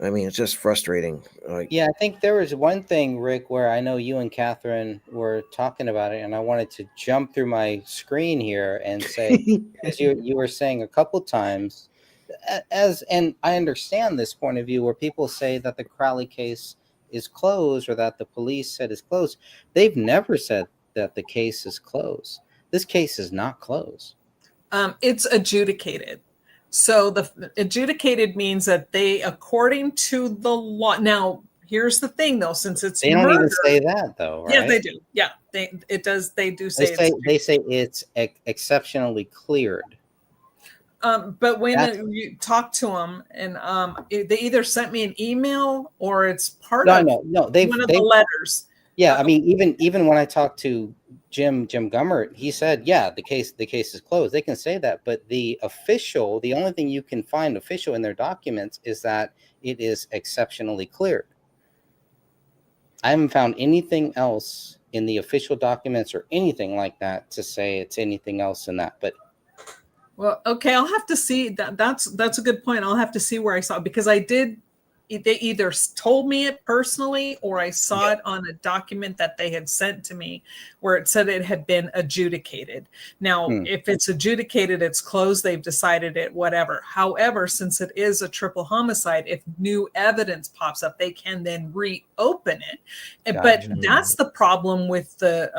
Speaker 3: I mean, it's just frustrating.
Speaker 1: Yeah, I think there was one thing, Rick, where I know you and Catherine were talking about it, and I wanted to jump through my screen here and say, as you were saying a couple times, and I understand this point of view where people say that the Crowley case is closed or that the police said is closed. They've never said that the case is closed. This case is not closed.
Speaker 2: It's adjudicated. So the adjudicated means that they, according to the law. Now, here's the thing, though, since it's
Speaker 1: they don't
Speaker 2: murder,
Speaker 1: even say that, though, right?
Speaker 2: Yeah, they do. Yeah, They do say
Speaker 1: they say it's exceptionally cleared.
Speaker 2: But when you talk to them, and they either sent me an email or it's part of
Speaker 1: one of the
Speaker 2: letters.
Speaker 1: Yeah, I mean, even when I talked to Jim Gummert, he said, yeah, the case is closed. They can say that, but the only thing you can find official in their documents is that it is exceptionally cleared. I haven't found anything else in the official documents or anything like that to say it's anything else than that. But
Speaker 2: well, okay, I'll have to see that. That's a good point. I'll have to see where I saw it because they either told me it personally or I saw it on a document that they had sent to me where it said it had been adjudicated. Now, if it's adjudicated, it's closed, they've decided it, whatever. However, since it is a triple homicide, if new evidence pops up, they can then reopen it. Gotcha. But that's the problem with the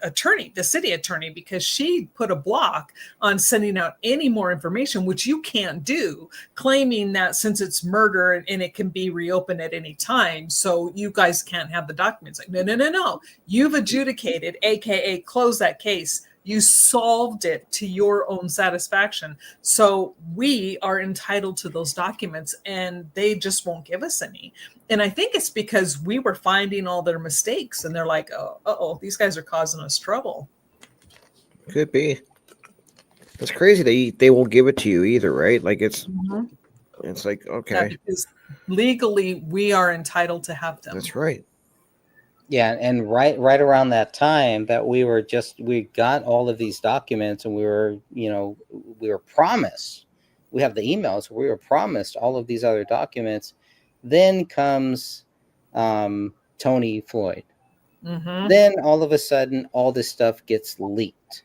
Speaker 2: attorney, the city attorney, because she put a block on sending out any more information, which you can't do, claiming that since it's murder and it can be reopened at any time, so you guys can't have the documents. Like, no. You've adjudicated, aka closed that case. You solved it to your own satisfaction. So we are entitled to those documents and they just won't give us any. And I think it's because we were finding all their mistakes and they're like, oh, these guys are causing us trouble.
Speaker 3: Could be. It's crazy they won't give it to you either, right? Like it's like, okay.
Speaker 2: Yeah, because legally we are entitled to have them.
Speaker 3: That's right.
Speaker 1: Yeah, and right around that time that we got all of these documents and we were promised, we have the emails, we were promised all of these other documents. Then comes Tony Floyd. Then all of a sudden, all this stuff gets leaked.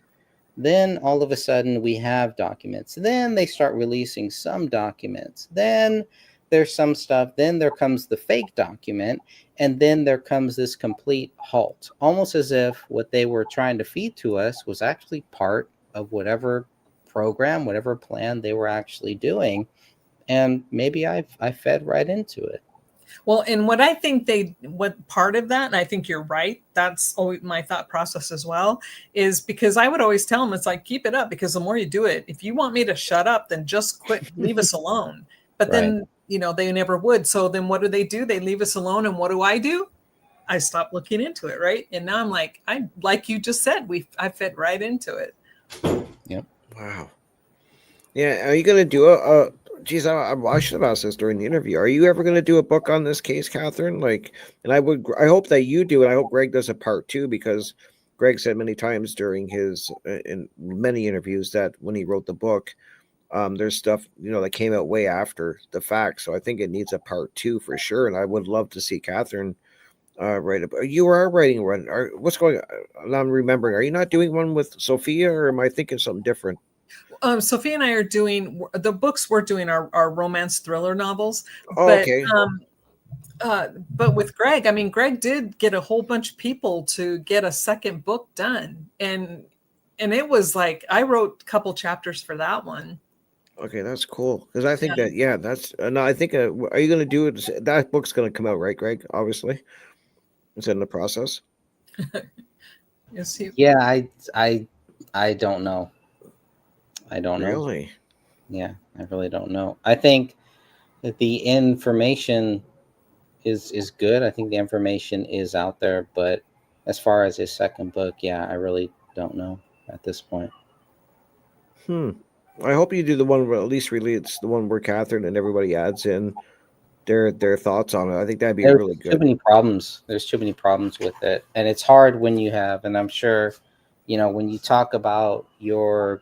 Speaker 1: Then all of a sudden we have documents. Then they start releasing some documents. Then there's some stuff. Then there comes the fake document. And then there comes this complete halt, almost as if what they were trying to feed to us was actually part of whatever program, whatever plan they were actually doing. And maybe I fed right into it.
Speaker 2: Well, and what I think what part of that, and I think you're right, that's always my thought process as well, is because I would always tell them, it's like, keep it up, because the more you do it, if you want me to shut up, then just quit, leave us alone. But then, they never would. So then what do? They leave us alone. And what do? I stopped looking into it, right? And now I'm like, like you just said, I fit right into it.
Speaker 1: Yep.
Speaker 3: Wow. Yeah. Are you going to do geez, I should have asked this during the interview. Are you ever going to do a book on this case, Catherine? Like, and I hope that you do, and I hope Greg does a part 2, because Greg said many times during his in many interviews that when he wrote the book, there's stuff that came out way after the fact. So I think it needs a part 2 for sure. And I would love to see Catherine write a book. You are writing one. What's going on? I'm remembering. Are you not doing one with Sophia, or am I thinking something different?
Speaker 2: Sophia and I are doing the books. We're doing our romance thriller novels.
Speaker 3: Okay.
Speaker 2: But with Greg, I mean, Greg did get a whole bunch of people to get a second book done. And it was like, I wrote a couple chapters for that one.
Speaker 3: Okay, that's cool. Because I think that that's no. I think are you going to do it? That book's going to come out, right, Greg? Obviously, it's in the process.
Speaker 2: Yes, he,
Speaker 1: Yeah, I don't know. I don't know.
Speaker 3: Really?
Speaker 1: Yeah, I really don't know. I think that the information is good. I think the information is out there, but as far as his second book, yeah, I really don't know at this point.
Speaker 3: Hmm. I hope you do the one where at least really it's the one where Catherine and everybody adds in their thoughts on it. I think that'd be
Speaker 1: There's
Speaker 3: really
Speaker 1: too
Speaker 3: good.
Speaker 1: many problems. There's too many problems with it, and it's hard when you have. And I'm sure, when you talk about your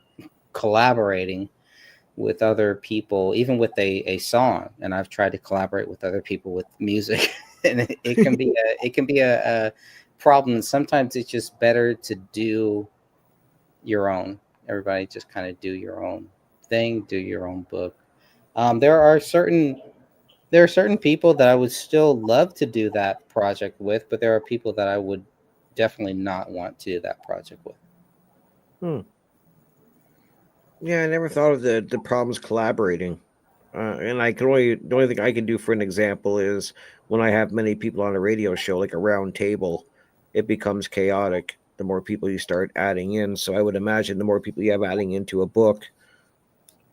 Speaker 1: collaborating with other people, even with a song, and I've tried to collaborate with other people with music, and it can be a problem. Sometimes it's just better to do your own. Everybody just kind of do your own thing, do your own book. There are certain people that I would still love to do that project with, but there are people that I would definitely not want to do that project with.
Speaker 3: Hmm. Yeah, I never thought of the problems collaborating. And the only thing I can do for an example is when I have many people on a radio show, like a round table, it becomes chaotic. The more people you start adding in, so I would imagine the more people you have adding into a book,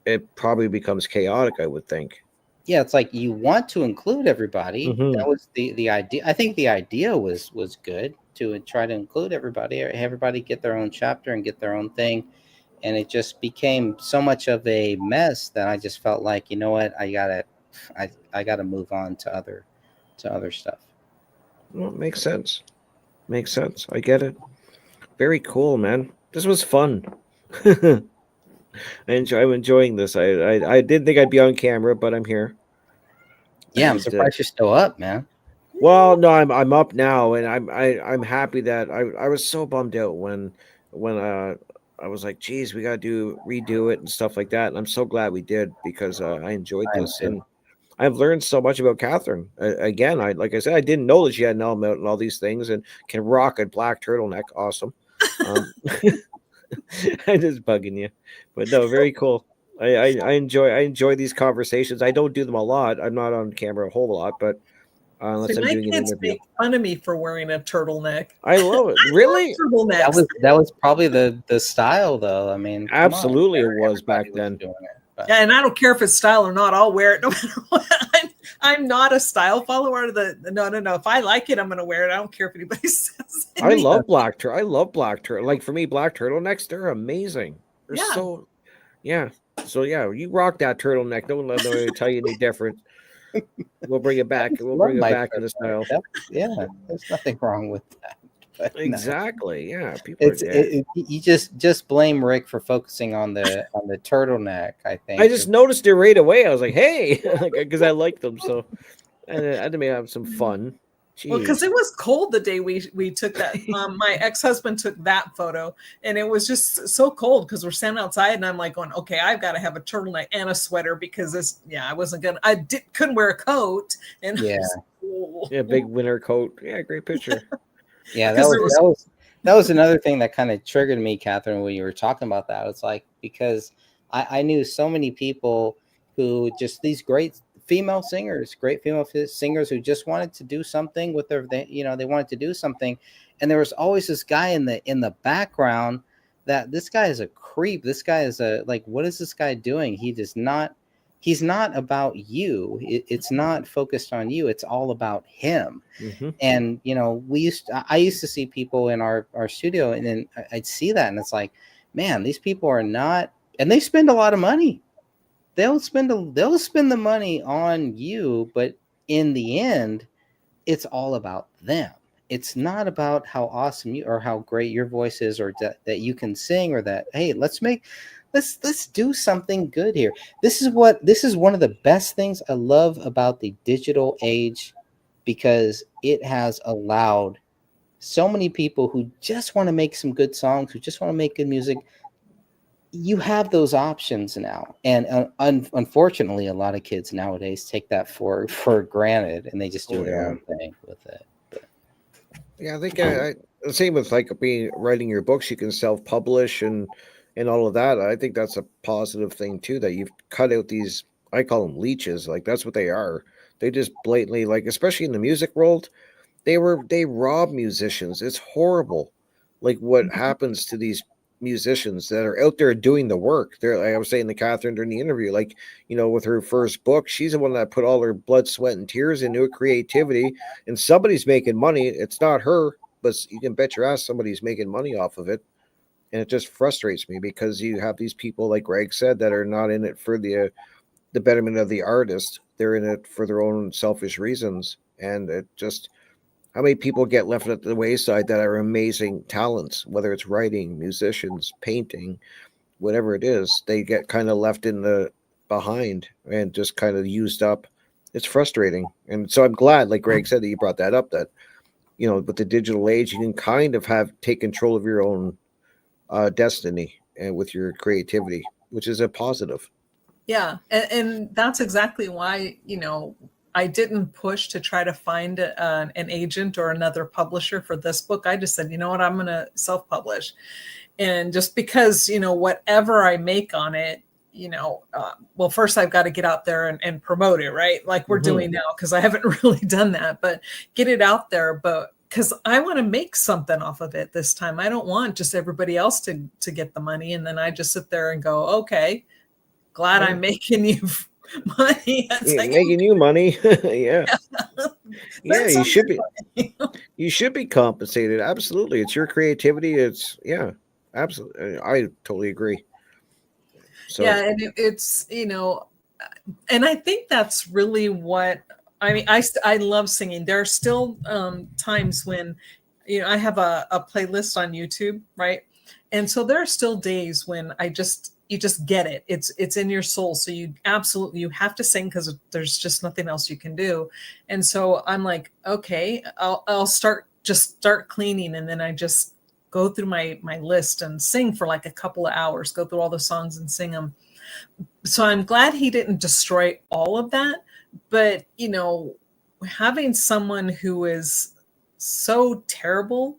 Speaker 3: it probably becomes chaotic. I would think.
Speaker 1: Yeah, it's like you want to include everybody.
Speaker 3: Mm-hmm.
Speaker 1: That was the idea. I think the idea was good to try to include everybody. Everybody get their own chapter and get their own thing, and it just became so much of a mess that I just felt like, you know what, I gotta move on to other stuff.
Speaker 3: Well, it makes sense. Makes sense. I get it. Very cool, man. This was fun. I'm enjoying this. I didn't think I'd be on camera, but I'm here.
Speaker 1: Yeah, I'm
Speaker 3: And
Speaker 1: surprised you're still up, man.
Speaker 3: well, no, I'm up now, and I'm happy that I was so bummed out when I was like, geez, we gotta redo it and stuff like that. And I'm so glad we did because I enjoyed
Speaker 1: I am
Speaker 3: this
Speaker 1: too.
Speaker 3: and I've learned so much about Catherine. Again, I like I said, I didn't know that she had an element and all these things and can rock a black turtleneck. Awesome. Um, I'm just bugging you, but no, very cool. I enjoy these conversations. I don't do them a lot. I'm not on camera a whole lot, but
Speaker 2: see,
Speaker 3: unless I'm
Speaker 2: my
Speaker 3: doing an
Speaker 2: kids
Speaker 3: interview.
Speaker 2: make fun of me for wearing a turtleneck.
Speaker 3: I love it.
Speaker 2: I love
Speaker 3: Really?
Speaker 2: turtlenecks.
Speaker 1: That was probably the style, though. I mean, come on,
Speaker 3: Absolutely, it was
Speaker 1: everybody
Speaker 3: back
Speaker 1: was
Speaker 3: then.
Speaker 1: doing it. But
Speaker 2: Yeah, and I don't care if it's style or not. I'll wear it no matter what. I'm not a style follower. No. If I like it, I'm going to wear it. I don't care if anybody says
Speaker 3: I
Speaker 2: anything.
Speaker 3: love black turtle. I love black turtle. Like for me, black turtlenecks, they're amazing. They're
Speaker 2: Yeah,
Speaker 3: so yeah. So yeah, you rock that turtleneck. Don't let nobody tell you any different. We'll bring it
Speaker 1: I
Speaker 3: back.
Speaker 1: just
Speaker 3: We'll
Speaker 1: love
Speaker 3: bring it
Speaker 1: my
Speaker 3: back in the
Speaker 1: turtleneck.
Speaker 3: style.
Speaker 1: Yeah, there's nothing wrong with that. But no,
Speaker 3: Exactly. Yeah. People are dead.
Speaker 1: you just blame Rick for focusing on the turtleneck. I
Speaker 3: I
Speaker 1: think
Speaker 3: just noticed it right away. I was like, hey, because I like them. So and I had to have some fun.
Speaker 2: well, because
Speaker 3: Jeez.
Speaker 2: it was cold the day we took that. My ex husband took that photo, and it was just so cold because we're standing outside, and I'm like going, okay, I've got to have a turtleneck and a sweater because this, yeah, I wasn't gonna, couldn't wear a coat, and
Speaker 1: yeah.
Speaker 3: Yeah, big winter coat. Yeah, great picture.
Speaker 1: Yeah,
Speaker 2: because there was
Speaker 1: that was another thing that kind of triggered me, Catherine, when you were talking about that. It's like because I knew so many people who just these great female singers who just wanted to do something with they wanted to do something, and there was always this guy in the background that this guy is a creep. This guy is a like, what is this guy doing? He does not. He's not about you. It's not focused on you. It's all about him.
Speaker 3: Hmm.
Speaker 1: And I used to see people in our studio, and then I'd see that, and it's like, man, these people are not, and they spend a lot of money. They'll spend the money on you, but in the end, it's all about them. It's not about how awesome you or how great your voice is, or that you can sing, or that, hey, let's do something good here. This is one of the best things I love about the digital age, because it has allowed so many people who just want to make some good songs, who just want to make good music. You have those options now, and unfortunately, a lot of kids nowadays take that for granted, and they just do
Speaker 3: Oh
Speaker 1: their
Speaker 3: yeah.
Speaker 1: own thing with it. But
Speaker 3: Yeah, I think the same with like being writing your books. You can self-publish, and and all of that. I think that's a positive thing too, that you've cut out these, I call them leeches. Like that's what they are. They just blatantly, like, especially in the music world, they rob musicians. It's horrible. Like what happens to these musicians that are out there doing the work. They're, like I was saying to Catherine during the interview, like, with her first book, she's the one that put all her blood, sweat, and tears into it, creativity, and somebody's making money. It's not her, but you can bet your ass somebody's making money off of it. And it just frustrates me because you have these people, like Greg said, that are not in it for the betterment of the artist. They're in it for their own selfish reasons. And it just, how many people get left at the wayside that are amazing talents, whether it's writing, musicians, painting, whatever it is, they get kind of left in the behind and just kind of used up. It's frustrating. And so I'm glad, like Greg said, that you brought that up, that, with the digital age, you can kind of take control of your own destiny and with your creativity, which is a positive.
Speaker 2: Yeah. And that's exactly why, I didn't push to try to find an agent or another publisher for this book. I just said, you know what, I'm going to self-publish. And just because, whatever I make on it, well, first I've got to get out there and promote it, right? Like we're doing now, because I haven't really done that, but get it out there. But because I want to make something off of it this time. I don't want just everybody else to get the money. And then I just sit there and go, okay, glad I'm making you money.
Speaker 3: Making you money. Yeah. Yeah, you should be. You should be compensated. Absolutely. It's your creativity. It's, yeah, absolutely. I totally agree. So,
Speaker 2: yeah, and it's, and I think that's really what, I mean, I love singing. There are still times when, I have a playlist on YouTube, right? And so there are still days when you just get it. It's in your soul. So you have to sing because there's just nothing else you can do. And so I'm like, okay, I'll start cleaning. And then I just go through my list and sing for like a couple of hours, go through all the songs and sing them. So I'm glad he didn't destroy all of that. But, having someone who is so terrible,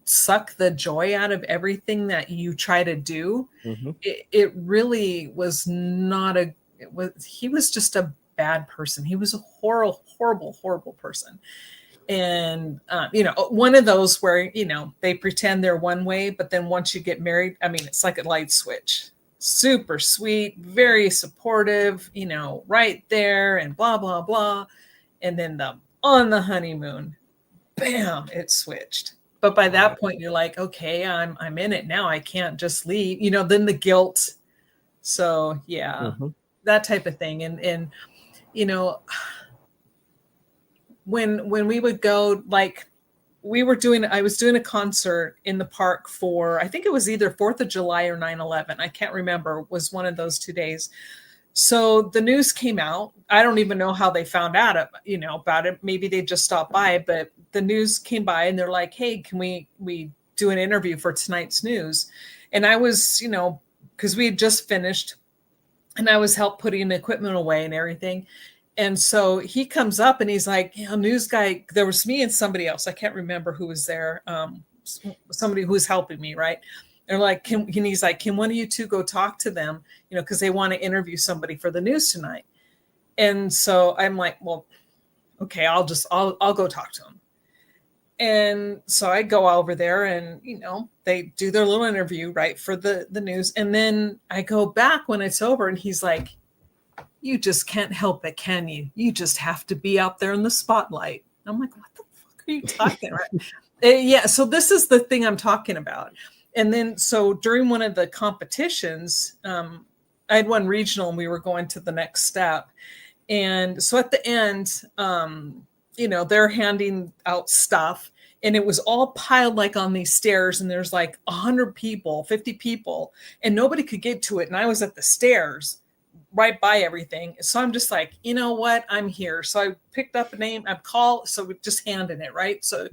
Speaker 2: suck the joy out of everything that you try to do. It really was not he was just a bad person. He was a horrible, horrible, horrible person. And, one of those where, they pretend they're one way, but then once you get married, I mean, it's like a light switch. Super sweet, very supportive, right there and blah, blah, blah. And then on the honeymoon, bam, it switched. But by that point, you're like, okay, I'm in it now. I can't just leave, then the guilt. So yeah, that type of thing. And, when we would go, like I was doing a concert in the park for, I think it was either 4th of July or 9/11. I can't remember. It was one of those 2 days. So the news came out. I don't even know how they found out, about it. Maybe they just stopped by, but the news came by and they're like, hey, can we do an interview for tonight's news? And I was, because we had just finished and I was help putting the equipment away and everything. And so he comes up and he's like, news guy, there was me and somebody else. I can't remember who was there. Somebody who was helping me, right? They're like, he's like, can one of you two go talk to them? Because they want to interview somebody for the news tonight. And so I'm like, well, okay, I'll go talk to him. And so I go over there and, they do their little interview, right, for the news. And then I go back when it's over and he's like, you just can't help it, can you? You just have to be out there in the spotlight. I'm like, what the fuck are you talking about? Yeah, so this is the thing I'm talking about. And then, so during one of the competitions, I had won regional and we were going to the next step. And so at the end, they're handing out stuff and it was all piled like on these stairs. And there's like 100 people, 50 people, and nobody could get to it. And I was at the stairs right by everything. So I'm just like, you know what? I'm here. So I picked up a name, I'm called. So we just handing it, right? So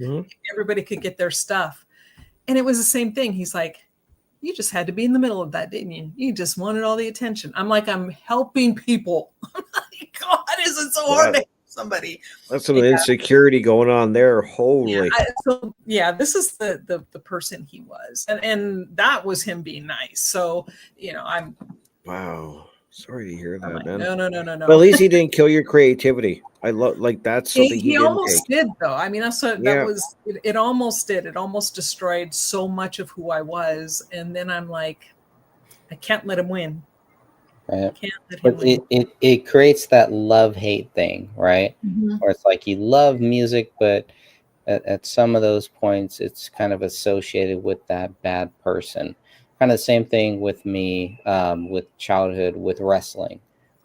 Speaker 2: everybody could get their stuff. And it was the same thing. He's like, you just had to be in the middle of that, didn't you? You just wanted all the attention. I'm like, I'm helping people. I'm like, God, is it so hard to help somebody.
Speaker 3: That's some insecurity going on there. Holy.
Speaker 2: Yeah, this is the person he was, and that was him being nice. So I'm
Speaker 3: Wow. Sorry to hear that,
Speaker 2: like,
Speaker 3: man.
Speaker 2: no.
Speaker 3: But at least he didn't kill your creativity. I love that's something he didn't
Speaker 2: almost
Speaker 3: take.
Speaker 2: did, though. I mean, that was it. Almost did. It almost destroyed so much of who I was, and then I'm like, I can't let him win.
Speaker 1: Right.
Speaker 2: Can't let him
Speaker 1: But
Speaker 2: win.
Speaker 1: it creates that love-hate thing, right?
Speaker 2: Mhm.
Speaker 1: Where it's like you love music, but at some of those points, it's kind of associated with that bad person. Kind of the same thing with me, with childhood, with wrestling.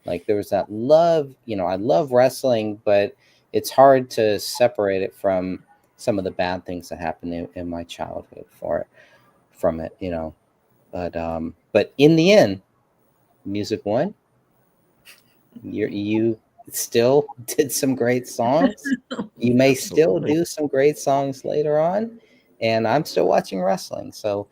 Speaker 1: Like there was that love, I love wrestling, but it's hard to separate it from some of the bad things that happened in my childhood from it. But in the end, music won. You still did some great songs. You may still
Speaker 3: Absolutely.
Speaker 1: do some great songs later on, and I'm still watching wrestling. So,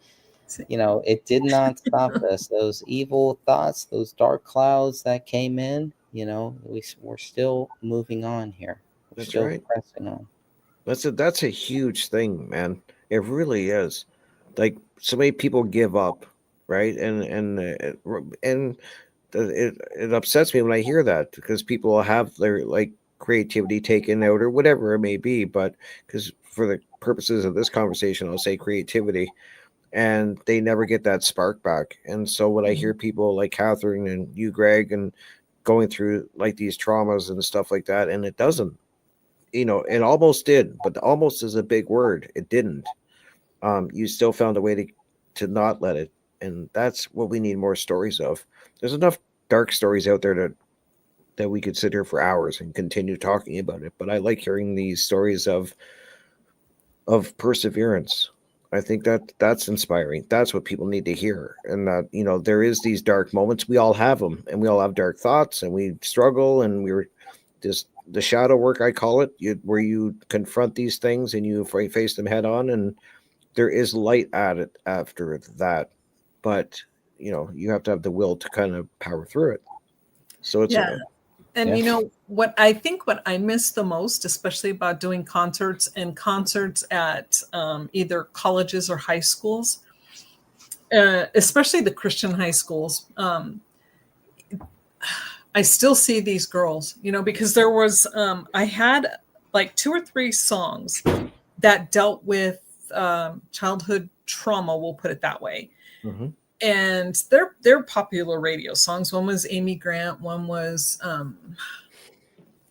Speaker 1: it did not stop us. Those evil thoughts, those dark clouds that came in, we're still moving on here. We're
Speaker 3: That's
Speaker 1: still
Speaker 3: right.
Speaker 1: pressing on.
Speaker 3: That's a huge thing, man. It really is. Like so many people give up, right? And it upsets me when I hear that because people have their like creativity taken out or whatever it may be. But because for the purposes of this conversation, I'll say creativity, and they never get that spark back. And so when I hear people like Catherine and you, Greg, and going through like these traumas and stuff like that, and it doesn't, it almost did, but almost is a big word. It didn't. You still found a way to not let it, and that's what we need more stories of. There's enough dark stories out there that we could sit here for hours and continue talking about it. But I like hearing these stories of perseverance. I think that's inspiring. That's what people need to hear. And that, there is these dark moments. We all have them, and we all have dark thoughts, and we struggle, and we're just the shadow work, I call it, where you confront these things and you face them head on, and there is light at it after that. But you have to have the will to kind of power through it. So it's
Speaker 2: And what I miss the most, especially about doing concerts at either colleges or high schools, especially the Christian high schools. I still see these girls, because there was, I had like 2 or 3 songs that dealt with childhood trauma, we'll put it that way.
Speaker 3: mm-hmm.
Speaker 2: And they're popular radio songs. One was Amy Grant, one was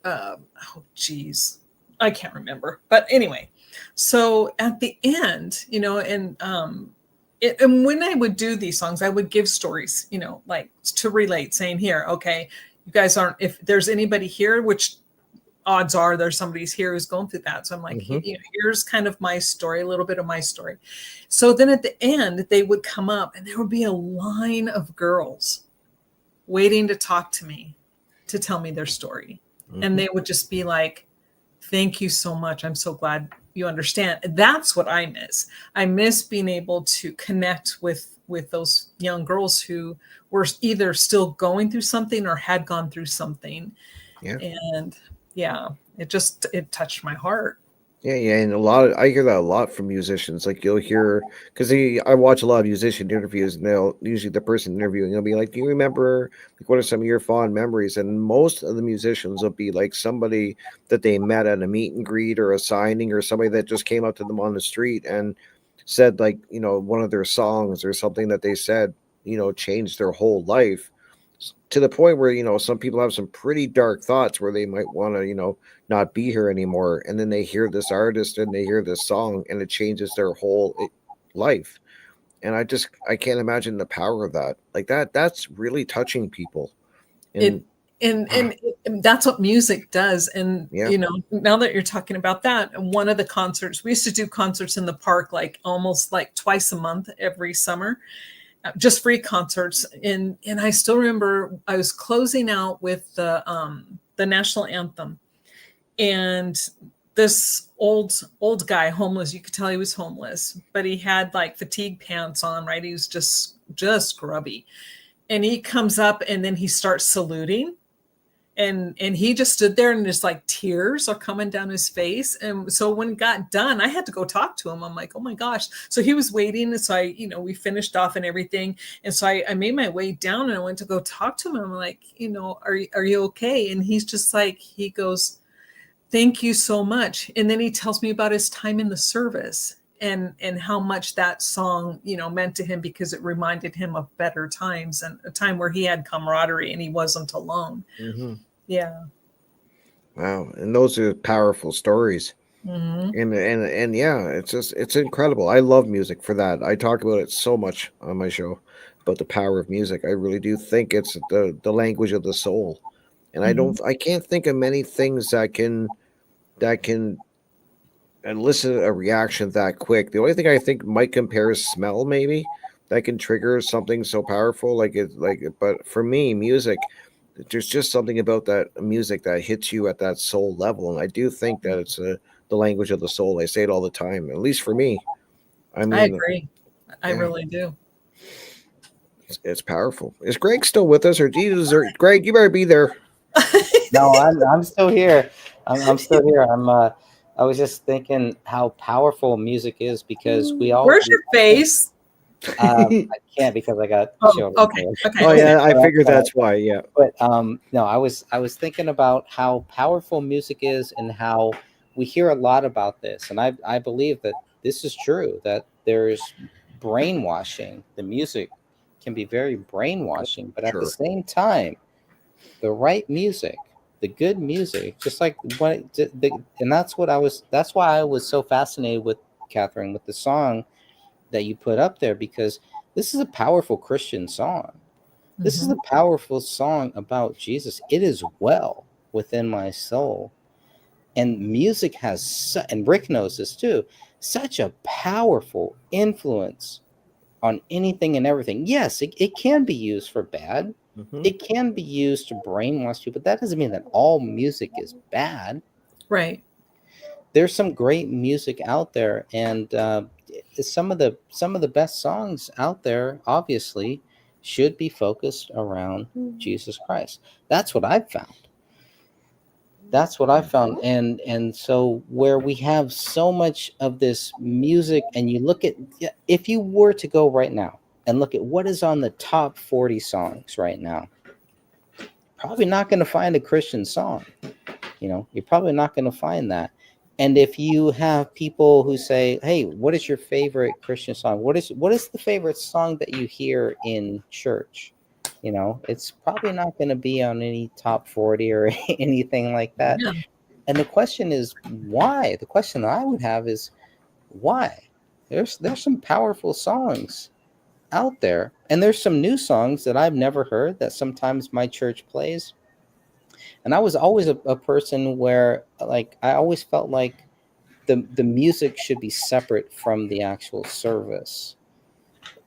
Speaker 2: oh geez, I can't remember. But anyway, so at the end, and when I would do these songs, I would give stories, like to relate, saying, here, okay, you guys aren't, if there's anybody here, which odds are there's somebody's here who's going through that. So I'm like,
Speaker 3: Mm-hmm.
Speaker 2: here's kind of my story, a little bit of my story. So then at the end, they would come up and there would be a line of girls waiting to talk to me, to tell me their story.
Speaker 3: Mm-hmm.
Speaker 2: And they would just be like, thank you so much. I'm so glad you understand. That's what I miss. I miss being able to connect with those young girls who were either still going through something or had gone through something.
Speaker 3: Yeah.
Speaker 2: And it touched my heart.
Speaker 3: Yeah, and I hear that a lot from musicians. Like you'll hear, because I watch a lot of musician interviews, and they'll usually the person interviewing will be like, "Do you remember like what are some of your fond memories?" And most of the musicians will be like somebody that they met at a meet and greet or a signing, or somebody that just came up to them on the street and said like one of their songs or something that they said changed their whole life to the point where some people have some pretty dark thoughts where they might want to not be here anymore, and then they hear this artist and they hear this song and it changes their whole life. And I can't imagine the power of that. Like that's really touching people. And
Speaker 2: and that's what music does. And
Speaker 3: yeah.
Speaker 2: Now that you're talking about that, one of the concerts, we used to do concerts in the park like almost like twice a month every summer, just free concerts. And I still remember I was closing out with the national anthem, and this old guy, homeless, you could tell he was homeless, but he had like fatigue pants on, right? He was just grubby. And he comes up and then he starts saluting. and he just stood there, and just like tears are coming down his face. And so when it got done, I had to go talk to him. I'm like, oh my gosh. So he was waiting, and so I, we finished off and everything. And so I made my way down, and I went to go talk to him. I'm like, are you okay? And he's just like, he goes, thank you so much. And then he tells me about his time in the service, and how much that song, meant to him, because it reminded him of better times, and a time where he had camaraderie and he wasn't alone.
Speaker 3: Mm-hmm.
Speaker 2: Yeah.
Speaker 3: Wow. And those are powerful stories.
Speaker 2: Mm-hmm.
Speaker 3: And yeah, it's incredible. I love music for that. I talk about it so much on my show about the power of music. I really do think it's the language of the soul. And I can't think of many things that can elicit a reaction that quick. The only thing I think might compare is smell, maybe, that can trigger something so powerful but for me, music, there's just something about that music that hits you at that soul level. And I do think that it's the language of the soul. I say it all the time, at least for me. I
Speaker 2: I
Speaker 3: mean,
Speaker 2: agree. I really do.
Speaker 3: it's powerful. Is Greg still with us, or Jesus? Or Greg, you better be there.
Speaker 1: No, I'm still here. I'm still here. I was just thinking how powerful music is, because
Speaker 2: Where's your face?
Speaker 1: I can't, because I got children.
Speaker 2: Okay.
Speaker 3: Oh yeah, I figured that's why. Yeah.
Speaker 1: But no, I was thinking about how powerful music is, and how we hear a lot about this, and I believe that this is true, that there's brainwashing. The music can be very brainwashing, but at the
Speaker 3: Sure.
Speaker 1: same time, the right music, the good music, just like and that's why I was so fascinated with Catherine, with the song that you put up there, because this is a powerful Christian song. This is a powerful song about Jesus. It is well within my soul. And music has, and Rick knows this too, such a powerful influence on anything and everything. Yes, it can be used for bad.
Speaker 3: Mm-hmm.
Speaker 1: It can be used to brainwash people. That doesn't mean that all music is bad.
Speaker 2: Right.
Speaker 1: There's some great music out there, and some of the best songs out there, obviously, should be focused around Jesus Christ. That's what I've found. And so where we have so much of this music, and you look at, if you were to go right now and look at what is on the top 40 songs right now, probably not going to find a Christian song. You're probably not going to find that. And if you have people who say, hey, what is your favorite Christian song? What is the favorite song that you hear in church? It's probably not going to be on any top 40 or anything like that.
Speaker 2: Yeah.
Speaker 1: And the question is, why? The question I would have is, why? There's some powerful songs out there, and there's some new songs that I've never heard that sometimes my church plays. And I was always a person where, like, I always felt like the music should be separate from the actual service.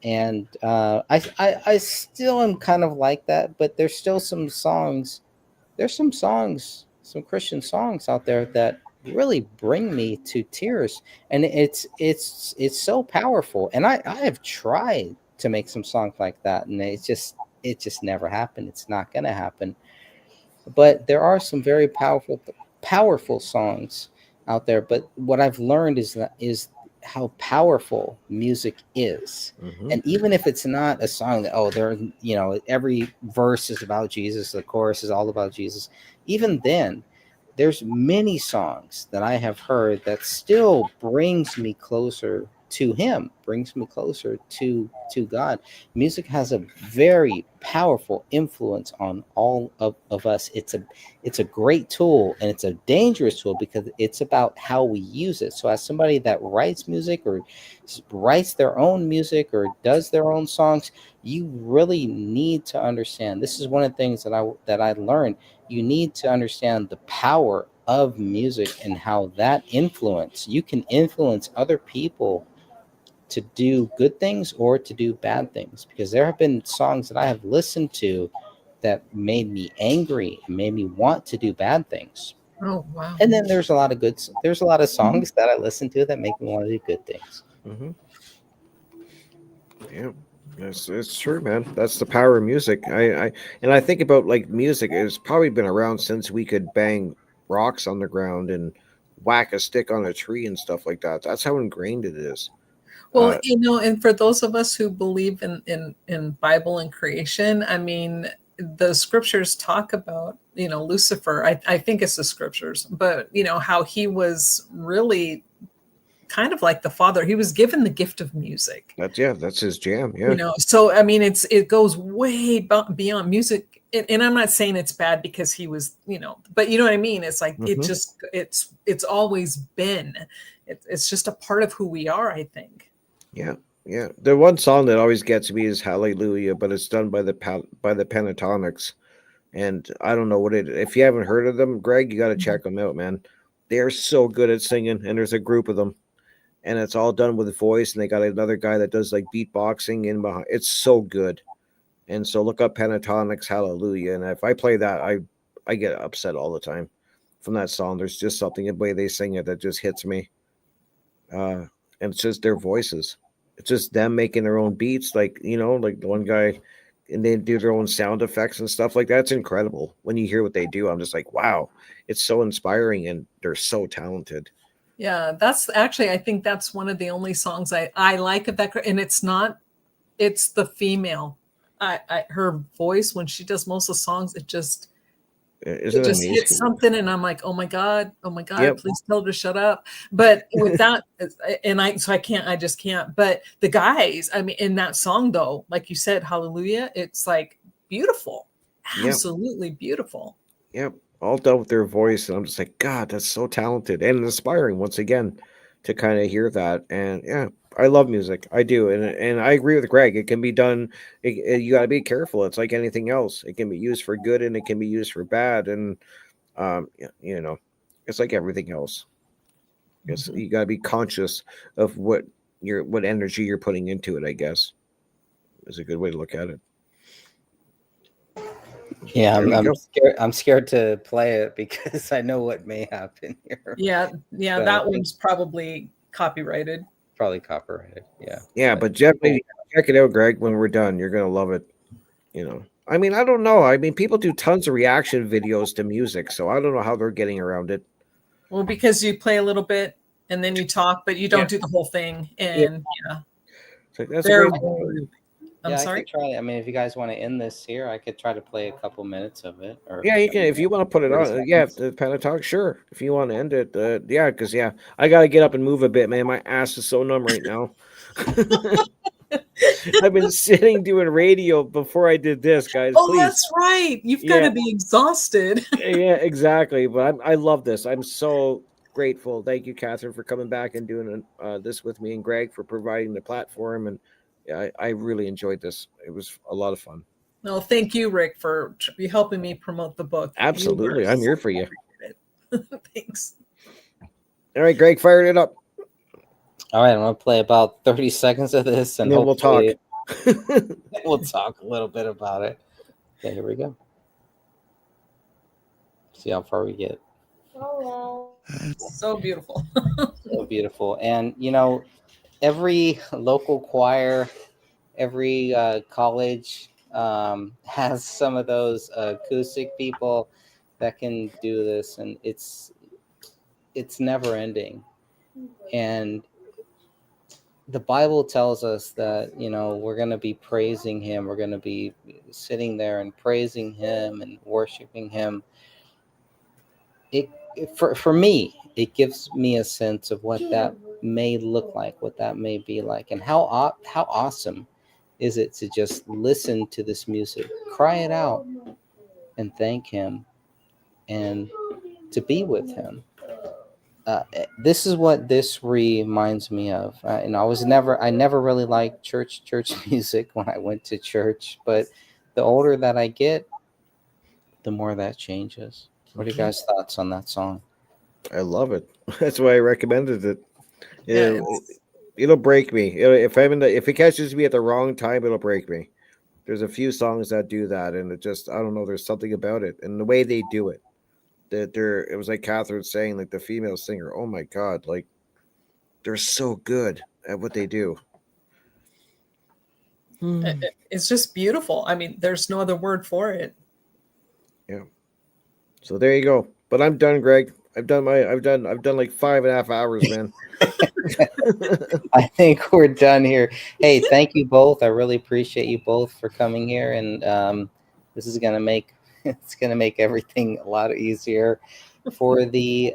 Speaker 1: And I still am kind of like that, but there's still some songs. There's some Christian songs out there that really bring me to tears, and it's so powerful. And I have tried to make some songs like that, and it just never happened. It's not going to happen. But there are some very powerful songs out there. But what I've learned is how powerful music is.
Speaker 3: Mm-hmm.
Speaker 1: And even if it's not a song that, every verse is about Jesus, the chorus is all about Jesus, even then, there's many songs that I have heard that still brings me closer to him, brings me closer to God. Music has a very powerful influence on all of us. It's a great tool, and it's a dangerous tool, because it's about how we use it. So as somebody that writes music, or writes their own music, or does their own songs, you really need to understand. This is one of the things that I learned. You need to understand the power of music, and how that you can influence other people to do good things or to do bad things. Because there have been songs that I have listened to that made me angry and made me want to do bad things.
Speaker 2: Oh, wow.
Speaker 1: And then there's a lot of songs that I listen to that make me want to do good things.
Speaker 3: Mm-hmm. Yeah. It's true, man. That's the power of music. I think about like music. It's probably been around since we could bang rocks on the ground and whack a stick on a tree and stuff like that. That's how ingrained it is.
Speaker 2: Well,
Speaker 3: Uh,
Speaker 2: and for those of us who believe in Bible and creation, I mean, the scriptures talk about, Lucifer. I think it's the scriptures, but how he was really kind of like the father. He was given the gift of music.
Speaker 3: that's his jam. Yeah.
Speaker 2: So I mean, it goes way beyond music, and I'm not saying it's bad because he was, but you know what I mean. It's like
Speaker 3: Mm-hmm.
Speaker 2: it's always been. It's just a part of who we are, I think.
Speaker 3: Yeah. Yeah. The one song that always gets me is Hallelujah, but it's done by the Pentatonics. And I don't know what it. If you haven't heard of them, Greg, you got to check them out, man. They're so good at singing, and there's a group of them, and it's all done with voice. And they got another guy that does like beatboxing in behind. It's so good. And so look up Pentatonics Hallelujah, and if I play that, I get upset all the time from that song. There's just something in the way they sing it that just hits me. And it's just their voices. It's just them making their own beats, like like the one guy, and they do their own sound effects and stuff like that. It's incredible when you hear what they do. I'm just like, wow, it's so inspiring, and they're so talented.
Speaker 2: Yeah, that's actually, I think that's one of the only songs I like of that. And it's the female. Her voice when she does most of the songs,
Speaker 3: Isn't
Speaker 2: it
Speaker 3: it
Speaker 2: just hits
Speaker 3: amazing?
Speaker 2: something, and I'm like, oh my God,
Speaker 3: Yep.
Speaker 2: please tell her to shut up. But with that, I just can't. But the guys, I mean, in that song though, like you said, Hallelujah, it's like beautiful,
Speaker 3: Yep.
Speaker 2: absolutely beautiful.
Speaker 3: Yep. All done with their voice, and I'm just like, God, that's so talented and inspiring once again to kind of hear that. And yeah, I love music. I do, and I agree with Greg. It can be done. You got to be careful. It's like anything else. It can be used for good, and it can be used for bad. And it's like everything else. It's
Speaker 2: Mhm.
Speaker 3: you got to be conscious of what energy you're putting into it. I guess is a good way to look at it.
Speaker 1: Yeah,
Speaker 3: There
Speaker 1: I'm,
Speaker 3: you
Speaker 1: I'm
Speaker 3: go.
Speaker 1: scared. I'm scared to play it because I know what may happen here.
Speaker 2: Yeah,
Speaker 1: But I
Speaker 2: that
Speaker 1: think
Speaker 2: one's probably copyrighted.
Speaker 1: probably copyrighted. Yeah,
Speaker 3: Yeah,
Speaker 1: but
Speaker 3: but definitely
Speaker 1: cool.
Speaker 3: check it out, Greg. When we're done, you're gonna love it. I mean, I don't know. I mean, people do tons of reaction videos to music, so I don't know how they're getting around it.
Speaker 2: Well, because you play a little bit and then you talk, but you
Speaker 3: Yeah,
Speaker 2: don't do the whole thing.
Speaker 3: yeah.
Speaker 2: And yeah,
Speaker 3: It's like, that's a
Speaker 2: they're
Speaker 3: great.
Speaker 2: I'm
Speaker 1: Yeah, I could
Speaker 2: sorry.
Speaker 1: try. I mean, if you guys want to end this here, I could try to play a couple minutes of it, or
Speaker 3: Yeah, you can if you want to put it
Speaker 1: 30
Speaker 3: on. Yeah,
Speaker 1: seconds.
Speaker 3: the Panatalk, sure. If you want to end it, yeah, because I got to get up and move a bit, man. My ass is so numb right now. I've been sitting doing radio before I did this, guys.
Speaker 2: Oh,
Speaker 3: Please,
Speaker 2: that's right. You've got
Speaker 3: yeah,
Speaker 2: to be exhausted.
Speaker 3: yeah, exactly. But I love this. I'm so grateful. Thank you, Catherine, for coming back and doing this with me, and Greg for providing the platform. And yeah, I really enjoyed this. It was a lot of fun.
Speaker 2: No, thank you, Rick, for helping me promote the book. You were
Speaker 3: Absolutely, I'm here for you.
Speaker 2: appreciated. Thanks.
Speaker 3: All right, Greg, fired it up,
Speaker 1: All right, I'm gonna play about 30 seconds of this,
Speaker 3: and
Speaker 1: and
Speaker 3: then we'll talk.
Speaker 1: hopefully we'll talk a little bit about it. Okay, here we go. See how far we get.
Speaker 2: So beautiful.
Speaker 1: So beautiful, and every local choir, every college has some of those acoustic people that can do this, and it's never ending. And the Bible tells us that we're going to be praising Him. We're going to be sitting there and praising Him and worshiping Him. For me, it gives me a sense of what that may look like, what that may be like, and how awesome is it to just listen to this music, cry it out, and thank Him, and to be with Him. This is what this reminds me of. And I never really liked church music when I went to church, but the older that I get, the more that changes. What are you guys' thoughts on that song?
Speaker 3: I love it. That's why I recommended it.
Speaker 2: Yeah,
Speaker 3: It'll break me. If it catches me at the wrong time, it'll break me. There's a few songs that do that, and I don't know. There's something about it and the way they do it. That it was like Catherine saying, like the female singer. Oh my God, like they're so good at what they do.
Speaker 2: It's just beautiful. I mean, there's no other word for it.
Speaker 3: Yeah. So there you go. But I'm done, Greg. I've done like 5.5 hours, man.
Speaker 1: I think we're done here. Hey, thank you both. I really appreciate you both for coming here, and this is gonna make everything a lot easier for the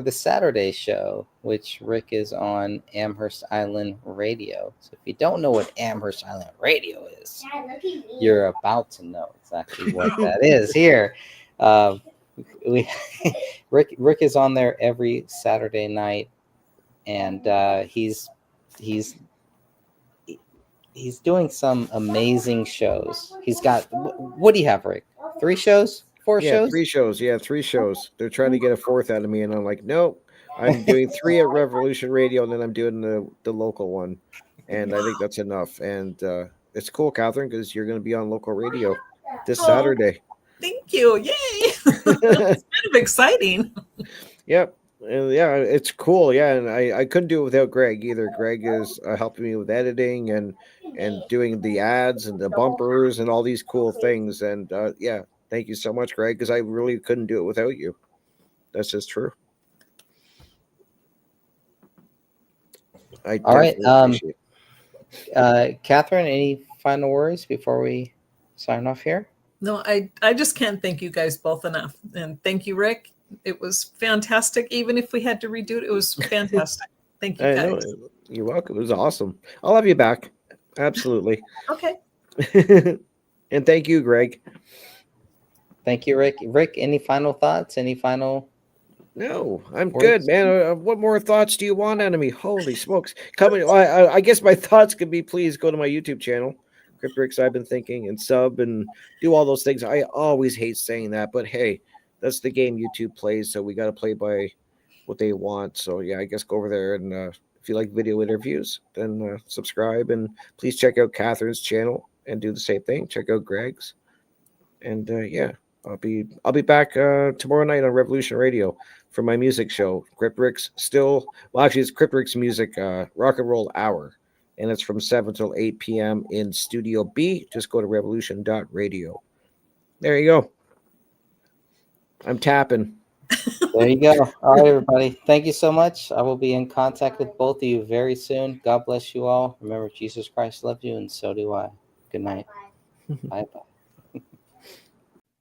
Speaker 1: Saturday show, which Rick is on Amherst Island Radio. So if you don't know what Amherst Island Radio is, you're about to know exactly what that is here. Rick is on there every Saturday night, and he's doing some amazing shows. He's got, what do you have, Rick? 3 shows? 4 shows?
Speaker 3: 3 shows. Yeah, 3 shows. They're trying to get a 4th out of me, and I'm like, nope. I'm doing 3 at Revolution Radio, and then I'm doing the local one, and I think that's enough. And it's cool, Catherine, because you're going to be on local radio this Saturday.
Speaker 2: Thank you. Yay. It's kind of exciting.
Speaker 3: Yep. And yeah, it's cool. Yeah, and I couldn't do it without Greg either. Greg is helping me with editing and doing the ads and the bumpers and all these cool things. And yeah, thank you so much, Greg, because I really couldn't do it without you. That's just true.
Speaker 1: All right. Catherine, any final words before we sign off here?
Speaker 2: No, I just can't thank you guys both enough. And thank you, Rick. It was fantastic. Even if we had to redo it, it was fantastic. Thank you, guys.
Speaker 3: You're welcome. It was awesome. I'll have you back. Absolutely.
Speaker 2: Okay.
Speaker 3: And thank you, Greg.
Speaker 1: Thank you, Rick. Rick, any final thoughts? Any final?
Speaker 3: No, I'm good, man. What more thoughts do you want out of me? Holy smokes. I guess my thoughts could be, please go to my YouTube channel, Crypt Rick's I've Been Thinking, and sub and do all those things. I always hate saying that, but hey, that's the game YouTube plays, so we got to play by what they want. So yeah, I guess go over there, and if you like video interviews, then subscribe, and please check out Catherine's channel and do the same thing. Check out Greg's, and yeah, I'll be back tomorrow night on Revolution Radio for my music show. Crypt Rick's it's Crypt Rick's Music Rock and Roll Hour, and it's from 7 till 8 p.m. in Studio B. Just go to revolution.radio. There you go. I'm tapping.
Speaker 1: There you go. All right, everybody. Thank you so much. I will be in contact with both of you very soon. God bless you all. Remember, Jesus Christ loved you, and so do I. Good night. Bye-bye.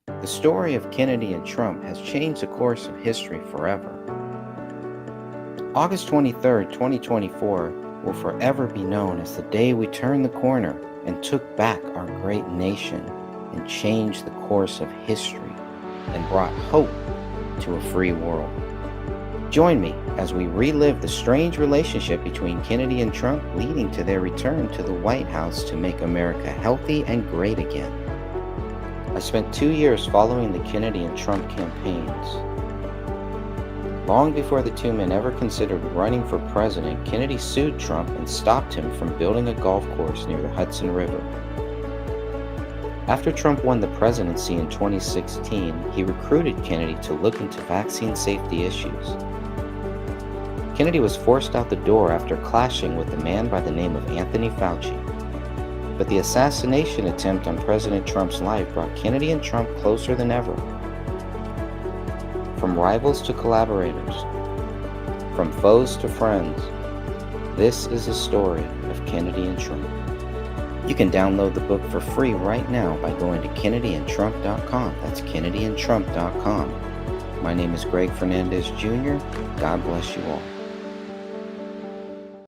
Speaker 1: The story of Kennedy and Trump has changed the course of history forever. August 23rd, 2024 will forever be known as the day we turned the corner and took back our great nation and changed the course of history and brought hope to a free world. Join me as we relive the strange relationship between Kennedy and Trump, leading to their return to the White House to make America healthy and great again. I spent 2 years following the Kennedy and Trump campaigns. Long before the two men ever considered running for president, Kennedy sued Trump and stopped him from building a golf course near the Hudson River. After Trump won the presidency in 2016, he recruited Kennedy to look into vaccine safety issues. Kennedy was forced out the door after clashing with a man by the name of Anthony Fauci. But the assassination attempt on President Trump's life brought Kennedy and Trump closer than ever. From rivals to collaborators, from foes to friends, this is a story of Kennedy and Trump. You can download the book for free right now by going to kennedy&trump.com. That's kennedy&trump.com. My name is Greg Fernandez Jr. God bless you all.